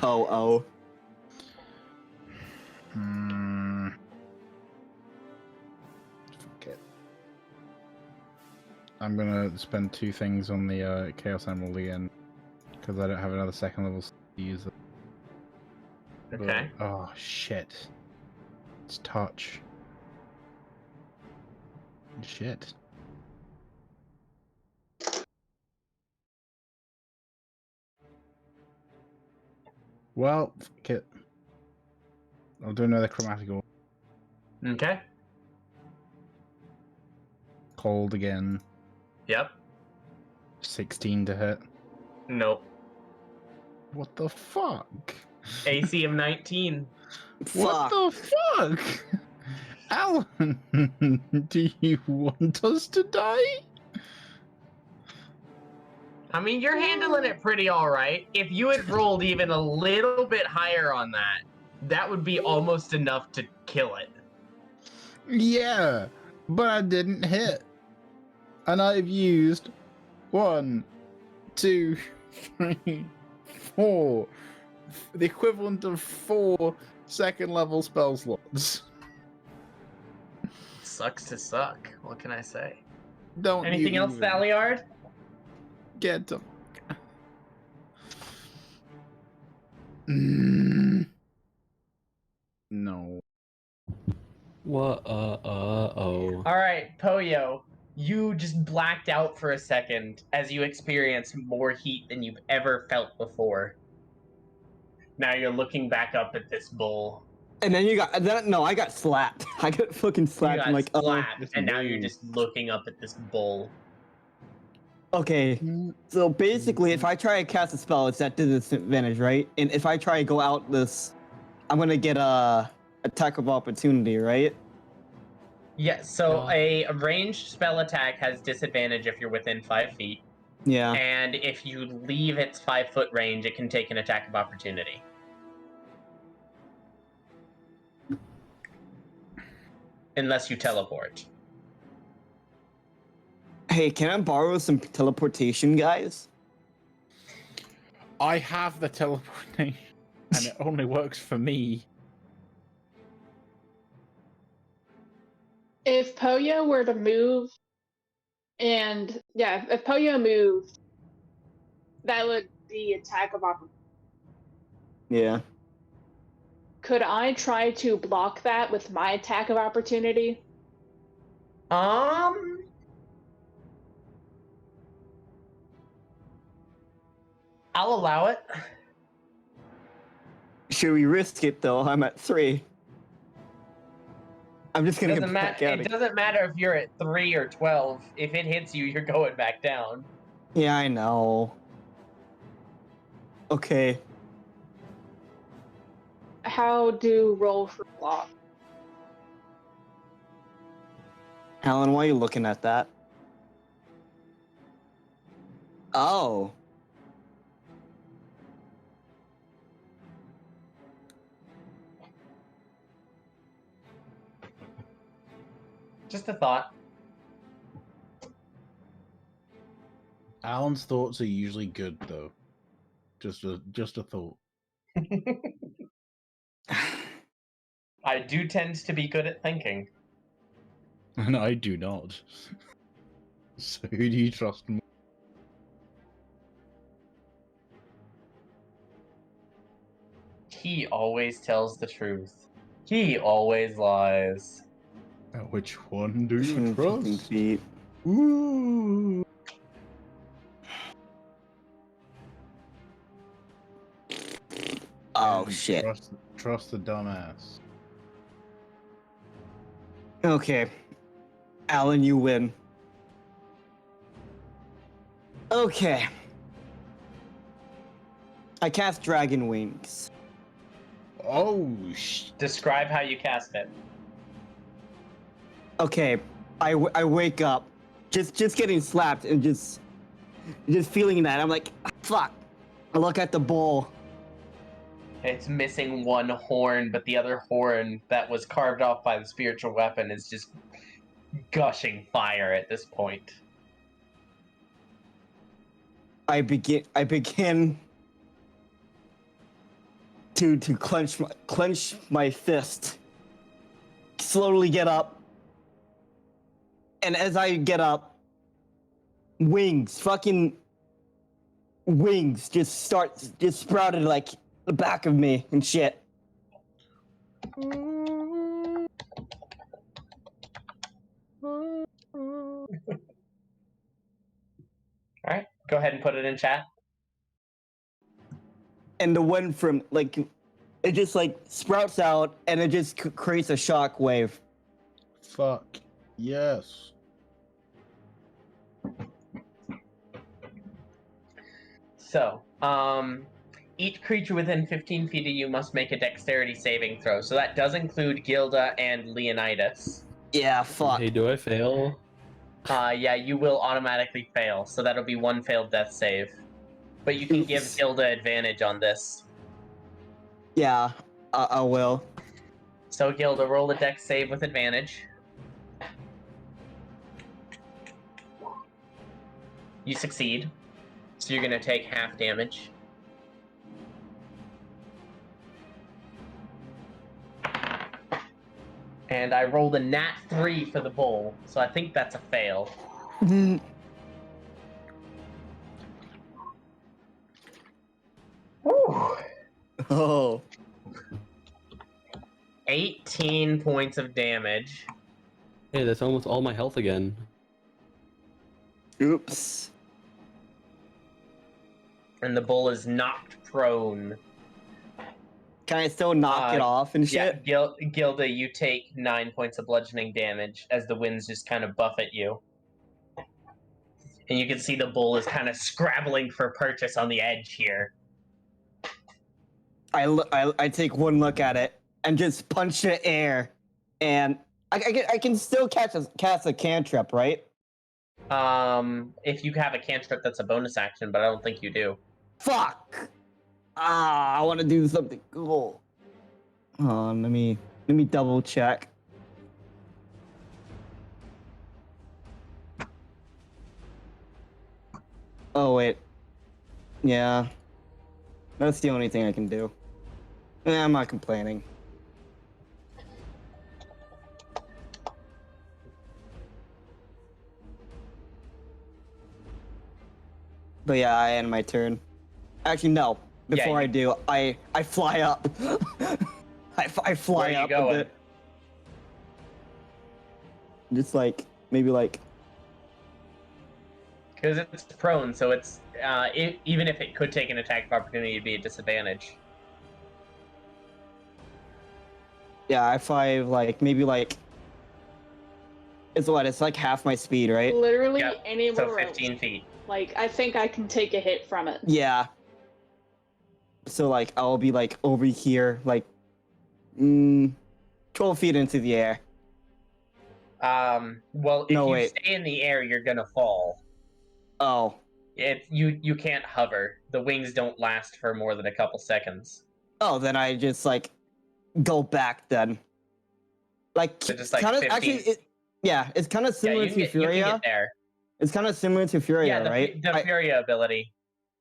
Speaker 4: Oh.
Speaker 6: Fuck it. I'm gonna spend 2 things on the Chaos Emerald again because I don't have another second level to use it.
Speaker 1: Okay.
Speaker 6: But- oh shit! It's touch. Shit. Well, fuck it. I'll do another chromatical.
Speaker 1: Okay.
Speaker 6: Cold again.
Speaker 1: Yep.
Speaker 6: 16 to hit.
Speaker 1: Nope.
Speaker 6: What the fuck?
Speaker 1: AC of 19.
Speaker 6: What the fuck? Alan, do you want us to die?
Speaker 1: I mean, you're handling it pretty alright. If you had rolled even a little bit higher on that, that would be almost enough to kill it.
Speaker 6: Yeah, but I didn't hit. And I've used 1, 2, 3, 4. The equivalent of 4 second level spell slots.
Speaker 1: Sucks to suck. What can I say?
Speaker 6: Don't
Speaker 1: Anything
Speaker 6: you
Speaker 1: else,
Speaker 6: even
Speaker 1: Thaliard?
Speaker 6: Get to... No.
Speaker 5: What? Oh.
Speaker 1: Alright, Poyo. You just blacked out for a second as you experience more heat than you've ever felt before. Now you're looking back up at this bull.
Speaker 4: And then you got I got slapped. I got fucking
Speaker 1: You
Speaker 4: slapped.
Speaker 1: got
Speaker 4: I'm like,
Speaker 1: slapped,
Speaker 6: Just
Speaker 1: and now you're
Speaker 6: move.
Speaker 1: just looking up at this bull.
Speaker 4: okay. So basically, if I try to cast a spell, it's at disadvantage, right? And if I try to go out this, I'm gonna get a attack of opportunity, right?
Speaker 1: Yeah, so
Speaker 5: Yeah.
Speaker 1: a ranged spell attack has disadvantage if you're within 5 feet,
Speaker 4: Yeah.
Speaker 1: and if you leave its 5-foot range, it can take an attack of opportunity. Unless you teleport.
Speaker 4: Hey, can I borrow some teleportation, guys?
Speaker 6: I have the teleportation, and it only works for me.
Speaker 2: If Poyo were to move, and yeah, if Poyo moved, that would be attack of opportunity.
Speaker 4: Yeah.
Speaker 2: Could I try to block that with my attack of opportunity?
Speaker 1: I'll allow it.
Speaker 4: Should we risk it though? I'm at 3. I'm just gonna
Speaker 1: Doesn't
Speaker 4: get back
Speaker 1: matter.
Speaker 4: out.
Speaker 1: It doesn't matter if you're at 3 or 12. If it hits you, you're going back down.
Speaker 4: Yeah, I know. Okay.
Speaker 2: How do roll for block?
Speaker 4: Alan, why are you looking at that? Oh.
Speaker 1: Just a thought.
Speaker 6: Alan's thoughts are usually good, though. Just a thought.
Speaker 1: I do tend to be good at thinking.
Speaker 6: And I do not. So who do you trust more?
Speaker 1: He always tells the truth. He always lies.
Speaker 6: Which one do you
Speaker 4: 15
Speaker 6: trust?
Speaker 4: feet.
Speaker 6: Ooh.
Speaker 4: Oh
Speaker 6: And
Speaker 4: shit.
Speaker 6: Trust the dumbass.
Speaker 4: Okay. Alan, you win. Okay. I cast Dragon Wings.
Speaker 6: Oh,
Speaker 1: Describe how you cast it.
Speaker 4: Okay. I wake up, just getting slapped and just feeling that. I'm like, fuck. I look at the bowl.
Speaker 1: It's missing one horn, but the other horn that was carved off by the spiritual weapon is just gushing fire at this point.
Speaker 4: I begin to clench my fist. Slowly get up. And as I get up, fucking wings just sprouted like the back of me and shit.
Speaker 1: Alright, go ahead and put it in chat.
Speaker 4: And the one from it just sprouts out and it just creates a shock wave.
Speaker 6: fuck. Yes.
Speaker 1: So, each creature within 15 feet of you must make a dexterity saving throw. So that does include Gilda and Leonidas.
Speaker 4: Yeah, fuck.
Speaker 5: Hey, do I fail?
Speaker 1: Yeah, you will automatically fail. So that'll be one failed death save. But you can give
Speaker 4: Oops.
Speaker 1: Gilda advantage on this.
Speaker 4: Yeah, I will.
Speaker 1: So Gilda, roll a dex save with advantage. You succeed. So you're going to take half damage. And I rolled a nat 3 for the bull, so I think that's a fail. Whew.
Speaker 4: Oh.
Speaker 1: 18 points of damage.
Speaker 5: Hey, that's almost all my health again.
Speaker 4: Oops.
Speaker 1: And the bull is knocked prone.
Speaker 4: Can I still knock it off and shit?
Speaker 1: Yeah, Gilda, you take 9 points of bludgeoning damage as the winds just kind of buffet you. And you can see the bull is kind of scrabbling for purchase on the edge here.
Speaker 4: I take one look at it and just punch the air, and I can still cast a cantrip, right?
Speaker 1: If you have a cantrip, that's a bonus action, but I don't think you do.
Speaker 4: Fuck! I want to do something cool. Let me double check. Oh wait, yeah, that's the only thing I can do. I'm not complaining. But yeah, I end my turn. Actually, no. Before I do, I fly up. I fly
Speaker 1: Where are you
Speaker 4: up
Speaker 1: going?
Speaker 4: a bit. Just like maybe like.
Speaker 1: Because it's prone, so it's even if it could take an attack of opportunity, it'd be a disadvantage.
Speaker 4: Yeah, I fly like maybe like. It's what? It's like half my speed, right?
Speaker 2: Literally
Speaker 1: Yep,
Speaker 2: anywhere
Speaker 1: So
Speaker 2: else.
Speaker 1: 15 feet.
Speaker 2: Like, I think I can take a hit from it.
Speaker 4: Yeah. So like I'll be like over here, like 12 feet into the air.
Speaker 1: Well, if you stay in the air, you're gonna fall.
Speaker 4: Oh.
Speaker 1: You can't hover. The wings don't last for more than a couple seconds.
Speaker 4: Oh, then I just like go back then. Like,
Speaker 1: So just like
Speaker 4: kind of
Speaker 1: 15.
Speaker 4: actually, it's kind of similar to
Speaker 1: You can
Speaker 4: Furia.
Speaker 1: get there.
Speaker 4: It's kind of similar to Furia,
Speaker 1: Yeah,
Speaker 4: right?
Speaker 1: the Furia ability.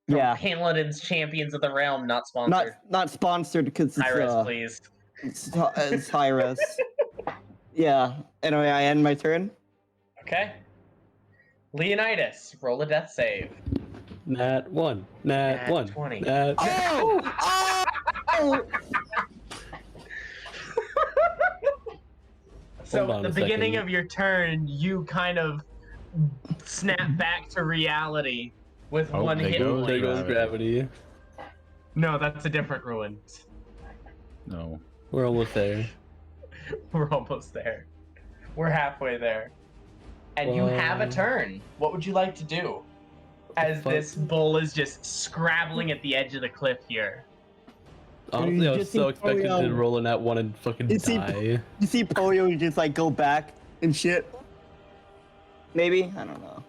Speaker 1: From
Speaker 4: Yeah.
Speaker 1: Paladin's Champions of the Realm, not sponsored.
Speaker 4: Not sponsored because it's
Speaker 1: High-res, please.
Speaker 4: It's high res. Yeah. Anyway, I end my turn.
Speaker 1: Okay. Leonidas, roll a death save.
Speaker 5: Nat 1. Nat 1.
Speaker 1: 20.
Speaker 5: Nat...
Speaker 4: Oh!
Speaker 1: So
Speaker 5: Hold on
Speaker 1: at the
Speaker 5: a
Speaker 1: beginning
Speaker 5: second.
Speaker 1: of your turn, you kind of snap back to reality with
Speaker 6: Oh,
Speaker 1: one
Speaker 6: there
Speaker 1: hit
Speaker 6: goes
Speaker 5: There
Speaker 1: point.
Speaker 5: goes gravity.
Speaker 1: No, that's a different ruin.
Speaker 6: No.
Speaker 5: We're almost there.
Speaker 1: We're almost there. We're halfway there. And you have a turn. What would you like to do? As
Speaker 5: Fuck.
Speaker 1: this bull is just scrabbling at the edge of the cliff here.
Speaker 5: Honestly, I was
Speaker 4: just
Speaker 5: so
Speaker 4: see
Speaker 5: expecting
Speaker 4: Polio.
Speaker 5: to roll in that one and fucking
Speaker 4: You see-
Speaker 5: die.
Speaker 4: You see Polio just like go back and shit. Maybe? I don't know.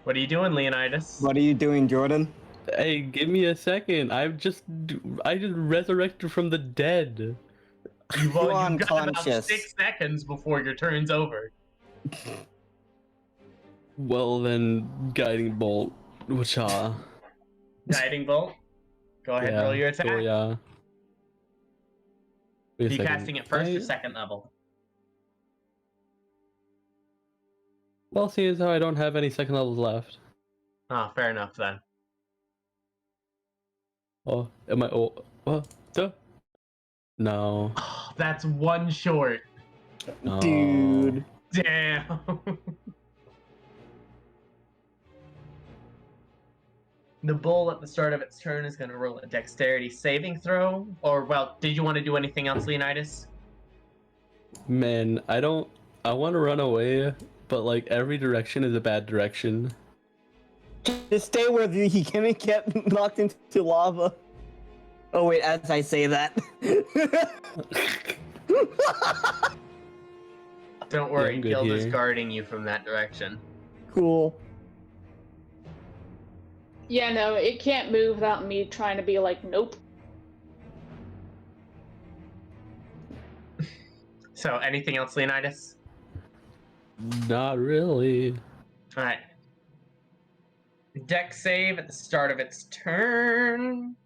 Speaker 1: What are you doing, Leonidas?
Speaker 4: What are you doing, Jordan?
Speaker 5: Hey, give me a second. I just resurrected from the dead.
Speaker 1: You've
Speaker 4: You're
Speaker 1: got about
Speaker 4: unconscious.
Speaker 1: 6 seconds before your turn's over.
Speaker 5: Well then, guiding bolt. Wacha.
Speaker 1: Guiding bolt. Go ahead, roll your attack.
Speaker 5: Oh yeah. Wait a
Speaker 1: Are you
Speaker 5: second.
Speaker 1: casting it first or second level?
Speaker 5: Well, seeing as how I don't have any second levels left.
Speaker 1: Oh, fair enough then.
Speaker 5: Oh, am I? Oh, what? Duh. No.
Speaker 1: That's one short.
Speaker 5: No.
Speaker 4: Dude.
Speaker 1: Damn. The bull at the start of its turn is going to roll a dexterity saving throw. Or, well, did you want to do anything else, Leonidas?
Speaker 5: Man, I want to run away, but like every direction is a bad direction.
Speaker 4: Just stay where he can't get knocked into lava. Oh wait, as I say that.
Speaker 1: Don't worry,
Speaker 5: I'm good
Speaker 1: Gilda's
Speaker 5: here.
Speaker 1: guarding you from that direction.
Speaker 4: Cool.
Speaker 2: Yeah, no, it can't move without me trying to be like, nope.
Speaker 1: So, anything else, Leonidas?
Speaker 5: Not really.
Speaker 1: Alright. Dex save at the start of its turn.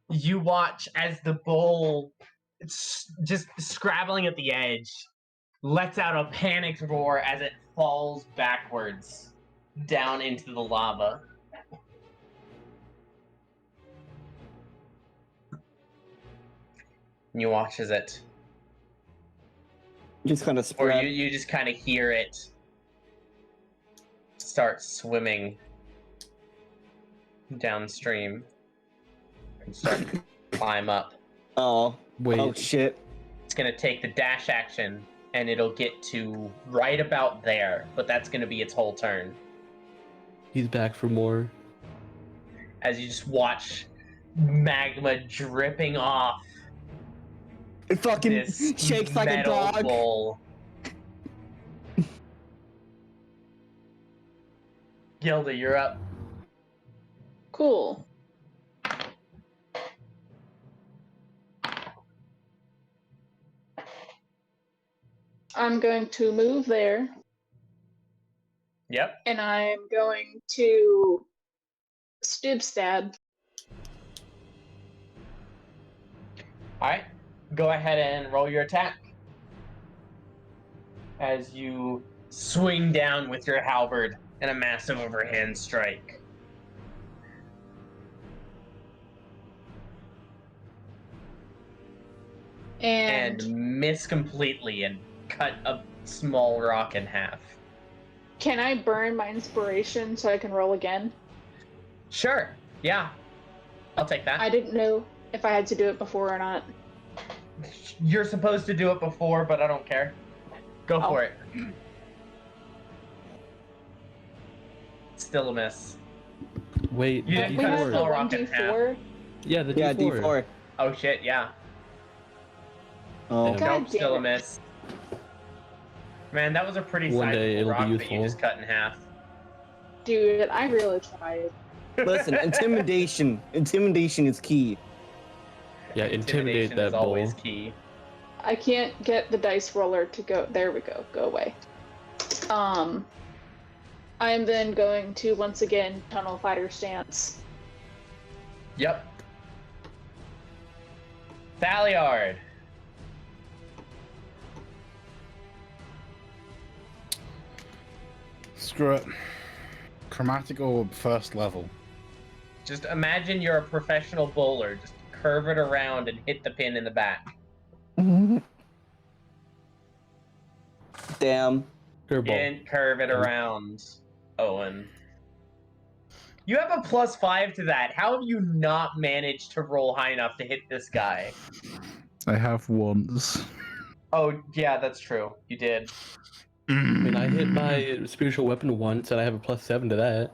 Speaker 1: You watch as the bull, just scrabbling at the edge, lets out a panicked roar as it falls backwards down into the lava. And you watch as it
Speaker 4: Just kind of
Speaker 1: Or
Speaker 4: spread.
Speaker 1: you just kind of hear it start swimming downstream and start to climb up.
Speaker 4: Oh.
Speaker 5: Wait.
Speaker 4: Oh shit.
Speaker 1: It's going to take the dash action, and it'll get to right about there, but that's going to be its whole turn.
Speaker 5: He's back for more.
Speaker 1: As you just watch magma dripping off
Speaker 4: It fucking
Speaker 1: this
Speaker 4: shakes like a
Speaker 1: metal
Speaker 4: dog.
Speaker 1: bowl. Gilda, you're up.
Speaker 2: Cool. I'm going to move there,
Speaker 1: Yep.
Speaker 2: and I'm going to stab.
Speaker 1: Alright. Go ahead and roll your attack. As you swing down with your halberd and a massive overhand strike. And miss completely and cut a small rock in half.
Speaker 2: Can I burn my inspiration so I can roll again?
Speaker 1: Sure. Yeah. I'll take that.
Speaker 2: I didn't know if I had to do it before or not.
Speaker 1: You're supposed to do it before, but I don't care. Go for it. Still a miss.
Speaker 5: Wait,
Speaker 1: You
Speaker 5: the
Speaker 1: didn't
Speaker 2: We
Speaker 1: cut a
Speaker 2: have
Speaker 5: D4.
Speaker 2: the
Speaker 1: small rock in half.
Speaker 2: 1d4.
Speaker 5: Yeah, the
Speaker 4: Yeah,
Speaker 5: D4.
Speaker 4: D4.
Speaker 1: Oh shit, yeah.
Speaker 4: Oh.
Speaker 5: God
Speaker 1: Nope,
Speaker 2: damn
Speaker 1: still a
Speaker 2: it.
Speaker 1: miss. Man, that was a pretty
Speaker 5: One day
Speaker 1: sizable
Speaker 5: it'll be
Speaker 1: rock that you
Speaker 5: useful.
Speaker 1: just cut in half.
Speaker 2: Dude, I really tried.
Speaker 4: Listen, intimidation. Intimidation is key.
Speaker 5: Yeah, intimidate that
Speaker 1: is
Speaker 5: bull.
Speaker 1: always key.
Speaker 2: I can't get the dice roller to go. There we go. Go away. I am then going to once again tunnel fighter stance.
Speaker 1: Yep. Thaliard.
Speaker 6: Screw it. Chromatic orb first level.
Speaker 1: Just imagine you're a professional bowler. Just curve it around and hit the pin in the back.
Speaker 4: Damn.
Speaker 5: Curveball.
Speaker 1: And curve it around, Owen. You have a +5 to that. How have you not managed to roll high enough to hit this guy?
Speaker 6: I have once.
Speaker 1: Oh, yeah, that's true. You did.
Speaker 5: I mean, I hit my spiritual weapon once, and I have a +7 to that.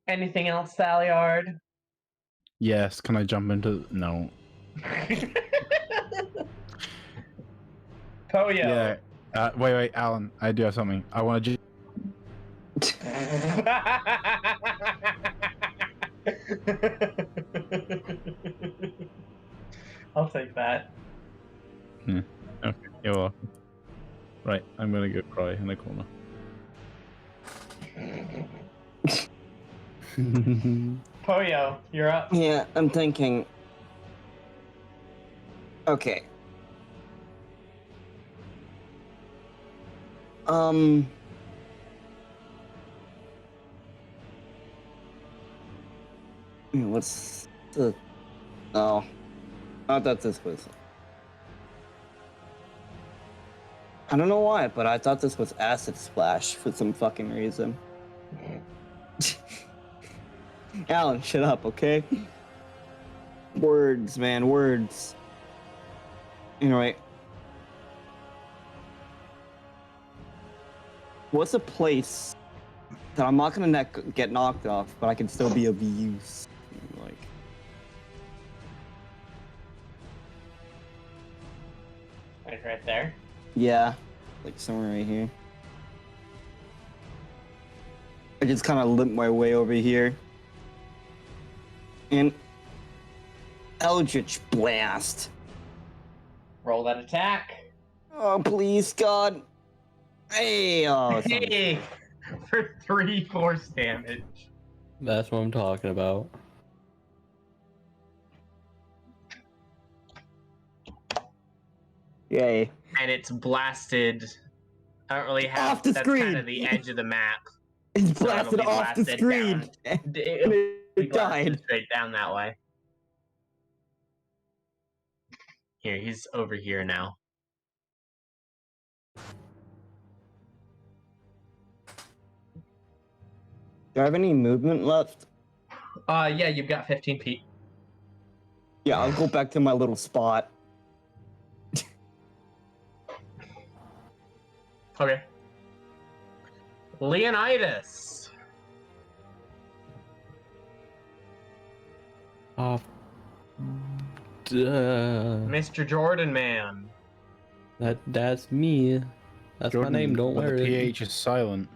Speaker 1: Anything else, Thaliard?
Speaker 6: Yes, can I jump into... No.
Speaker 1: Poyo.
Speaker 6: Yeah. Wait, Alan. I do have something. I want to...
Speaker 1: I'll take that.
Speaker 6: Okay, you're welcome. Right, I'm gonna go cry in the corner.
Speaker 1: Poyo, you're up.
Speaker 4: Yeah, I'm thinking. Okay. What's the... Oh. I thought this was... I don't know why, but I thought this was Acid Splash for some fucking reason. Alan, shut up, okay? Words, man, words. Anyway. What's a place that I'm not gonna get knocked off, but I can still be of use? Like...
Speaker 1: Right there.
Speaker 4: Yeah, like somewhere right here. I just kind of limp my way over here. And Eldritch Blast.
Speaker 1: Roll that attack.
Speaker 4: Oh, please, God. Hey, oh, it's not-
Speaker 1: Hey, for 3 force damage.
Speaker 5: That's what I'm talking about.
Speaker 4: Yay.
Speaker 1: And it's blasted. I don't really have.
Speaker 4: Off the
Speaker 1: that's
Speaker 4: screen.
Speaker 1: kind of the edge of the map.
Speaker 4: It's
Speaker 1: So it'll
Speaker 4: blasted
Speaker 1: be
Speaker 4: off the
Speaker 1: blasted
Speaker 4: screen.
Speaker 1: down.
Speaker 4: And
Speaker 1: It'll be
Speaker 4: it
Speaker 1: blasted
Speaker 4: died.
Speaker 1: straight down that way. Here, he's over here now.
Speaker 4: Do I have any movement left?
Speaker 1: Yeah, you've got 15 feet.
Speaker 4: Yeah, I'll go back to my little spot.
Speaker 1: Okay. Leonidas.
Speaker 5: Oh, duh.
Speaker 1: Mr. Jordan Man.
Speaker 5: That's me. That's
Speaker 6: Jordan,
Speaker 5: my name. Don't
Speaker 6: but
Speaker 5: worry.
Speaker 6: the PH is silent.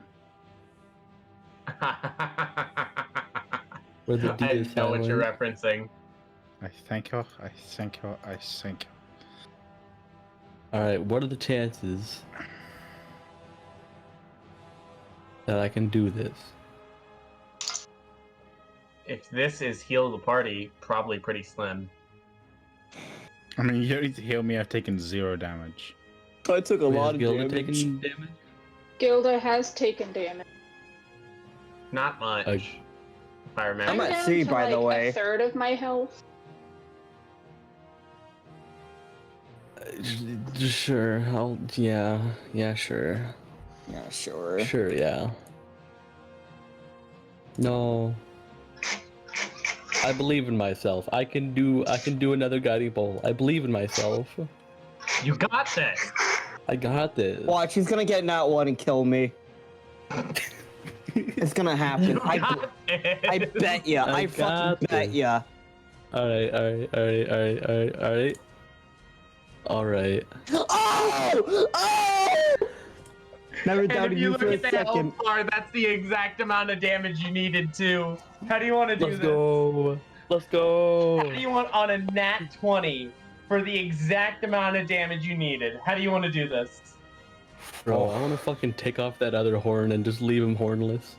Speaker 5: Where the D
Speaker 1: I
Speaker 5: is
Speaker 1: know what you're
Speaker 5: silent.
Speaker 1: referencing.
Speaker 6: I thank you. I thank you. I thank you.
Speaker 5: Alright, what are the chances that I can do this?
Speaker 1: If this is heal the party, probably pretty slim.
Speaker 6: I mean, you don't need to heal me. I've taken 0 damage.
Speaker 4: I took a
Speaker 5: Wait,
Speaker 4: lot
Speaker 5: is
Speaker 4: of
Speaker 5: Gilda
Speaker 4: damage.
Speaker 5: taking damage?
Speaker 2: Gilda has taken damage.
Speaker 1: Not much.
Speaker 5: Like-
Speaker 1: if I remember.
Speaker 4: I'm at
Speaker 2: down
Speaker 4: 3,
Speaker 2: to,
Speaker 4: by the
Speaker 2: like,
Speaker 4: way.
Speaker 2: a third of my health.
Speaker 5: Sure. Yeah, sure.
Speaker 4: Yeah, sure.
Speaker 5: Sure, yeah. No. I believe in myself. I can do another guiding bolt. I believe in myself.
Speaker 1: You got this!
Speaker 5: I got this.
Speaker 4: Watch, he's gonna get in that one and kill me. It's gonna happen.
Speaker 1: You got this!
Speaker 4: I bet ya. I
Speaker 5: got
Speaker 4: fucking bet
Speaker 5: this.
Speaker 4: ya.
Speaker 5: Alright. Alright.
Speaker 4: Oh! Oh! Never
Speaker 1: And
Speaker 4: doubted
Speaker 1: if you
Speaker 4: you
Speaker 1: look
Speaker 4: for a
Speaker 1: at the
Speaker 4: second.
Speaker 1: health bar, that's the exact amount of damage you needed too. How do you want to do
Speaker 5: Let's
Speaker 1: this?
Speaker 5: go. Let's go.
Speaker 1: How do you want on a nat 20 for the exact amount of damage you needed? How do you want to do this?
Speaker 5: Bro, I want to fucking take off that other horn and just leave him hornless.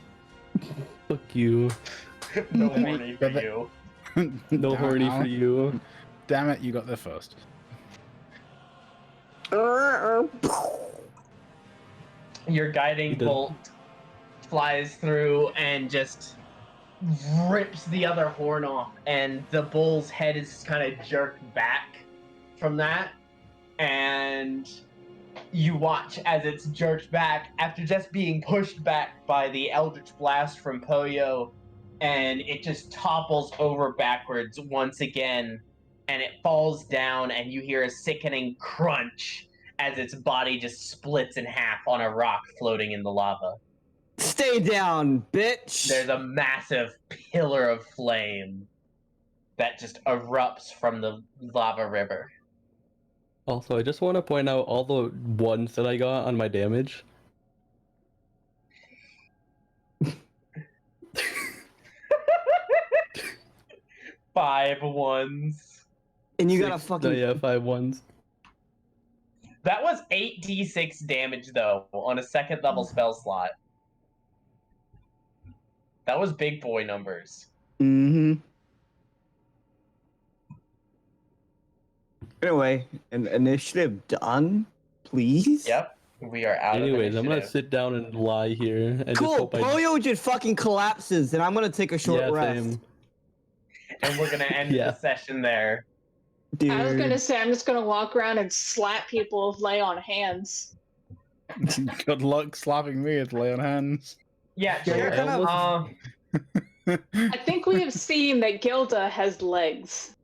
Speaker 5: Fuck you.
Speaker 1: No
Speaker 6: Let me-
Speaker 1: horny for
Speaker 6: but-
Speaker 1: you.
Speaker 5: No
Speaker 6: Damn it,
Speaker 5: horny for
Speaker 6: Alan.
Speaker 5: you.
Speaker 6: Damn it, you got there first.
Speaker 1: Your guiding
Speaker 5: He did.
Speaker 1: bolt flies through and just rips the other horn off, and the bull's head is kind of jerked back from that, and you watch as it's jerked back after just being pushed back by the Eldritch Blast from Poyo, and it just topples over backwards once again, and it falls down, and you hear a sickening crunch as its body just splits in half on a rock floating in the lava.
Speaker 4: Stay down, bitch.
Speaker 1: There's a massive pillar of flame that just erupts from the lava river.
Speaker 5: Also, I just want to point out all the ones that I got on my damage.
Speaker 1: 5 ones.
Speaker 4: And you got a
Speaker 5: 6
Speaker 4: fucking.
Speaker 5: No, yeah, 5 ones.
Speaker 1: That was 8d6 damage, though, on a 2nd level spell slot. That was big boy numbers.
Speaker 4: Mm-hmm. Anyway, an initiative done, please.
Speaker 1: Yep, we are out
Speaker 5: Anyways,
Speaker 1: of
Speaker 5: I'm gonna
Speaker 1: initiative.
Speaker 5: sit down and lie here and just
Speaker 4: Cool.
Speaker 5: hope I.
Speaker 4: Poyo just fucking collapses, and I'm gonna take a short
Speaker 5: Yeah,
Speaker 4: rest.
Speaker 5: same.
Speaker 1: And we're gonna end
Speaker 5: Yeah.
Speaker 1: the session there.
Speaker 4: Dude.
Speaker 2: I was gonna say I'm just gonna walk around and slap people with lay on hands.
Speaker 6: Good luck slapping me at lay on hands.
Speaker 1: Yeah,
Speaker 4: Yeah,
Speaker 1: sure.
Speaker 4: you're kind of-
Speaker 2: I think we have seen that Gilda has legs.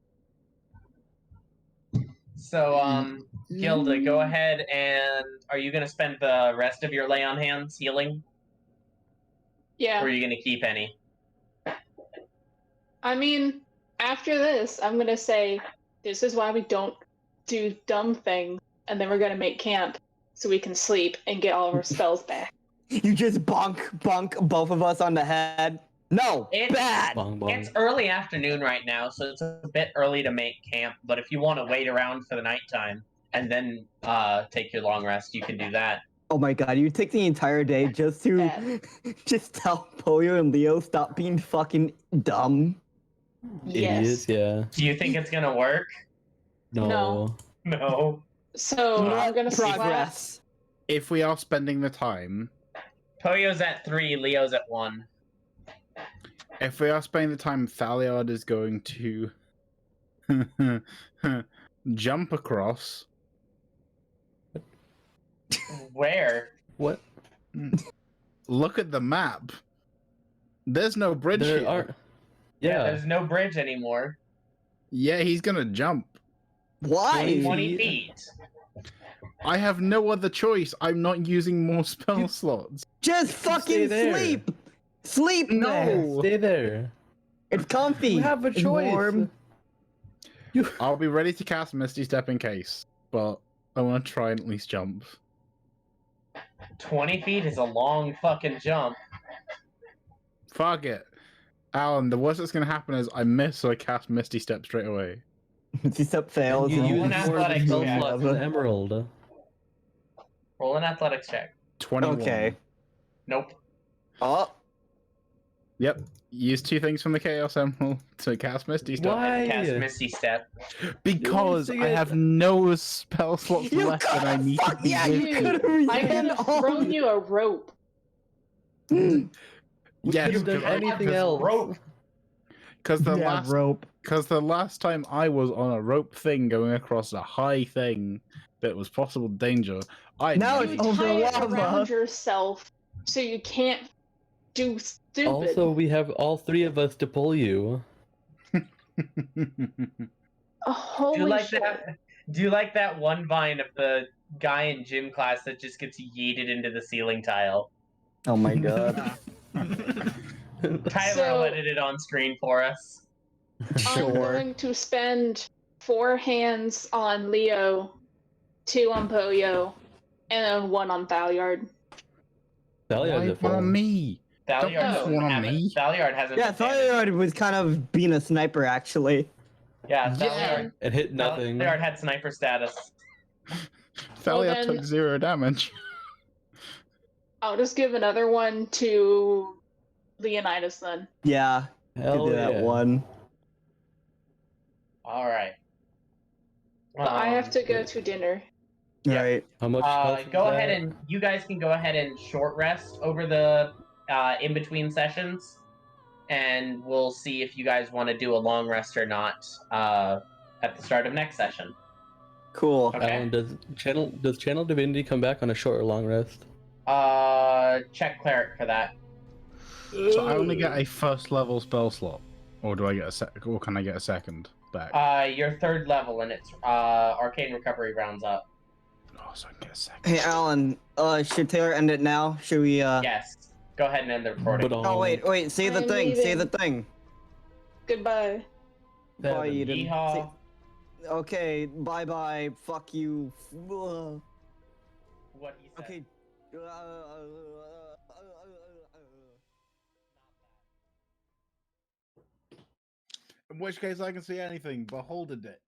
Speaker 1: So, Gilda, go ahead and are you gonna spend the rest of your lay on hands healing?
Speaker 2: Yeah.
Speaker 1: Or are you gonna keep any?
Speaker 2: I mean, after this, I'm gonna say, this is why we don't do dumb things, and then we're gonna make camp so we can sleep and get all of our spells back.
Speaker 4: You just bonk both of us on the head. No,
Speaker 1: It's-
Speaker 4: bad.
Speaker 5: Bong, bong.
Speaker 1: It's early afternoon right now, so it's a bit early to make camp, but if you want to wait around for the nighttime and then take your long rest, you can do that.
Speaker 4: Oh my god, you take the entire day just to
Speaker 2: Bad.
Speaker 4: just tell Poyo and Leo stop being fucking dumb.
Speaker 5: Idiots, yeah.
Speaker 1: Do you think it's gonna work?
Speaker 5: No.
Speaker 2: No.
Speaker 1: No.
Speaker 2: So I'm gonna slap.
Speaker 4: Progress.
Speaker 6: If we are spending the time,
Speaker 1: Poyo's at 3, Leo's at 1.
Speaker 6: if we are spending the time, Thaliard is going to jump across.
Speaker 1: Where?
Speaker 5: What?
Speaker 6: Look at the map. There's no bridge
Speaker 5: There
Speaker 6: here.
Speaker 5: aren't.
Speaker 1: Yeah,
Speaker 5: Yeah.
Speaker 1: there's no bridge anymore.
Speaker 6: Yeah, he's gonna jump.
Speaker 4: Why?
Speaker 1: 20 feet.
Speaker 6: I have no other choice. I'm not using more spell slots.
Speaker 4: Just
Speaker 5: Stay
Speaker 4: fucking
Speaker 5: there.
Speaker 4: sleep. Sleep
Speaker 6: No.
Speaker 4: there.
Speaker 5: Stay there.
Speaker 4: It's comfy.
Speaker 5: You have a
Speaker 4: It's
Speaker 5: choice.
Speaker 4: warm.
Speaker 6: I'll be ready to cast Misty Step in case, but I want to try and at least jump.
Speaker 1: 20 feet is a long fucking jump.
Speaker 6: Fuck it. Alan, the worst that's gonna happen is I miss, so I cast Misty Step straight away.
Speaker 4: Misty Step fails.
Speaker 5: You
Speaker 4: and
Speaker 5: use
Speaker 1: Roll an
Speaker 4: then-
Speaker 5: more of the
Speaker 1: athletics
Speaker 5: spell
Speaker 1: check.
Speaker 5: slots in Emerald.
Speaker 1: Roll an athletics check.
Speaker 6: 21.
Speaker 4: Okay.
Speaker 1: Nope.
Speaker 4: Oh,
Speaker 6: Yep. Use 2 things from the Chaos Emerald to cast Misty Step.
Speaker 5: Why?
Speaker 1: Cast Misty Step.
Speaker 6: Because
Speaker 5: You're
Speaker 6: I
Speaker 5: using
Speaker 6: have
Speaker 5: it.
Speaker 6: no spell slots
Speaker 4: you
Speaker 6: left and I need to
Speaker 4: fuck
Speaker 6: be
Speaker 4: yeah,
Speaker 6: with
Speaker 4: you
Speaker 2: you.
Speaker 4: could have
Speaker 2: I could have thrown you a rope.
Speaker 5: We
Speaker 6: Yes,
Speaker 5: could have done
Speaker 6: because I-
Speaker 5: anything
Speaker 6: because
Speaker 5: else.
Speaker 1: rope.
Speaker 6: Because
Speaker 4: rope.
Speaker 6: the last time I was on a rope thing going across a high thing that was possible danger, I
Speaker 4: Now
Speaker 6: nearly-
Speaker 4: it's over
Speaker 2: Tie it
Speaker 4: lava.
Speaker 2: around yourself so you can't do stupid.
Speaker 5: Also, we have all 3 of us to pull you.
Speaker 2: Holy
Speaker 1: Do you like
Speaker 2: shit.
Speaker 1: that? Do you like that one vine of the guy in gym class that just gets yeeted into the ceiling tile?
Speaker 4: Oh my god.
Speaker 1: Tyler
Speaker 2: So-
Speaker 1: will edit it on screen for us.
Speaker 2: I'm
Speaker 4: Sure.
Speaker 2: going to spend 4 hands on Leo, 2 on Poyo, and then 1 on Thalyard.
Speaker 5: Thalia
Speaker 6: Why
Speaker 5: did
Speaker 6: one
Speaker 5: fall.
Speaker 6: on me?
Speaker 1: Thalyard
Speaker 2: Don't
Speaker 1: doesn't
Speaker 6: one on
Speaker 1: have
Speaker 6: me.
Speaker 1: it. Thalyard hasn't.
Speaker 4: Yeah,
Speaker 1: been damaged.
Speaker 4: Thalyard was kind of being a sniper actually.
Speaker 1: Yeah,
Speaker 6: Yeah.
Speaker 1: Thalyard.
Speaker 5: It hit nothing.
Speaker 1: Thalyard had sniper status.
Speaker 6: Thalia
Speaker 2: then-
Speaker 6: took 0 damage.
Speaker 2: I'll just give another one to Leonidas then.
Speaker 4: Yeah,
Speaker 5: Hell
Speaker 4: could do
Speaker 5: yeah.
Speaker 4: that one.
Speaker 1: All right.
Speaker 2: But I have to go to dinner.
Speaker 1: Yeah.
Speaker 4: Right.
Speaker 5: How much health is
Speaker 1: Go ahead
Speaker 5: that?
Speaker 1: and you guys can go ahead and short rest over the in between sessions, and we'll see if you guys want to do a long rest or not at the start of next session.
Speaker 4: Cool.
Speaker 1: Okay.
Speaker 5: Alan, does channel divinity come back on a short or long rest?
Speaker 1: Check cleric for that.
Speaker 6: So I only get a first level spell slot, or do I get or can I get a second back?
Speaker 1: Your 3rd level, and it's arcane recovery rounds up.
Speaker 6: Oh, so I can get a second.
Speaker 4: Hey Alan, should Taylor end it now? Should we
Speaker 1: Yes. Go ahead and end the recording.
Speaker 5: But
Speaker 4: Oh wait, say the
Speaker 2: I'm
Speaker 4: thing, say
Speaker 2: leaving.
Speaker 4: the thing.
Speaker 2: Goodbye.
Speaker 4: Bye, Eden.
Speaker 1: Yeehaw.
Speaker 4: Say- Okay, bye bye, fuck you.
Speaker 1: What he said.
Speaker 4: Okay.
Speaker 6: In which case I can see anything. Behold a dick.